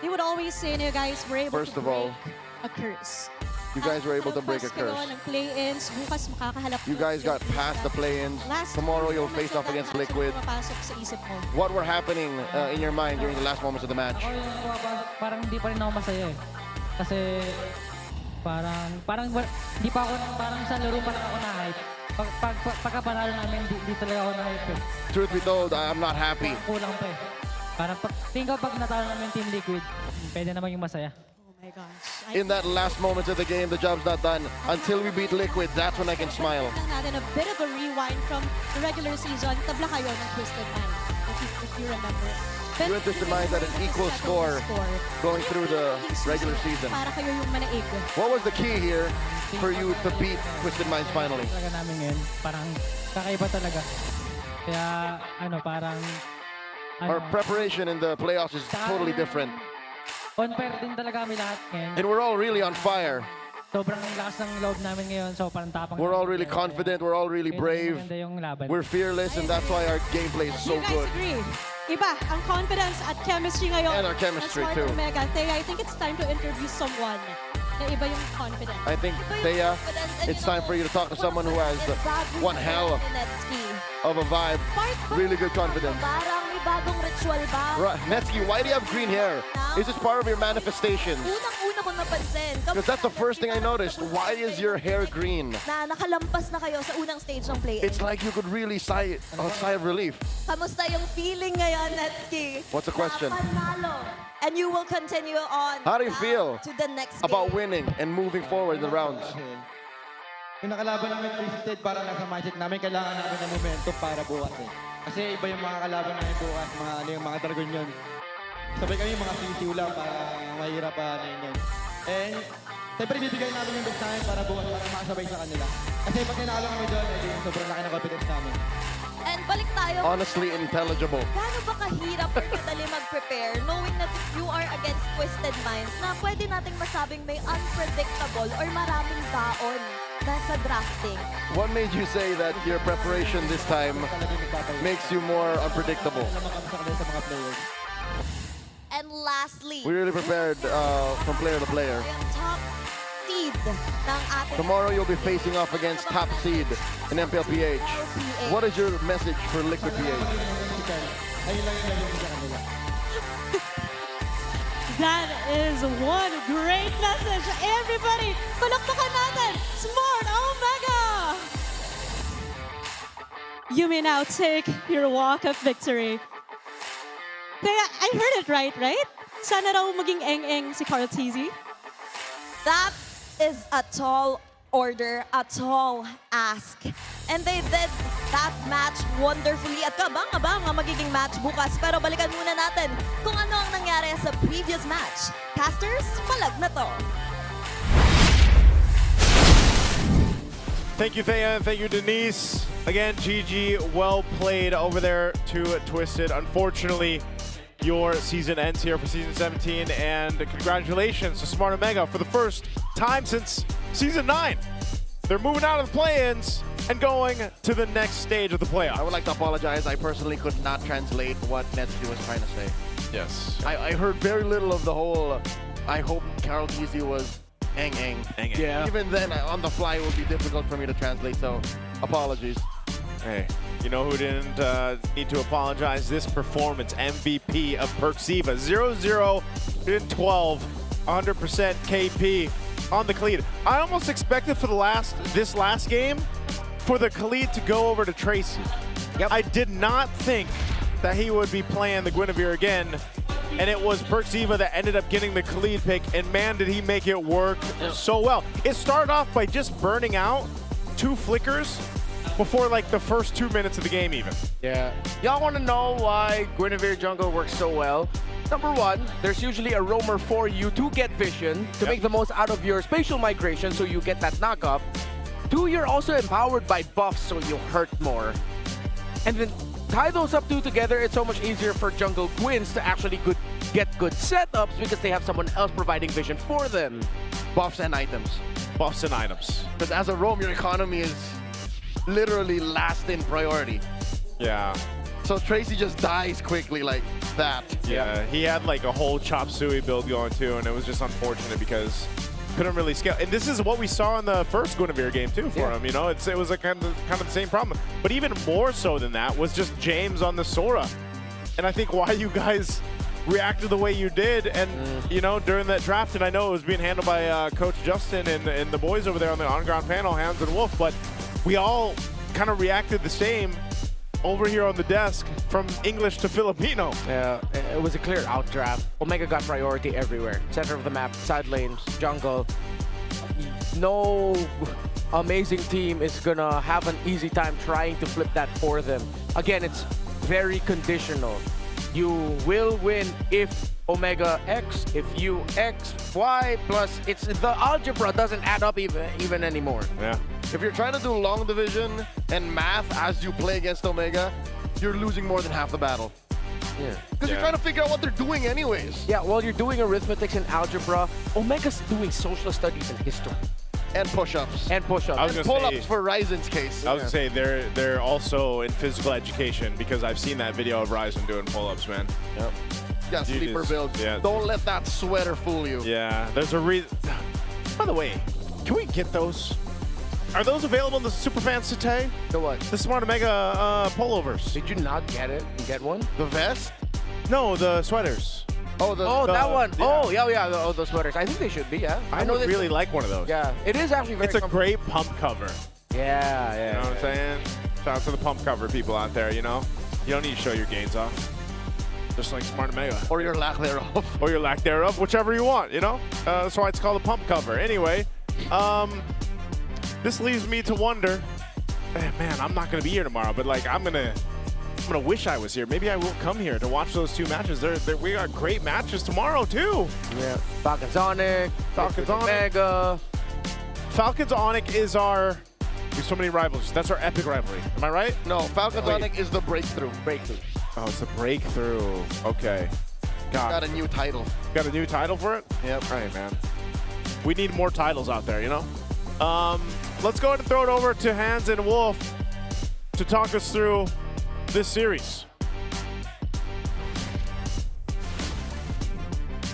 they would always say na you guys were able First to of all, break a curse. you guys were able to break a curse. Ng play-ins, bukas makakahalap You guys got past the play-ins. Tomorrow you'll face off against Liquid. Papasok sa isip mo. What were happening in your mind during the last moments of the match? Ako yung parang hindi pa rin ako masaya eh. Kasi parang hindi pa ako, parang sa laro pa lang ako na-hype. Pagka panalo namin, hindi talaga ako na-hype eh. Truth be told, I'm not happy. Kulang pa eh. Parang tingin ko pag natalo namin Team Liquid, pwede naman yung masaya. Oh my gosh. In that last moments of the game, the job's not done. Until we beat Liquid, that's when I can smile. Natin a bit of a rewind from the regular season. Tabla kayo ng Twisted Mind, if you remember. You and Twisted Minds had an equal score going through the regular season. Para kayo yung manaig. What was the key here for you to beat Twisted Minds finally? Talaga namin ngayon, parang kakaiba talaga. Kaya parang Our preparation in the playoffs is totally different. on fire din talaga kami lahat ngayon. And we're all really on fire. Sobrang lakas ng loob namin ngayon, so parang tapang. We're all really confident, we're all really brave. Maganda yung laban. We're fearless, and that's why our gameplay is so You guys good. agree? Iba ang confidence at chemistry ngayon. And our chemistry, Smart too. Omega. Thea, I think it's time to interview someone na iba yung confidence. I think, Thea, it's time for you to talk to someone who has one hell of a vibe. Really good confidence. Parang may bagong ritual ba? Netsky, why do you have green hair? Is this part of your manifestations? Unang-una ko napansin. Because that's the first thing I noticed. Why is your hair green? Na nakalampas na kayo sa unang stage ng play-in. It's like you could really sigh of relief. Kamusta yung feeling ngayon, Netsky? What's the question? Panalo. And you will continue on How do you feel to the next about game. winning and moving forward in the rounds? Yung nakalaban namin Twisted, parang nasa mindset namin, kailangan namin ng momentum para bukas eh. Kasi iba yung mga kalaban namin bukas, yung mga Dragon yun. Sabay kami yung mga sisiw lang para mahirap pa yun. And siyempre bibigay namin yung best namin para bukas, para makasabay sa kanila. Kasi pag tinalo kami doon, sobrang laki ng confidence namin. And balik tayo. Honestly intelligible. Gaano ba kahirap or kadali mag-prepare knowing that if you are against Twisted Minds na pwede nating masabing may unpredictable or maraming baon nasa drafting? What made you say that your preparation this time makes you more unpredictable? And lastly, We really prepared from player to player. yung top seed ng ating Tomorrow you'll be facing off against top seed in MPL PH. What is your message for Liquid PH? That is one great message. Everybody, palakpakan natin, Smart Omega! You may now take your walk of victory. Kaya, I heard it right? Sana raw maging eng-eng si Carl Tizzy. That is a tall order, a tall ask. And they did that match wonderfully. At kabang-abang ang magiging match bukas. Pero balikan muna natin kung ano ang nangyari sa previous match. Casters, Palag Na To. Thank you, Thea, and thank you, Denise. Again, GG, well played over there to Twisted. Unfortunately, your season ends here for Season 17, and congratulations to Smart Omega for the first time since Season 9. They're moving out of the play-ins and going to the next stage of the playoffs. I would like to apologize. I personally could not translate what Netsky was trying to say. Yes. I heard very little of the whole, I hope Carl Tizzy was eng-eng. Yeah. Even then, on the fly, it would be difficult for me to translate, so apologies. Hey, you know who didn't need to apologize? This performance, MVP of Perksiva. 0-0 in 12, 100% KP on the Khalid. I almost expected for this last game for the Khalid to go over to Tracy. I did not think that he would be playing the Guinevere again. And it was Perxiva that ended up getting the Khalid pick, and man, did he make it work so well. It started off by just burning out 2 flickers before like the first 2 minutes of the game even. Yeah. Y'all want to know why Guinevere jungle works so well? Number 1, there's usually a roamer for you to get vision, to make the most out of your spatial migration so you get that knockup. 2, you're also empowered by buffs so you hurt more. And then tie those up 2 together, it's so much easier for jungle Gwins to actually get good setups because they have someone else providing vision for them. Buffs and items. Buffs and items. Because as a roam, your economy is literally last in priority. Yeah. So Tracy just dies quickly like that. Yeah, he had like a whole Chop Suey build going too, and it was just unfortunate because couldn't really scale. And this is what we saw in the first Guinevere game too for him. You know, it was a kind of the same problem. But even more so than that was just James on the Sora. And I think why you guys reacted the way you did, and you know, during that draft, and I know it was being handled by Coach Justin and the boys over there on the on-ground panel, Hans and Wolf, but we all kind of reacted the same over here on the desk from English to Filipino. Yeah, it was a clear outdraft. Omega got priority everywhere. Center of the map, side lanes, jungle. No amazing team is gonna have an easy time trying to flip that for them. Again, it's very conditional. You will win if Omega X, if you X, Y, plus it's the algebra doesn't add up even anymore. Yeah. If you're trying to do long division and math as you play against Omega, you're losing more than half the battle. Yeah. Because you're trying to figure out what they're doing anyways. Yeah, while you're doing arithmetics and algebra, Omega's doing social studies and history. And push-ups. And push-ups. And pull-ups for Ryzen's case. I was gonna say they're also in physical education because I've seen that video of Ryzen doing pull-ups, man. Yep. Yeah, sleeper build. Yeah. Don't let that sweater fool you. Yeah, there's a reason. By the way, can we get those? Are those available in the Superfans today? The what? The Smart Omega pullovers. Did you not get it? You get one? The vest? No, the sweaters. Oh, that one. Yeah. Oh, yeah. The sweaters. I think they should be, yeah. I would really like one of those. Yeah, it is actually very It's a great pump cover. Yeah. You know what I'm saying? Shout out to the pump cover people out there, you know? You don't need to show your gains off. Just like Smart Omega. Or your lack thereof. Or your lack thereof, whichever you want, you know? That's why it's called a pump cover. Anyway, this leaves me to wonder, man, I'm not going to be here tomorrow, but like I'm gonna wish I was here. Maybe I will come here to watch those 2 matches. We got great matches tomorrow too. Yeah. Falcons ONIC, Falcons Omega. Falcons ONIC is our. There's so many rivals. That's our epic rivalry. Am I right? No, Falcons ONIC is the breakthrough. Oh, it's the breakthrough. Okay. Got a new title. Got a new title for it? Yep. All right, man. We need more titles out there, you know? Let's go ahead and throw it over to Hans and Wolf to talk us through this series.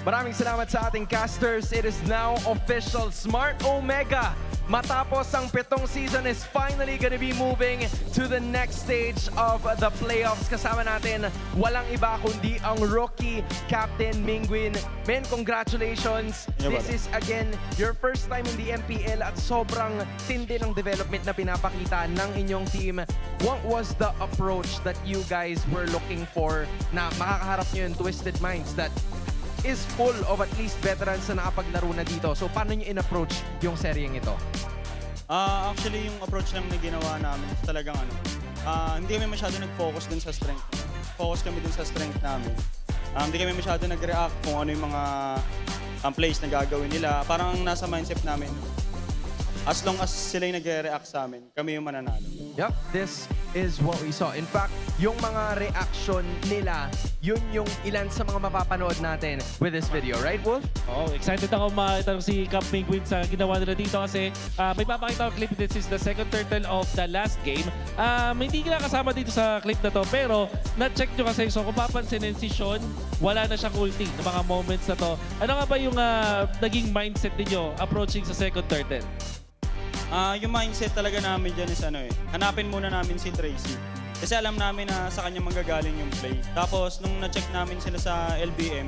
Maraming salamat sa ating casters. It is now official. Smart Omega, matapos ang 7 season, is finally gonna be moving to the next stage of the playoffs. Kasama natin, walang iba kundi ang rookie captain Mingwin. Men, congratulations. This is again your first time in the MPL at sobrang tindi ng development na pinapakita ng inyong team. What was the approach that you guys were looking for na makakaharap nyo yung Twisted Minds that is full of at least veterans na nakapaglaro na dito? So paano nyo in-approach yung seryeng ito? Actually, yung approach lang na ginawa namin talagang hindi kami masyado nag-focus dun sa strength. Focus kami dun sa strength namin. Hindi kami masyado nag-react kung ano yung mga plays na gagawin nila. Parang nasa mindset namin, as long as sila yung nag-react sa amin, kami yung mananalo. Yep, this is what we saw. In fact, yung mga reaction nila, yun yung ilan sa mga mapapanood natin with this video. Right, Wolf? Oh, excited ako makita si Camp Penguin sa ginawa nila dito kasi may papakita ko clip. This is the second turtle of the last game. Hindi na kasama dito sa clip na to, pero na-check nyo kasi. So kung papansinin si Sean, wala na siyang ulti ng mga moments na to. Ano nga ba yung naging mindset ninyo approaching sa second turtle? Yung mindset talaga namin dyan is hanapin muna namin si Tracy. Kasi alam namin na sa kanya manggagaling yung play. Tapos nung na-check namin sila sa LBM,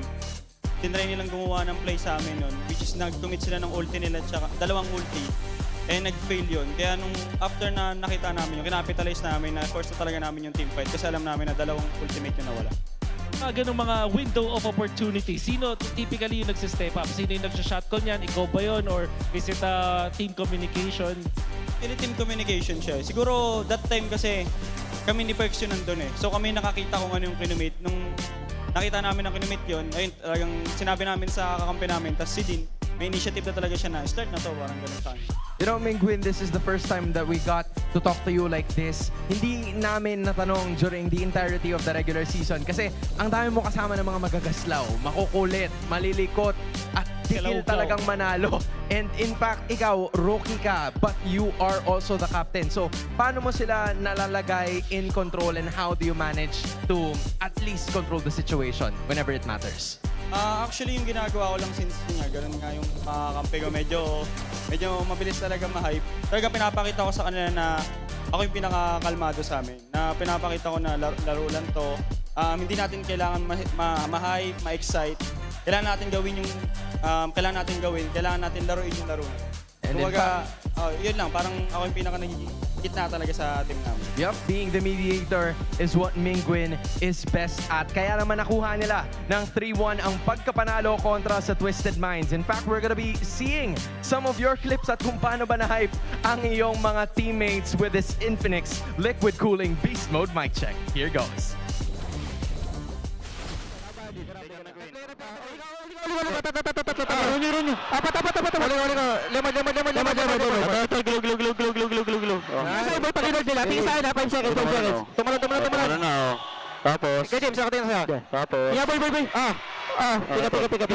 tinry nilang gumawa ng play sa amin nun, which is nag-commit sila ng ulti nila, tsaka 2 ulti. Eh, nag-fail yun. Kaya nung after na nakita namin yung kinapitalize namin na force na talaga namin yung team fight kasi alam namin na dalawang ultimate yung nawala. Ganong mga window of opportunity. Sino typically yung nagsistep up? Sino yung nagsha-shotgun yan? Ikaw ba yun? Or is it team communication? Team communication siya. Siguro that time kasi kami ni Perks yun nandun eh. So kami nakakita kung ano yung kinumate. Nung nakita namin ang kinumate yun, ayun talagang sinabi namin sa kakampi namin. Tapos si Dean, may initiative na talaga siya na start na to, parang ganun sa akin. You know, Mingwin, this is the first time that we got to talk to you like this. Hindi namin natanong during the entirety of the regular season kasi ang dami mo kasama ng mga magagaslaw, makukulit, malilikot, at tigil talagang manalo. And in fact, ikaw, rookie ka, but you are also the captain. So, paano mo sila nalalagay in control and how do you manage to at least control the situation whenever it matters? Actually, yung ginagawa ko lang since nga, ganun nga yung kakampi ko, medyo mabilis talaga ma-hype. Talaga pinapakita ko sa kanila na ako yung pinakakalmado sa amin. Na pinapakita ko na laro lang to. Hindi natin kailangan ma-hype, ma-excite. Kailangan natin gawin yung kailangan natin laruin yung laro. Kumbaga, yun lang, parang ako yung pinaka-gitna talaga sa team namin. Yup, being the mediator is what Mingwin is best at. Kaya naman nakuha nila ng 3-1 ang pagkapanalo kontra sa Twisted Minds. In fact, we're gonna be seeing some of your clips at kung paano ba na-hype ang iyong mga teammates with this Infinix Liquid Cooling Beast Mode mic check. Here goes. Tapos. Ikaw, James, ako tingin sa'yo. Tapos. Yeah, boy. Piga.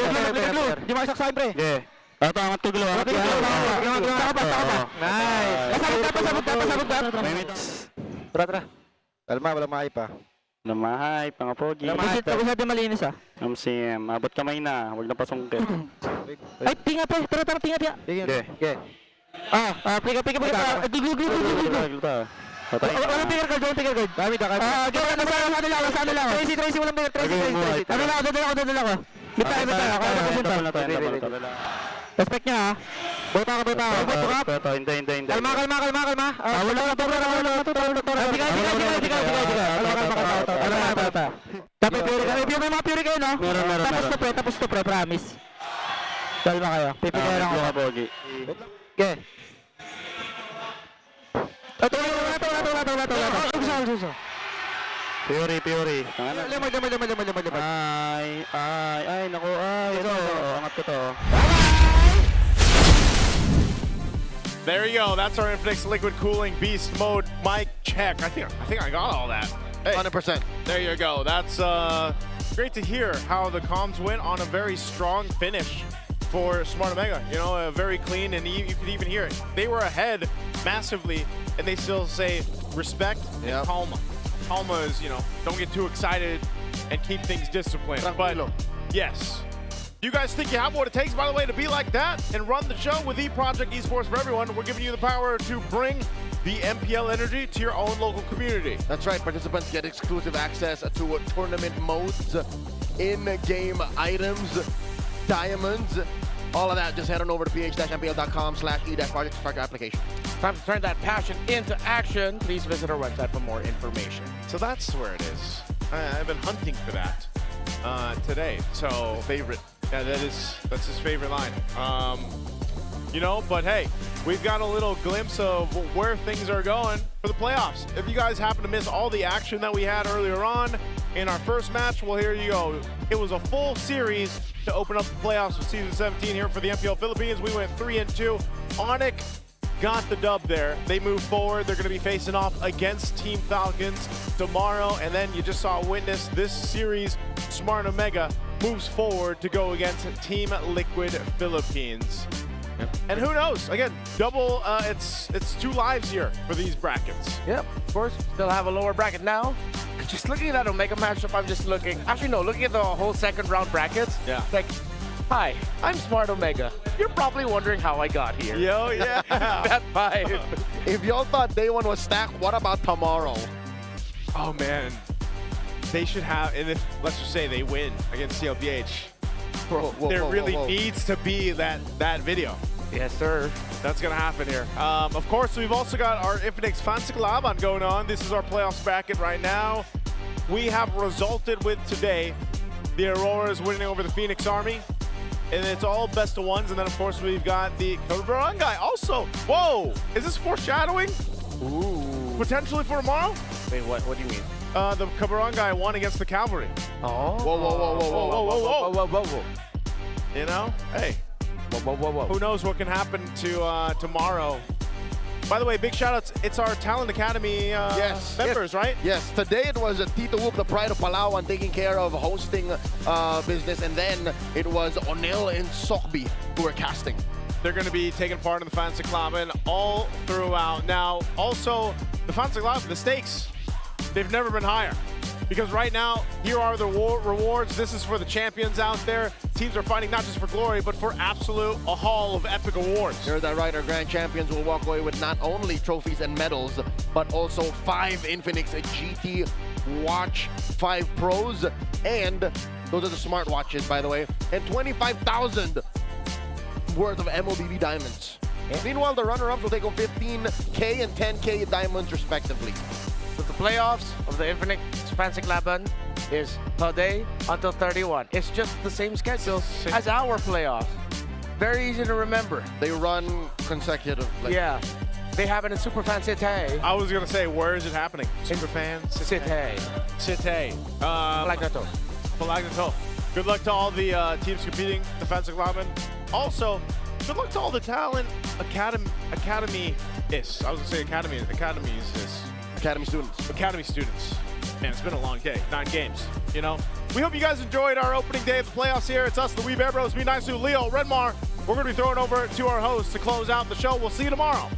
Di mo isaksahin, pre. Yeah. Angat to glow. Nice. Pasabot ka. Tara. Kalma, wala mahay pa. Namahay, mga pogi. Tapos natin malinis ah. MCM, abot kamay na, huwag na pasungkit. Ay, tinga pa. Tara, tinga. Okay. Piga. Walang picker guard. Dami ka. Nasa ano lang. Tracy, walang picker. Tracy. Ano lang ako. Bita. Respect niya ha. Bota ka. Hindi. Kalma. Wala na to. Tiga. Tapos review may mga pure kayo, no? Meron. Tapos to pre, promise. Kalma kayo. Pipigay lang ako. Pogi. Okay. Ito. Puri. Lemon. Ay, naku, ito. Angat ko to. There you go. That's our Infinix Liquid Cooling Beast Mode mic check. I think I got all that. Hey, 100%. There you go. That's great to hear how the comms went on a very strong finish for Smart Omega. You know, very clean, and you could even hear it. They were ahead massively, and they still say respect and calma. Calma is, you know, don't get too excited and keep things disciplined. But yes. You guys think you have what it takes, by the way, to be like that and run the show with eProject Esports for Everyone? We're giving you the power to bring the MPL energy to your own local community. That's right. Participants get exclusive access to tournament modes, in-game items, diamonds, all of that. Just head on over to ph-mpl.com/e-project to start your application. Time to turn that passion into action. Please visit our website for more information. So that's where it is. I've been hunting for that today. So favorite. Yeah, that's his favorite line. You know, but hey, we've got a little glimpse of where things are going for the playoffs. If you guys happen to miss all the action that we had earlier on in our first match, well, here you go. It was a full series to open up the playoffs for Season 17 here for the MPL Philippines. We went 3-2. ONIC got the dub there. They move forward. They're going to be facing off against Team Falcons tomorrow. And then you just saw witness this series, Smart Omega moves forward to go against Team Liquid Philippines. And who knows? Again, double. It's 2 lives here for these brackets. Yep, of course. Still have a lower bracket now. Just looking at that Omega matchup, I'm just looking. Actually, no. Looking at the whole second round brackets. Yeah. Like, hi, I'm Smart Omega. You're probably wondering how I got here. Yo, yeah. That vibe. If y'all thought day one was stacked, what about tomorrow? Oh man, they should have. And if let's just say they win against CLPH, there really needs to be that video. Yes, sir. That's going to happen here. Of course, we've also got our Infinix Fancy Laban going on. This is our playoffs bracket right now. We have resulted with today the Aurora is winning over the Phoenix Army. And it's all best of ones. And then, of course, we've got the Kabarangay also. Whoa! Is this foreshadowing? Ooh. Potentially for tomorrow? Wait, what do you mean? The Kabarangay won against the Cavalry. Oh. Whoa, whoa, whoa, whoa, whoa, whoa, whoa, whoa, whoa, whoa. You know? Hey. Whoa, whoa, whoa, whoa. Who knows what can happen to tomorrow? By the way, big shout outs. It's our Talent Academy members, right? Yes, today it was Tito Whoop, the pride of Palawan, taking care of hosting business, and then it was Onel and Sokbi who were casting. They're going to be taking part in the Fancy Club all throughout. Now, also, the Fancy Club, the stakes, they've never been higher. Because right now, here are the rewards. This is for the champions out there. Teams are fighting not just for glory, but for a haul of epic awards. Here's that right, our grand champions will walk away with not only trophies and medals, but also 5 Infinix GT Watch 5 Pros, and those are the smart watches, by the way, and 25,000 worth of MOBB diamonds. Meanwhile, the runner-ups will take home 15K and 10K diamonds, respectively. So the playoffs of the Infinix Fancy Laban is today until 31. It's just the same schedule as our playoffs. Very easy to remember. They run consecutive. Yeah. They happen in Superfan City. I was going to say, where is it happening? Superfan City. City. Palag Na To. Palag Na To. Good luck to all the teams competing in the Fancy Club. Also, good luck to all the Talent Academy-is. I was going to say academies. Academy students. Academy students. Man, it's been a long day. 9 games, you know? We hope you guys enjoyed our opening day of the playoffs here. It's us, the Wee Bear Bros, me, Nisu, Leo, Redmar. We're going to be throwing over to our host to close out the show. We'll see you tomorrow.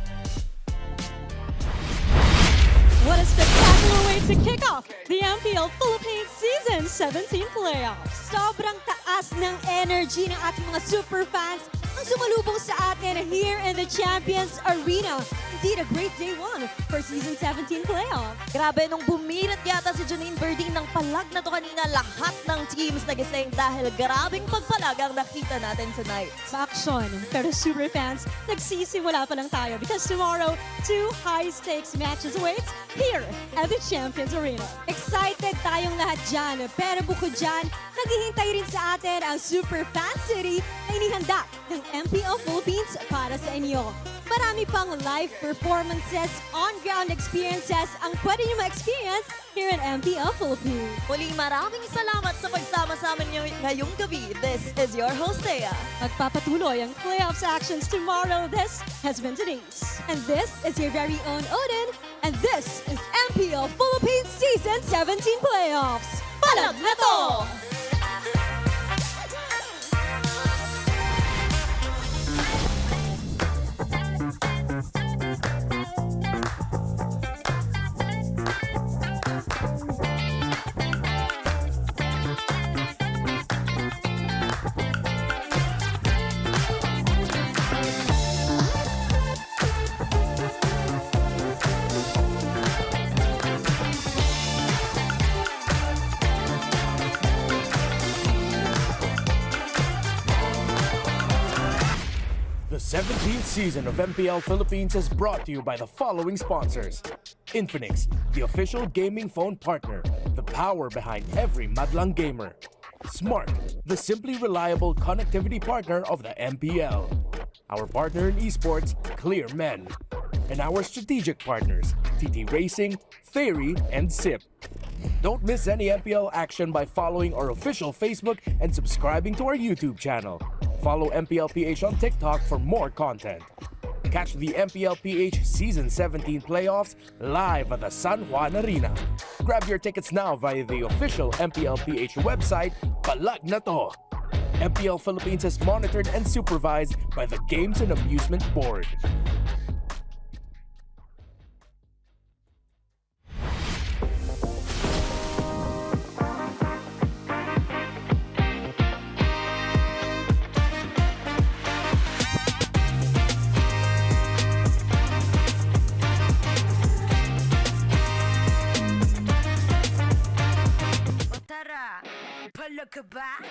What a spectacular way to kick off the MPL Philippines Season 17 playoffs. Sobrang taas ng energy ng ating mga super fans ang sumalubong sa atin here in the Champions Arena. Indeed, a great day 1 for Season 17 playoffs. Grabe, nung bumirit yata si Janine Berding ng Palag Na To kanina, lahat ng teams nagising dahil grabing pagpalag ang nakita natin tonight. Sa aksyon, pero super fans, nagsisimula pa lang tayo because tomorrow, 2 high-stakes matches awaits here at the Champions Arena. Excited tayong lahat dyan, pero bukod dyan, naghihintay rin sa atin ang Super Fan City na inihanda ng MPL Philippines para sa inyo. Marami pang live performances, on-ground experiences ang pwede nyo ma-experience here in MPL Philippines. Muli, maraming salamat sa pagsama sa amin ngayong gabi. This is your host, Thea. Magpapatuloy ang playoffs actions tomorrow. This has been today's. And this is your very own Odin. And this is MPL Philippines Season 17 Playoffs. Palag Na To! The 17th season of MPL Philippines is brought to you by the following sponsors. Infinix, the official gaming phone partner, the power behind every madlang gamer. Smart, the simply reliable connectivity partner of the MPL. Our partner in esports, Clear Men. And our strategic partners, TT Racing, Fairy, and SIP. Don't miss any MPL action by following our official Facebook and subscribing to our YouTube channel. Follow MPLPH on TikTok for more content. Catch the MPLPH Season 17 playoffs live at the San Juan Arena. Grab your tickets now via the official MPLPH website, Palag Na To. MPL Philippines is monitored and supervised by the Games and Amusement Board. Palag ka ba?